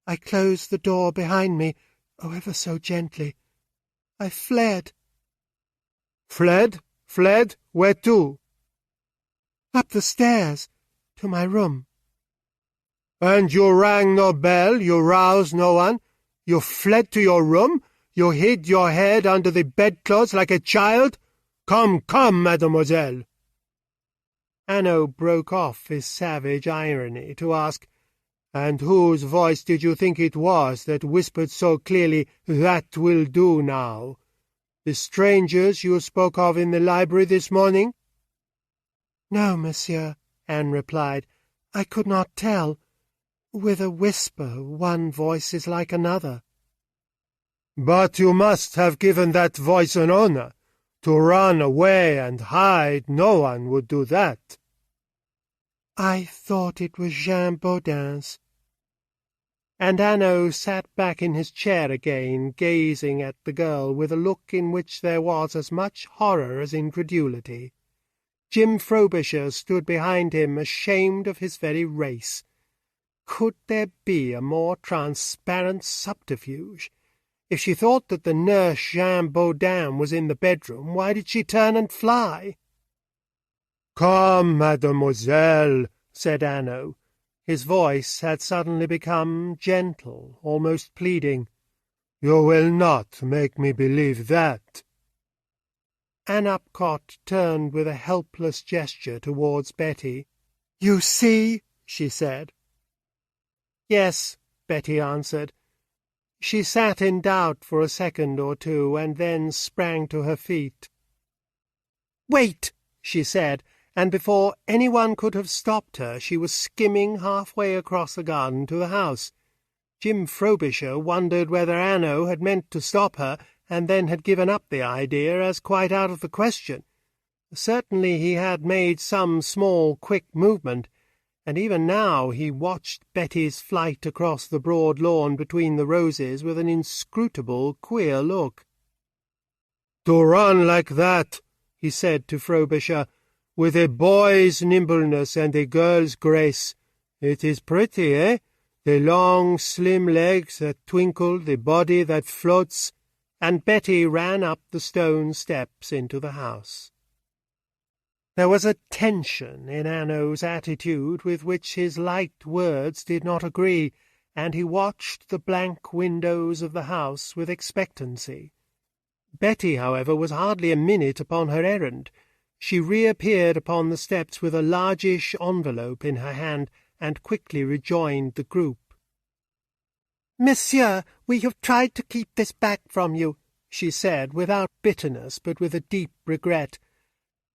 I closed the door behind me, oh, ever so gently. I fled." "Fled? Fled? Where to?" "Up the stairs, to my room." "And you rang no bell, you roused no one? You fled to your room? You hid your head under the bedclothes like a child? Come, come, mademoiselle!" Hanaud broke off his savage irony to ask, "And whose voice did you think it was that whispered so clearly, 'That will do now'? The stranger's you spoke of in the library this morning?" "No, monsieur," Anne replied. "I could not tell. With a whisper, one voice is like another." "But you must have given that voice an owner. To run away and hide, no one would do that." "I thought it was Jean Baudin's." And Hanaud sat back in his chair again, gazing at the girl with a look in which there was as much horror as incredulity. Jim Frobisher stood behind him, ashamed of his very race. Could there be a more transparent subterfuge? If she thought that the nurse Jean Baudin was in the bedroom, why did she turn and fly? "Come, mademoiselle," said Hanaud. His voice had suddenly become gentle, almost pleading. "You will not make me believe that." Anne Upcott turned with a helpless gesture towards Betty. "You see," she said. "Yes," Betty answered. She sat in doubt for a second or two, and then sprang to her feet. "Wait," she said, and before anyone could have stopped her, she was skimming halfway across the garden to the house. Jim Frobisher wondered whether Hanaud had meant to stop her, and then had given up the idea as quite out of the question. Certainly he had made some small, quick movement, and even now he watched Betty's flight across the broad lawn between the roses with an inscrutable, queer look. "To run like that," he said to Frobisher, "with a boy's nimbleness and a girl's grace. It is pretty, eh? The long, slim legs that twinkle, the body that floats." And Betty ran up the stone steps into the house. There was a tension in Hanaud's attitude with which his light words did not agree, and he watched the blank windows of the house with expectancy. Betty, however, was hardly a minute upon her errand. She reappeared upon the steps with a largish envelope in her hand, and quickly rejoined the group. "Monsieur, we have tried to keep this back from you," she said, without bitterness, but with a deep regret.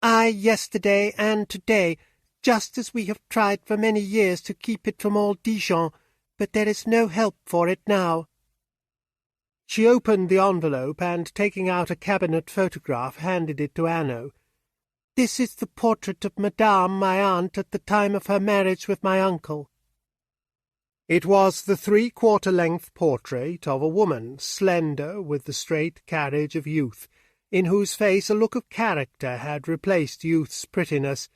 "I yesterday and today, just as we have tried for many years to keep it from all Dijon, but there is no help for it now." She opened the envelope and, taking out a cabinet photograph, handed it to Hanaud. "This is the portrait of Madame, my aunt, at the time of her marriage with my uncle." It was the 3/4-length portrait of a woman, slender, with the straight carriage of youth, in whose face a look of character had replaced youth's prettiness.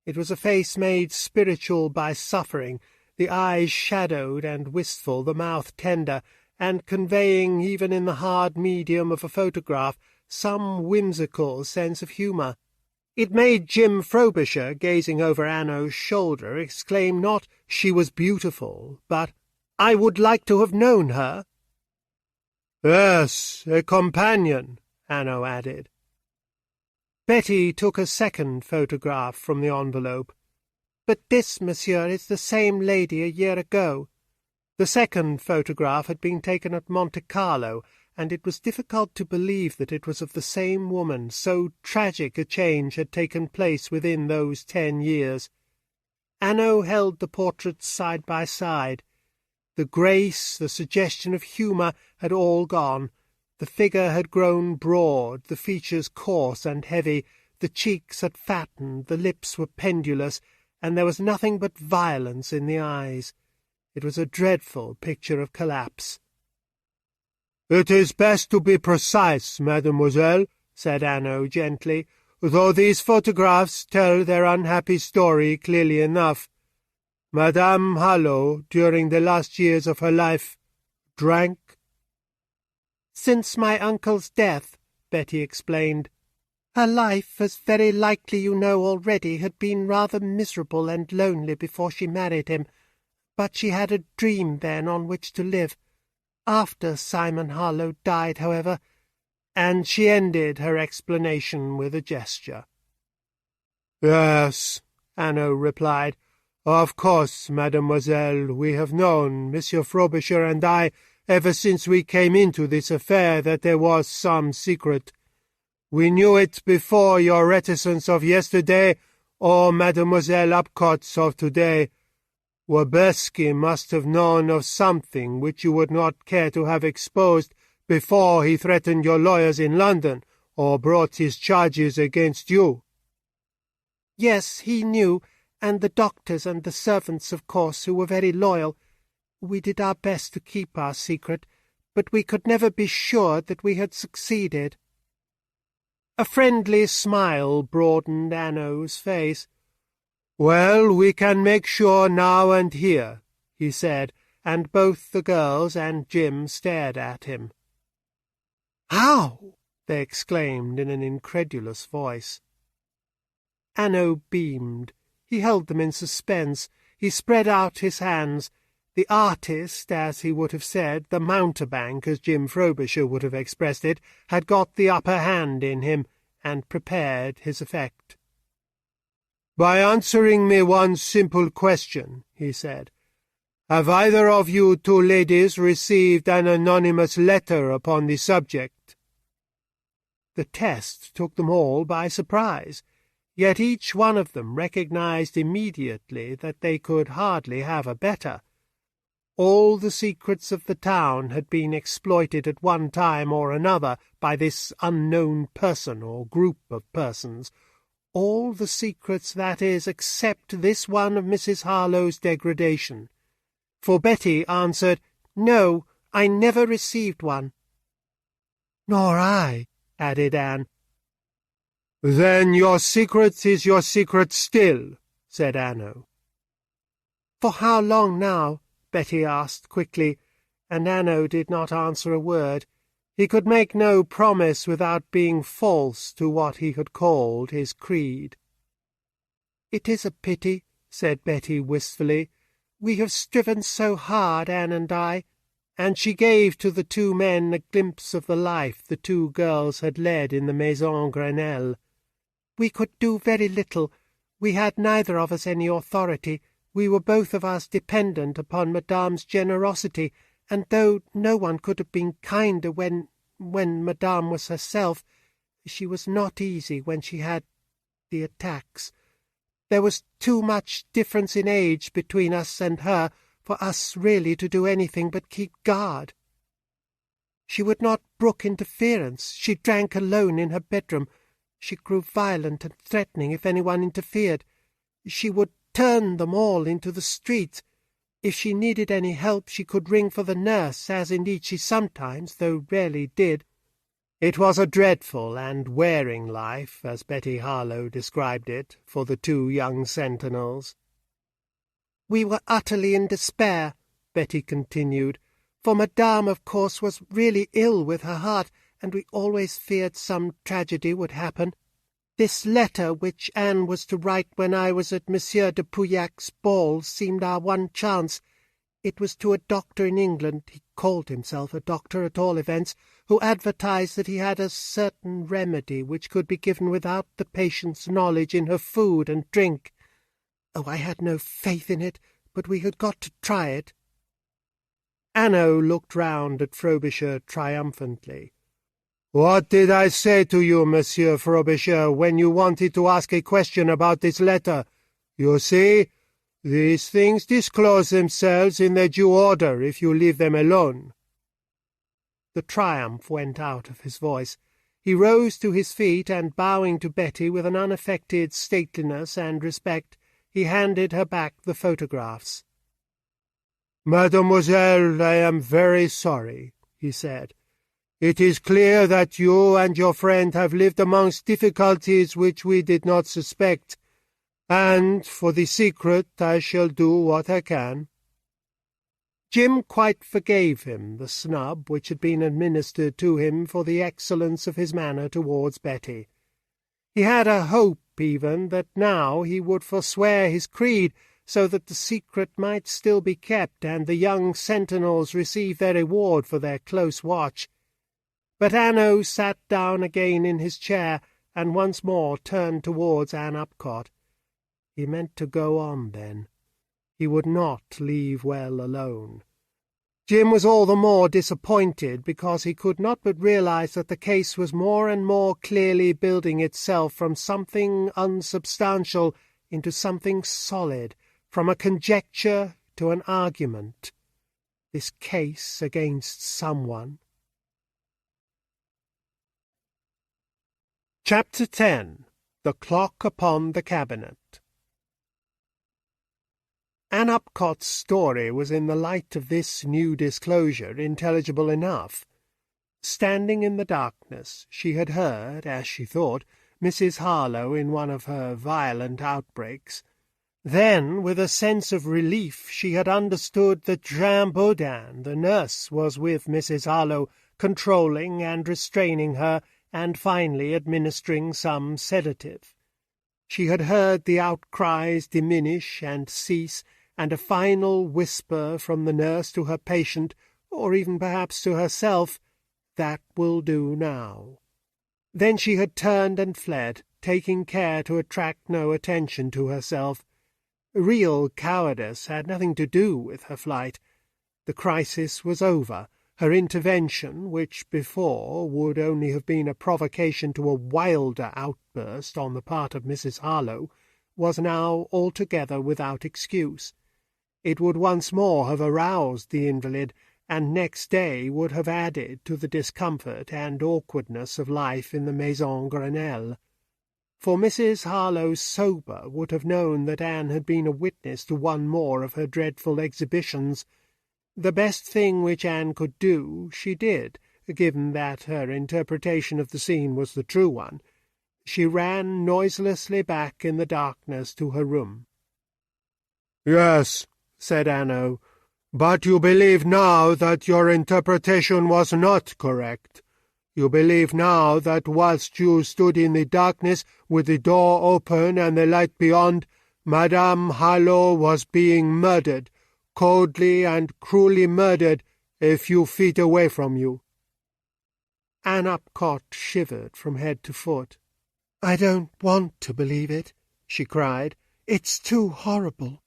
It was a face made spiritual by suffering, the eyes shadowed and wistful, the mouth tender, and conveying, even in the hard medium of a photograph, some whimsical sense of humour. It made Jim Frobisher, gazing over Hanaud's shoulder, exclaim not, "She was beautiful," but, "I would like to have known her." "Yes, a companion," Hanaud added. Betty took a second photograph from the envelope. "But this, monsieur, is the same lady a year ago." The second photograph had been taken at Monte Carlo, and it was difficult to believe that it was of the same woman, so tragic a change had taken place within those 10 years. Hanaud held the portraits side by side. The grace, the suggestion of humour had all gone. The figure had grown broad, the features coarse and heavy, the cheeks had fattened, the lips were pendulous, and there was nothing but violence in the eyes. It was a dreadful picture of collapse. "It is best to be precise, mademoiselle," said Hanaud gently, "though these photographs tell their unhappy story clearly enough. Madame Hanaud, during the last years of her life, drank." "Since my uncle's death," Betty explained. "Her life, as very likely you know already, had been rather miserable and lonely before she married him, but she had a dream then on which to live. After Simon Harlowe died, however," and she ended her explanation with a gesture. "Yes," Hanaud replied. "Of course, mademoiselle, we have known, Monsieur Frobisher and I, ever since we came into this affair, that there was some secret. We knew it before your reticence of yesterday, or Mademoiselle Upcott's of today. Wabersky must have known of something which you would not care to have exposed before he threatened your lawyers in London, or brought his charges against you." "Yes, he knew, and the doctors and the servants, of course, who were very loyal. We did our best to keep our secret, but we could never be sure that we had succeeded." A friendly smile broadened Hanaud's face. "Well, we can make sure now and here," he said, and both the girls and Jim stared at him. "How?" they exclaimed in an incredulous voice. Hanaud beamed. He held them in suspense. He spread out his hands. The artist, as he would have said, the mountebank, as Jim Frobisher would have expressed it, had got the upper hand in him, and prepared his effect. "By answering me one simple question," he said, "have either of you two ladies received an anonymous letter upon the subject?" The test took them all by surprise, yet each one of them recognized immediately that they could hardly have a better. All the secrets of the town had been exploited at one time or another by this unknown person or group of persons. All the secrets, that is, except this one of Mrs. Harlowe's degradation. For Betty answered, "No, I never received one." "Nor I," added Anne. "Then your secret is your secret still," said Hanaud. "For how long now?" Betty asked quickly, and Hanaud did not answer a word. He could make no promise without being false to what he had called his creed. "It is a pity," said Betty wistfully. "We have striven so hard, Anne and I," and she gave to the two men a glimpse of the life the two girls had led in the Maison Grenelle. "We could do very little. We had neither of us any authority. We were both of us dependent upon Madame's generosity, and though no one could have been kinder when Madame was herself, she was not easy when she had the attacks. There was too much difference in age between us and her for us really to do anything but keep guard." She would not brook interference. She drank alone in her bedroom. She grew violent and threatening if anyone interfered. She would turn them all into the street. If she needed any help, she could ring for the nurse, as indeed she sometimes, though rarely, did. It was a dreadful and wearing life, as Betty Harlow described it, for the two young sentinels. "We were utterly in despair," Betty continued, "for Madame, of course, was really ill with her heart, and we always feared some tragedy would happen. This letter, which Anne was to write when I was at Monsieur de Pouyac's ball, seemed our one chance. It was to a doctor in England, he called himself a doctor at all events, who advertised that he had a certain remedy which could be given without the patient's knowledge in her food and drink. Oh, I had no faith in it, but we had got to try it." Hanaud looked round at Frobisher triumphantly. "What did I say to you, Monsieur Frobisher, when you wanted to ask a question about this letter? You see, these things disclose themselves in their due order if you leave them alone." The triumph went out of his voice. He rose to his feet, and bowing to Betty with an unaffected stateliness and respect, he handed her back the photographs. "Mademoiselle, I am very sorry," he said. "It is clear that you and your friend have lived amongst difficulties which we did not suspect, and for the secret I shall do what I can." Jim quite forgave him the snub which had been administered to him for the excellence of his manner towards Betty. He had a hope, even, that now he would forswear his creed, so that the secret might still be kept, and the young sentinels receive their reward for their close watch. But Hanaud sat down again in his chair, and once more turned towards Anne Upcott. He meant to go on, then. He would not leave well alone. Jim was all the more disappointed because he could not but realize that the case was more and more clearly building itself from something unsubstantial into something solid, from a conjecture to an argument. This case against someone. Chapter 10. The Clock upon the Cabinet. Anne Upcott's story was in the light of this new disclosure intelligible enough. Standing in the darkness, she had heard, as she thought, Mrs. Harlow in one of her violent outbreaks. Then, with a sense of relief, she had understood that Jean Baudin, the nurse, was with Mrs. Harlow, controlling and restraining her, and finally administering some sedative. She had heard the outcries diminish and cease, and a final whisper from the nurse to her patient, or even perhaps to herself, "That will do now." Then she had turned and fled, taking care to attract no attention to herself. Real cowardice had nothing to do with her flight. The crisis was over. Her intervention, which before would only have been a provocation to a wilder outburst on the part of Mrs. Harlow, was now altogether without excuse. It would once more have aroused the invalid, and next day would have added to the discomfort and awkwardness of life in the Maison Grenelle. For Mrs. Harlow sober would have known that Anne had been a witness to one more of her dreadful exhibitions. The best thing which Anne could do, she did, given that her interpretation of the scene was the true one. She ran noiselessly back in the darkness to her room. "Yes," said Hanaud, "but you believe now that your interpretation was not correct. You believe now that whilst you stood in the darkness with the door open and the light beyond, Madame Harlow was being murdered, coldly and cruelly murdered, a few feet away from you." Anne Upcott shivered from head to foot. "I don't want to believe it," she cried. "It's too horrible."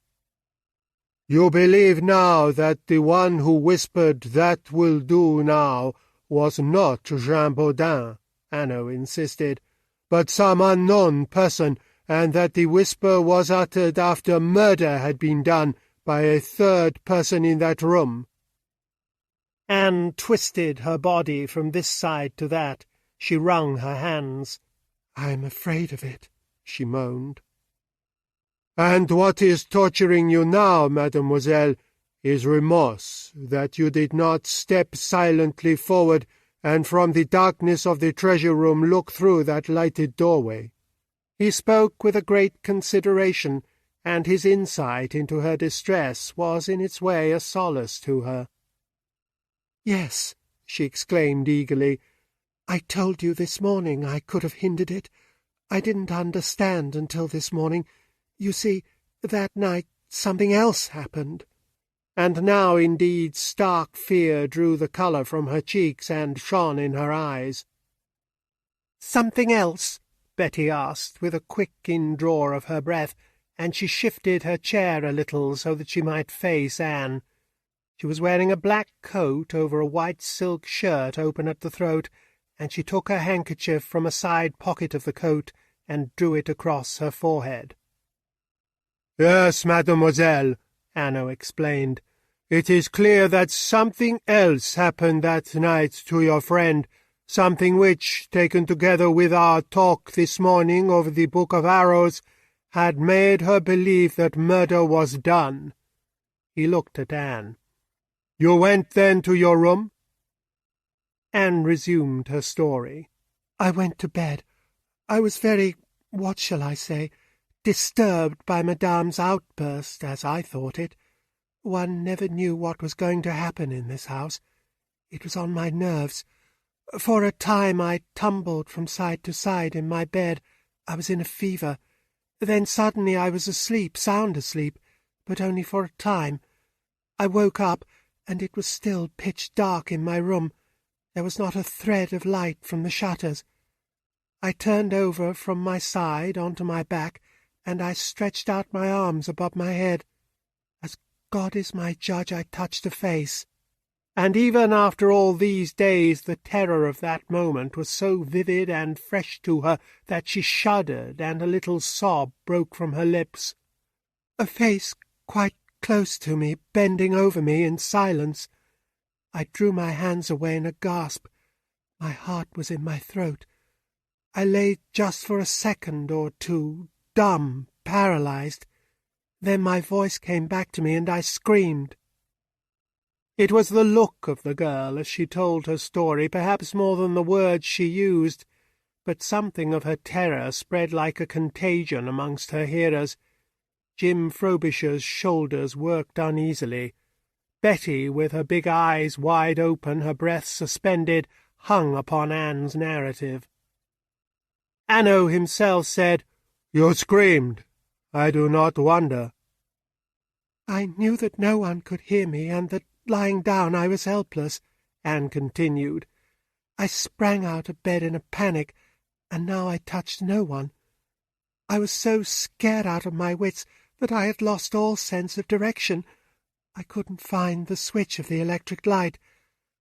"You believe now that the one who whispered 'that will do now' was not Jean Baudin," Hanaud insisted, "but some unknown person, and that the whisper was uttered after murder had been done by a third person in that room." Anne twisted her body from this side to that. She wrung her hands. "I'm afraid of it," she moaned. "And what is torturing you now, mademoiselle, is remorse that you did not step silently forward and from the darkness of the treasure-room look through that lighted doorway." He spoke with a great consideration, and his insight into her distress was in its way a solace to her. "Yes," she exclaimed eagerly. "I told you this morning I could have hindered it. I didn't understand until this morning. You see, that night something else happened." And now, indeed, stark fear drew the colour from her cheeks and shone in her eyes. "Something else?" Betty asked, with a quick indraw of her breath, and she shifted her chair a little so that she might face Anne. She was wearing a black coat over a white silk shirt open at the throat, and she took her handkerchief from a side pocket of the coat and drew it across her forehead. "Yes, mademoiselle," Hanaud explained. "It is clear that something else happened that night to your friend, something which, taken together with our talk this morning over the Book of Arrows, had made her believe that murder was done." He looked at Anne. "You went then to your room?" Anne resumed her story. "I went to bed. I was very, what shall I say, disturbed by Madame's outburst, as I thought it. One never knew what was going to happen in this house. It was on my nerves. For a time I tumbled from side to side in my bed. I was in a fever. Then suddenly I was asleep, sound asleep, but only for a time. I woke up, and it was still pitch dark in my room. There was not a thread of light from the shutters. I turned over from my side onto my back, and I stretched out my arms above my head. As God is my judge, I touched a face. And even after all these days the terror of that moment was so vivid and fresh to her that she shuddered, and a little sob broke from her lips. A face quite close to me, bending over me in silence. I drew my hands away in a gasp. My heart was in my throat. I lay just for a second or two, dumb, paralyzed. Then my voice came back to me, and I screamed. It was the look of the girl as she told her story, perhaps more than the words she used, but something of her terror spread like a contagion amongst her hearers. Jim Frobisher's shoulders worked uneasily. Betty, with her big eyes wide open, her breath suspended, hung upon Anne's narrative. Hanaud himself said, "You screamed. I do not wonder." "I knew that no one could hear me, and that, lying down, I was helpless," Anne continued. "I sprang out of bed in a panic, and now I touched no one. I was so scared out of my wits that I had lost all sense of direction. I couldn't find the switch of the electric light.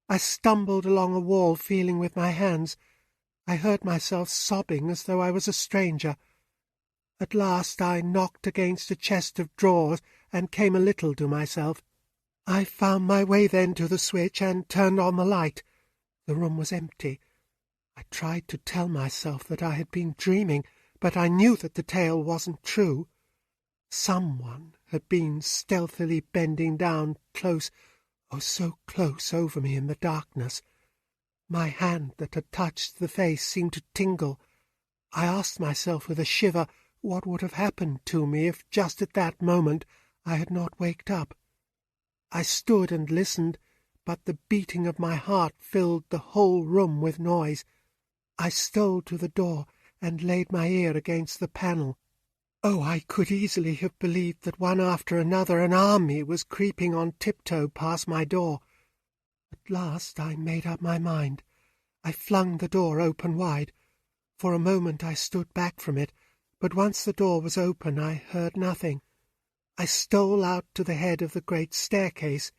I stumbled along a wall, feeling with my hands. I heard myself sobbing as though I was a stranger. At last I knocked against a chest of drawers and came a little to myself. I found my way then to the switch and turned on the light. The room was empty. I tried to tell myself that I had been dreaming, but I knew that the tale wasn't true. Someone had been stealthily bending down close, oh, so close over me in the darkness. My hand that had touched the face seemed to tingle. I asked myself with a shiver what would have happened to me if just at that moment I had not waked up. I stood and listened, but the beating of my heart filled the whole room with noise. I stole to the door and laid my ear against the panel. Oh, I could easily have believed that one after another an army was creeping on tiptoe past my door. At last I made up my mind. I flung the door open wide. For a moment I stood back from it, but once the door was open I heard nothing. I stole out to the head of the great staircase.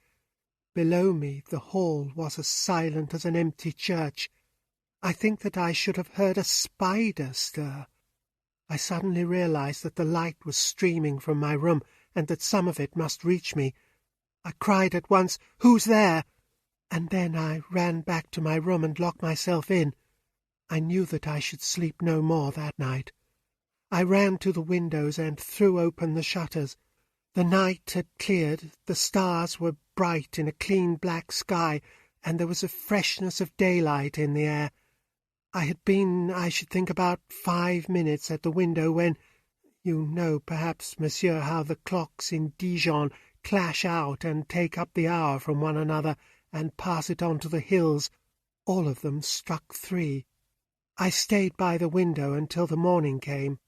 Below me the hall was as silent as an empty church. I think that I should have heard a spider stir. I suddenly realized that the light was streaming from my room, and that some of it must reach me. I cried at once, "Who's there?" And then I ran back to my room and locked myself in. I knew that I should sleep no more that night. I ran to the windows and threw open the shutters. The night had cleared, the stars were bright in a clean black sky, and there was a freshness of daylight in the air. I had been, I should think, about 5 minutes at the window when, you know perhaps, monsieur, how the clocks in Dijon clash out and take up the hour from one another and pass it on to the hills. All of them struck 3. I stayed by the window until the morning came.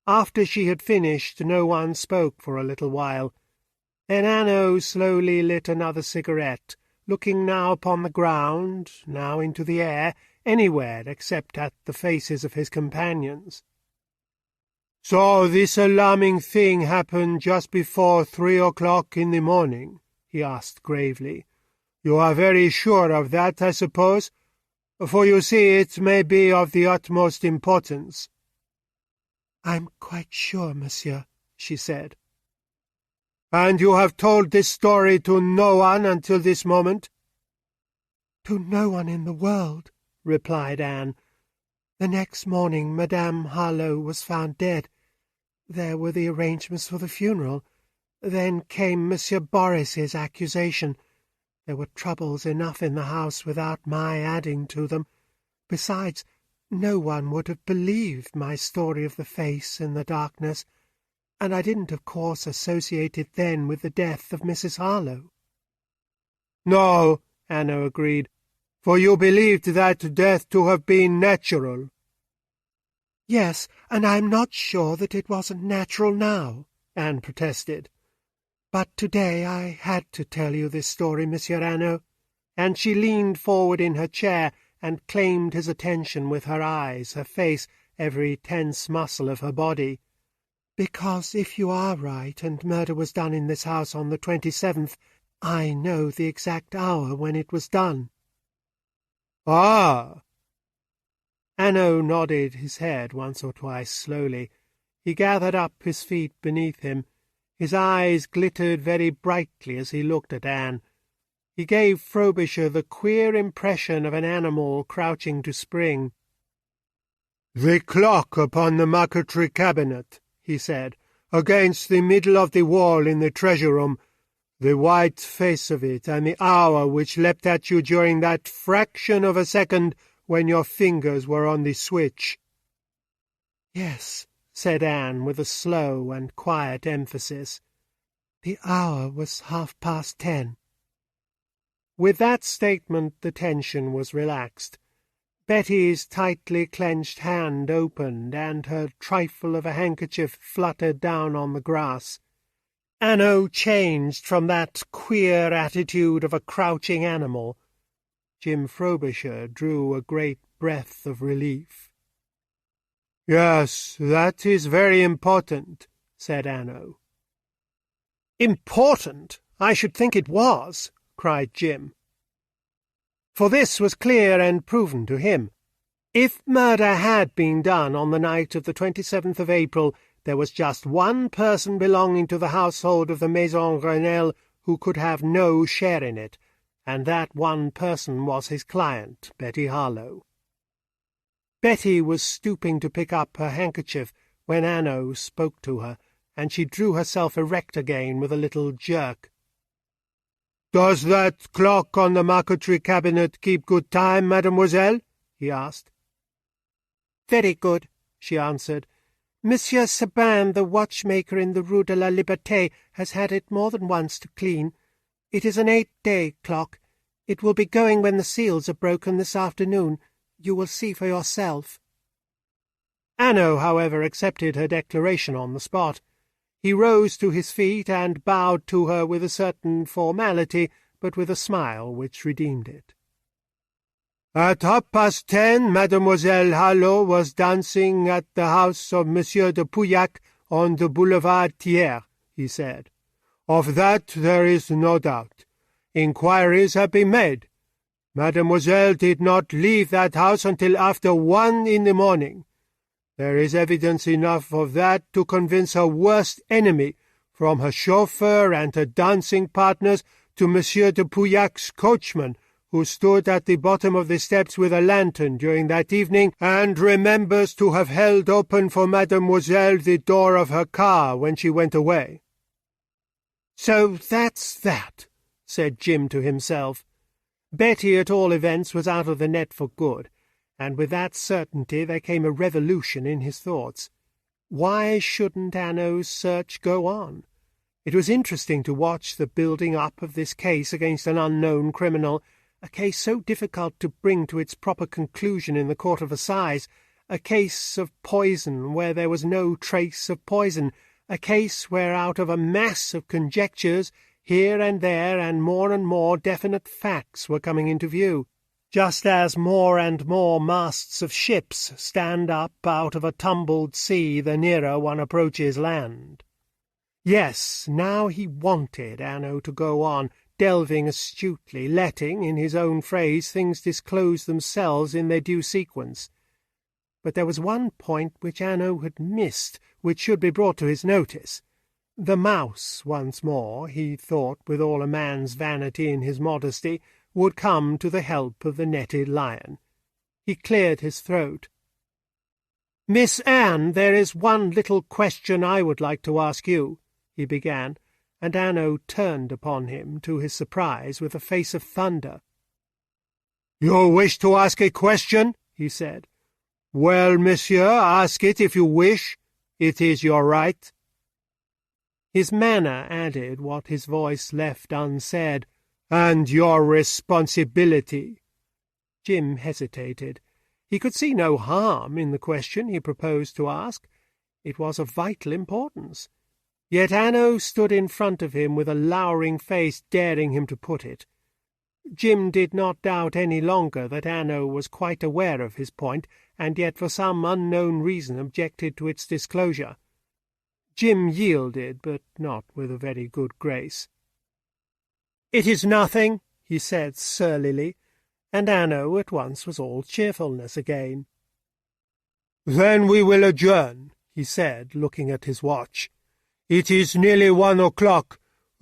After she had finished, no one spoke for a little while. Then Hanaud slowly lit another cigarette, looking now upon the ground, now into the air, anywhere except at the faces of his companions. "So this alarming thing happened just before 3 o'clock in the morning?" he asked gravely. "You are very sure of that, I suppose? For you see, it may be of the utmost importance." "I'm quite sure, monsieur," she said. "And you have told this story to no one until this moment?" "To no one in the world," replied Anne. "The next morning Madame Hanaud was found dead. There were the arrangements for the funeral. Then came Monsieur Boris's accusation. There were troubles enough in the house without my adding to them. Besides, no one would have believed my story of the face in the darkness, and I didn't, of course, associate it then with the death of Mrs. Harlowe." "No," Hanaud agreed, "for you believed that death to have been natural." "Yes, and I'm not sure that it wasn't natural now," Anne protested. "But today I had to tell you this story, Monsieur Hanaud," and she leaned forward in her chair and claimed his attention with her eyes, her face, every tense muscle of her body. "because if you are right, and murder was done in this house on the 27th, I know the exact hour when it was done." "Ah!" Hanaud nodded his head once or twice slowly. He gathered up his feet beneath him. His eyes glittered very brightly as he looked at Anne. He gave Frobisher the queer impression of an animal crouching to spring. "The clock upon the marquetry cabinet," he said, "against the middle of the wall in the treasure-room, the white face of it, and the hour which leapt at you during that fraction of a second when your fingers were on the switch." "Yes," said Anne with a slow and quiet emphasis. "The hour was 10:30. With that statement the tension was relaxed. Betty's tightly clenched hand opened, and her trifle of a handkerchief fluttered down on the grass. Hanaud changed from that queer attitude of a crouching animal. Jim Frobisher drew a great breath of relief. "Yes, that is very important," said Hanaud. "Important? I should think it was," cried Jim. For this was clear and proven to him. If murder had been done on the night of the 27th of April, there was just one person belonging to the household of the Maison Renelle who could have no share in it, and that one person was his client, Betty Harlowe. Betty was stooping to pick up her handkerchief when Hanaud spoke to her, and she drew herself erect again with a little jerk. "Does that clock on the marquetry cabinet keep good time, mademoiselle?" he asked. "Very good," she answered. "Monsieur Sabin, the watchmaker in the Rue de la Liberté, has had it more than once to clean. It is an 8-day clock. It will be going when the seals are broken this afternoon. You will see for yourself." Hanaud, however, accepted her declaration on the spot. He rose to his feet and bowed to her with a certain formality, but with a smile which redeemed it. "At 10:30, Mademoiselle Harlowe was dancing at the house of Monsieur de Pouillac on the Boulevard Thiers," he said. "Of that there is no doubt. Inquiries have been made. Mademoiselle did not leave that house until after 1 in the morning. There is evidence enough of that to convince her worst enemy, from her chauffeur and her dancing partners, to Monsieur de Pouyac's coachman, who stood at the bottom of the steps with a lantern during that evening, and remembers to have held open for Mademoiselle the door of her car when she went away." "So that's that," said Jim to himself. Betty, at all events, was out of the net for good, and with that certainty there came a revolution in his thoughts. Why shouldn't Hanaud's search go on? It was interesting to watch the building up of this case against an unknown criminal, a case so difficult to bring to its proper conclusion in the court of assize, a case of poison where there was no trace of poison, a case where out of a mass of conjectures, here and there and more definite facts were coming into view, just as more and more masts of ships stand up out of a tumbled sea the nearer one approaches land. Yes, now he wanted Hanaud to go on, delving astutely, letting, in his own phrase, things disclose themselves in their due sequence. But there was one point which Hanaud had missed, which should be brought to his notice. The mouse, once more, he thought, with all a man's vanity in his modesty, would come to the help of the netted lion. He cleared his throat. "Miss Anne, there is one little question I would like to ask you," he began, and Hanaud turned upon him, to his surprise, with a face of thunder. "You wish to ask a question?" he said. "Well, monsieur, ask it if you wish. It is your right." His manner added what his voice left unsaid. "And your responsibility." Jim hesitated. He could see no harm in the question he proposed to ask. It was of vital importance. Yet Hanaud stood in front of him with a lowering face, daring him to put it. Jim did not doubt any longer that Hanaud was quite aware of his point, and yet for some unknown reason objected to its disclosure. Jim yielded, but not with a very good grace. "It is nothing," he said surlily, and Hanaud at once was all cheerfulness again. "Then we will adjourn," he said, looking at his watch. "It is nearly 1 o'clock.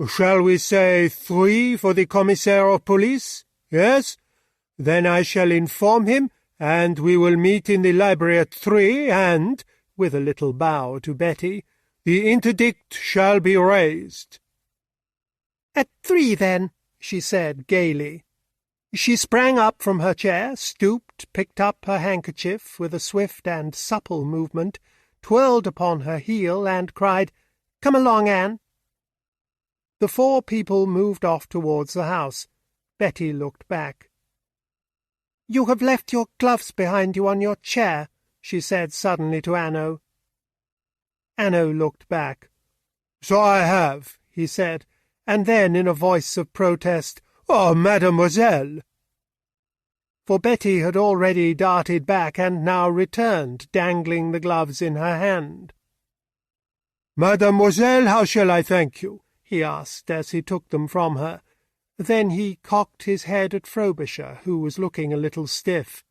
Shall we say 3 for the commissaire of police? Yes? Then I shall inform him, and we will meet in the library at 3, and," with a little bow to Betty, "the interdict shall be raised." "At 3, then," she said gaily. She sprang up from her chair, stooped, picked up her handkerchief with a swift and supple movement, twirled upon her heel, and cried, "Come along, Anne." The 4 people moved off towards the house. Betty looked back. "You have left your gloves behind you on your chair," she said suddenly to Hanaud. Hanaud looked back. "So I have," he said, and then in a voice of protest, "Oh, mademoiselle!" For Betty had already darted back and now returned, dangling the gloves in her hand. "Mademoiselle, how shall I thank you?" he asked as he took them from her. Then he cocked his head at Frobisher, who was looking a little stiff.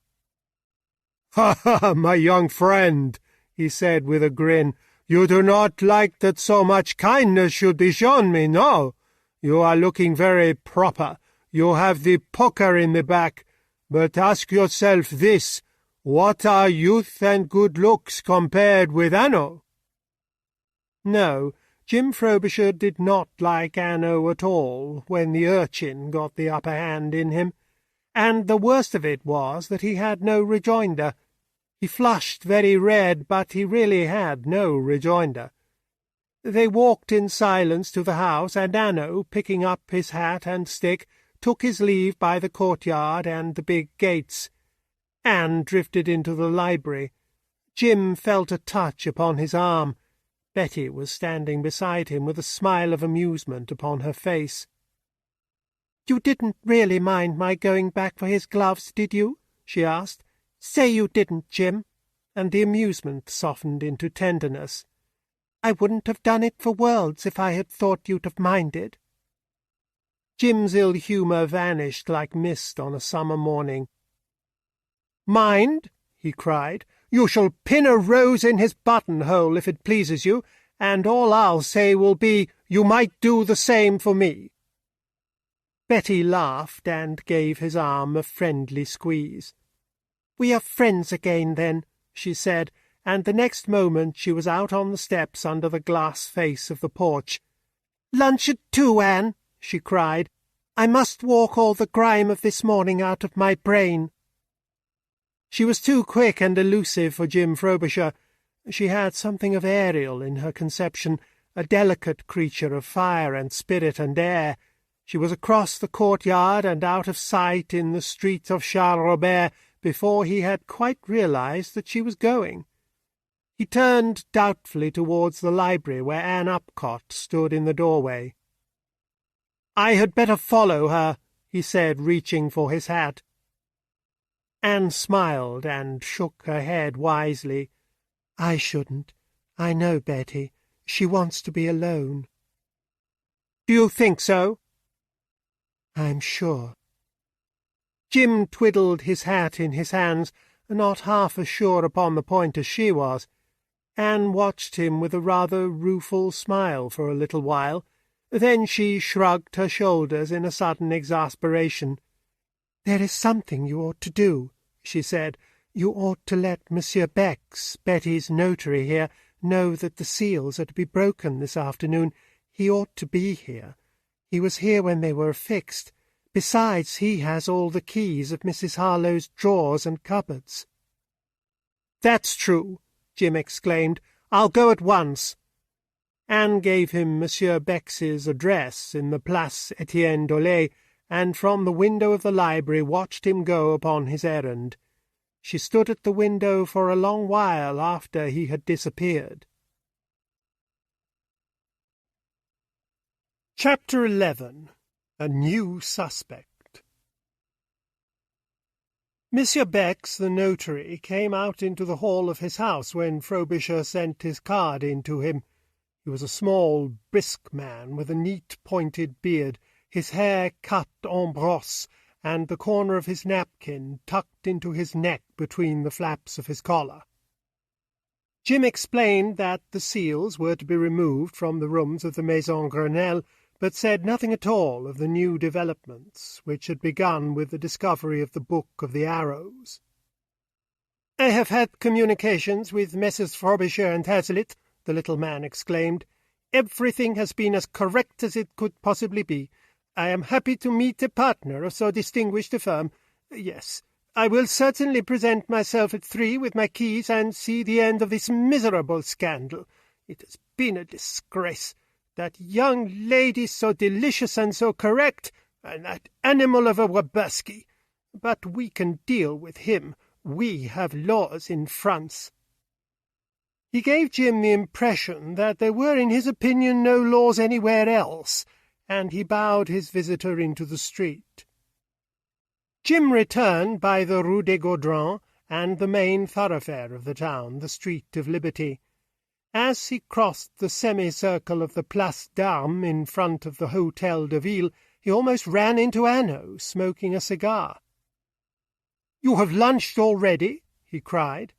"Ha, ha, my young friend," he said with a grin, "you do not like that so much kindness should be shown me, no? You are looking very proper. You have the poker in the back. But ask yourself this, what are youth and good looks compared with Hanaud?" No, Jim Frobisher did not like Hanaud at all when the urchin got the upper hand in him, and the worst of it was that he had no rejoinder. He flushed very red, but he really had no rejoinder. They walked in silence to the house, and Hanaud, picking up his hat and stick, took his leave by the courtyard and the big gates. Anne drifted into the library. Jim felt a touch upon his arm. Betty was standing beside him with a smile of amusement upon her face. "You didn't really mind my going back for his gloves, did you?" she asked. "Say you didn't, Jim." And the amusement softened into tenderness. "I wouldn't have done it for worlds if I had thought you'd have minded." Jim's ill-humour vanished like mist on a summer morning. "Mind?" he cried. "You shall pin a rose in his buttonhole if it pleases you, and all I'll say will be, you might do the same for me." Betty laughed and gave his arm a friendly squeeze. "We are friends again, then," she said, and the next moment she was out on the steps under the glass face of the porch. "Lunch at 2, Anne," she cried. "I must walk all the grime of this morning out of my brain." She was too quick and elusive for Jim Frobisher. She had something of Ariel in her conception, a delicate creature of fire and spirit and air. She was across the courtyard and out of sight in the street of Charles Robert before he had quite realized that she was going. He turned doubtfully towards the library where Anne Upcott stood in the doorway. "I had better follow her," he said, reaching for his hat. Anne smiled and shook her head wisely. "I shouldn't. I know Betty. She wants to be alone." "Do you think so?" "I'm sure." Jim twiddled his hat in his hands, not half as sure upon the point as she was. Anne watched him with a rather rueful smile for a little while. Then she shrugged her shoulders in a sudden exasperation. "There is something you ought to do," she said. "You ought to let Monsieur Bex, Betty's notary here, know that the seals are to be broken this afternoon. He ought to be here. He was here when they were affixed. Besides, he has all the keys of Mrs. Harlowe's drawers and cupboards." "That's true," Jim exclaimed. "I'll go at once." Anne gave him Monsieur Bex's address in the Place Etienne Dolet, and from the window of the library watched him go upon his errand. She stood at the window for a long while after he had disappeared. Chapter 11. A New Suspect. Monsieur Bex, the notary, came out into the hall of his house when Frobisher sent his card in to him. He was a small, brisk man with a neat, pointed beard, his hair cut en brosse, and the corner of his napkin tucked into his neck between the flaps of his collar. Jim explained that the seals were to be removed from the rooms of the Maison Grenelle, but said nothing at all of the new developments, which had begun with the discovery of the Book of the Arrows. "I have had communications with Messrs. Frobisher and Hazlitt," the little man exclaimed. "Everything has been as correct as it could possibly be. I am happy to meet a partner of so distinguished a firm. Yes, I will certainly present myself at 3 with my keys and see the end of this miserable scandal. It has been a disgrace. That young lady so delicious and so correct, and that animal of a Wabursky. But we can deal with him. We have laws in France." He gave Jim the impression that there were, in his opinion, no laws anywhere else, and he bowed his visitor into the street. Jim returned by the Rue des Gaudrons and the main thoroughfare of the town, the Street of Liberty. As he crossed the semicircle of the Place d'Armes in front of the Hôtel de Ville, he almost ran into Hanaud, smoking a cigar. "You have lunched already?" he cried.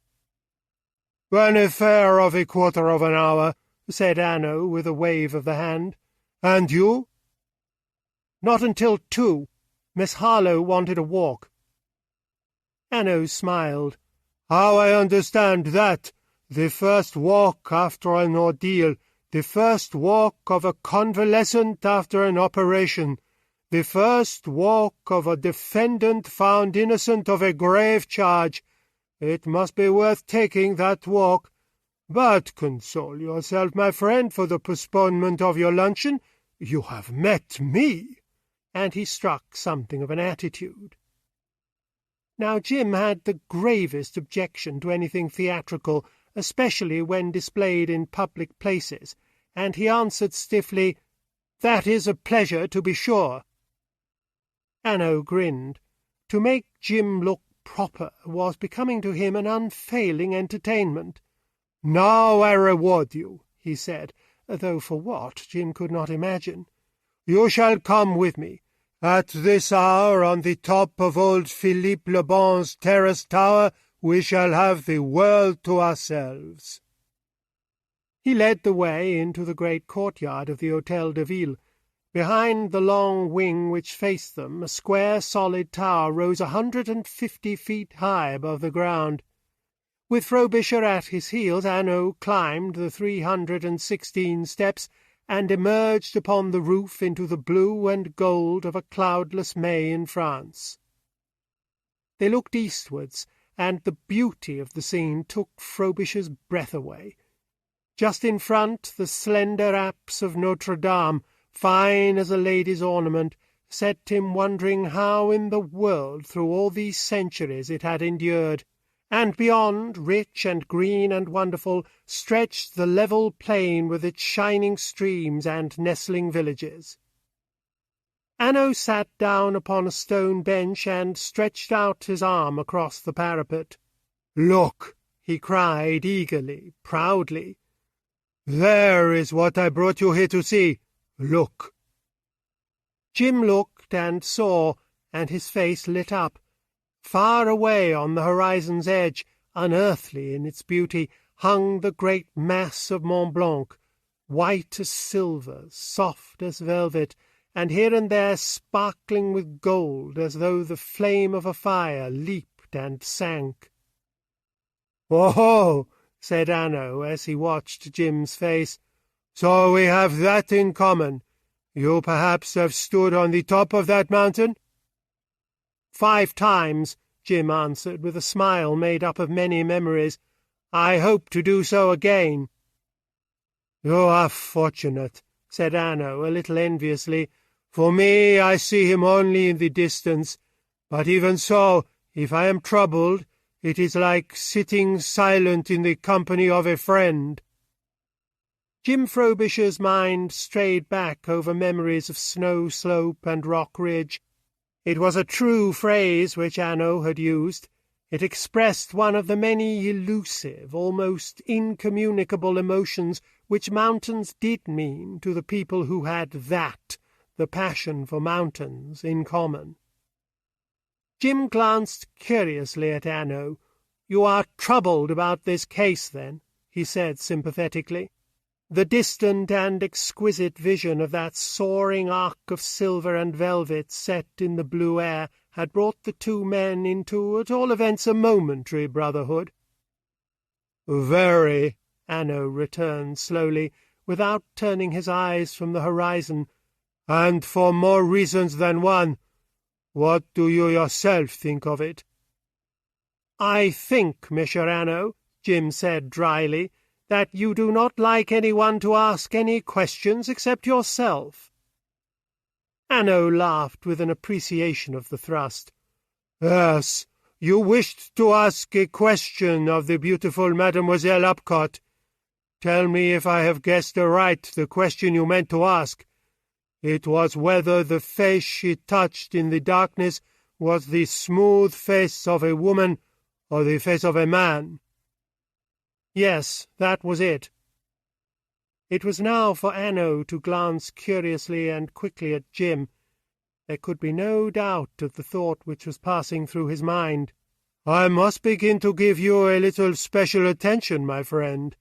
"An affair of a quarter of an hour," said Hanaud with a wave of the hand. "And you?" "Not until 2. Miss Harlowe wanted a walk." Hanaud smiled. "How I understand that. The first walk after an ordeal, the first walk of a convalescent after an operation, the first walk of a defendant found innocent of a grave charge. It must be worth taking that walk. But console yourself, my friend, for the postponement of your luncheon. You have met me." And he struck something of an attitude. Now Jim had the gravest objection to anything theatrical, especially when displayed in public places, and he answered stiffly, "That is a pleasure, to be sure." Hanaud grinned. To make Jim look proper was becoming to him an unfailing entertainment. "Now I reward you," he said, though for what Jim could not imagine. "You shall come with me. At this hour, on the top of old Philippe Le Bon's terrace tower, we shall have the world to ourselves." He led the way into the great courtyard of the Hôtel de Ville. Behind the long wing which faced them, a square solid tower rose 150 feet high above the ground. With Frobisher at his heels, Hanaud climbed the 316 steps and emerged upon the roof into the blue and gold of a cloudless May in France. They looked eastwards, and the beauty of the scene took Frobisher's breath away. Just in front, the slender apse of Notre Dame, fine as a lady's ornament, set him wondering how in the world through all these centuries it had endured, and beyond, rich and green and wonderful, stretched the level plain with its shining streams and nestling villages. Hanaud sat down upon a stone bench and stretched out his arm across the parapet. "Look," he cried eagerly, proudly. "There is what I brought you here to see. Look." Jim looked and saw, and his face lit up. Far away on the horizon's edge, unearthly in its beauty, hung the great mass of Mont Blanc, white as silver, soft as velvet, and here and there sparkling with gold, as though the flame of a fire leaped and sank. "Oh!" said Hanaud, as he watched Jim's face. "So we have that in common. You perhaps have stood on the top of that mountain?" 5 times, Jim answered, with a smile made up of many memories. "I hope to do so again." "You are fortunate," said Hanaud, a little enviously. "For me, I see him only in the distance. But even so, if I am troubled, it is like sitting silent in the company of a friend." Jim Frobisher's mind strayed back over memories of snow slope and rock ridge. It was a true phrase which Hanaud had used. It expressed one of the many elusive, almost incommunicable emotions which mountains did mean to the people who had the passion for mountains, in common. Jim glanced curiously at Hanaud. "You are troubled about this case, then?" he said sympathetically. The distant and exquisite vision of that soaring arc of silver and velvet set in the blue air had brought the two men into, at all events, a momentary brotherhood. "Very," Hanaud returned slowly, without turning his eyes from the horizon. "And for more reasons than one. What do you yourself think of it?" "I think, Monsieur Hanaud," Jim said dryly, "that you do not like anyone to ask any questions except yourself." Hanaud laughed with an appreciation of the thrust. "Yes, you wished to ask a question of the beautiful Mademoiselle Upcott. Tell me if I have guessed aright the question you meant to ask. It was whether the face she touched in the darkness was the smooth face of a woman or the face of a man." "Yes, that was it." It was now for Hanaud to glance curiously and quickly at Jim. There could be no doubt of the thought which was passing through his mind. "I must begin to give you a little special attention, my friend."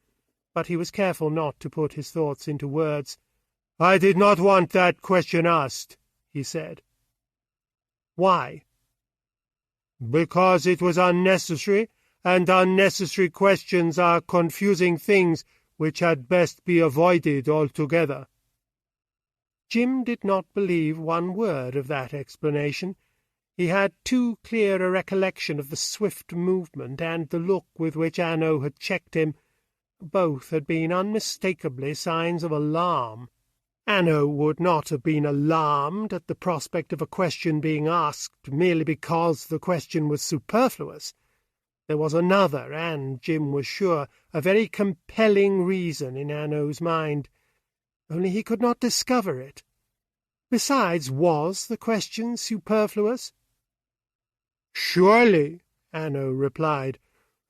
But he was careful not to put his thoughts into words. "I did not want that question asked," he said. "Why?" "Because it was unnecessary, and unnecessary questions are confusing things which had best be avoided altogether." Jim did not believe one word of that explanation. He had too clear a recollection of the swift movement and the look with which Hanaud had checked him. Both had been unmistakably signs of alarm. Hanaud would not have been alarmed at the prospect of a question being asked merely because the question was superfluous. There was another, and, Jim was sure, a very compelling reason in Hanaud's mind. Only he could not discover it. Besides, was the question superfluous? "Surely," Hanaud replied.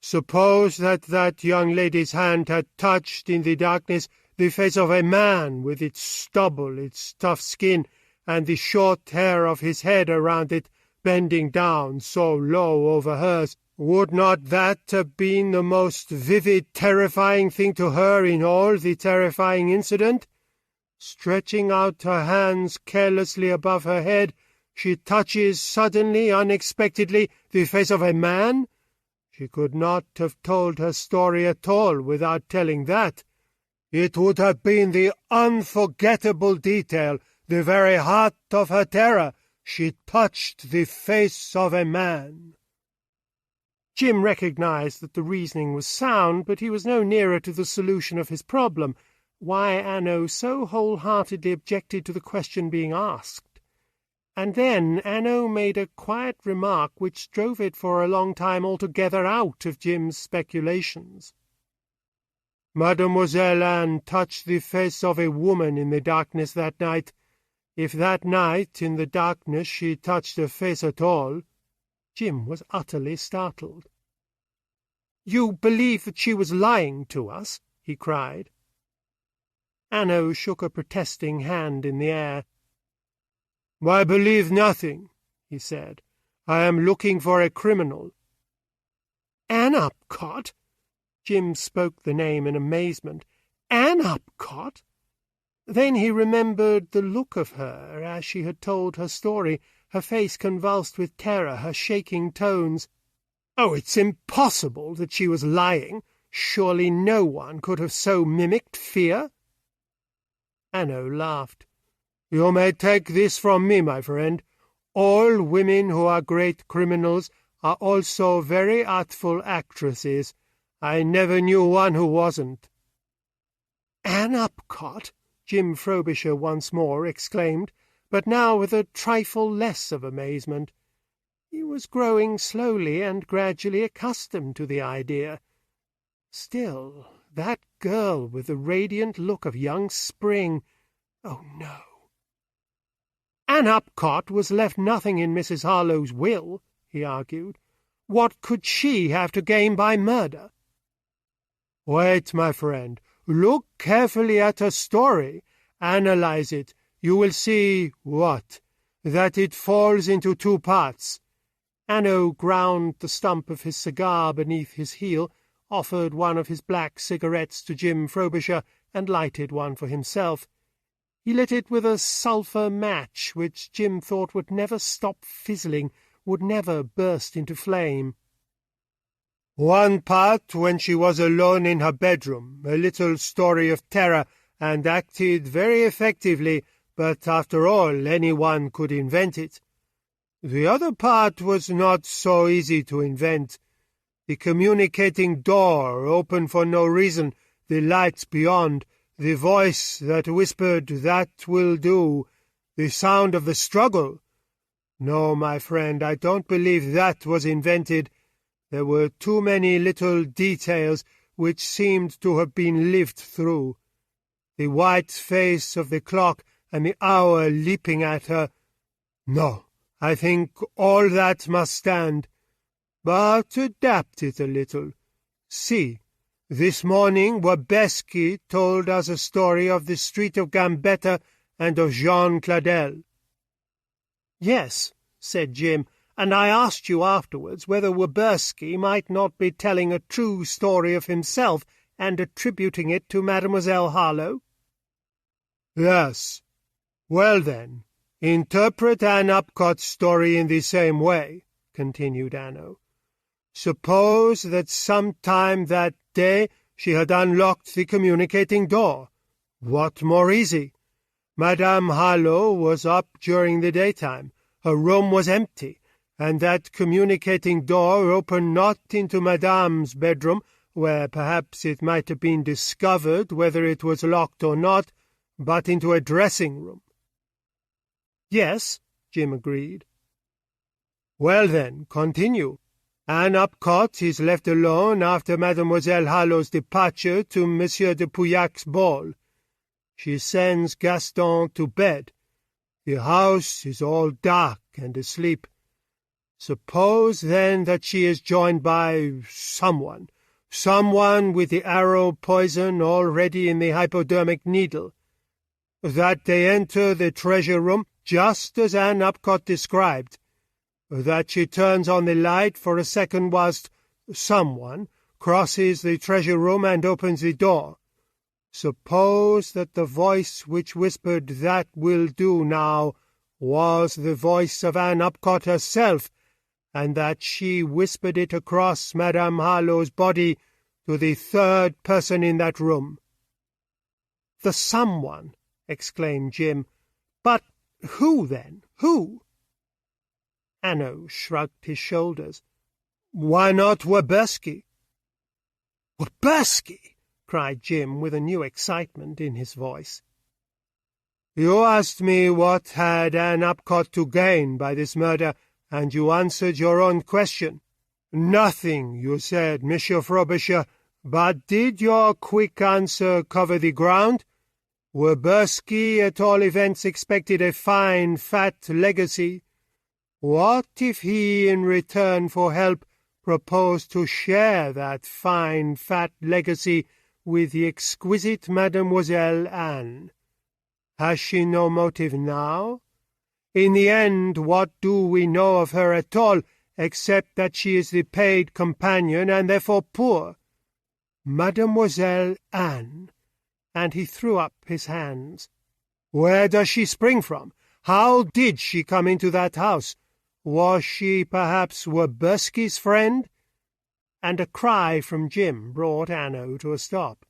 "Suppose that young lady's hand had touched in the darkness the face of a man, with its stubble, its tough skin, and the short hair of his head around it, bending down so low over hers. Would not that have been the most vivid, terrifying thing to her in all the terrifying incident? Stretching out her hands carelessly above her head, she touches suddenly, unexpectedly, the face of a man? She could not have told her story at all without telling that. It would have been the unforgettable detail, the very heart of her terror. She touched the face of a man. Jim recognized that the reasoning was sound, but he was no nearer to the solution of his problem, why Hanaud so wholeheartedly objected to the question being asked. And then Hanaud made a quiet remark which drove it for a long time altogether out of Jim's speculations. Mademoiselle Anne touched the face of a woman in the darkness that night. If that night, in the darkness, she touched a face at all— Jim was utterly startled. "You believe that she was lying to us?" he cried. Hanaud shook a protesting hand in the air. "I believe nothing," he said. "I am looking for a criminal." "Anne Upcott?" Jim spoke the name in amazement. "Anne Upcott?" Then he remembered the look of her as she had told her story, her face convulsed with terror, her shaking tones. "Oh, it's impossible that she was lying. Surely no one could have so mimicked fear." Hanaud laughed. "You may take this from me, my friend. All women who are great criminals are also very artful actresses. I never knew one who wasn't." "Anne Upcott!" Jim Frobisher once more exclaimed, but now with a trifle less of amazement. He was growing slowly and gradually accustomed to the idea. Still, that girl with the radiant look of young spring— oh, no. "Anne Upcott was left nothing in Mrs. Harlowe's will," he argued. "What could she have to gain by murder?" "Wait, my friend. Look carefully at her story. Analyze it. You will see— what? That it falls into two parts." Hanaud ground the stump of his cigar beneath his heel, offered one of his black cigarettes to Jim Frobisher, and lighted one for himself. He lit it with a sulphur match which Jim thought would never stop fizzling, would never burst into flame. "One part when she was alone in her bedroom, a little story of terror, and acted very effectively, but after all anyone could invent it. The other part was not so easy to invent. The communicating door, open for no reason, the lights beyond, the voice that whispered, 'That will do,' the sound of the struggle. No, my friend, I don't believe that was invented. There were too many little details which seemed to have been lived through. The white face of the clock and the hour leaping at her. No, I think all that must stand. But adapt it a little. See, this morning Wabesky told us a story of the street of Gambetta and of Jean Cladel." "Yes," said Jim, "and I asked you afterwards whether Wabersky might not be telling a true story of himself and attributing it to Mademoiselle Harlowe." "Yes. Well, then, interpret Anne Upcott's story in the same way," continued Hanaud. "Suppose that some time that day she had unlocked the communicating door. What more easy? Madame Harlowe was up during the daytime. Her room was empty, and that communicating door opened not into Madame's bedroom, where perhaps it might have been discovered whether it was locked or not, but into a dressing-room." "Yes," Jim agreed. "Well, then, continue. Anne Upcott is left alone after Mademoiselle Harlowe's departure to Monsieur de Pouyac's ball. She sends Gaston to bed. The house is all dark and asleep. Suppose, then, that she is joined by someone with the arrow poison already in the hypodermic needle. That they enter the treasure-room just as Anne Upcott described. That she turns on the light for a second whilst someone crosses the treasure-room and opens the door. Suppose that the voice which whispered that will do now was the voice of Anne Upcott herself, and that she whispered it across Madame Harlowe's body to the third person in that room." "The someone!" exclaimed Jim. "But who, then? Who?" Hanaud shrugged his shoulders. "Why not Werbersky?" "Werbersky!" cried Jim, with a new excitement in his voice. "You asked me what had Anne Upcott to gain by this murder, and you answered your own question. Nothing, you said, Monsieur Frobisher, but did your quick answer cover the ground? Werbersky, at all events, expected a fine, fat legacy. What if he, in return for help, proposed to share that fine, fat legacy with the exquisite Mademoiselle Anne? Has she no motive now? In the end, what do we know of her at all, except that she is the paid companion and therefore poor? Mademoiselle Anne!" And he threw up his hands. "Where does she spring from? How did she come into that house? Was she perhaps Werbersky's friend?" And a cry from Jim brought Hanaud to a stop.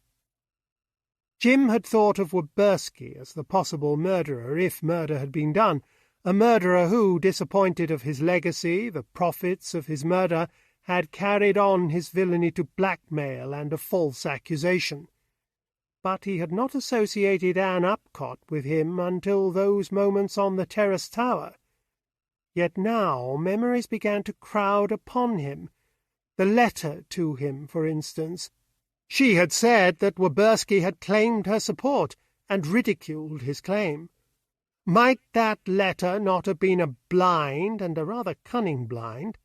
Jim had thought of Werbersky as the possible murderer if murder had been done, a murderer who, disappointed of his legacy, the profits of his murder, had carried on his villainy to blackmail and a false accusation. But he had not associated Anne Upcott with him until those moments on the terrace tower. Yet now memories began to crowd upon him. The letter to him, for instance. She had said that Werbersky had claimed her support and ridiculed his claim. Might that letter not have been a blind, and a rather cunning blind?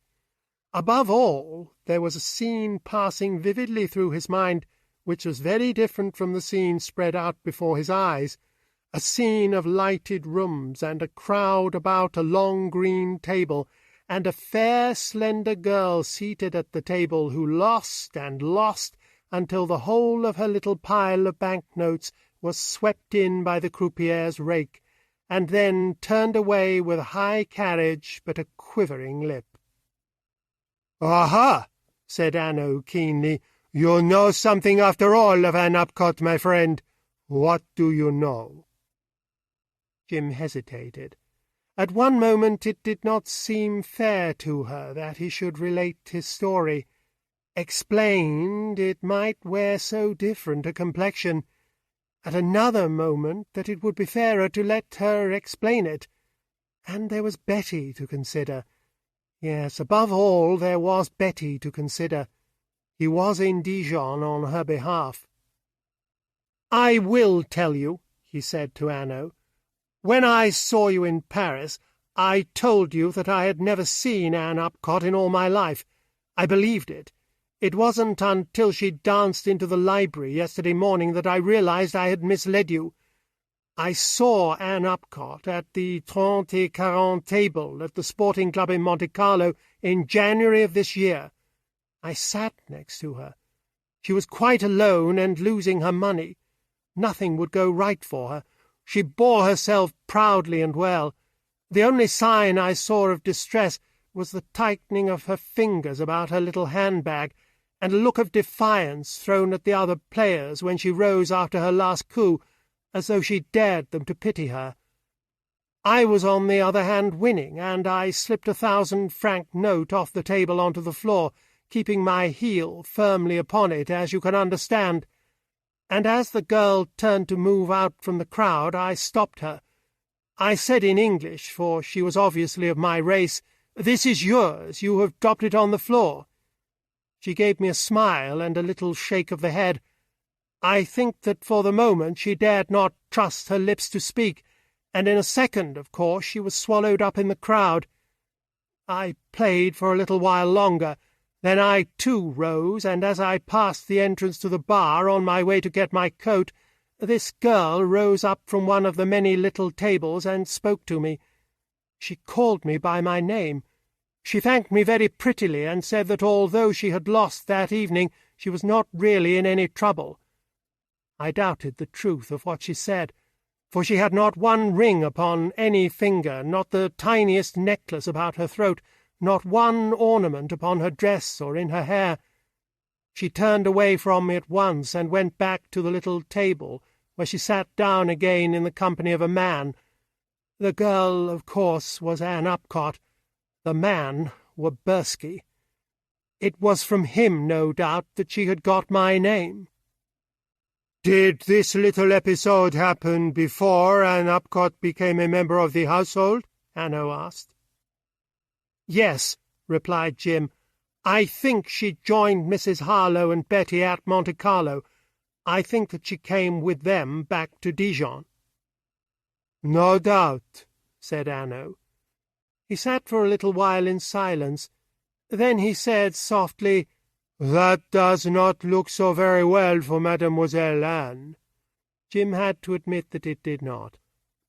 Above all, there was a scene passing vividly through his mind which was very different from the scene spread out before his eyes, a scene of lighted rooms and a crowd about a long green table, and a fair, slender girl seated at the table who lost and lost until the whole of her little pile of banknotes was swept in by the croupier's rake, and then turned away with high carriage but a quivering lip. "Aha!" said Hanaud keenly. "You know something after all of Anne Upcott, my friend. What do you know?" Jim hesitated. At one moment it did not seem fair to her that he should relate his story. Explained, it might wear so different a complexion. At another moment that it would be fairer to let her explain it. And there was Betty to consider. Yes, above all, there was Betty to consider. He was in Dijon on her behalf. "I will tell you," he said to Hanaud. "When I saw you in Paris, I told you that I had never seen Anne Upcott in all my life. I believed it. It wasn't until she danced into the library yesterday morning that I realized I had misled you. I saw Anne Upcott at the 30 et 40 table at the Sporting Club in Monte Carlo in January of this year. I sat next to her. She was quite alone and losing her money. Nothing would go right for her. She bore herself proudly and well. The only sign I saw of distress was the tightening of her fingers about her little handbag, and a look of defiance thrown at the other players when she rose after her last coup, as though she dared them to pity her. I was on the other hand winning, and I slipped a 1,000-franc note off the table onto the floor, keeping my heel firmly upon it, as you can understand. And as the girl turned to move out from the crowd, I stopped her. I said in English, for she was obviously of my race, 'This is yours. You have dropped it on the floor.' She gave me a smile and a little shake of the head. I think that for the moment she dared not trust her lips to speak, and in a second, of course, she was swallowed up in the crowd. I played for a little while longer. Then I, too, rose, and as I passed the entrance to the bar on my way to get my coat, this girl rose up from one of the many little tables and spoke to me. She called me by my name. She thanked me very prettily and said that although she had lost that evening, she was not really in any trouble. I doubted the truth of what she said, for she had not one ring upon any finger, not the tiniest necklace about her throat, not one ornament upon her dress or in her hair. She turned away from me at once and went back to the little table, where she sat down again in the company of a man. The girl, of course, was Anne Upcott. The man were Bursky. It was from him, no doubt, that she had got my name. "Did this little episode happen before Anne Upcott became a member of the household?" Hanaud asked. "Yes," replied Jim. "I think she joined Mrs. Harlow and Betty at Monte Carlo. I think that she came with them back to Dijon." "No doubt," said Hanaud. He sat for a little while in silence. Then he said softly, "That does not look so very well for Mademoiselle Anne." Jim had to admit that it did not.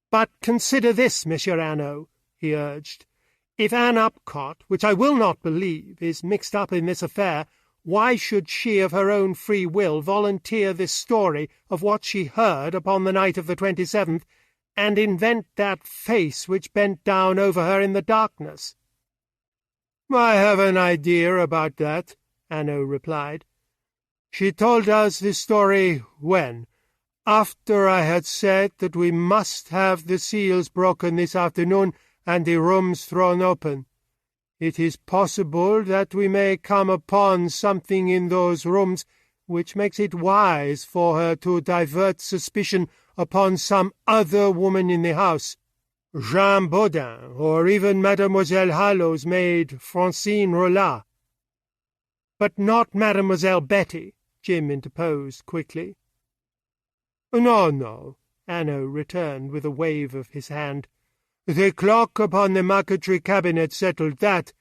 "But consider this, Monsieur Hanaud," he urged. "If Anne Upcott, which I will not believe, is mixed up in this affair, why should she of her own free will volunteer this story of what she heard upon the night of the 27th, and invent that face which bent down over her in the darkness?" "I have an idea about that," Hanaud replied. "She told us the story when? After I had said that we must have the seals broken this afternoon and the rooms thrown open. It is possible that we may come upon something in those rooms which makes it wise for her to divert suspicion upon some other woman in the house, Jean Baudin, or even Mademoiselle Harlow's maid, Francine Rolla." "But not Mademoiselle Betty," Jim interposed quickly. "No, no," Hanaud returned with a wave of his hand. "The clock upon the marquetry cabinet settled that.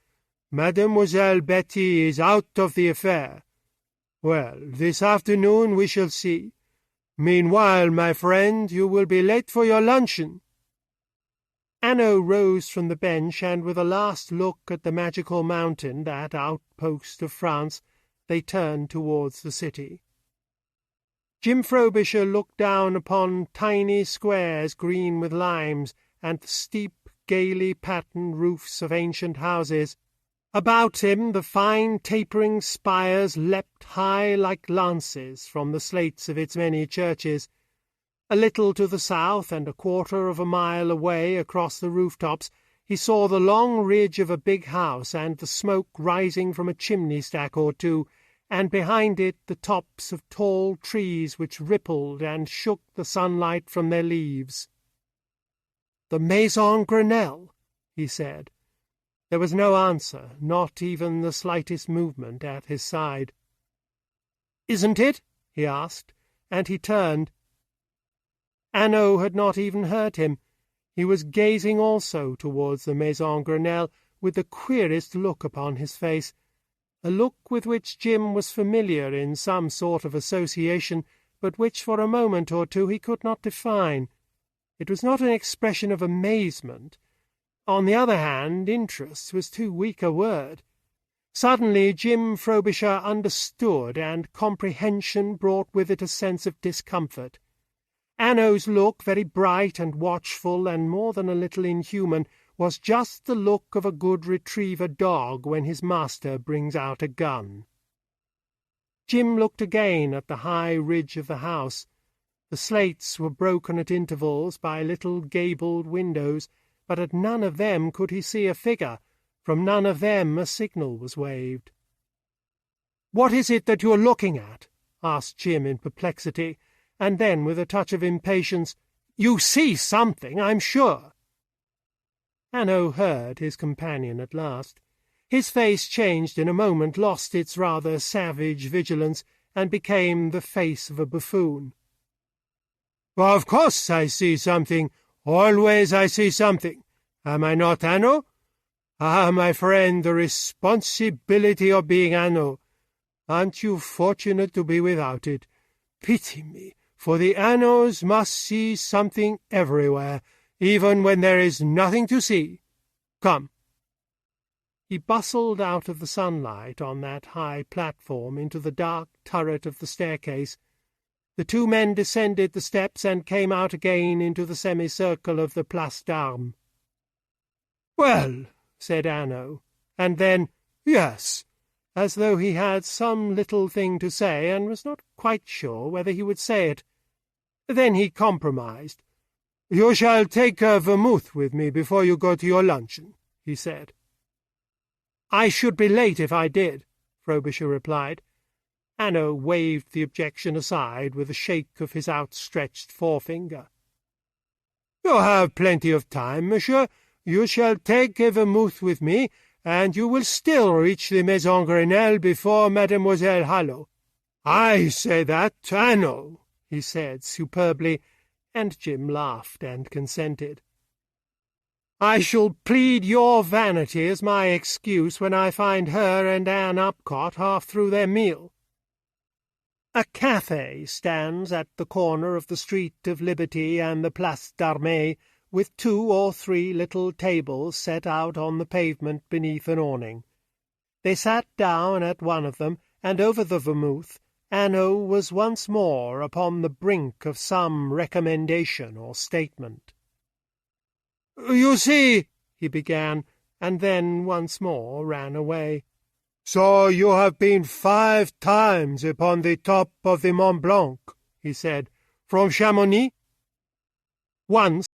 Mademoiselle Betty is out of the affair. Well, this afternoon we shall see. Meanwhile, my friend, you will be late for your luncheon." Hanaud rose from the bench, and with a last look at the magical mountain, that outpost of France, they turned towards the city. Jim Frobisher looked down upon tiny squares green with limes, and the steep, gaily patterned roofs of ancient houses. About him the fine tapering spires leapt high like lances from the slates of its many churches. A little to the south, and a quarter of a mile away across the rooftops, he saw the long ridge of a big house and the smoke rising from a chimney-stack or two, and behind it the tops of tall trees which rippled and shook the sunlight from their leaves. "The Maison Grenelle," he said. There was no answer, not even the slightest movement at his side. "Isn't it?" he asked, and he turned. Hanaud had not even heard him. He was gazing also towards the Maison Grenelle with the queerest look upon his face, a look with which Jim was familiar in some sort of association, but which for a moment or two he could not define. It was not an expression of amazement. On the other hand, interest was too weak a word. Suddenly Jim Frobisher understood, and comprehension brought with it a sense of discomfort. Hanaud's look, very bright and watchful, and more than a little inhuman, was just the look of a good retriever dog when his master brings out a gun. Jim looked again at the high ridge of the house. The slates were broken at intervals by little gabled windows, but at none of them could he see a figure. From none of them a signal was waved. "What is it that you are looking at?" asked Jim in perplexity, and then, with a touch of impatience, "You see something, I'm sure." Hanaud heard his companion at last. His face changed in a moment, lost its rather savage vigilance, and became the face of a buffoon. "Of course I see something. Always I see something. Am I not Hanaud? Ah, my friend, the responsibility of being Hanaud. Aren't you fortunate to be without it? Pity me, for the Hanauds must see something everywhere, even when there is nothing to see. Come." He bustled out of the sunlight on that high platform into the dark turret of the staircase. The two men descended the steps and came out again into the semicircle of the Place d'Armes. "Well," said Hanaud, and then, "Yes," as though he had some little thing to say and was not quite sure whether he would say it. Then he compromised. "You shall take a vermouth with me before you go to your luncheon," he said. "I should be late if I did," Frobisher replied. Hanaud waved the objection aside with a shake of his outstretched forefinger. "You have plenty of time, monsieur. You shall take a vermouth with me, and you will still reach the Maison Grenelle before Mademoiselle Hallot." "I say that, Hanaud," he said superbly, and Jim laughed and consented. "I shall plead your vanity as my excuse when I find her and Anne Upcott half through their meal." A café stands at the corner of the Street of Liberty and the Place d'Armes, with 2 or 3 little tables set out on the pavement beneath an awning. They sat down at one of them, and over the vermouth Hanaud was once more upon the brink of some recommendation or statement. "You see," he began, and then once more ran away. "So you have been 5 times upon the top of the Mont Blanc," he said, "from Chamonix?" "Once